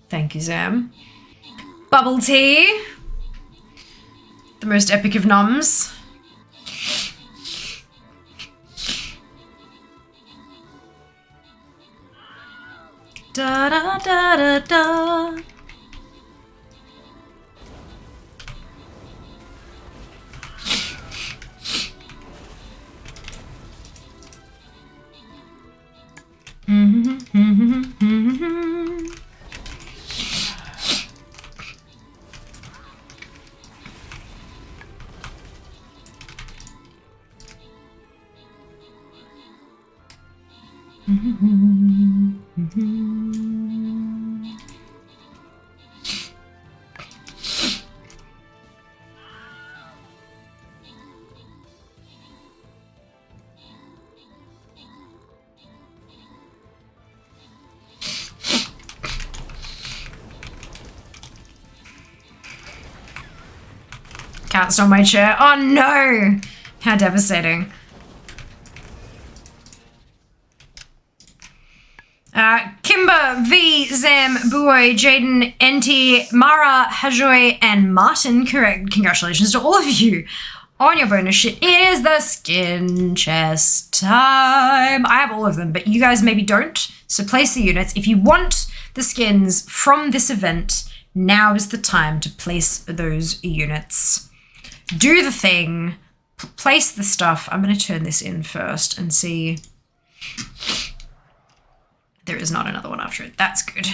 Thank you, Zam. Bubble tea. The most epic of noms. Da da da da da. Cat stole my chair. Oh no! How devastating. Kimber, V, Zam, Buoy, Jaden, NT, Mara, Hajoy, and Martin. Correct. Congratulations to all of you on your bonus shit. It is the skin chest time. I have all of them, but you guys maybe don't. So place the units. If you want the skins from this event, now is the time to place those units. Do the thing. Place the stuff. I'm going to turn this in first and see. There is not another one after it. That's good.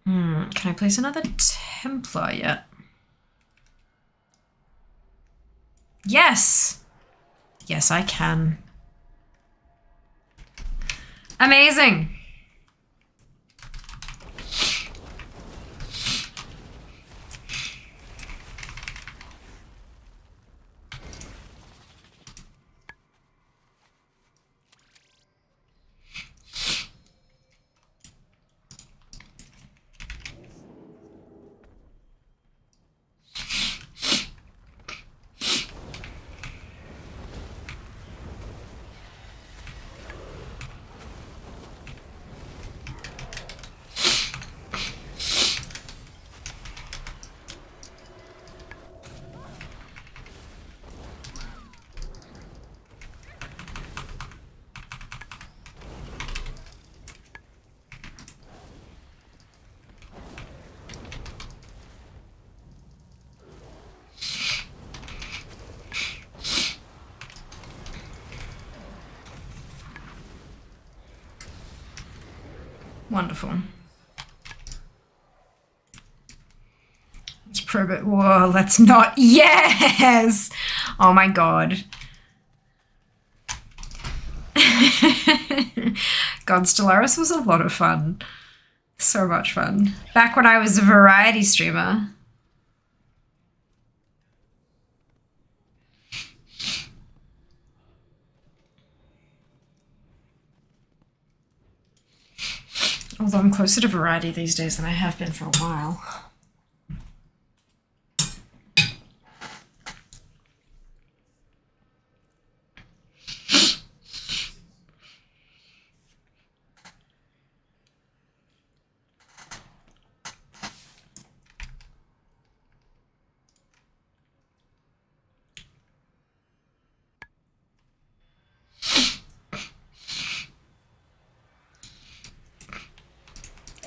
Can I place another Templar yet? Yes. Yes, I can. Amazing. Wonderful. Let's probe it. Whoa, let's not. Yes! Oh my god. God, Stellaris was a lot of fun. So much fun. Back when I was a variety streamer. Although I'm closer to variety these days than I have been for a while.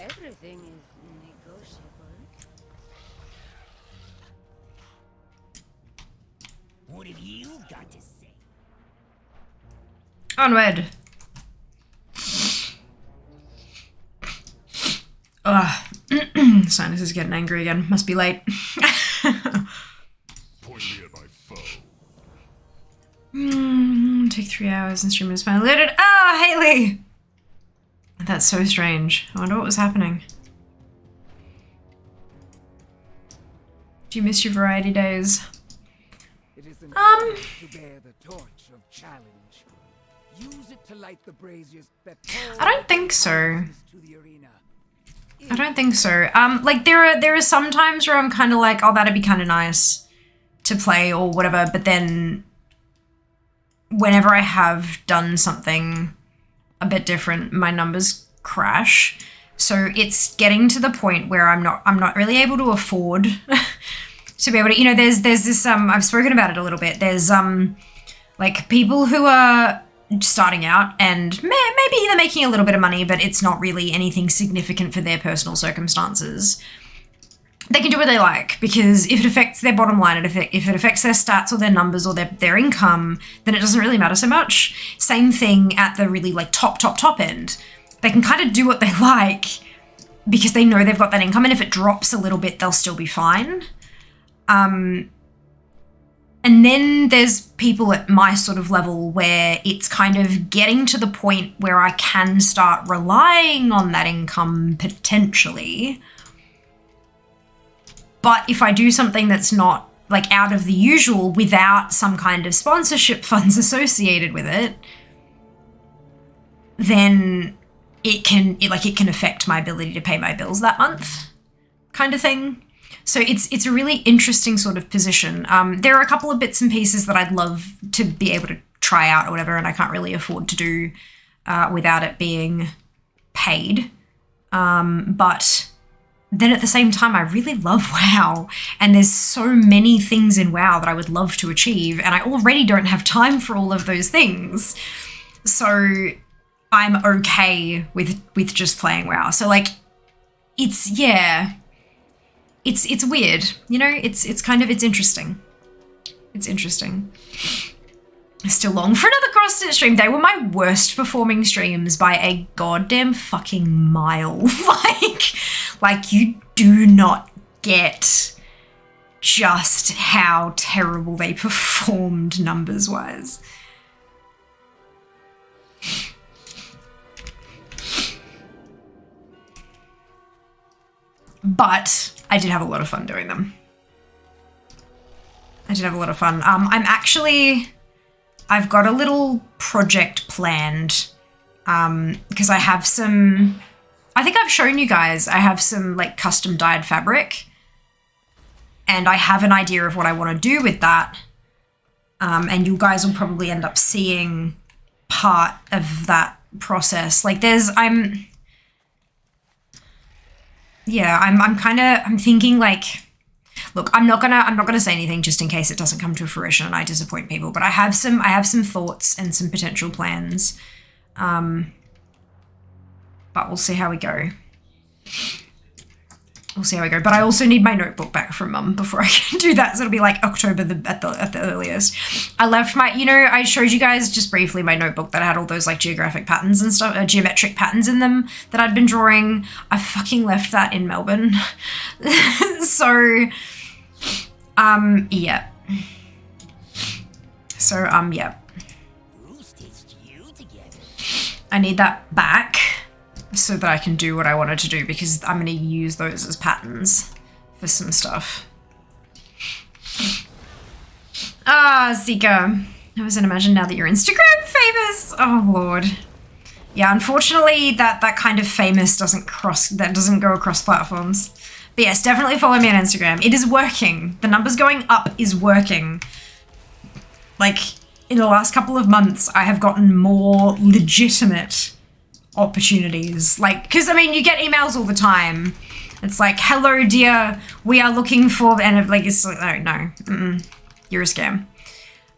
Everything is negotiable. What have you got to say? Onward. Ugh. Sinus is getting angry again. Must be late. Point me at my foe. Take 3 hours and stream is finally loaded. Ah, Haley! That's so strange. I wonder what was happening. Do you miss your variety days? It is an honor to bear the torch of challenge. Use it to light the braziers that I don't think so. to the arena. I don't think so. Like there are some times where I'm kind of like, oh, that'd be kind of nice to play or whatever. But then whenever I have done something a bit different, my numbers crash. So it's getting to the point where I'm not really able to afford to be able to, you know, there's this, I've spoken about it a little bit. There's, like people who are starting out and maybe they're making a little bit of money, but it's not really anything significant for their personal circumstances. They can do what they like because if it affects their bottom line, if it affects their stats or their numbers or their income, then it doesn't really matter so much. Same thing at the really like top end. They can kind of do what they like because they know they've got that income, and if it drops a little bit, they'll still be fine. And then there's people at my sort of level where it's kind of getting to the point where I can start relying on that income potentially. But if I do something that's not like out of the usual without some kind of sponsorship funds associated with it, then it can affect my ability to pay my bills that month kind of thing. So it's a really interesting sort of position. There are a couple of bits and pieces that I'd love to be able to try out or whatever, and I can't really afford to do without it being paid. But then at the same time, I really love WoW, and there's so many things in WoW that I would love to achieve, and I already don't have time for all of those things. So I'm okay with just playing WoW. So like, it's weird, you know. It's interesting. It's interesting. I still long for another CrossFit stream. They were my worst performing streams by a goddamn fucking mile. like you do not get just how terrible they performed numbers wise. But I did have a lot of fun doing them. I did have a lot of fun. I've got a little project planned because I have some, I think I've shown you guys, I have some like custom dyed fabric, and I have an idea of what I want to do with that. And you guys will probably end up seeing part of that process. Like I'm thinking like, look, I'm not gonna say anything just in case it doesn't come to fruition and I disappoint people, but I have some thoughts and some potential plans. But we'll see how we go. But I also need my notebook back from Mum before I can do that. So it'll be like October at the earliest. I left my, I showed you guys just briefly my notebook that had all those like geographic patterns and stuff, geometric patterns in them that I'd been drawing. I fucking left that in Melbourne. So, yeah. So, yeah. I need that back so that I can do what I wanted to do, because I'm going to use those as patterns for some stuff. Zika. I was going to imagine now that you're Instagram famous. Oh, Lord. Yeah, unfortunately, that kind of famous doesn't go across platforms. But yes, definitely follow me on Instagram. It is working. The numbers going up is working. Like, in the last couple of months, I have gotten more legitimate opportunities. Like, because, I mean, you get emails all the time. It's like, hello, dear, we are looking for... And, like, it's like, no, you're a scam.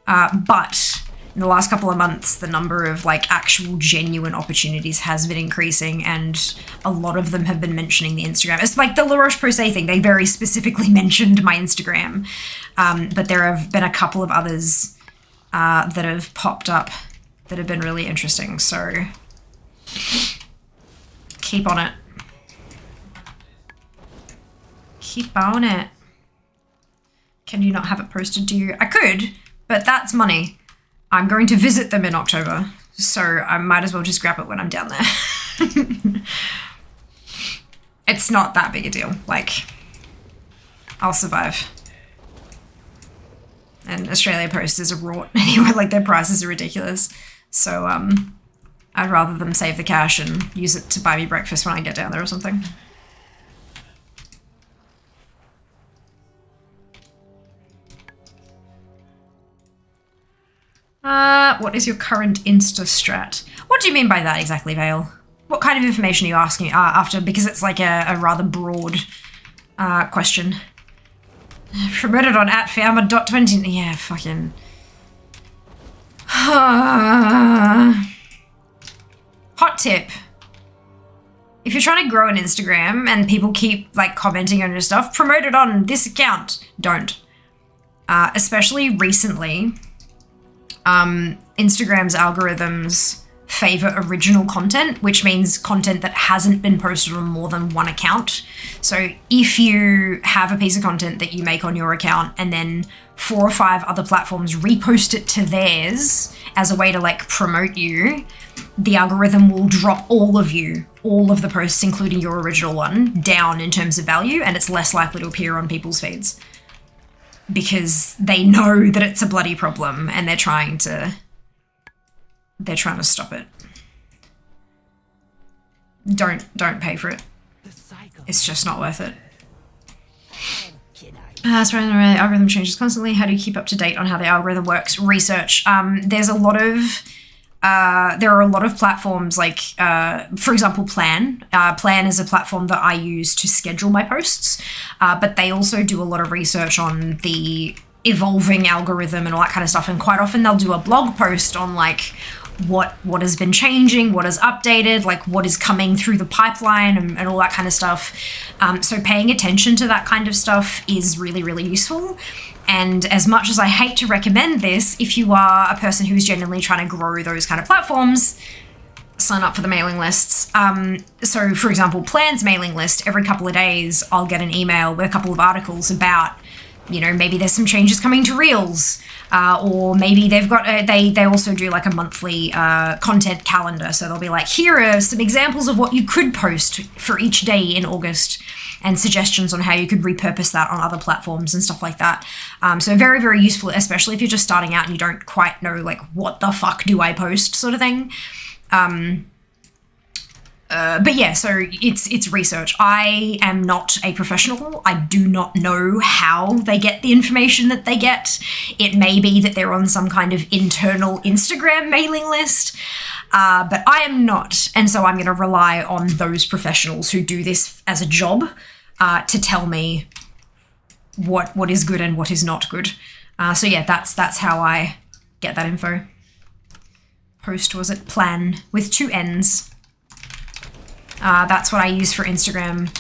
But in the last couple of months, the number of, like, actual genuine opportunities has been increasing, and a lot of them have been mentioning the Instagram. It's like the La Roche-Posay thing. They very specifically mentioned my Instagram. But there have been a couple of others that have popped up that have been really interesting. So keep on it. Keep on it. Can you not have it posted to you? I could, but that's money. I'm going to visit them in October, so I might as well just grab it when I'm down there. It's not that big a deal. Like, I'll survive. And Australia Post is a rort anyway, like their prices are ridiculous. So I'd rather them save the cash and use it to buy me breakfast when I get down there or something. What is your current Insta strat? What do you mean by that exactly, Vale? What kind of information are you asking after? Because it's like a rather broad question. Promoted on @farmer.20. Yeah, fucking. Hot tip. If you're trying to grow an Instagram and people keep like commenting on your stuff, promote it on this account. Don't. Especially recently, Instagram's algorithms favor original content, which means content that hasn't been posted on more than one account. So if you have a piece of content that you make on your account and then 4 or 5 other platforms repost it to theirs as a way to like promote you, the algorithm will drop all of the posts, including your original one, down in terms of value, and it's less likely to appear on people's feeds because they know that it's a bloody problem and they're trying to stop it. Don't pay for it. It's just not worth it. As far as the algorithm changes constantly, how do you keep up to date on how the algorithm works? Research. There are a lot of platforms like, for example, Plan. Plan is a platform that I use to schedule my posts, but they also do a lot of research on the evolving algorithm and all that kind of stuff. And quite often they'll do a blog post on like what has been changing, what is updated, like what is coming through the pipeline and all that kind of stuff. So paying attention to that kind of stuff is really, really useful. And as much as I hate to recommend this, if you are a person who's genuinely trying to grow those kind of platforms, sign up for the mailing lists. So for example, Plan's mailing list, every couple of days, I'll get an email with a couple of articles about, maybe there's some changes coming to Reels, or maybe they've got, they also do like a monthly content calendar. So they'll be like, here are some examples of what you could post for each day in August, and suggestions on how you could repurpose that on other platforms and stuff like that. So very, very useful, especially if you're just starting out and you don't quite know, like, what the fuck do I post sort of thing. But yeah, so it's research. I am not a professional. I do not know how they get the information that they get. It may be that they're on some kind of internal Instagram mailing list, but I am not. And so I'm going to rely on those professionals who do this as a job to tell me what is good and what is not good. So yeah, that's how I get that info. Post, was it? Plan with 2 N's. That's what I use for Instagram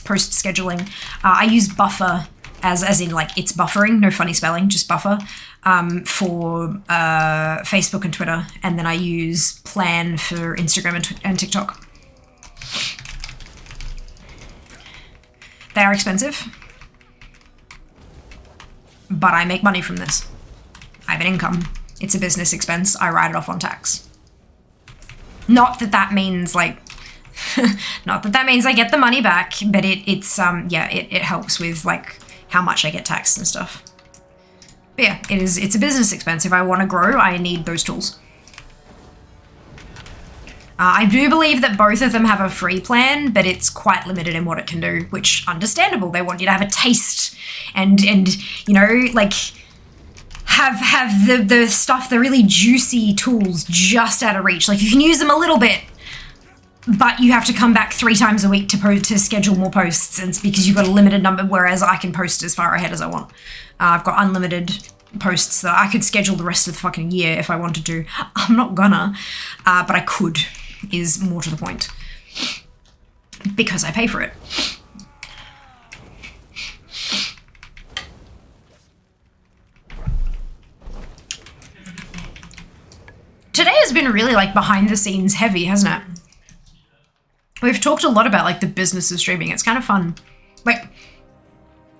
post scheduling. I use Buffer as in like it's buffering, no funny spelling, just Buffer for Facebook and Twitter, and then I use Plan for Instagram and TikTok. They are expensive, but I make money from this. I have an income. It's a business expense. I write it off on tax. Not that that means like. Not that that means I get the money back, but it helps with like how much I get taxed and stuff. But yeah, it's a business expense. If I want to grow, I need those tools. I do believe that both of them have a free plan, but it's quite limited in what it can do, which understandable. They want you to have a taste and like have the stuff, the really juicy tools just out of reach. Like you can use them a little bit, but you have to come back 3 times a week to schedule more posts, and it's because you've got a limited number, whereas I can post as far ahead as I want. I've got unlimited posts that I could schedule the rest of the fucking year if I wanted to. I'm not gonna, but I could, is more to the point. Because I pay for it. Today has been really like behind the scenes heavy, hasn't it? We've talked a lot about like the business of streaming. It's kind of fun. Like,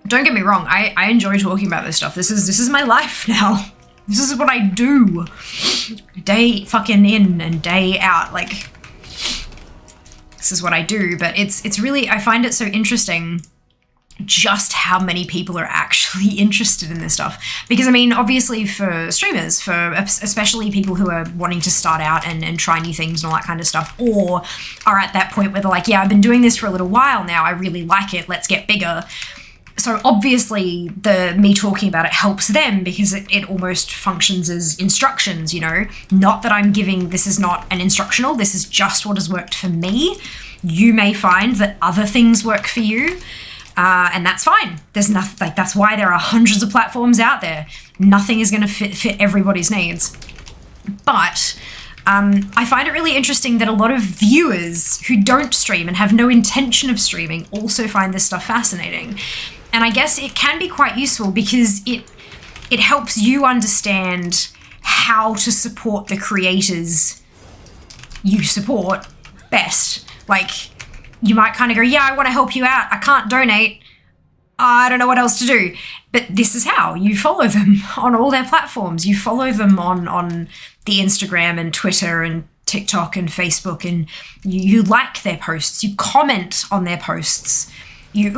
don't get me wrong. I enjoy talking about this stuff. This is my life now. This is what I do. Day fucking in and day out. Like, this is what I do. But it's really, I find it so interesting just how many people are actually interested in this stuff. Because I mean, obviously for streamers, for especially people who are wanting to start out and try new things and all that kind of stuff, or are at that point where they're like, yeah, I've been doing this for a little while now, I really like it, let's get bigger. So obviously me talking about it helps them because it almost functions as instructions, you know? Not that I'm giving, this is not an instructional, this is just what has worked for me. You may find that other things work for you, and that's fine. There's nothing, like, that's why there are hundreds of platforms out there. Nothing is gonna fit everybody's needs. But I find it really interesting that a lot of viewers who don't stream and have no intention of streaming also find this stuff fascinating. And I guess it can be quite useful because it helps you understand how to support the creators you support best. Like, you might kind of go, yeah, I want to help you out. I can't donate. I don't know what else to do. But this is how. You follow them on all their platforms. You follow them on the Instagram and Twitter and TikTok and Facebook, and you like their posts. You comment on their posts. You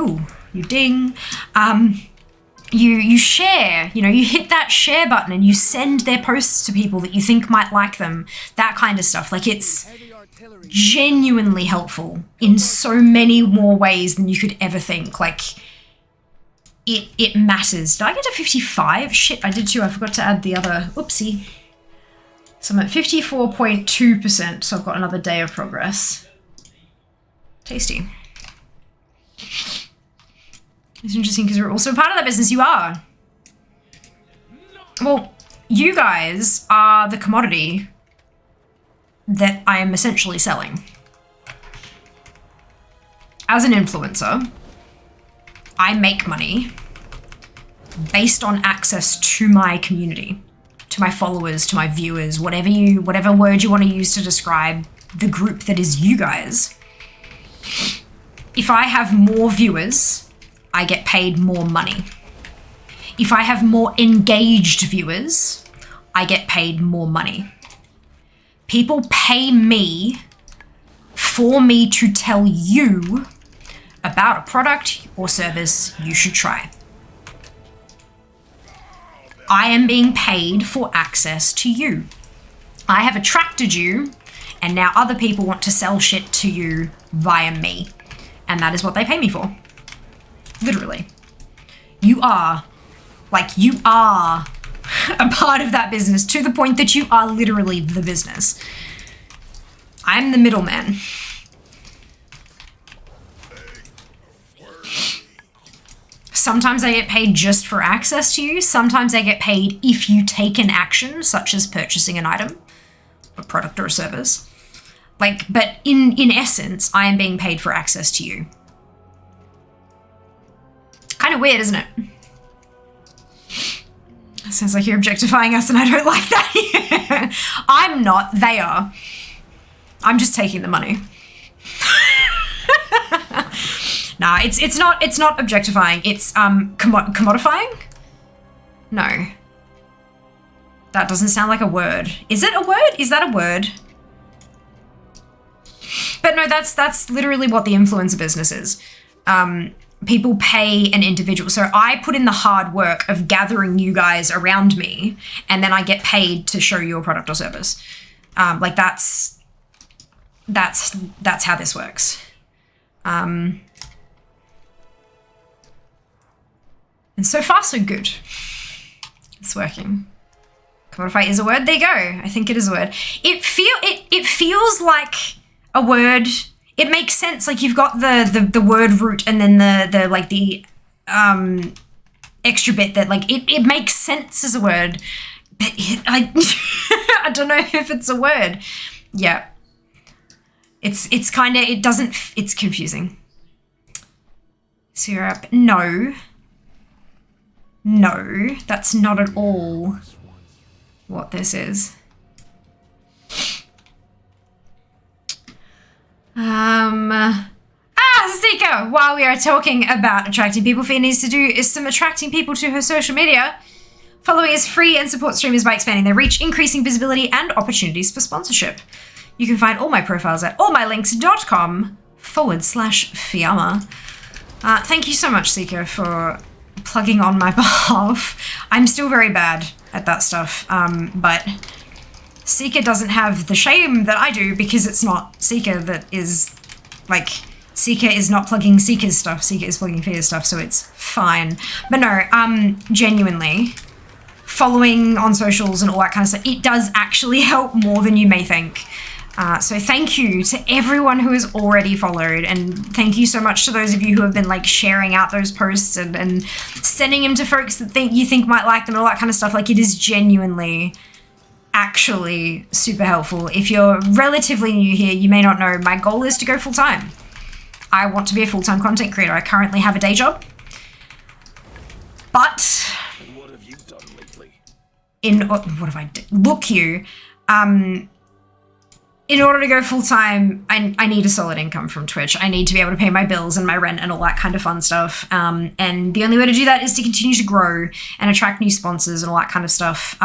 ding. You share, you know, you hit that share button and you send their posts to people that you think might like them. That kind of stuff. Like, it's genuinely helpful in so many more ways than you could ever think. Like, it matters. Did I get to 55? Shit, I did too. I forgot to add the other. Oopsie. So I'm at 54.2%, so I've got another day of progress. Tasty. It's interesting because we're also part of that business. You are. Well, you guys are the commodity that I am essentially selling. As an influencer, I make money based on access to my community, to my followers, to my viewers, whatever word you want to use to describe the group that is you guys. If I have more viewers, I get paid more money. If I have more engaged viewers, I get paid more money. People pay me for me to tell you about a product or service you should try. I am being paid for access to you. I have attracted you, and now other people want to sell shit to you via me. And that is what they pay me for. Literally. You are a part of that business to the point that you are literally the business. I'm the middleman. Sometimes I get paid just for access to you. Sometimes I get paid if you take an action, such as purchasing an item, a product or a service. Like, but in essence, I am being paid for access to you. Kind of weird, isn't it? Sounds like you're objectifying us and I don't like that. I'm not, they are. I'm just taking the money. Nah, it's not objectifying. It's commodifying? No. That doesn't sound like a word. Is it a word? Is that a word? But no, that's literally what the influencer business is. People pay an individual. So I put in the hard work of gathering you guys around me, and then I get paid to show you a product or service. Like that's how this works. And so far, so good. It's working. Commodify is a word. There you go. I think it is a word. It feels like a word. It makes sense. Like, you've got the word root and then the extra bit that, like, it makes sense as a word. But I don't know if it's a word. Yeah. It's kind of, it's confusing. Syrup. No, that's not at all what this is. Zika, while we are talking about attracting people, Fia needs to do is some attracting people to her social media. Following is free and support streamers by expanding their reach, increasing visibility, and opportunities for sponsorship. You can find all my profiles at allmylinks.com/Fiamma. Thank you so much, Zika, for plugging on my behalf. I'm still very bad at that stuff, but Seeker doesn't have the shame that I do because it's not Seeker that is, like, Seeker is not plugging Seeker's stuff. Seeker is plugging Fear's stuff, so it's fine. But no, genuinely, following on socials and all that kind of stuff, it does actually help more than you may think. So thank you to everyone who has already followed, and thank you so much to those of you who have been like sharing out those posts and sending them to folks that you think might like them and all that kind of stuff. Like, it is genuinely actually super helpful. If you're relatively new here, you may not know, my goal is to go full-time. I want to be a full-time content creator. I currently have a day job, but What have you done lately? what have I done? Look, you, in order to go full-time, I need a solid income from Twitch. I need to be able to pay my bills and my rent and all that kind of fun stuff. And the only way to do that is to continue to grow and attract new sponsors and all that kind of stuff.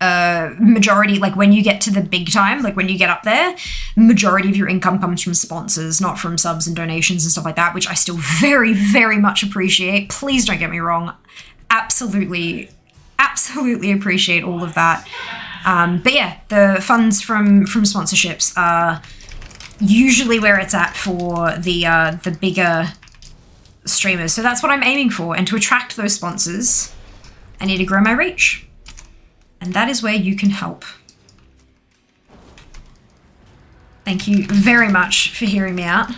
Majority, like when you get to the big time, like when you get up there, majority of your income comes from sponsors, not from subs and donations and stuff like that, which I still very, very much appreciate. Please don't get me wrong. Absolutely appreciate all of that. But yeah, the funds from sponsorships are usually where it's at for the bigger streamers. So that's what I'm aiming for. And to attract those sponsors, I need to grow my reach. And that is where you can help. Thank you very much for hearing me out.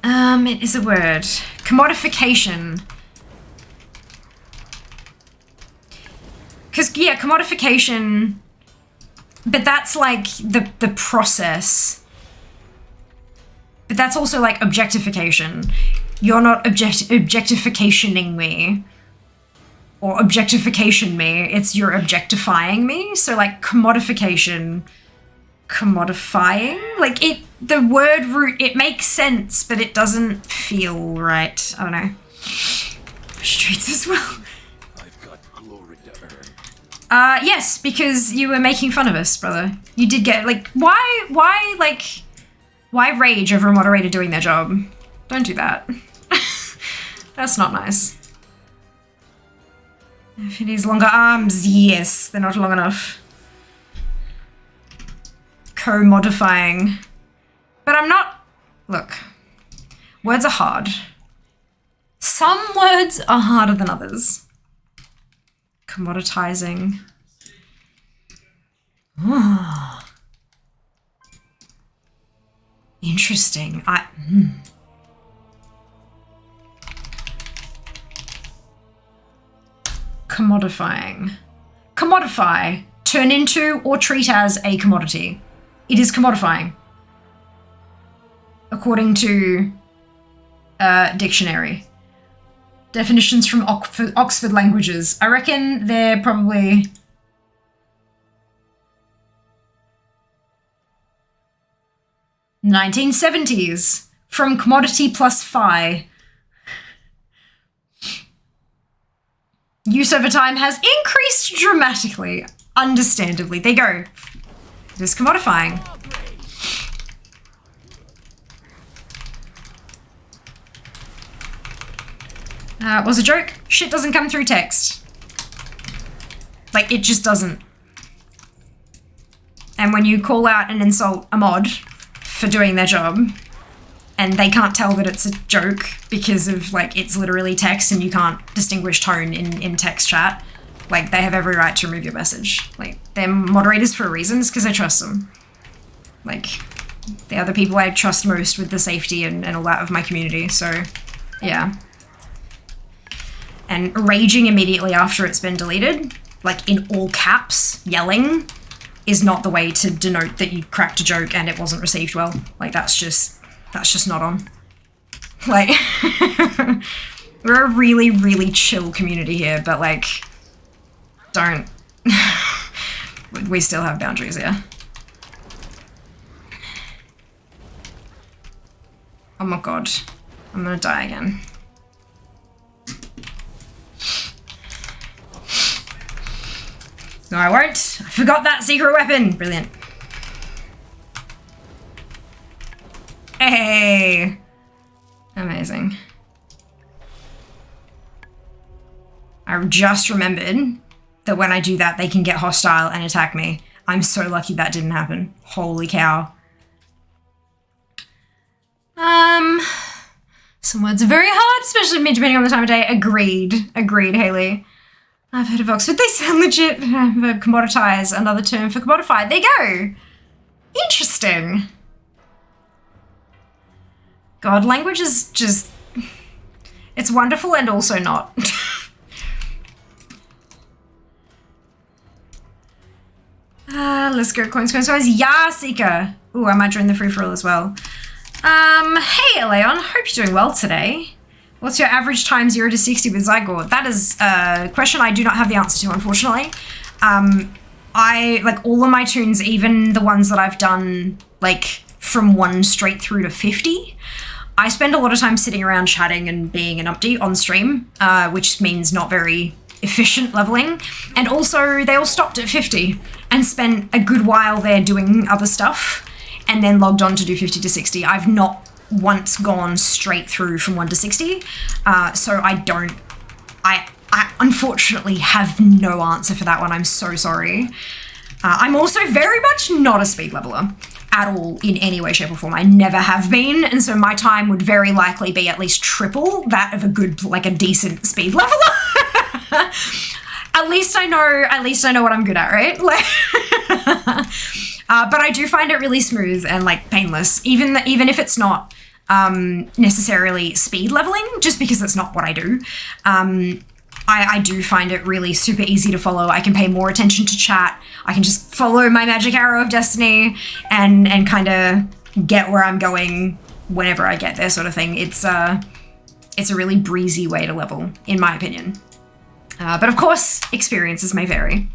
It is a word. Commodification. Because, yeah, commodification, but that's like the process. But that's also like objectification. You're not objectificationing me. Or objectification me, it's you're objectifying me. So like commodification, commodifying, like the word root, it makes sense, but it doesn't feel right. I don't know. Streets as well. I've got glory to earn. Yes, because you were making fun of us, brother. You did get, like, why rage over a moderator doing their job? Don't do that. That's not nice. If it needs longer arms, yes, they're not long enough. Co-modifying. But I'm not... Look, words are hard. Some words are harder than others. Commoditizing. Interesting. Commodifying. Commodify. Turn into or treat as a commodity. It is commodifying. According to dictionary. Definitions from Oxford languages. I reckon they're probably... ...1970s. From commodity plus phi. Use over time has increased dramatically. Understandably. There you go. It is commodifying. Was a joke. Shit doesn't come through text. Like, it just doesn't. And when you call out and insult a mod for doing their job, and they can't tell that it's a joke because of, like, it's literally text and you can't distinguish tone in text chat, like, they have every right to remove your message. Like, they're moderators for a reason, it's because I trust them. Like, they are the people I trust most with the safety and all that of my community, so, yeah. And raging immediately after it's been deleted, like, in all caps, yelling, is not the way to denote that you cracked a joke and it wasn't received well. Like, that's just not on. Like, we're a really, really chill community here, but, like, don't... we still have boundaries here. Oh my god. I'm gonna die again. No, I won't. I forgot that secret weapon. Brilliant. Hey. Amazing. I just remembered that when I do that, they can get hostile and attack me. I'm so lucky that didn't happen. Holy cow. Some words are very hard, especially me depending on the time of day. Agreed, Haley. I've heard of Oxford. They sound legit. Verb commoditize, another term for commodify. There you go. Interesting. God, language is just... It's wonderful and also not. Let's go. Coins. Yeah, Seeker. Ooh, I might join the free-for-all as well. Hey, Leon. Hope you're doing well today. What's your average time 0 to 60 with Zygote? That is a question I do not have the answer to, unfortunately. I, like, all of my tunes, even the ones that I've done, like, from 1 straight through to 50, I spend a lot of time sitting around chatting and being an update on stream, which means not very efficient leveling. And also, they all stopped at 50 and spent a good while there doing other stuff and then logged on to do 50 to 60. I've not once gone straight through from 1 to 60, so I unfortunately have no answer for that one. I'm so sorry. I'm also very much not a speed leveler at all in any way, shape or form. I never have been, and so my time would very likely be at least triple that of a good, like a decent speed leveler. At least I know what I'm good at, right? Like, but I do find it really smooth and like painless, even if it's not necessarily speed leveling, just because it's not what I do. I do find it really super easy to follow. I can pay more attention to chat. I can just follow my magic arrow of destiny and kind of get where I'm going whenever I get there, sort of thing. It's a really breezy way to level, in my opinion. But of course, experiences may vary.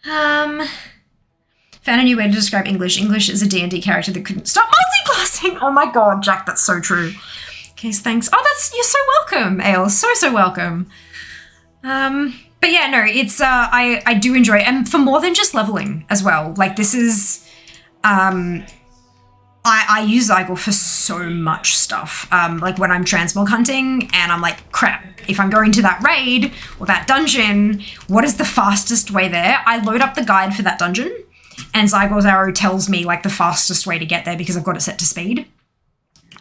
Found a new way to describe English. English is a D&D character that couldn't stop multiclassing. Oh my god, Jack, that's so true. Okay, thanks. Oh, you're so welcome, Ale. So welcome. But yeah, no, it's, I do enjoy it. And for more than just leveling as well. Like, this is, I use Zygor for so much stuff. Like when I'm transmog hunting and I'm like, crap, if I'm going to that raid or that dungeon, what is the fastest way there? I load up the guide for that dungeon and Zygor's arrow tells me like the fastest way to get there because I've got it set to speed.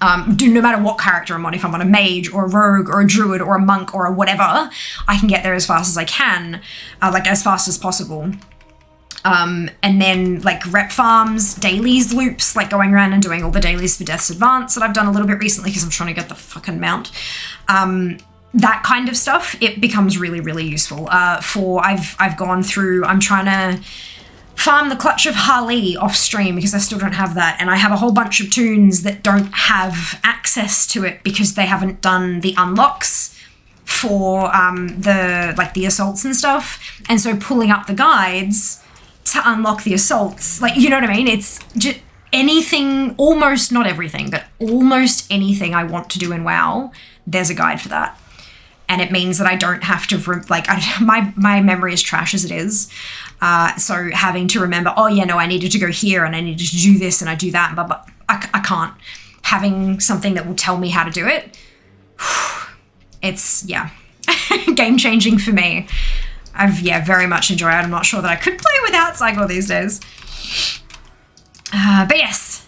No matter what character I'm on, if I'm on a mage or a rogue or a druid or a monk or a whatever, I can get there as fast as I can, like as fast as possible. And then like rep farms, dailies loops, like going around and doing all the dailies for Death's Advance that I've done a little bit recently because I'm trying to get the fucking mount. That kind of stuff, it becomes really, really useful. I've gone through, I'm trying to farm the Clutch of Harley off stream because I still don't have that, and I have a whole bunch of tunes that don't have access to it because they haven't done the unlocks for the assaults and stuff, and so pulling up the guides to unlock the assaults, like, you know what I mean? It's just anything, almost, not everything, but almost anything I want to do in WoW, there's a guide for that. And it means that I don't have to, my memory is trash as it is. So having to remember, oh yeah, no, I needed to go here and I needed to do this and I do that, but I can't. Having something that will tell me how to do it, it's, yeah, game changing for me. I've, very much enjoyed it. I'm not sure that I could play without Zygor these days. But yes,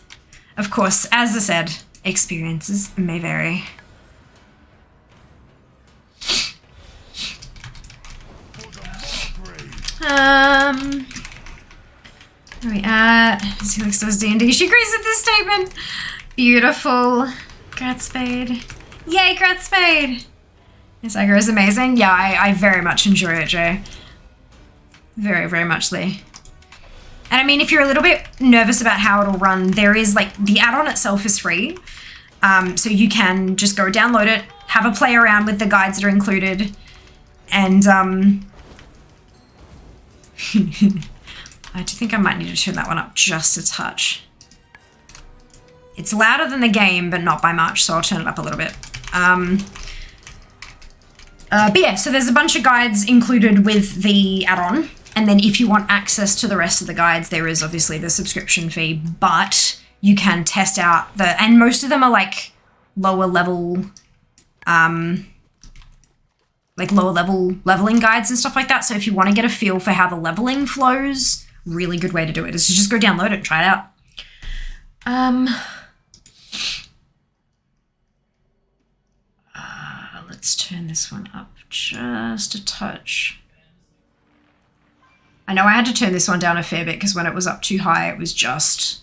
of course, as I said, experiences may vary. Where are we at? Felix does D&D. She agrees with this statement. Beautiful. Gratspade. Yay, Gratspade! This Zygor is amazing. Yeah, I very much enjoy it, Jay. Very, very muchly. And I mean, if you're a little bit nervous about how it'll run, there is, like, the add-on itself is free. So you can just go download it, have a play around with the guides that are included, and, I do think I might need to turn that one up just a touch. It's louder than the game, but not by much, so I'll turn it up a little bit. But yeah, so there's a bunch of guides included with the add-on, and then if you want access to the rest of the guides, there is obviously the subscription fee, but you can test out and most of them are like lower level leveling guides and stuff like that. So if you want to get a feel for how the leveling flows, really good way to do it is to just go download it and try it out. Let's turn this one up just a touch. I know I had to turn this one down a fair bit because when it was up too high, it was just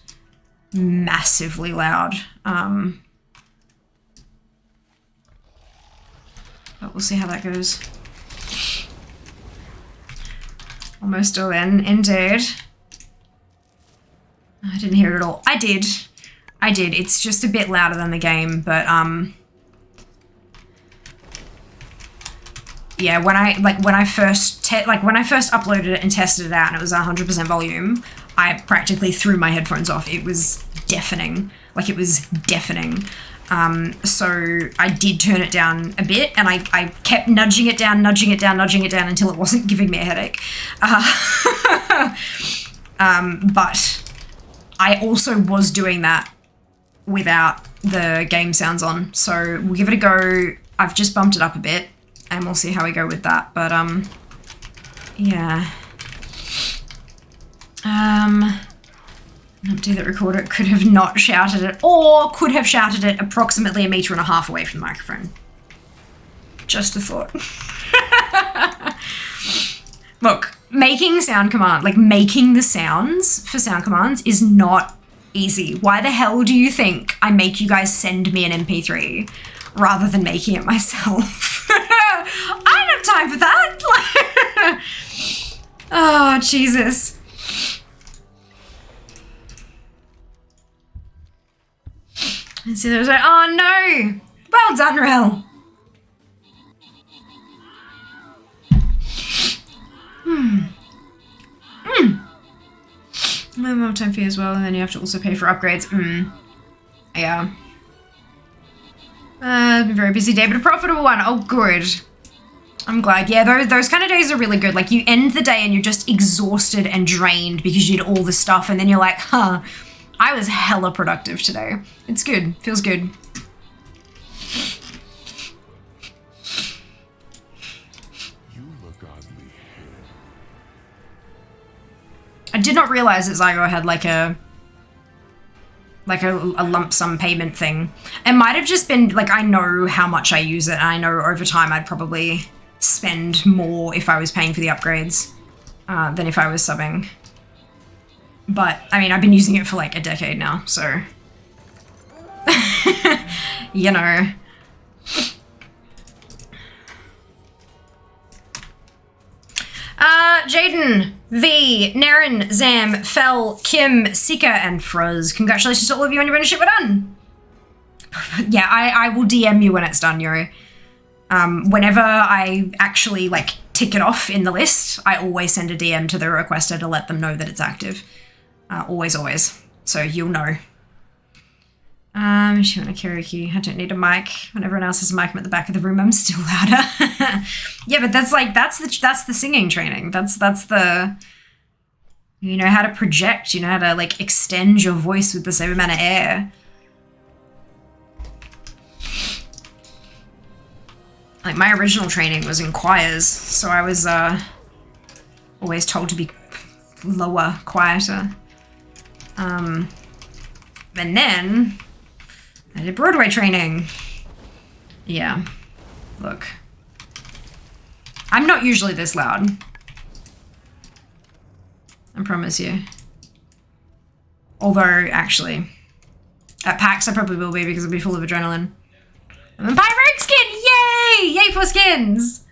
massively loud. But we'll see how that goes. Almost all in, indeed. I didn't hear it at all. I did. It's just a bit louder than the game, but yeah, when I first uploaded it and tested it out and it was 100% volume, I practically threw my headphones off. It was deafening. Like, it was deafening. So I did turn it down a bit, and I kept nudging it down until it wasn't giving me a headache. But I also was doing that without the game sounds on. So we'll give it a go. I've just bumped it up a bit, and we'll see how we go with that. But, yeah. An empty that recorder could have not shouted it, or could have shouted it approximately 1.5 meters away from the microphone. Just a thought. Look, making sound command, like making the sounds for sound commands is not easy. Why the hell do you think I make you guys send me an MP3 rather than making it myself? I don't have time for that. Oh, Jesus. And so there's like, oh no! Well done, Rel. More time fee as well, and then you have to also pay for upgrades. Yeah. Been a very busy day, but a profitable one. Oh, good. I'm glad. Yeah, those kind of days are really good. Like, you end the day and you're just exhausted and drained because you did all this stuff, and then you're like, huh, I was hella productive today. It's good. Feels good. You look oddly hale. I did not realize that Zygo had like a lump sum payment thing. It might have just been like, I know how much I use it, and I know over time I'd probably spend more if I was paying for the upgrades than if I was subbing. But, I mean, I've been using it for like a decade now, so... you know. Jaden, V, Naren, Zam, Fel, Kim, Sika, and Froz. Congratulations to all of you on your membership. We're done! Yeah, I will DM you when it's done, Yuri. Whenever I actually, like, tick it off in the list, I always send a DM to the requester to let them know that it's active. Always. So you'll know. She went to karaoke. I don't need a mic. When everyone else has a mic, I'm at the back of the room. I'm still louder. Yeah, but that's like, that's the singing training. That's the, you know how to project, you know how to like extend your voice with the same amount of air. Like, my original training was in choirs, so I was always told to be lower, quieter. And then I did Broadway training. Yeah, look. I'm not usually this loud. I promise you. Although, actually, at PAX I probably will be because I'll be full of adrenaline. I'm a Pyrogue skin! Yay! Yay for skins!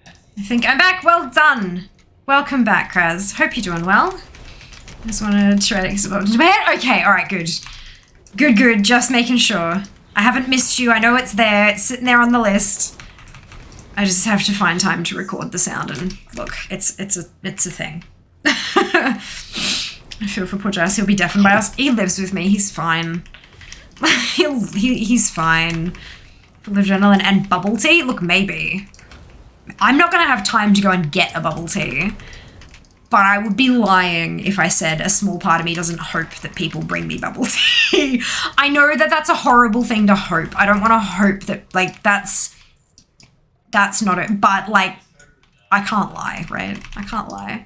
I think I'm back. Well done. Welcome back, Kraz. Hope you're doing well. Just wanted to try to get up to my head. Okay, alright, good. Good. Just making sure. I haven't missed you. I know it's there. It's sitting there on the list. I just have to find time to record the sound, and look, it's a thing. I feel for poor Jess. He'll be deafened by us. He lives with me. He's fine. He's fine. Full of adrenaline and bubble tea? Look, maybe. I'm not going to have time to go and get a bubble tea. But I would be lying if I said a small part of me doesn't hope that people bring me bubble tea. I know that that's a horrible thing to hope. I don't want to hope that, like, that's not it. But, like, I can't lie, right? I can't lie.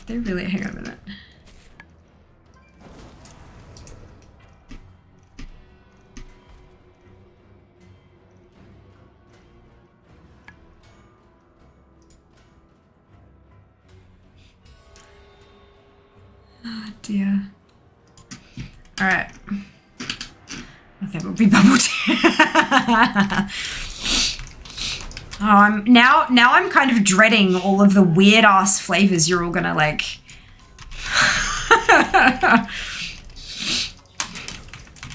Did they really? Hang on a minute. Oh dear. Alright. I think it will be bubble tea. Oh, now I'm kind of dreading all of the weird ass flavors you're all gonna like.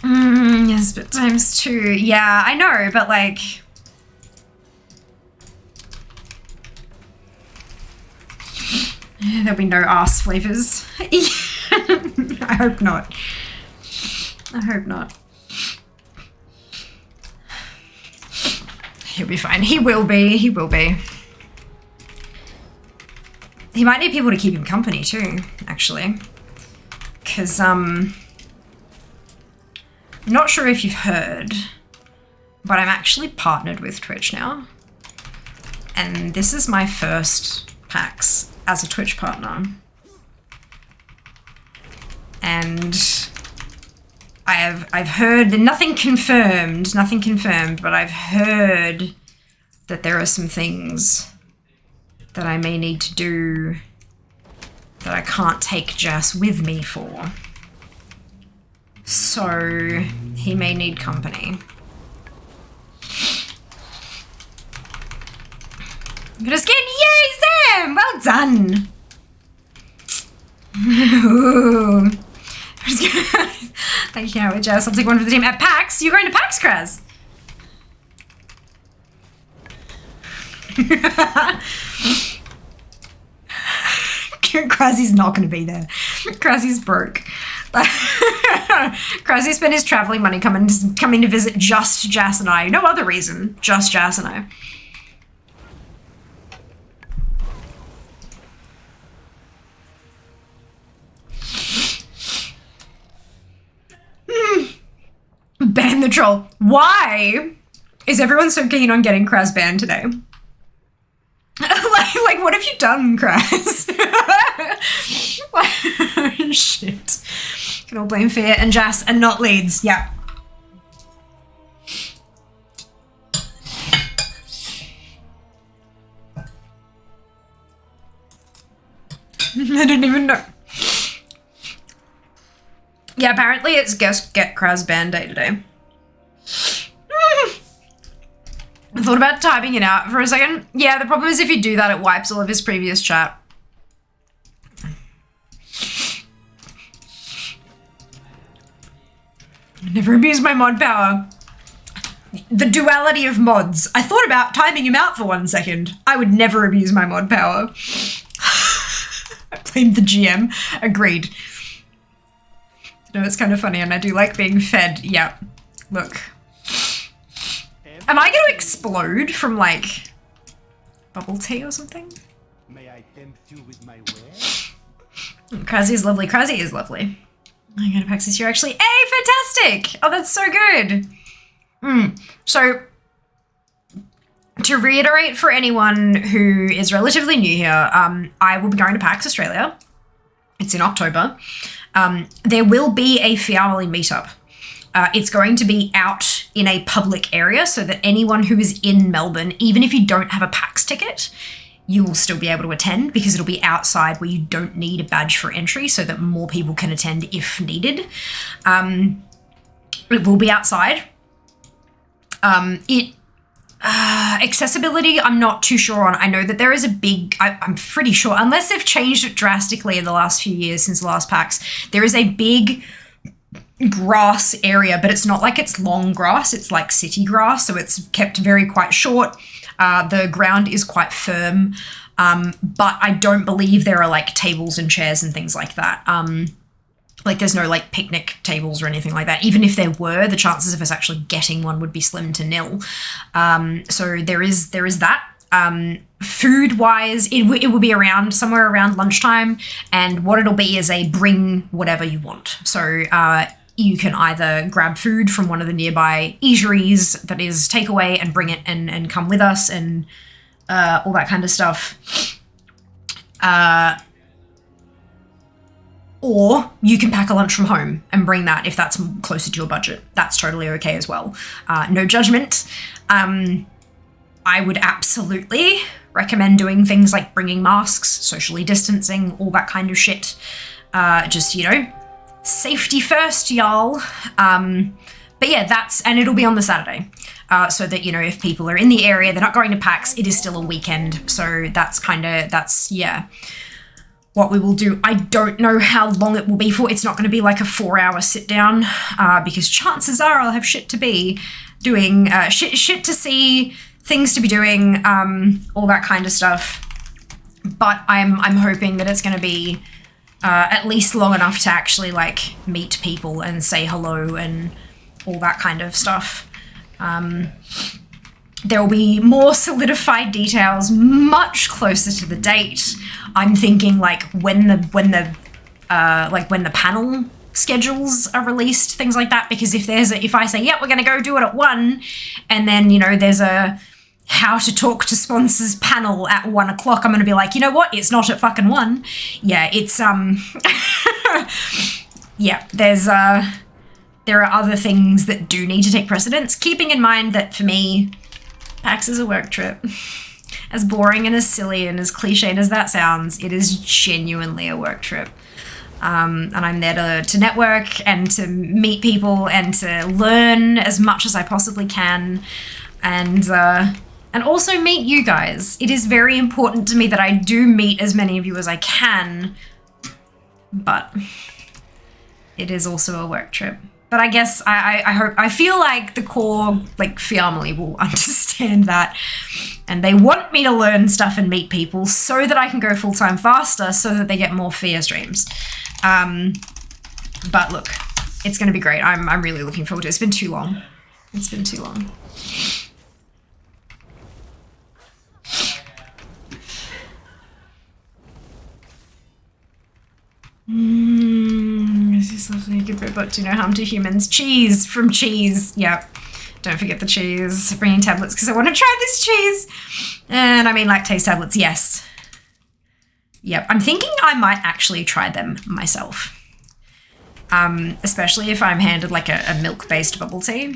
Yes, but times 2. Yeah, I know, but like. There'll be no ass flavors. I hope not. I hope not. He'll be fine. He will be. He will be. He might need people to keep him company too, actually. Because, I'm not sure if you've heard, but I'm actually partnered with Twitch now. And this is my first PAX as a Twitch partner. And I've heard, nothing confirmed, but I've heard that there are some things that I may need to do that I can't take Jess with me for. So he may need company. Good skin, yay Sam! Well done! Ooh. Thank you, Howard Jess. I'll take one for the team. At PAX? You're going to PAX, Kraz? Krazzy's not going to be there. Krazzy's broke. Krazzy spent his traveling money coming to visit just Jas and I. No other reason. Just Jas and I. Ban the troll. Why is everyone so keen on getting Kraz banned today? like, what have you done, Kraz? Shit. Can all blame Fear and Jas and not Leeds. Yeah. I didn't even know. Yeah, apparently it's get Kraz banned day today. I thought about typing it out for a second. Yeah, the problem is if you do that, it wipes all of his previous chat. Never abused my mod power. The duality of mods. I thought about timing him out for 1 second. I would never abuse my mod power. I blamed the GM. Agreed. No, it's kind of funny and I do like being fed. Yeah. Look. Am I going to explode from like bubble tea or something? May I tempt you with my ware? Krazzy is lovely. Krazzy is lovely. I'm going to PAX this year actually. Hey, fantastic! Oh, that's so good. So, to reiterate for anyone who is relatively new here, I will be going to PAX Australia. It's in October. There will be a Fiamily meetup. It's going to be out in a public area so that anyone who is in Melbourne, even if you don't have a PAX ticket, you will still be able to attend because it'll be outside where you don't need a badge for entry so that more people can attend if needed. It will be outside. Accessibility, I'm not too sure on. I know that there is a big, I'm pretty sure, unless they've changed it drastically in the last few years since the last PAX, there is a big grass area, but it's not like it's long grass, it's like city grass, so it's kept quite short. The ground is quite firm, but I don't believe there are like tables and chairs and things like that. Like there's no like picnic tables or anything like that. Even if there were, the chances of us actually getting one would be slim to nil. So there is that. Food wise, it will be around somewhere around lunchtime, and what it'll be is a bring whatever you want. So you can either grab food from one of the nearby eateries that is takeaway and bring it and come with us and all that kind of stuff. Or you can pack a lunch from home and bring that if that's closer to your budget. That's totally okay as well. No judgment. I would absolutely recommend doing things like bringing masks, socially distancing, all that kind of shit. Just, you know, safety first, y'all. But yeah, and it'll be on the Saturday. So that, you know, if people are in the area, they're not going to PAX, it is still a weekend. So that's yeah, what we will do. I don't know how long it will be for. It's not going to be like a 4-hour sit down, because chances are I'll have shit to be doing, shit to see, things to be doing, all that kind of stuff. But I'm hoping that it's going to be at least long enough to actually like meet people and say hello and all that kind of stuff. There will be more solidified details much closer to the date. I'm thinking like when the panel schedules are released, things like that. Because if I say, yeah, we're going to go do it at 1, and then, you know, there's a how to talk to sponsors panel at 1 o'clock, I'm going to be like, you know what? It's not at fucking 1. Yeah, it's, yeah, there are other things that do need to take precedence, keeping in mind that for me, PAX is a work trip. As boring and as silly and as cliched as that sounds, it is genuinely a work trip. And I'm there to network and to meet people and to learn as much as I possibly can, and also meet you guys. It is very important to me that I do meet as many of you as I can, but it is also a work trip. But I guess I feel like the core like family will understand that, and they want me to learn stuff and meet people so that I can go full-time faster, so that they get more fair streams. But look, it's going to be great. I'm really looking forward to it. It's been too long. It's been too long. This is lovely. Good robot, do no harm to humans. Cheese from cheese. Yep. Don't forget the cheese. Bringing tablets because I want to try this cheese. And I mean lactase tablets, yes. Yep. I'm thinking I might actually try them myself. Especially if I'm handed like a milk-based bubble tea.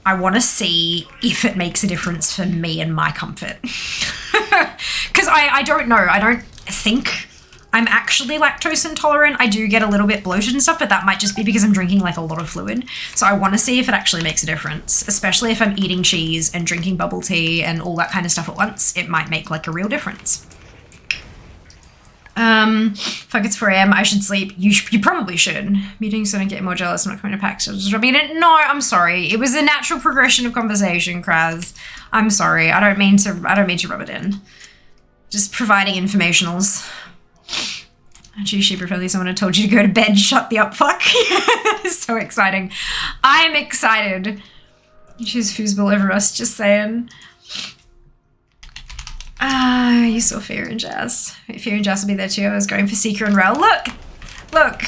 I want to see if it makes a difference for me and my comfort. Because I don't know. I don't think I'm actually lactose intolerant. I do get a little bit bloated and stuff, but that might just be because I'm drinking like a lot of fluid. So I want to see if it actually makes a difference, especially if I'm eating cheese and drinking bubble tea and all that kind of stuff at once. It might make like a real difference. Fuck, it's 4 a.m. I should sleep. You probably should. Meeting so I don't get more jealous. I'm not coming to PAX. So just rubbing it. No, I'm sorry. It was a natural progression of conversation, Kraz. I'm sorry. I don't mean to rub it in. Just providing informationals. Actually, she probably someone had told you to go to bed. Shut the up, fuck. So exciting. I'm excited. She's foosball over us, just saying. You saw Fear and Jazz. Fear and Jazz will be there too. I was going for Seeker and Rel. Look.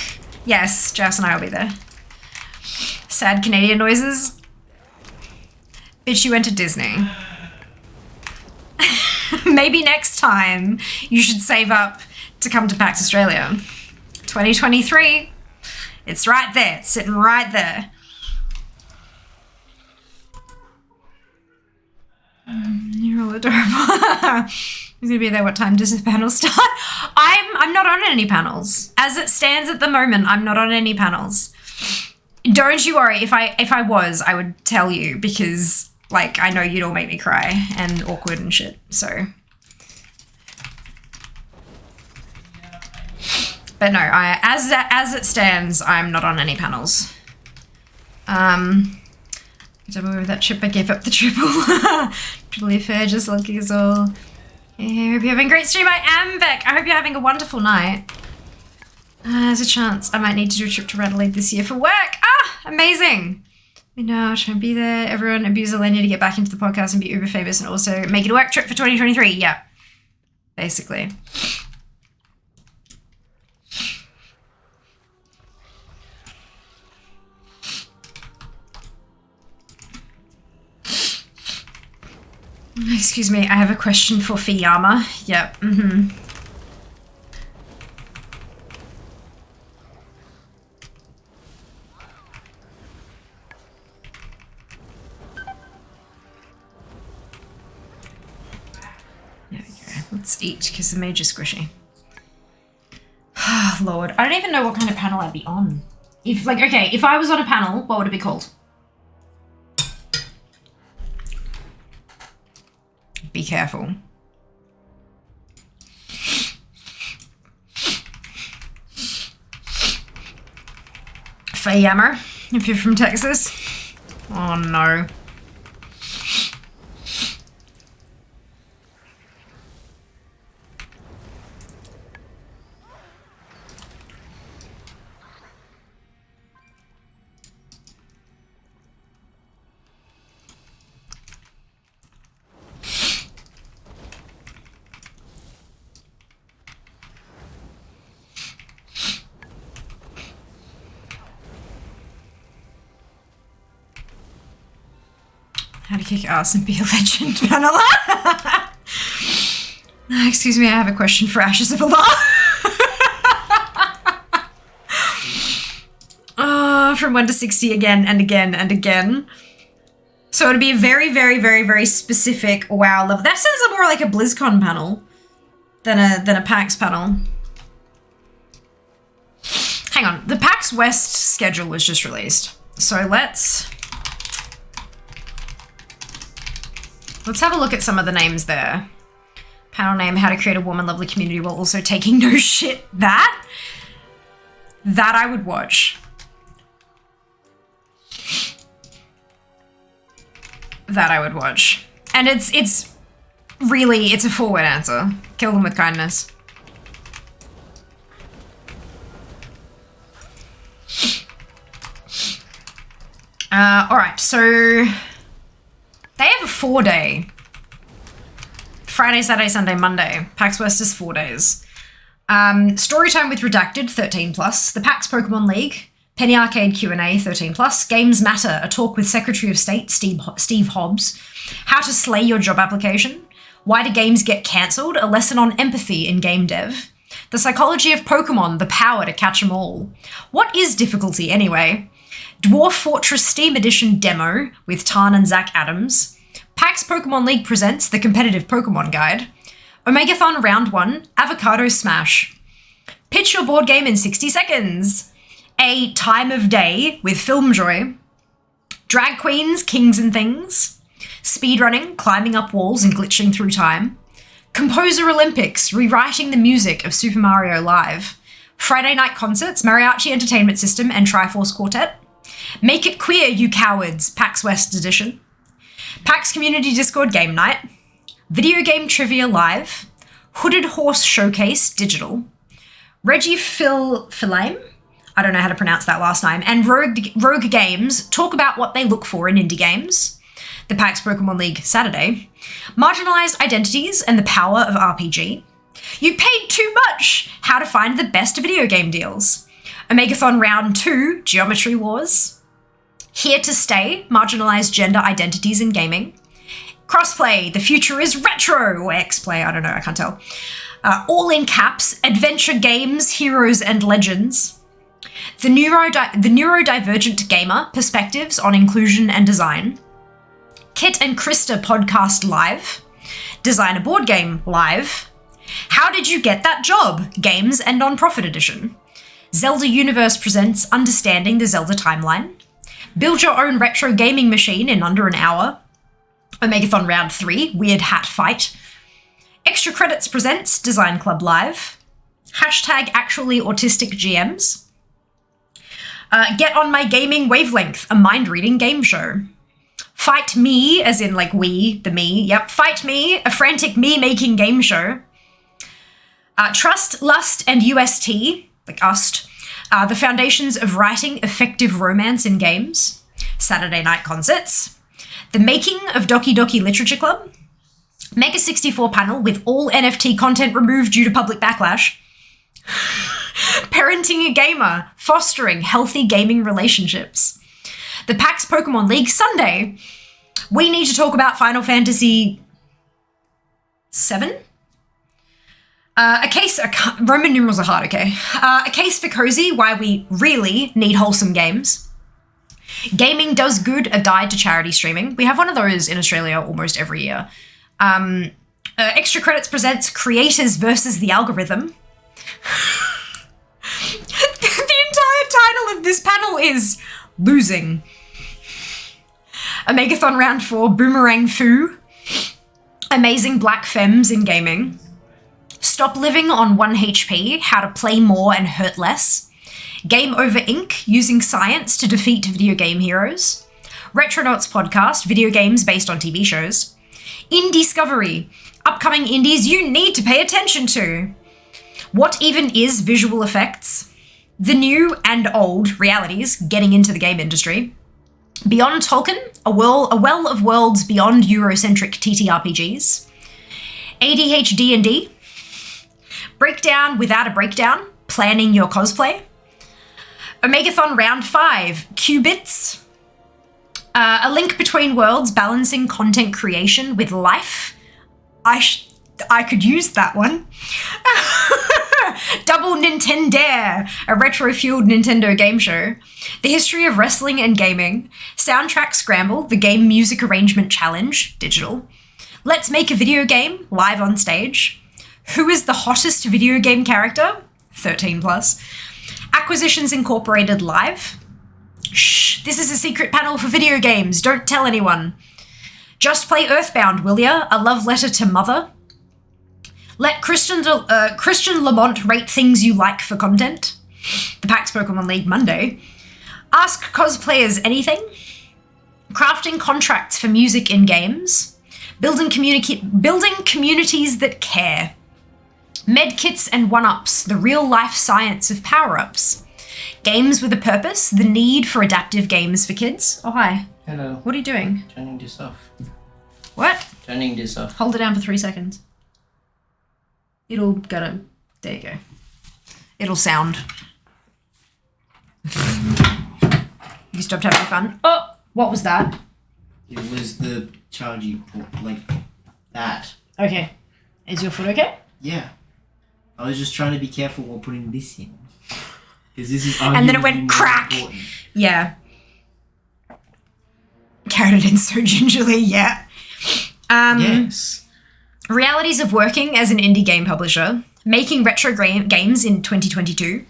Yes, Jazz and I will be there. Sad Canadian noises. Bitch, you went to Disney. Maybe next time you should save up to come to PAX Australia. 2023. It's right there. It's sitting right there. You're all adorable. Who's gonna be there? What time does the panel start? I'm not on any panels. As it stands at the moment, I'm not on any panels. Don't you worry. If I was, I would tell you, because like I know you'd all make me cry and awkward and shit. So, but no, as it stands, I'm not on any panels. Double with that trip, I gave up the triple. Totally fair, just lucky as all. I hope you're having a great stream. I am, Beck. I hope you're having a wonderful night. There's a chance I might need to do a trip to Adelaide this year for work. Amazing. I know, I'll try and be there. Everyone abuse Alenia to get back into the podcast and be uber famous and also make it a work trip for 2023. Yeah, basically. Excuse me, I have a question for Fiyama. Yep, There we go. Let's eat, because the mage is squishy. Lord. I don't even know what kind of panel I'd be on. If, like, okay, if I was on a panel, what would it be called? Be careful. Yammer, if you're from Texas. Oh no. How to kick ass and be a legend, Panela. Excuse me, I have a question for Ashes of Allah. From 1 to 60 again and again and again. So it'd be a very, very, very, very specific WoW level. That sounds more like a BlizzCon panel than a PAX panel. Hang on, the PAX West schedule was just released. So let's have a look at some of the names there. Panel name, how to create a warm and lovely community while also taking no shit. That I would watch. That I would watch. And it's really, it's a 4-word answer. Kill them with kindness. Alright, so they have a 4-day. Friday, Saturday, Sunday, Monday. PAX West is 4 days. Storytime with Redacted, 13+. The PAX Pokemon League. Penny Arcade Q&A, 13+. Games Matter, a talk with Secretary of State Steve Hobbs. How to slay your job application. Why do games get cancelled? A lesson on empathy in game dev. The psychology of Pokemon, the power to catch 'em all. What is difficulty anyway? Dwarf Fortress Steam Edition demo with Tarn and Zach Adams. PAX Pokemon League presents the competitive Pokemon guide. Omegathon Round 1, Avocado Smash. Pitch your board game in 60 seconds. A time of day with Filmjoy. Drag queens, kings and things. Speedrunning, climbing up walls and glitching through time. Composer Olympics, rewriting the music of Super Mario Live. Friday night concerts, Mariachi Entertainment System and Triforce Quartet. Make it queer, you cowards, PAX West edition. PAX Community Discord game night. Video game trivia live. Hooded Horse Showcase digital. Reggie Filame, I don't know how to pronounce that last name, and Rogue Games talk about what they look for in indie games. The PAX Pokemon League Saturday. Marginalized identities and the power of RPG. You paid too much! How to find the best video game deals. Omegathon Round 2, Geometry Wars. Here to Stay, marginalized gender identities in gaming. Crossplay, the future is retro, or X-Play, I don't know, I can't tell. All in caps, adventure games, heroes and legends. The neurodivergent gamer, perspectives on inclusion and design. Kit and Krista podcast live. Design a board game live. How did you get that job? Games and non-profit edition. Zelda Universe presents Understanding the Zelda Timeline. Build your own retro gaming machine in under an hour. Omegathon Round 3, Weird Hat Fight. Extra Credits presents Design Club Live. Hashtag Actually Autistic GMs. Get on My Gaming Wavelength, a mind-reading game show. Fight Me, as in like we, the me, yep. Fight Me, a frantic me-making game show. Trust, Lust, and UST, like UST, the foundations of writing effective romance in games. Saturday night concerts. The making of Doki Doki Literature Club. Mega 64 panel with all NFT content removed due to public backlash. Parenting a gamer, fostering healthy gaming relationships. The PAX Pokemon League Sunday. We need to talk about Final Fantasy VII? Roman numerals are hard, okay. A case for cozy, why we really need wholesome games. Gaming Does Good, a guide to charity streaming. We have one of those in Australia almost every year. Extra Credits presents Creators versus the Algorithm. this panel is losing. Omegathon round 4, Boomerang Foo. Amazing Black Femmes in gaming. Stop living on 1 HP, how to play more and hurt less. Game Over Inc., using science to defeat video game heroes. Retronauts podcast, video games based on TV shows. Indiscovery, upcoming indies you need to pay attention to. What even is visual effects? The new and old realities getting into the game industry. Beyond Tolkien, a well of worlds beyond Eurocentric TTRPGs. ADHD&D. Breakdown without a breakdown, planning your cosplay. Omegathon round 5, qubits. A link between worlds, balancing content creation with life. I could use that one. Double Nintendare, a retro-fueled Nintendo game show. The history of wrestling and gaming. Soundtrack Scramble, the game music arrangement challenge, digital. Let's make a video game, live on stage. Who is the hottest video game character? 13 plus. Acquisitions Incorporated live. Shh, this is a secret panel for video games. Don't tell anyone. Just play Earthbound, will ya? A love letter to mother. Let Christian Lamont rate things you like for content. The PAX Pokemon League Monday. Ask cosplayers anything. Crafting contracts for music in games. Building communities that care. Medkits and one-ups, the real-life science of power-ups. Games with a purpose, the need for adaptive games for kids. Oh, hi. Hello. What are you doing? Turning this off. What? Turning this off. Hold it down for 3 seconds. It'll go to... There you go. It'll sound. You stopped having fun? Oh! What was that? It was the charging port, like that. Okay. Is your foot okay? Yeah. I was just trying to be careful while putting this in. Because this is And then it arguably went more crack. important. Yeah. Carried it in so gingerly, yeah. Yes. Realities of working as an indie game publisher. Making retro games in 2022.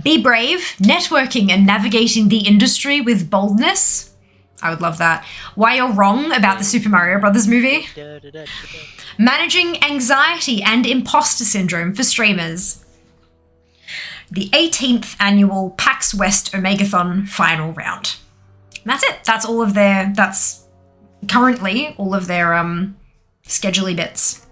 Be brave, networking and navigating the industry with boldness. I would love that. Why you're wrong about the Super Mario Brothers movie. Managing anxiety and imposter syndrome for streamers. The 18th annual PAX West Omegathon final round. And that's it. That's all of their, that's currently all of their schedule-y bits.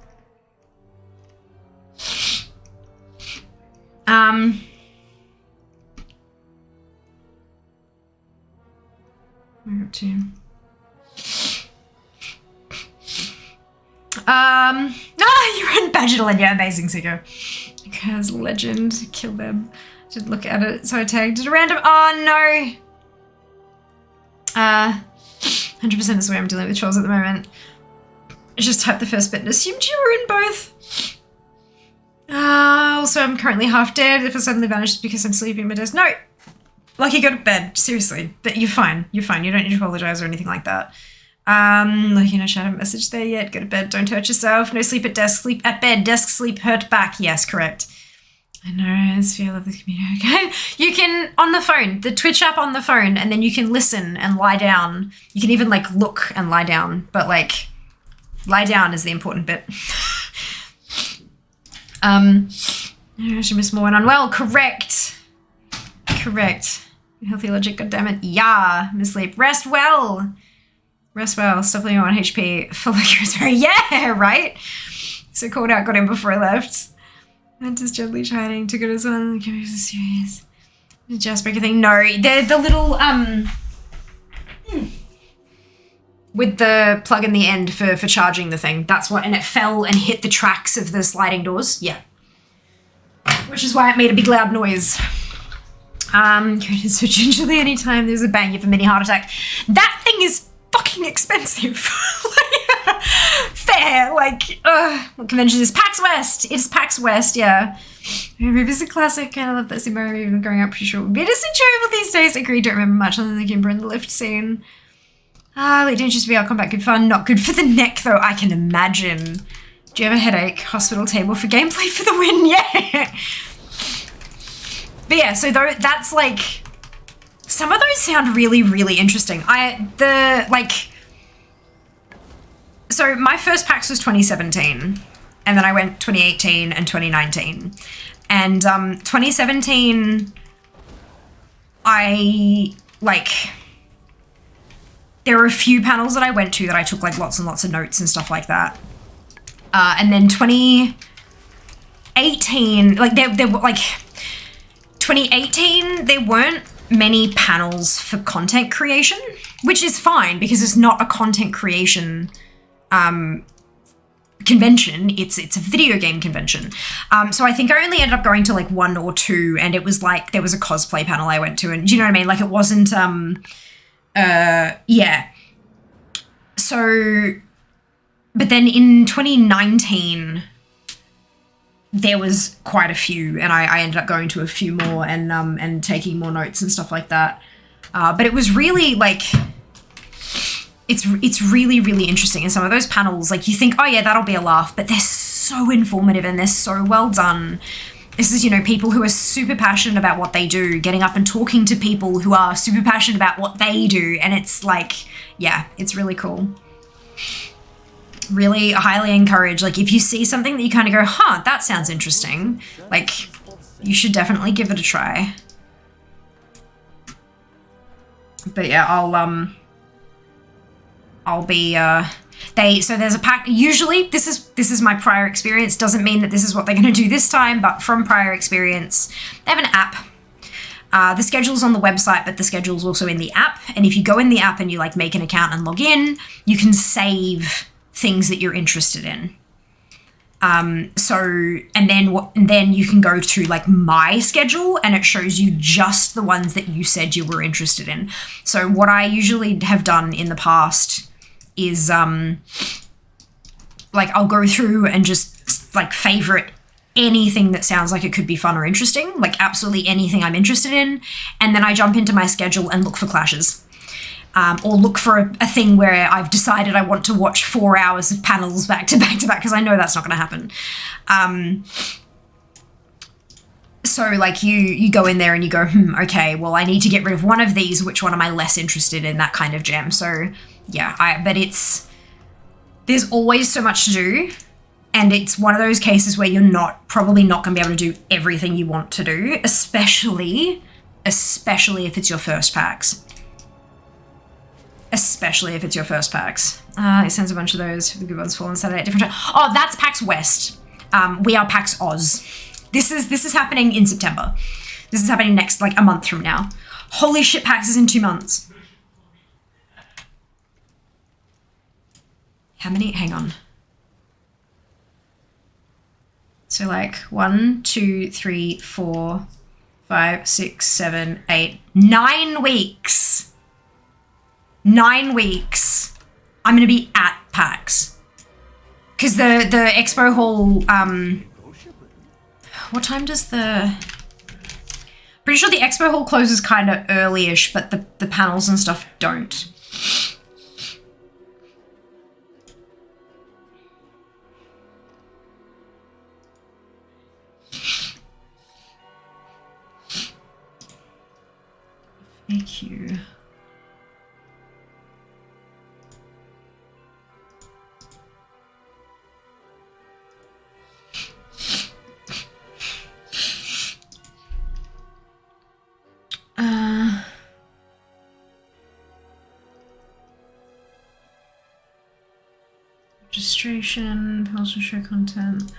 Where up to? You're in Badgerland, yeah, amazing, Siko. Because legend, kill them. Should look at it, so I tagged it a random, oh no! 100% is where I'm dealing with trolls at the moment. I just typed the first bit and assumed you were in both. Also, I'm currently half dead. If I suddenly vanished because I'm sleeping at my desk. No! Lucky, go to bed. Seriously. But you're fine. You're fine. You don't need to apologize or anything like that. Looking at chat, haven't messaged there yet. Go to bed. Don't hurt yourself. No sleep at desk. Sleep at bed. Desk sleep. Hurt back. Yes, correct. I know. It's feel of the community. You can, on the phone, the Twitch app on the phone, and then you can listen and lie down. You can even, like, look and lie down. But, like, lie down is the important bit. I should miss more when unwell. Correct. Correct. Healthy logic, goddammit. Yeah, miss sleep. Rest well. Rest well. Stop living on HP. Feel like you're sorry. Yeah, right? So called out, got him before I left. And just gently chiding. Took it as one. Okay, this is serious. The Jazzbreaker thing. No, they're the little, with the plug in the end for charging the thing. That's what, and it fell and hit the tracks of the sliding doors. Yeah. Which is why it made a big loud noise. So gingerly anytime there's a bang, you have a mini heart attack. That thing is fucking expensive. Fair, like, what convention is PAX West? It's PAX West, yeah. Maybe it's a classic. I love that Super Mario movie growing up, pretty sure it would be just enjoyable these days. Agreed, don't remember much other than the Kimber and the lift scene. Late Dangerous VR combat, good fun. Not good for the neck, though, I can imagine. Do you have a headache? Hospital table for gameplay for the win, yeah. But yeah, so that's like Some of those sound really, really interesting. So my first PAX was 2017, and then I went 2018 and 2019. And 2017, there were a few panels that I went to that I took like lots and lots of notes and stuff like that. And then 2018, 2018, there weren't many panels for content creation, which is fine because it's not a content creation convention. It's a video game convention. So I think I only ended up going to like 1 or 2, and it was like there was a cosplay panel I went to, and do you know what I mean? Like it wasn't yeah. So, but then in 2019, there was quite a few, and I ended up going to a few more and taking more notes and stuff like that. But it was really like, it's really, really interesting. And some of those panels, like you think, oh yeah, that'll be a laugh, but they're so informative and they're so well done. This is, you know, people who are super passionate about what they do, getting up and talking to people who are super passionate about what they do. And it's like, yeah, it's really cool. Really highly encourage, like if you see something that you kind of go, huh, that sounds interesting, like you should definitely give it a try. But yeah, I'll be, so there's a pack, usually this is my prior experience, doesn't mean that this is what they're going to do this time, but from prior experience, they have an app. The schedule's on the website, but the schedule's also in the app. And if you go in the app and you like make an account and log in, you can save things that you're interested in. And then you can go to like my schedule and it shows you just the ones that you said you were interested in. So what I usually have done in the past is like I'll go through and just like favorite anything that sounds like it could be fun or interesting, like absolutely anything I'm interested in. And then I jump into my schedule and look for clashes. Or look for a thing where I've decided I want to watch 4 hours of panels back to back to back, because I know that's not going to happen. So like you go in there and you go, okay, well I need to get rid of one of these. Which one am I less interested in? That kind of jam. So yeah, but there's always so much to do. And it's one of those cases where you're probably not going to be able to do everything you want to do, especially if it's your first PAX. Especially if it's your first PAX. It sends a bunch of those. The good ones fall on Saturday at different time. Oh, that's PAX West. We are PAX Oz. This is happening in September. This is happening next, like a month from now. Holy shit, PAX is in 2 months. How many? Hang on. So like 1, 2, 3, 4, 5, 6, 7, 8, 9 weeks. 9 weeks. I'm going to be at PAX. Because the expo hall, what time does pretty sure the expo hall closes kind of early-ish, but the panels and stuff don't. Thank you. Registration, pause and show content.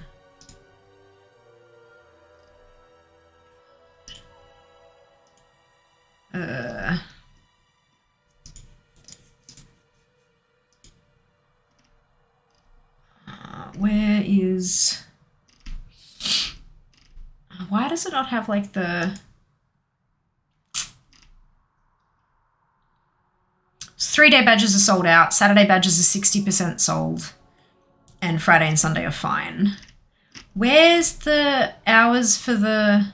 Where is... Why does it not have like the... 3-day badges are sold out, Saturday badges are 60% sold, and Friday and Sunday are fine. Where's the hours for the...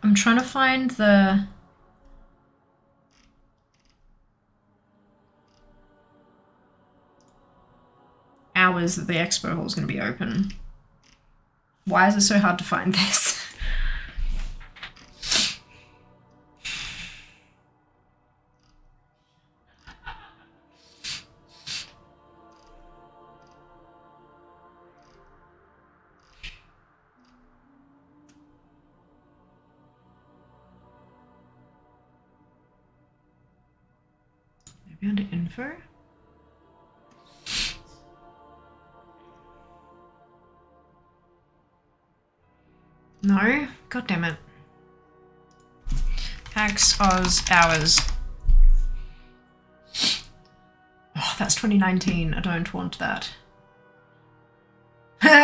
I'm trying to find the... hours that the expo hall is going to be open. Why is it so hard to find this? Maybe under info? No? God damn it. Pax Oz hours. Oh, that's 2019. I don't want that.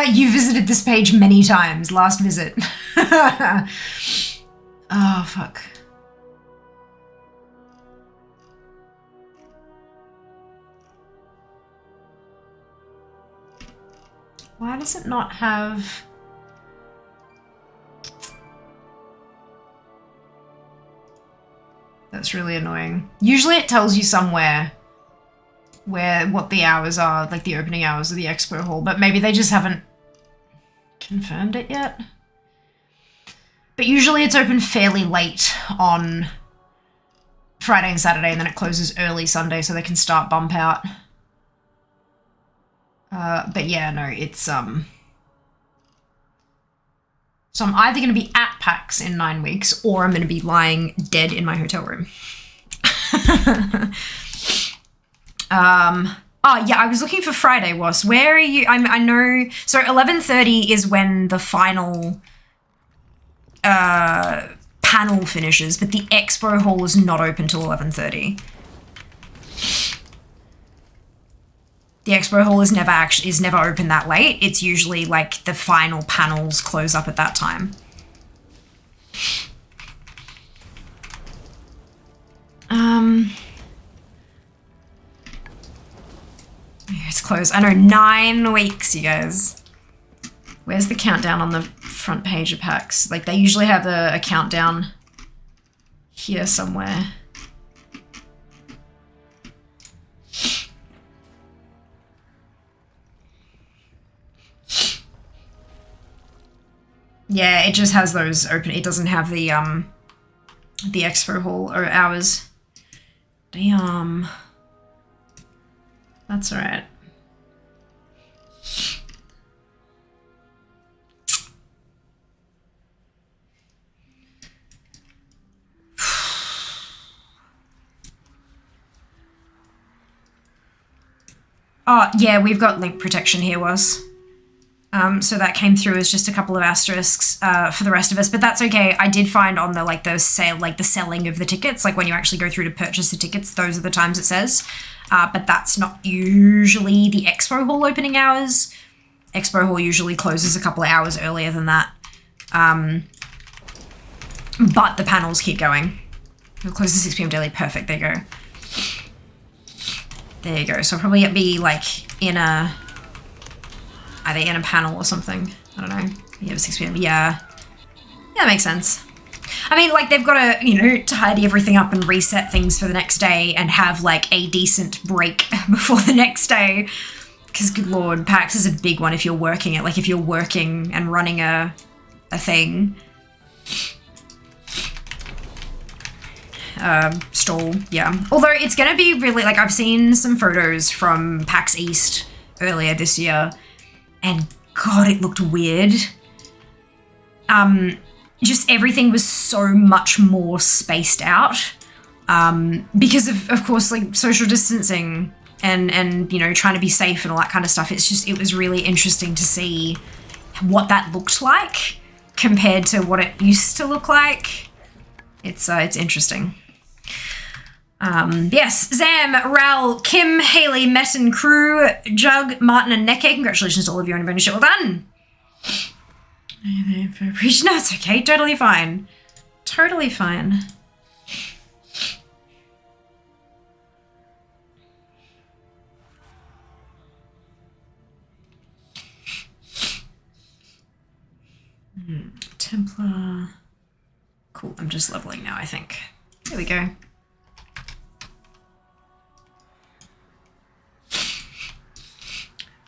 You visited this page many times. Last visit. Oh, fuck. Why does it not have... That's really annoying. Usually it tells you somewhere what the hours are, like the opening hours of the expo hall, but maybe they just haven't confirmed it yet. But usually it's open fairly late on Friday and Saturday, and then it closes early Sunday so they can start bump out. But yeah, no, it's so I'm either going to be at PAX in 9 weeks, or I'm going to be lying dead in my hotel room. Oh yeah, I was looking for Friday, Was. Where are you? I know, so 11:30 is when the final panel finishes, but the expo hall is not open till 11:30. The expo hall is never open that late. It's usually like the final panels close up at that time. It's closed. I know, 9 weeks, you guys. Where's the countdown on the front page of PAX? Like, they usually have a countdown here somewhere. Yeah, it just has those open. It doesn't have the expo hall or hours. Damn. That's alright. Oh, yeah, we've got link protection here, Was. So that came through as just a couple of asterisks for the rest of us, but that's okay. I did find on the sale, like the selling of the tickets, like when you actually go through to purchase the tickets, those are the times it says. But that's not usually the expo hall opening hours. Expo hall usually closes a couple of hours earlier than that. But the panels keep going. It'll close at 6 p.m. daily. Perfect. There you go. There you go. So I'll probably be like are they in a panel or something? I don't know. Yeah, 6 p.m. Yeah. Yeah, that makes sense. I mean, like, they've got to, you know, tidy everything up and reset things for the next day and have, like, a decent break before the next day. Because, good lord, PAX is a big one if you're working it. Like, if you're working and running a thing. Stall, yeah. Although, it's going to be really, like, I've seen some photos from PAX East earlier this year. And God, it looked weird. Just everything was so much more spaced out. Because of course, like social distancing and, you know, trying to be safe and all that kind of stuff. It was really interesting to see what that looked like compared to what it used to look like. It's interesting. Yes, Zam, Ral, Kim, Haley, Metten, Crew, Jug, Martin, and Neke. Congratulations to all of you on your bonus shit. Well done. No, it's okay. Totally fine. Totally fine. Templar. Cool. I'm just leveling now, I think. There we go.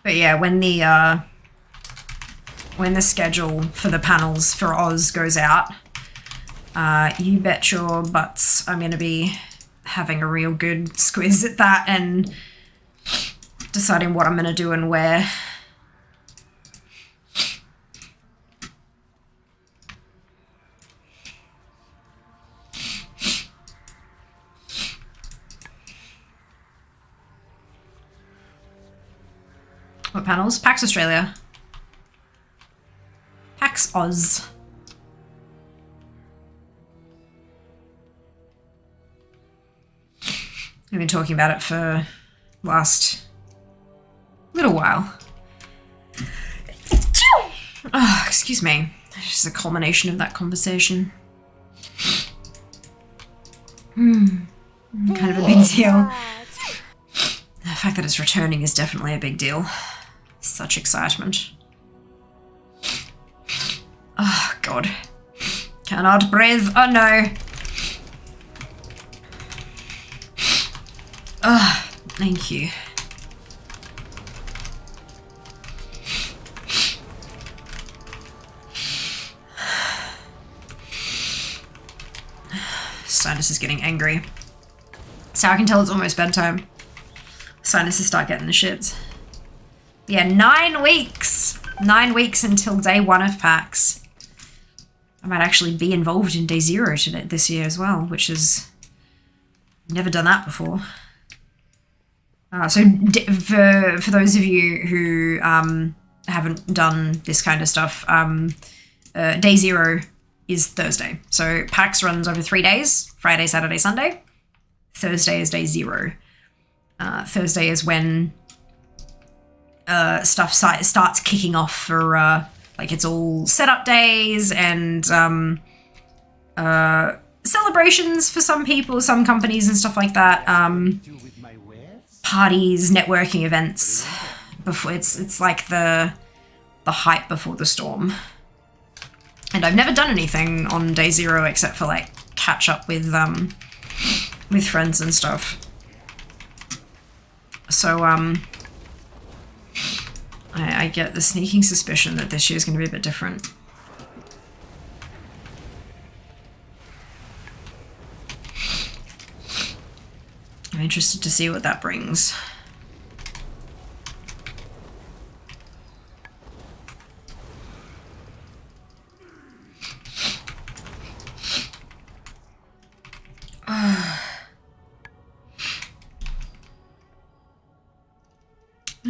But yeah, when the when the schedule for the panels for Oz goes out, you bet your butts I'm going to be having a real good squiz at that and deciding what I'm going to do and where. What panels? PAX Australia. PAX Oz. We've been talking about it for last little while. Oh, excuse me. It's just a culmination of that conversation. Kind of a big deal. The fact that it's returning is definitely a big deal. Such excitement. Oh, God. Cannot breathe. Oh, no. Oh, thank you. Sinus is getting angry. So I can tell it's almost bedtime. Sinuses start getting the shits. Yeah, 9 weeks. 9 weeks until day 1 of PAX. I might actually be involved in day 0 this year as well, which is never done that before. So for those of you who haven't done this kind of stuff, day 0 is Thursday. So PAX runs over 3 days, Friday, Saturday, Sunday. Thursday is day 0. Thursday is when stuff starts kicking off for, like, it's all setup days and celebrations for some people, some companies and stuff like that. Parties, networking events. Before it's like the hype before the storm. And I've never done anything on day 0 except for, like, catch up with friends and stuff. So, I get the sneaking suspicion that this year's going to be a bit different. I'm interested to see what that brings.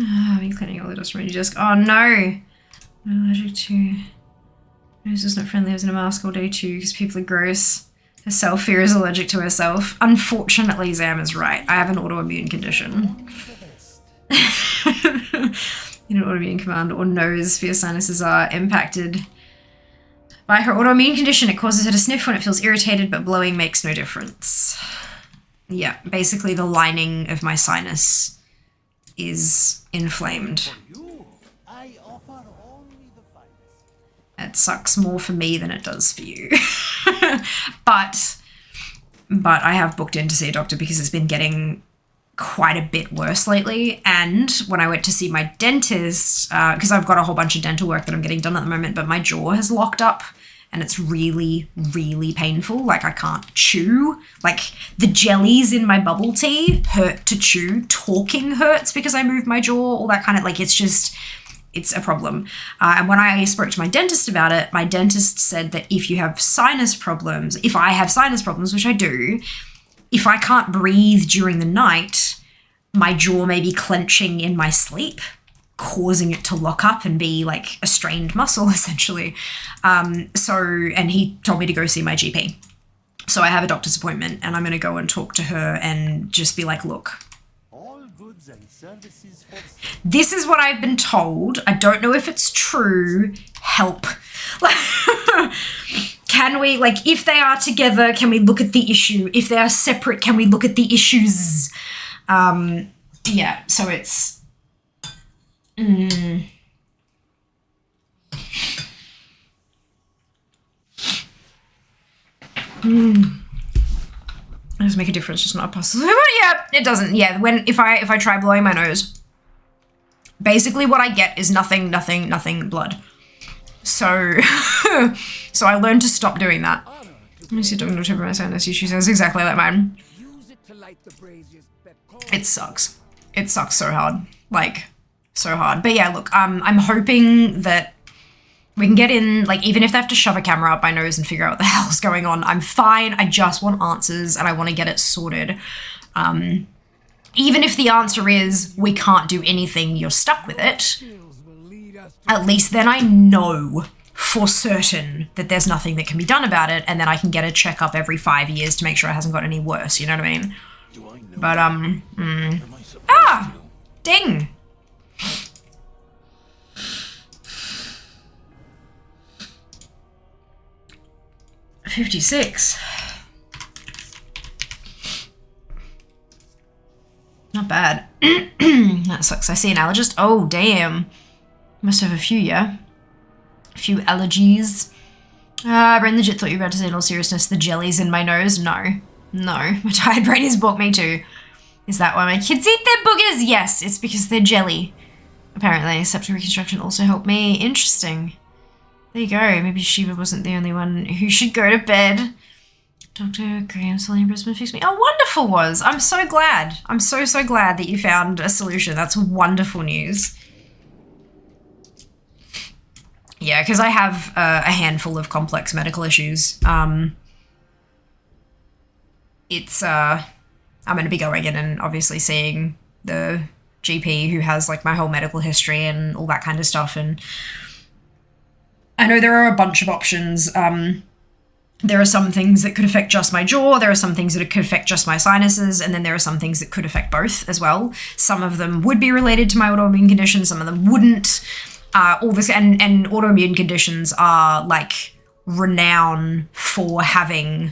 I've been cleaning all the dust from your desk. Oh no! I'm allergic to... Nose is not friendly. I was in a mask all day too because people are gross. Herself fear is allergic to herself. Unfortunately, Zam is right. I have an autoimmune condition. In an autoimmune command or nose, fear sinuses are impacted by her autoimmune condition. It causes her to sniff when it feels irritated, but blowing makes no difference. Yeah, basically the lining of my sinus is inflamed. It sucks more for me than it does for you. But I have booked in to see a doctor because it's been getting quite a bit worse lately. And when I went to see my dentist, because I've got a whole bunch of dental work that I'm getting done at the moment, but my jaw has locked up and it's really, really painful. Like, I can't chew. Like, the jellies in my bubble tea hurt to chew. Talking hurts because I move my jaw, all that kind of, like, it's a problem. And when I spoke to my dentist about it, my dentist said that if you have sinus problems, if I have sinus problems, which I do, if I can't breathe during the night, my jaw may be clenching in my sleep, causing it to lock up and be like a strained muscle, essentially. And he told me to go see my GP. So I have a doctor's appointment and I'm going to go and talk to her and just be like, look, this is what I've been told. I don't know if it's true. Help. Can we, like, if they are together, can we look at the issue? If they are separate, can we look at the issues? Yeah, so it's... It does make a difference, just not a possible. Yeah, it doesn't. Yeah, if I try blowing my nose, basically what I get is nothing blood. So, so I learned to stop doing that. Let me see, talking to my sinus. She says exactly like mine. Use it to light the braziers that call It sucks. It sucks so hard. Like, so hard. But yeah, look, I'm hoping that we can get in, like, even if they have to shove a camera up my nose and figure out what the hell's going on, I'm fine. I just want answers and I want to get it sorted. Even if the answer is, we can't do anything, you're stuck with it, skills will lead us to at least then I know for certain that there's nothing that can be done about it, and then I can get a checkup every 5 years to make sure it hasn't got any worse, you know what I mean? But, ding! $56. Not bad. That sucks. I see an allergist. Oh, damn. Must have a few, yeah? A few allergies. I legit thought you were about to say in all seriousness, the jelly's in my nose. No. No. My tired brain has bought me too. Is that why my kids eat their boogers? Yes, it's because they're jelly. Apparently, septic reconstruction also helped me. Interesting. There you go. Maybe Shiva wasn't the only one who should go to bed. Dr. Graham Selene Brisbane fixed me. Oh, wonderful was. I'm so glad. I'm so glad that you found a solution. That's wonderful news. Yeah, because I have a handful of complex medical issues. I'm going to be going in and obviously seeing the GP who has like my whole medical history and all that kind of stuff. And I know there are a bunch of options. There are some things that could affect just my jaw. There are some things that could affect just my sinuses. And then there are some things that could affect both as well. Some of them would be related to my autoimmune condition. Some of them wouldn't. All this and autoimmune conditions are like renowned for having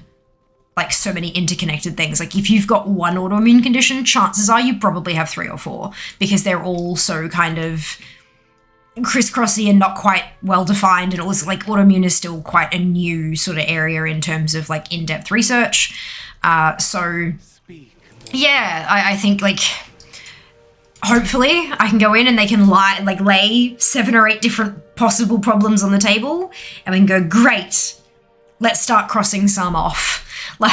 like so many interconnected things. Like if you've got one autoimmune condition, chances are you probably have 3 or 4 because they're all so kind of crisscrossy and not quite well defined. And also like autoimmune is still quite a new sort of area in terms of like in-depth research. So yeah, I think like hopefully I can go in and they can lay 7 or 8 different possible problems on the table and we can go, great, let's start crossing some off. Like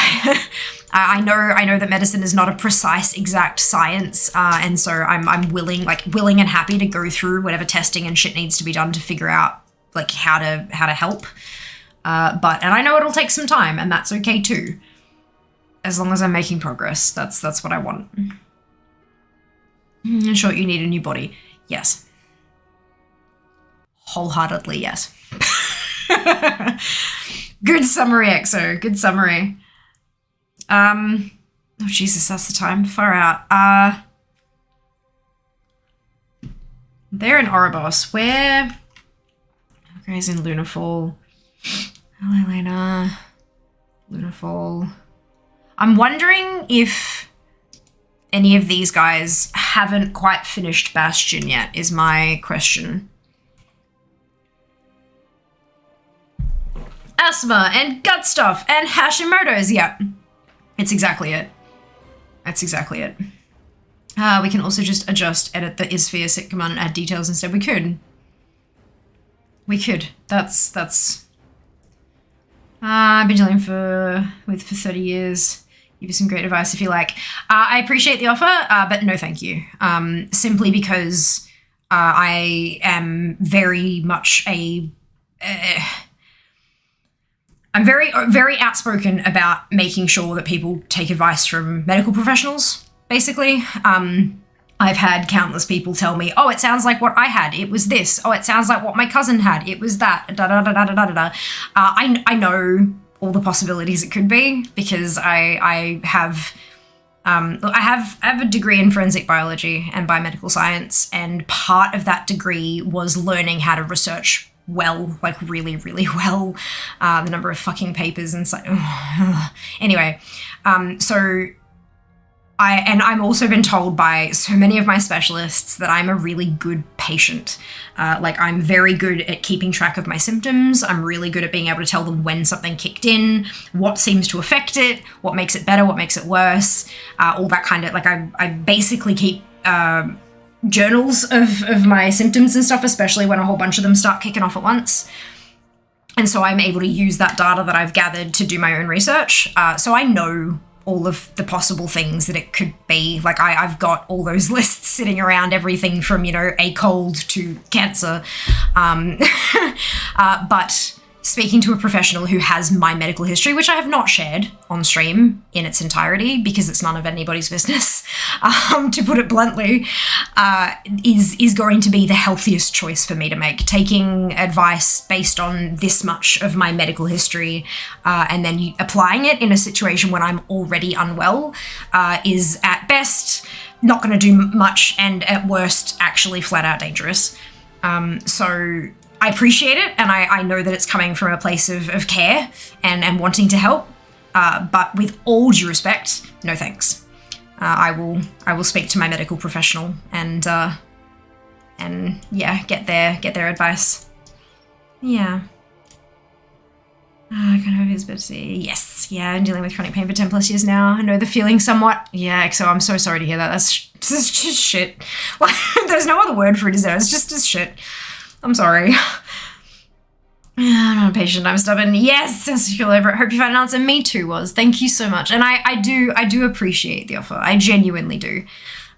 I know that medicine is not a precise exact science, and so I'm willing and happy to go through whatever testing and shit needs to be done to figure out like how to help. And I know it'll take some time, and that's okay too. As long as I'm making progress, that's what I want. In short, you need a new body. Yes. Wholeheartedly, yes. Good summary, EXO. Good summary. Oh, Jesus, that's the time. Far out. They're in Ouroboros. Where? Grays in Lunarfall. Hello, Elena. Lunarfall. I'm wondering if any of these guys haven't quite finished Bastion yet, is my question. Asthma and gut stuff and Hashimoto's, yep. It's exactly it. That's exactly it. We can also just edit the issphere sit command and add details instead. We could. That's I've been dealing for 30 years. Give you some great advice if you like. I appreciate the offer, but no thank you. Simply because I am very much I'm very, very outspoken about making sure that people take advice from medical professionals, basically. I've had countless people tell me, oh, it sounds like what I had. It was this. Oh, it sounds like what my cousin had. It was that. Da-da-da-da-da-da-da. I know all the possibilities it could be because I have a degree in forensic biology and biomedical science, and part of that degree was learning how to research well, like really, really well. The number of fucking papers and so anyway, so I'm also been told by so many of my specialists that I'm a really good patient. Like I'm very good at keeping track of my symptoms. I'm really good at being able to tell them when something kicked in, what seems to affect it, what makes it better, what makes it worse, all that kind of, like I basically keep journals of my symptoms and stuff, especially when a whole bunch of them start kicking off at once. And so I'm able to use that data that I've gathered to do my own research. So I know all of the possible things that it could be. Like I've got all those lists sitting around, everything from, you know, a cold to cancer. But speaking to a professional who has my medical history, which I have not shared on stream in its entirety because it's none of anybody's business, to put it bluntly, is going to be the healthiest choice for me to make. Taking advice based on this much of my medical history and then applying it in a situation when I'm already unwell is at best not going to do much and at worst actually flat out dangerous. So I appreciate it, and I know that it's coming from a place of care and wanting to help, but with all due respect, no thanks. I will speak to my medical professional and yeah, get their advice. Yeah. I kind of hope it's better to see. Yes, yeah, I'm dealing with chronic pain for 10 plus years now. I know the feeling somewhat. Yeah, so I'm so sorry to hear that. That's just shit. Like, there's no other word for it, is there? It's just shit. I'm sorry. I'm not a patient, I'm stubborn. Yes, as you feel over it. Hope you found an answer. Me too, was. Thank you so much. And I do appreciate the offer. I genuinely do.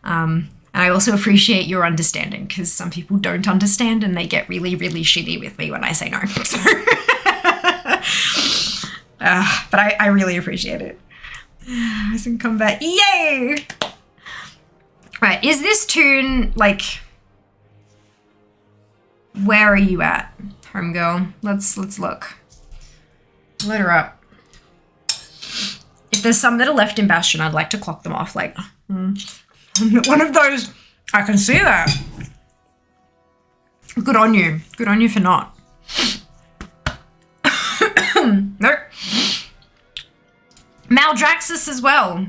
And I also appreciate your understanding, because some people don't understand and they get really, really shitty with me when I say no. But I really appreciate it. Recent combat. Yay! Right, is this tune, like... Where are you at, homegirl? Let's look. Let her up. If there's some that are left in Bastion, I'd like to clock them off. Like, I'm not one of those. I can see that. Good on you. Good on you for not. Nope. Maldraxxus as well.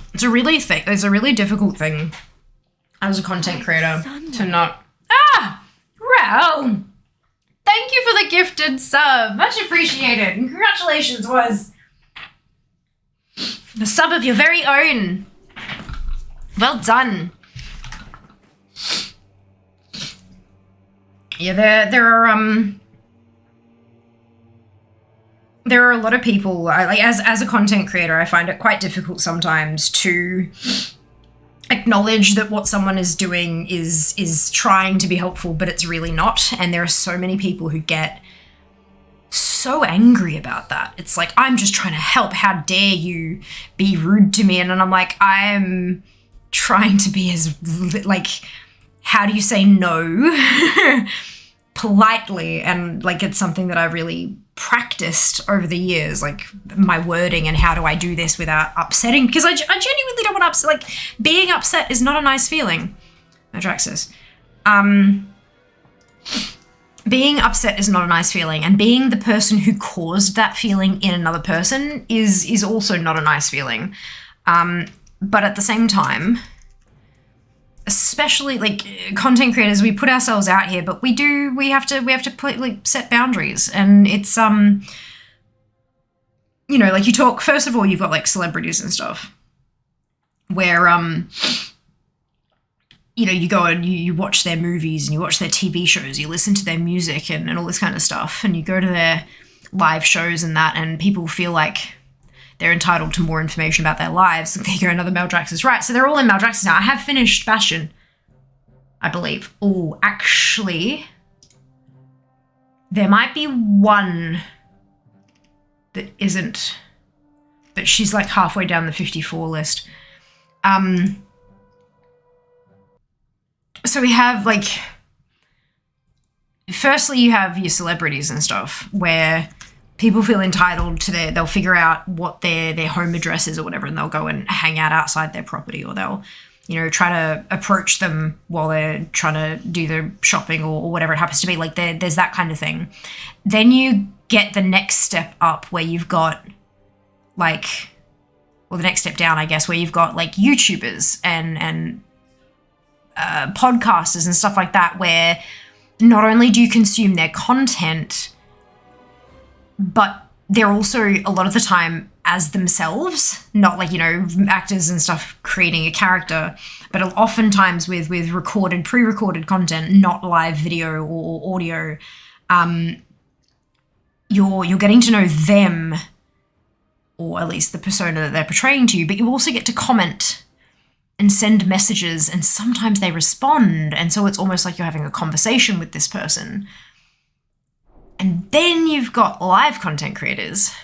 It's a really difficult thing as a content creator to not. Rel! Thank you for the gifted sub. Much appreciated. And congratulations, was the sub of your very own. Well done. Yeah, there are a lot of people, like as a content creator, I find it quite difficult sometimes to acknowledge that what someone is doing is trying to be helpful, but it's really not. And there are so many people who get so angry about that. It's like, I'm just trying to help. How dare you be rude to me? And then I'm like, I'm trying to be as, like, how do you say no politely? And like, it's something that I really practiced over the years, like my wording and how do I do this without upsetting, because I genuinely don't want to upset. Like, being upset is not a nice feeling. Adraxis. Being upset is not a nice feeling, and being the person who caused that feeling in another person is also not a nice feeling. But at the same time, especially like content creators, we put ourselves out here, but we have to put, like, set boundaries. And it's you know, like, you talk, first of all, you've got like celebrities and stuff where you know, you go and you watch their movies and you watch their TV shows, you listen to their music and all this kind of stuff, and you go to their live shows and that, and people feel like they're entitled to more information about their lives. There you go, another Maldraxxus. Right, so they're all in Maldraxxus now. I have finished Bastion, I believe. Oh, actually, there might be one that isn't, but she's like halfway down the 54 list. So we have, like, firstly, you have your celebrities and stuff where people feel entitled to they'll figure out what their home address is or whatever, and they'll go and hang out outside their property, or they'll, you know, try to approach them while they're trying to do their shopping or whatever it happens to be. Like, there's that kind of thing. Then you get the next step up where you've got, like, well, the next step down, I guess, where you've got like YouTubers and podcasters and stuff like that, where not only do you consume their content, but they're also a lot of the time as themselves, not like, you know, actors and stuff creating a character, but oftentimes with recorded, pre-recorded content, not live video or audio, you're getting to know them, or at least the persona that they're portraying to you, but you also get to comment and send messages, and sometimes they respond, and so it's almost like you're having a conversation with this person. And then you've got live content creators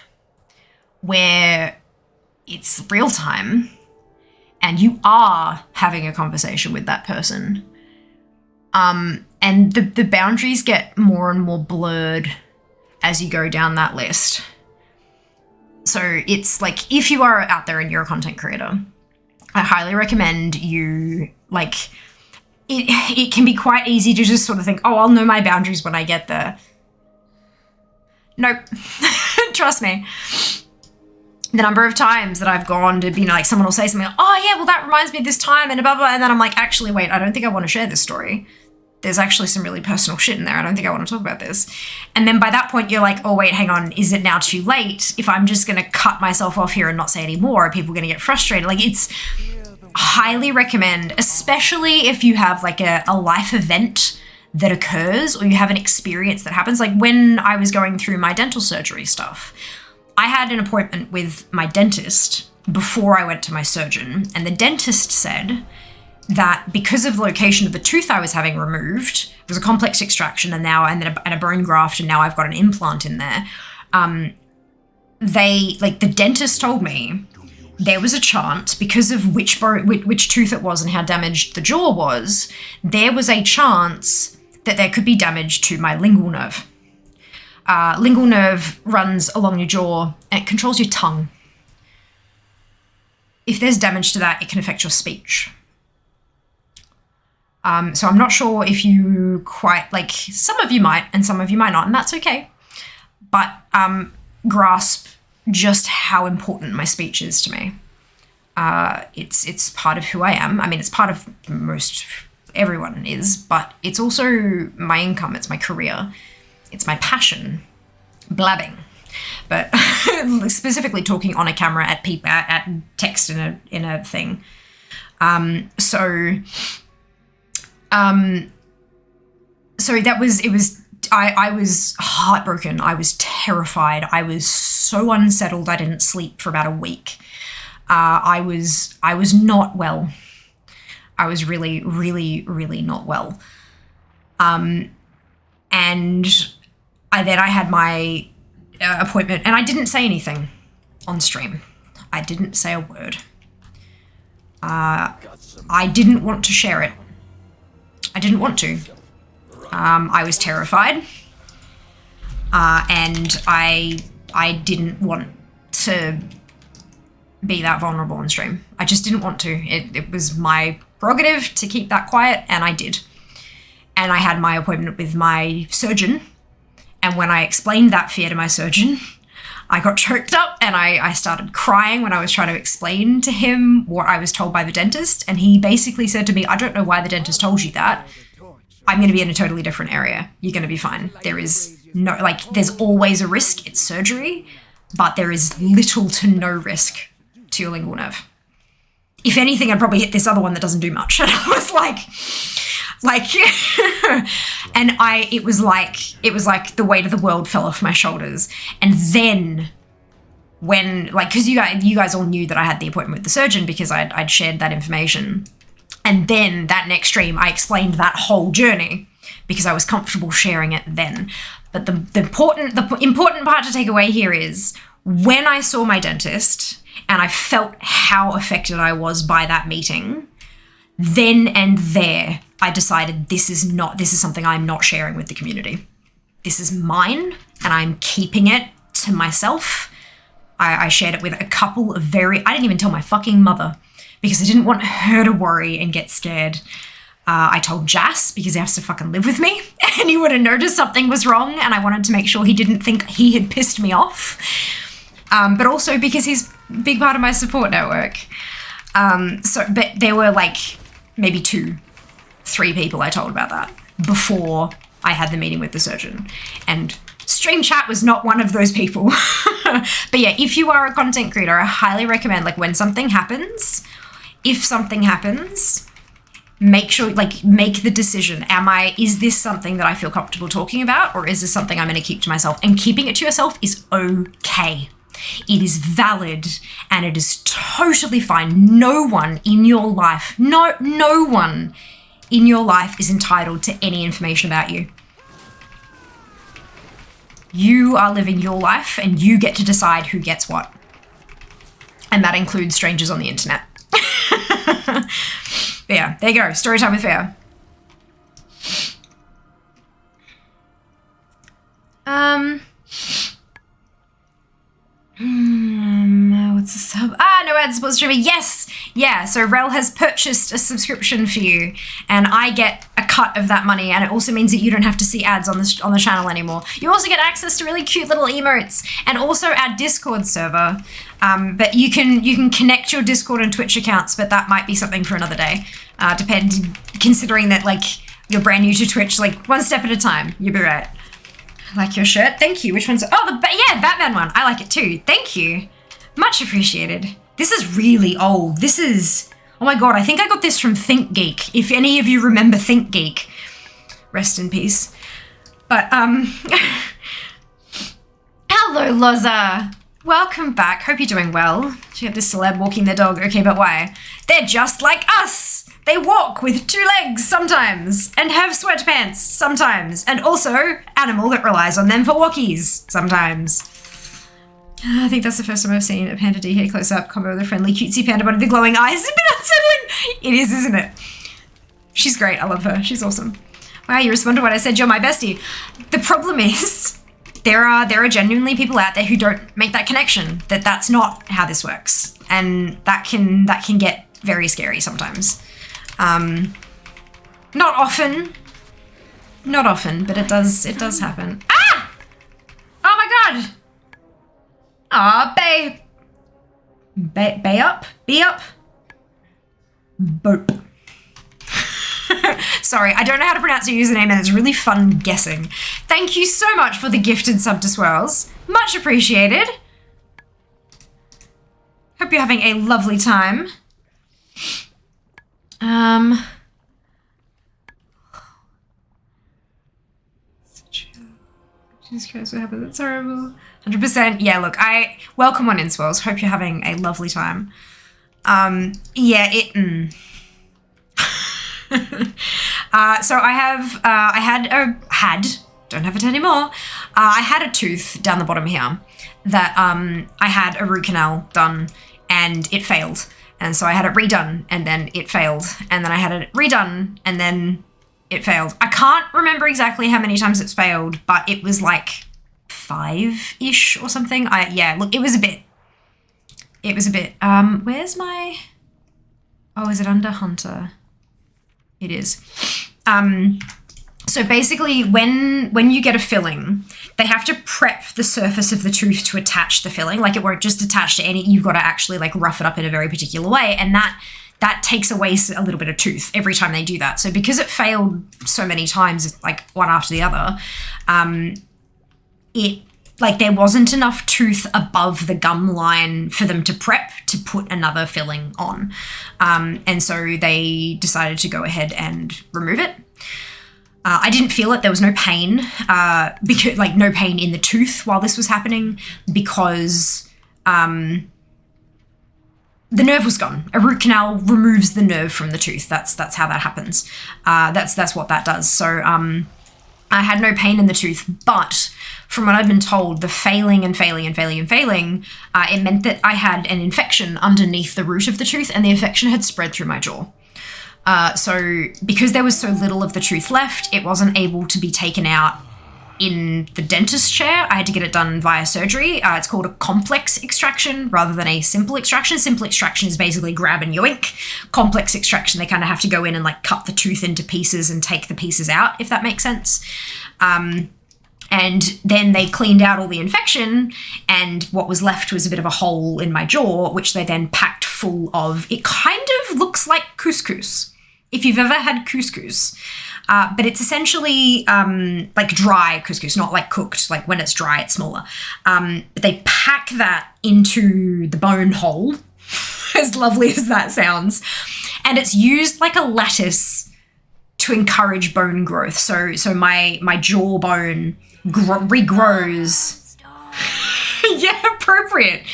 where it's real time and you are having a conversation with that person. And the boundaries get more and more blurred as you go down that list. So it's like, if you are out there and you're a content creator, I highly recommend you, like, it can be quite easy to just sort of think, oh, I'll know my boundaries when I get there. Nope. Trust me. The number of times that I've gone to be like, someone will say something like, oh yeah, well that reminds me of this time and blah, blah, and then I'm like, actually, wait, I don't think I want to share this story. There's actually some really personal shit in there. I don't think I want to talk about this. And then by that point, you're like, oh wait, hang on, is it now too late? If I'm just going to cut myself off here and not say any more, are people going to get frustrated? Like, it's highly recommend, especially if you have like a life event that occurs, or you have an experience that happens. Like when I was going through my dental surgery stuff, I had an appointment with my dentist before I went to my surgeon, and the dentist said that because of the location of the tooth I was having removed, it was a complex extraction and a bone graft, and now I've got an implant in there. The dentist told me there was a chance, because of which tooth it was and how damaged the jaw was, there was a chance that there could be damage to my lingual nerve. Lingual nerve runs along your jaw and it controls your tongue. If there's damage to that, it can affect your speech. So I'm not sure if you quite, like, some of you might and some of you might not, and that's okay. But grasp just how important my speech is to me. It's part of who I am. I mean, it's part of most everyone is, but it's also my income, it's my career, it's my passion, blabbing. But specifically talking on a camera at people, at text in a thing. So that was, I was heartbroken. I was terrified. I was so unsettled. I didn't sleep for about a week. I was not well. I was really, really, really not well. And I had my appointment, and I didn't say anything on stream. I didn't say a word. I didn't want to share it. I didn't want to. I was terrified. And I didn't want to be that vulnerable on stream. I just didn't want to. It was my prerogative to keep that quiet, and I did. And I had my appointment with my surgeon, and when I explained that fear to my surgeon, I got choked up and I started crying when I was trying to explain to him what I was told by the dentist, and he basically said to me, I don't know why the dentist told you that. I'm going to be in a totally different area. You're going to be fine. There is no, like, there's always a risk. It's surgery, but there is little to no risk to your lingual nerve. If anything, I'd probably hit this other one that doesn't do much. And I was like, and it was like the weight of the world fell off my shoulders. And then when, like, because you guys all knew that I had the appointment with the surgeon because I'd shared that information. And then that next stream, I explained that whole journey because I was comfortable sharing it then. But the important part to take away here is when I saw my dentist and I felt how affected I was by that meeting, then and there, I decided this is something I'm not sharing with the community. This is mine, and I'm keeping it to myself. I shared it with a couple of I didn't even tell my fucking mother because I didn't want her to worry and get scared. I told Jas because he has to fucking live with me and he would have noticed something was wrong, and I wanted to make sure he didn't think he had pissed me off. But also because he's a big part of my support network. But there were like maybe two 3 people I told about that before I had the meeting with the surgeon. And stream chat was not one of those people. But yeah, if you are a content creator, I highly recommend, like, when something happens, if something happens, make sure, like, make the decision. Is this something that I feel comfortable talking about, or is this something I'm going to keep to myself? And keeping it to yourself is okay. It is valid and it is totally fine. No one in your life, no one in your life is entitled to any information about you. You are living your life and you get to decide who gets what. And that includes strangers on the internet. But yeah, there you go. Story time with Fair. What's the sub? No ads, supposed streamer. Yes. Yeah. So Rel has purchased a subscription for you, and I get a cut of that money, and it also means that you don't have to see ads on the channel anymore. You also get access to really cute little emotes, and also our Discord server. But you can connect your Discord and Twitch accounts, but that might be something for another day. Considering that, like, you're brand new to Twitch, like, one step at a time. You'll be right. I like your shirt. Thank you. Which one's? Oh, yeah, Batman one. I like it too. Thank you. Much appreciated. This is really old. This is, oh my God, I think I got this from ThinkGeek. If any of you remember ThinkGeek, rest in peace. But, hello, Loza. Welcome back. Hope you're doing well. She had this celeb walking their dog. Okay, but why? They're just like us. They walk with 2 legs sometimes and have sweatpants sometimes, and also animal that relies on them for walkies sometimes. I think that's the first time I've seen a panda D hair close up combo with a friendly cutesy panda body with the glowing eyes. It's a bit unsettling. It is, isn't it? She's great. I love her. She's awesome. Wow, you respond to what I said. You're my bestie. The problem is there are genuinely people out there who don't make that connection, that that's not how this works, and that can get very scary sometimes. Not often, but it does happen. Ah! Oh my God! Ah, Bay up? Bope. Sorry, I don't know how to pronounce your username and it's really fun guessing. Thank you so much for the gifted sub to Swirls. Much appreciated. Hope you're having a lovely time. Jesus Christ, what happened? That's horrible. 100%. Yeah, look, welcome on in, Swirls. Hope you're having a lovely time. Yeah, so don't have it anymore. I had a tooth down the bottom here that I had a root canal done and it failed. And so I had it redone and then it failed. And then I had it redone and then it failed. I can't remember exactly how many times it's failed, but it was like 5-ish or something. Yeah, look, it was a bit. Where's my, oh, is it under Hunter? It is. So basically when you get a filling, they have to prep the surface of the tooth to attach the filling. Like, it won't just attach to any, you've got to actually like rough it up in a very particular way. And that takes away a little bit of tooth every time they do that. So because it failed so many times, like one after the other, there wasn't enough tooth above the gum line for them to prep to put another filling on. And so they decided to go ahead and remove it. I didn't feel it. There was no pain, because no pain in the tooth while this was happening, because the nerve was gone. A root canal removes the nerve from the tooth. That's how that happens. That's what that does. So I had no pain in the tooth, but from what I've been told, the failing, it meant that I had an infection underneath the root of the tooth, and the infection had spread through my jaw. So because there was so little of the tooth left, it wasn't able to be taken out in the dentist chair. I had to get it done via surgery. It's called a complex extraction rather than a simple extraction. Simple extraction is basically grab and yoink. Complex extraction, they kind of have to go in and like cut the tooth into pieces and take the pieces out, if that makes sense. And then they cleaned out all the infection, and what was left was a bit of a hole in my jaw, which they then packed full of, it kind of looks like couscous. if you've ever had couscous, but it's essentially like dry couscous, not like cooked. Like when it's dry, it's smaller. But they pack that into the bone hole, as lovely as that sounds, and it's used like a lattice to encourage bone growth. So my jawbone regrows. Yeah, appropriate.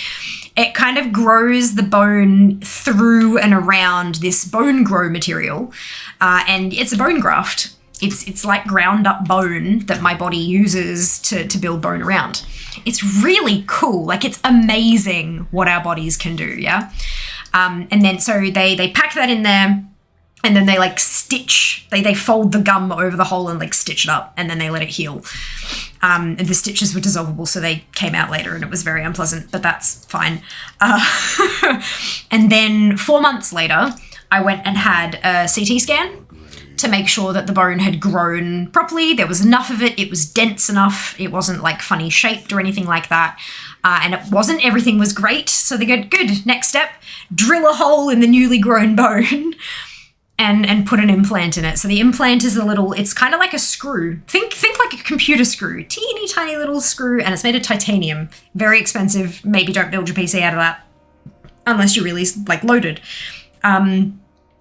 It kind of grows the bone through and around this bone grow material, and it's a bone graft. It's like ground up bone that my body uses to build bone around. It's really cool. Like, it's amazing what our bodies can do, yeah? And then so they pack that in there, and then they like stitch, they fold the gum over the hole and like stitch it up, and then they let it heal. And the stitches were dissolvable, so they came out later, and it was very unpleasant, but that's fine. And then 4 months later, I went and had a CT scan to make sure that the bone had grown properly. There was enough of it. It was dense enough. It wasn't like funny shaped or anything like that. And it wasn't, everything was great. So they go, good, next step, drill a hole in the newly grown bone and put an implant in it. So the implant is it's kind of like a screw. Think like a computer screw, teeny tiny little screw, and it's made of titanium. Very expensive. Maybe don't build your PC out of that unless you're really like loaded.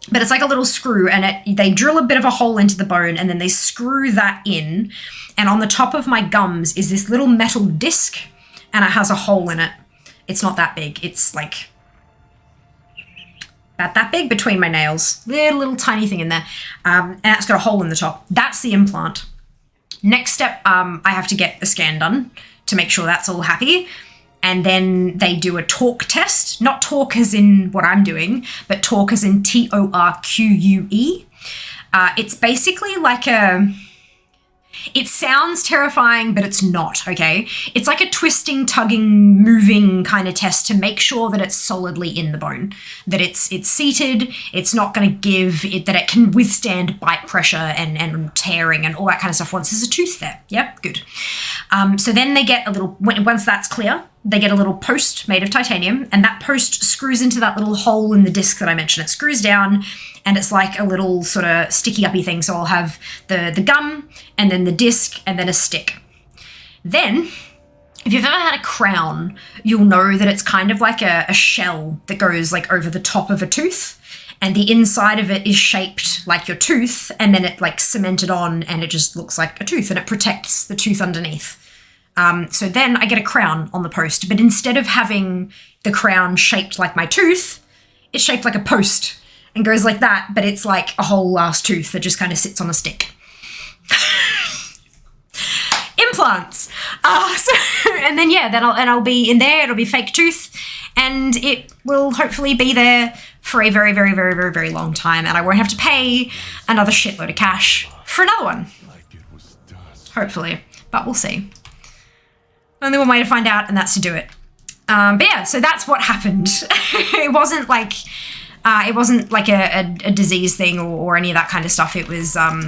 But it's like a little screw, and they drill a bit of a hole into the bone, and then they screw that in. And on the top of my gums is this little metal disc, and it has a hole in it. It's not that big. It's like about that big between my nails. Little tiny thing in there. And it's got a hole in the top. That's the implant. Next step, I have to get a scan done to make sure that's all happy. And then they do a torque test, not torque as in what I'm doing, but torque as in TORQUE. It's basically like it sounds terrifying, but it's not, okay? It's like a twisting, tugging, moving kind of test to make sure that it's solidly in the bone, that it's seated, it's not going to give, that it can withstand bite pressure and tearing and all that kind of stuff once there's a tooth there. Yep, good. So then they get a little, once that's clear, they get a little post made of titanium, and that post screws into that little hole in the disc that I mentioned. It screws down, and it's like a little sort of sticky uppy thing. So I'll have the gum, and then the disc, and then a stick. Then, if you've ever had a crown, you'll know that it's kind of like a shell that goes like over the top of a tooth, and the inside of it is shaped like your tooth, and then it like cemented on, and it just looks like a tooth, and it protects the tooth underneath. So then I get a crown on the post, but instead of having the crown shaped like my tooth, it's shaped like a post and goes like that, but it's like a whole last tooth that just kind of sits on a stick. Implants. And then yeah, I'll be in there, it'll be fake tooth, and it will hopefully be there for a very, very, very, very, very long time, and I won't have to pay another shitload of cash for another one. Hopefully, but we'll see. Only one way to find out, and that's to do it. But yeah, so that's what happened. It wasn't like a disease thing or any of that kind of stuff. It was, I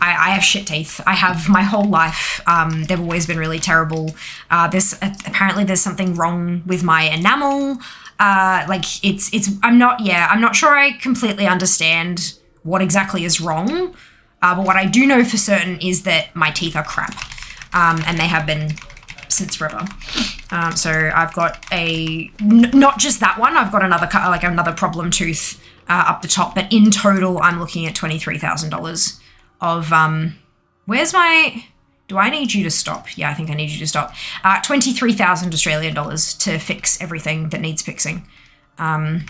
have shit teeth. I have my whole life. They've always been really terrible. Apparently there's something wrong with my enamel. I'm not sure I completely understand what exactly is wrong. But what I do know for certain is that my teeth are crap. And they have been since forever. So I've got not just that one, I've got another problem tooth up the top, but in total I'm looking at $23,000 of, where's my, do I need you to stop? Yeah, I think I need you to stop. 23,000 Australian dollars to fix everything that needs fixing. And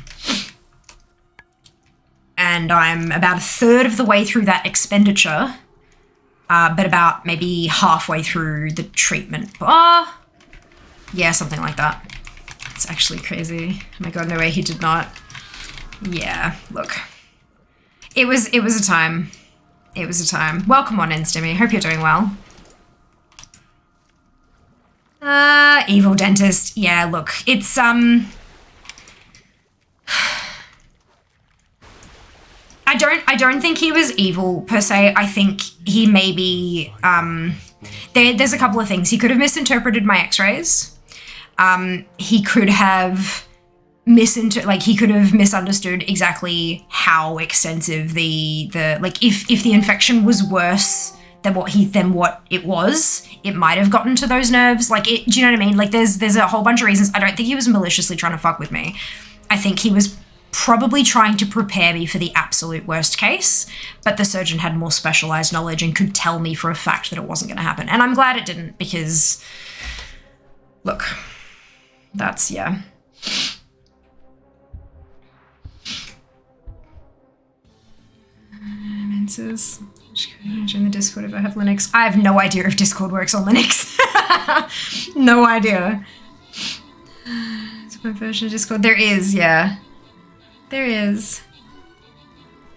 I'm about a third of the way through that expenditure, but about maybe halfway through the treatment. Yeah, something like that. It's actually crazy. Oh my god, no way he did not. Yeah, look. It was a time. It was a time. Welcome on in, Stimmy. Hope you're doing well. Evil dentist. Yeah, look, it's, I don't think he was evil per se. I think he maybe, there's a couple of things. He could have misinterpreted my x-rays. He could have he could have misunderstood exactly how extensive the like if the infection was worse than what it was, it might have gotten to those nerves. Like, do you know what I mean? Like, there's a whole bunch of reasons. I don't think he was maliciously trying to fuck with me. I think he was probably trying to prepare me for the absolute worst case, but the surgeon had more specialized knowledge and could tell me for a fact that it wasn't going to happen. And I'm glad it didn't, because look, that's, yeah. Menses. Join the Discord if I have Linux. I have no idea if Discord works on Linux. No idea. It's my version of Discord. There is, yeah. There is.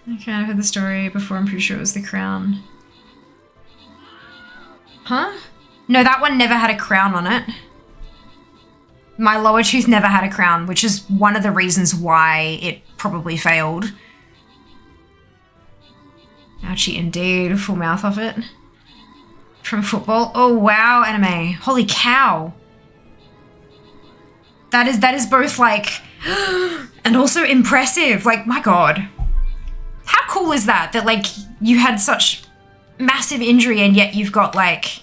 Okay, I've heard the story before. I'm pretty sure it was the crown. Huh? No, that one never had a crown on it. My lower tooth never had a crown, which is one of the reasons why it probably failed. Ouchie indeed, full mouth of it. From football. Oh wow, anime. Holy cow. That is both like and also impressive. Like, my god. How cool is that? That like you had such massive injury and yet you've got like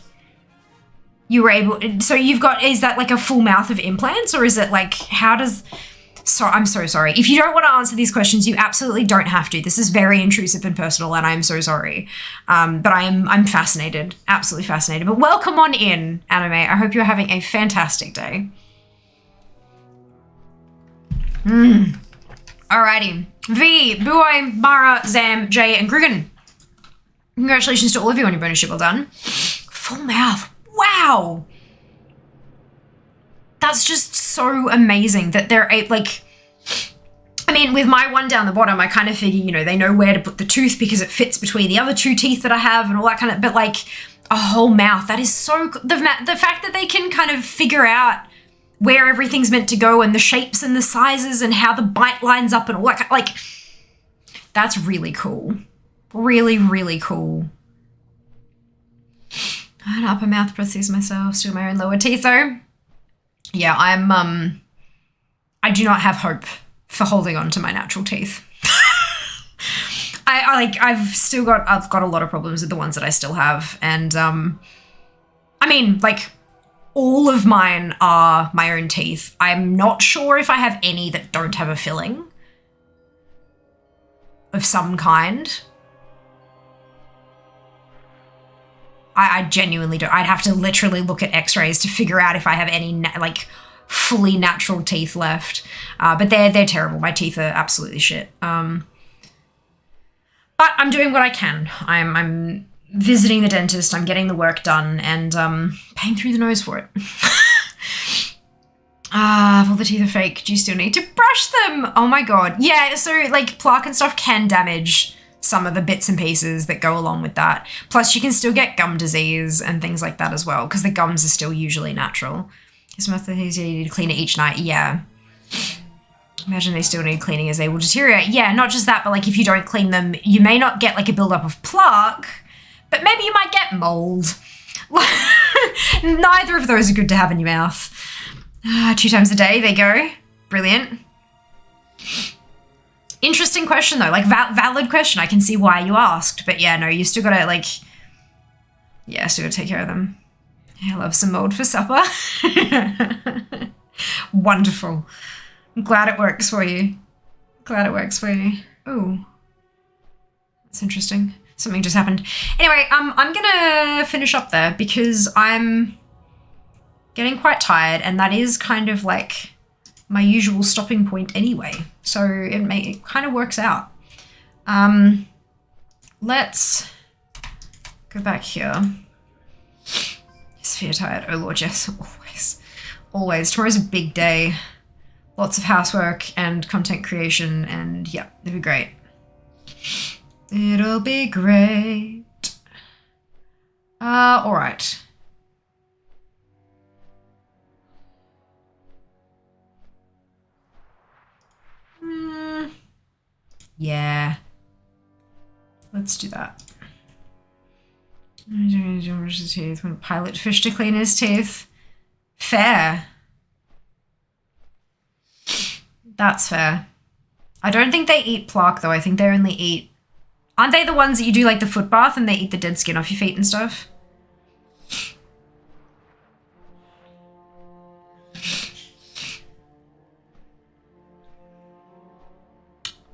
you were able, so you've got, is that like a full mouth of implants, or is it like, how does, so I'm so sorry. If you don't want to answer these questions, you absolutely don't have to. This is very intrusive and personal, and I'm so sorry. But I'm fascinated, absolutely fascinated. But welcome on in, Anime. I hope you're having a fantastic day. Alrighty. V, Buoy, Mara, Zam, Jay, and Gruggen. Congratulations to all of you on your bonus ship. Well done. Full mouth. Wow. That's just so amazing that they're like, I mean, with my one down the bottom, I kind of figure, you know, they know where to put the tooth because it fits between the other two teeth that I have and all that kind of, but like a whole mouth, that is so, the fact that they can kind of figure out where everything's meant to go and the shapes and the sizes and how the bite lines up and all that, like, that's really cool. Really, really cool. I had upper mouth prosthesis myself, still my own lower teeth though. Yeah, I do not have hope for holding on to my natural teeth. I've got a lot of problems with the ones that I still have. And, I mean, like, all of mine are my own teeth. I'm not sure if I have any that don't have a filling of some kind. I genuinely don't. I'd have to literally look at x-rays to figure out if I have any like fully natural teeth left. But they're terrible. My teeth are absolutely shit. But I'm doing what I can. I'm visiting the dentist. I'm getting the work done and paying through the nose for it. All the teeth are fake. Do you still need to brush them? Oh my god. Yeah, so like plaque and stuff can damage some of the bits and pieces that go along with that. Plus you can still get gum disease and things like that as well, because the gums are still usually natural. His mouth is easy, you need to clean it each night. Yeah. Imagine they still need cleaning as they will deteriorate. Yeah, not just that, but like if you don't clean them, you may not get like a buildup of plaque, but maybe you might get mold. Neither of those are good to have in your mouth. 2 times a day, there you go. Brilliant. Interesting question though, like valid question. I can see why you asked, but yeah, no, you still gotta like, yeah, still gotta take care of them. Yeah, I love some mold for supper. Wonderful. I'm glad it works for you. Glad it works for you. Oh, that's interesting. Something just happened. Anyway, I'm gonna finish up there because I'm getting quite tired, and that is kind of like my usual stopping point anyway. So it kind of works out. Let's go back here. Yes, fear tired. Oh Lord, yes, always. Always. Tomorrow's a big day. Lots of housework and content creation, and yeah, it'll be great. It'll be great. All right. Yeah. Let's do that. Brush his teeth. When pilot fish to clean his teeth. Fair. That's fair. I don't think they eat plaque though. I think they only eat... Aren't they the ones that you do like the foot bath and they eat the dead skin off your feet and stuff?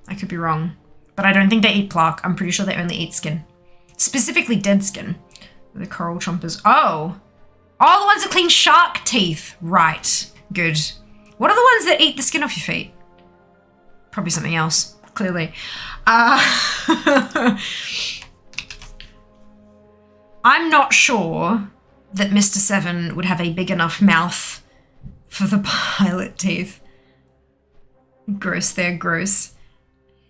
I could be wrong. But I don't think they eat plaque. I'm pretty sure they only eat skin. Specifically dead skin. The coral chompers. Oh! Oh, the ones that clean shark teeth. Right. Good. What are the ones that eat the skin off your feet? Probably something else, clearly. I'm not sure that Mr. Seven would have a big enough mouth for the pilot teeth. Gross, they're gross.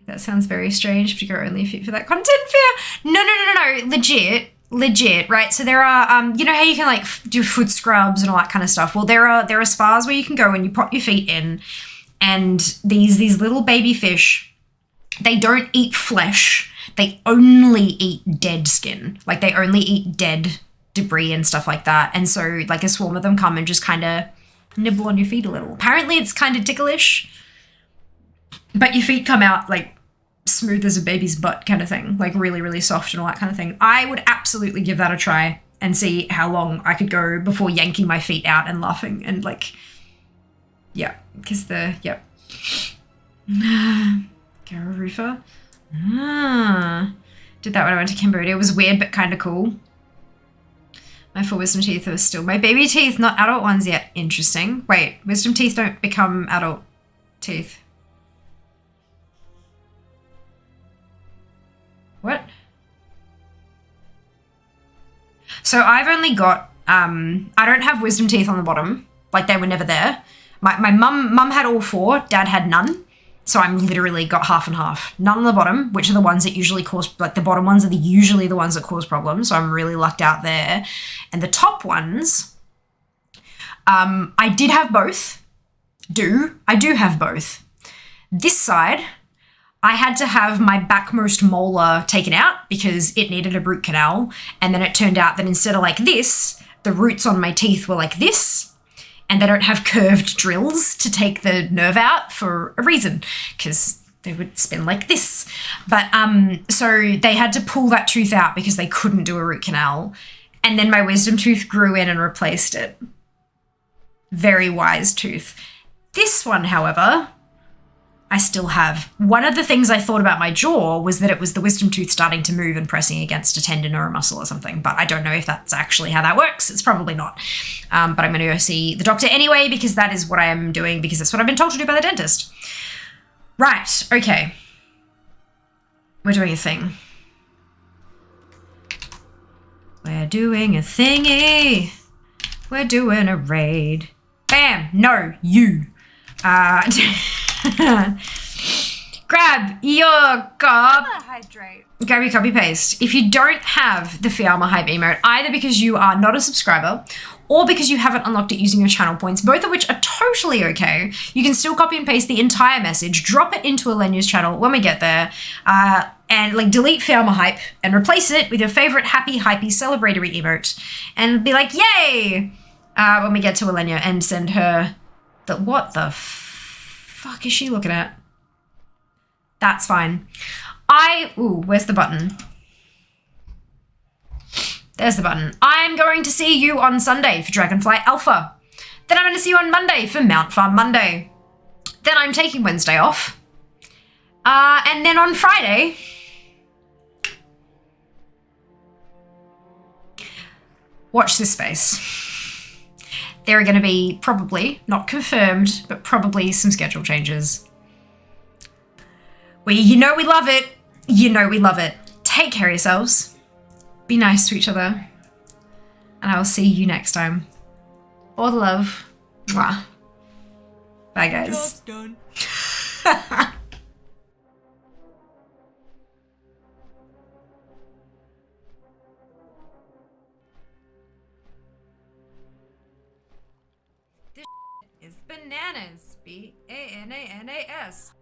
That sounds very strange, but you're only fit for that content fear. No. Legit, right? So there are, you know how you can like do foot scrubs and all that kind of stuff? Well, there are spas where you can go and you pop your feet in, and these little baby fish, they don't eat flesh. They only eat dead skin. Like they only eat dead debris and stuff like that. And so like a swarm of them come and just kind of nibble on your feet a little. Apparently it's kind of ticklish, but your feet come out like smooth as a baby's butt kind of thing, like really, really soft and all that kind of thing. I would absolutely give that a try and see how long I could go before yanking my feet out and laughing and like, yeah, because yep. Garufa. Did that when I went to Cambodia. It was weird, but kind of cool. My full wisdom teeth are still my baby teeth, not adult ones yet. Interesting. Wait, wisdom teeth don't become adult teeth. What? So I've only got, I don't have wisdom teeth on the bottom. Like they were never there. My mum had all four, dad had none. So I'm literally got half and half. None on the bottom, which are the ones that usually cause, like the bottom ones are usually the ones that cause problems. So I'm really lucked out there. And the top ones, I did have both. I do have both. This side, I had to have my backmost molar taken out because it needed a root canal. And then it turned out that instead of like this, the roots on my teeth were like this. And they don't have curved drills to take the nerve out for a reason, because they would spin like this. But so they had to pull that tooth out because they couldn't do a root canal. And then my wisdom tooth grew in and replaced it. Very wise tooth. This one, however, I still have. One of the things I thought about my jaw was that it was the wisdom tooth starting to move and pressing against a tendon or a muscle or something, but I don't know if that's actually how that works. It's probably not. But I'm going to go see the doctor anyway because that is what I am doing because that's what I've been told to do by the dentist. Right, okay. We're doing a thing. We're doing a thingy. We're doing a raid. Bam! No, you. Grab your Hydrate. Grab your copy paste. If you don't have the Fiamma Hype emote, either because you are not a subscriber or because you haven't unlocked it using your channel points, both of which are totally okay, you can still copy and paste the entire message, drop it into Alena's channel when we get there, and like delete Fiamma Hype and replace it with your favorite happy, hypey, celebratory emote and be like, yay! When we get to Alena and send her the, what the fuck is she looking at? That's fine. Ooh, where's the button? There's the button. I'm going to see you on Sunday for Dragonflight Alpha. Then I'm going to see you on Monday for Mount Farm Monday. Then I'm taking Wednesday off. And then on Friday, watch this space. There are going to be probably, not confirmed, but probably some schedule changes. You know we love it. You know we love it. Take care of yourselves. Be nice to each other. And I will see you next time. All the love. Mwah. Bye, guys. Job's done. This is bananas. B-A-N-A-N-A-S.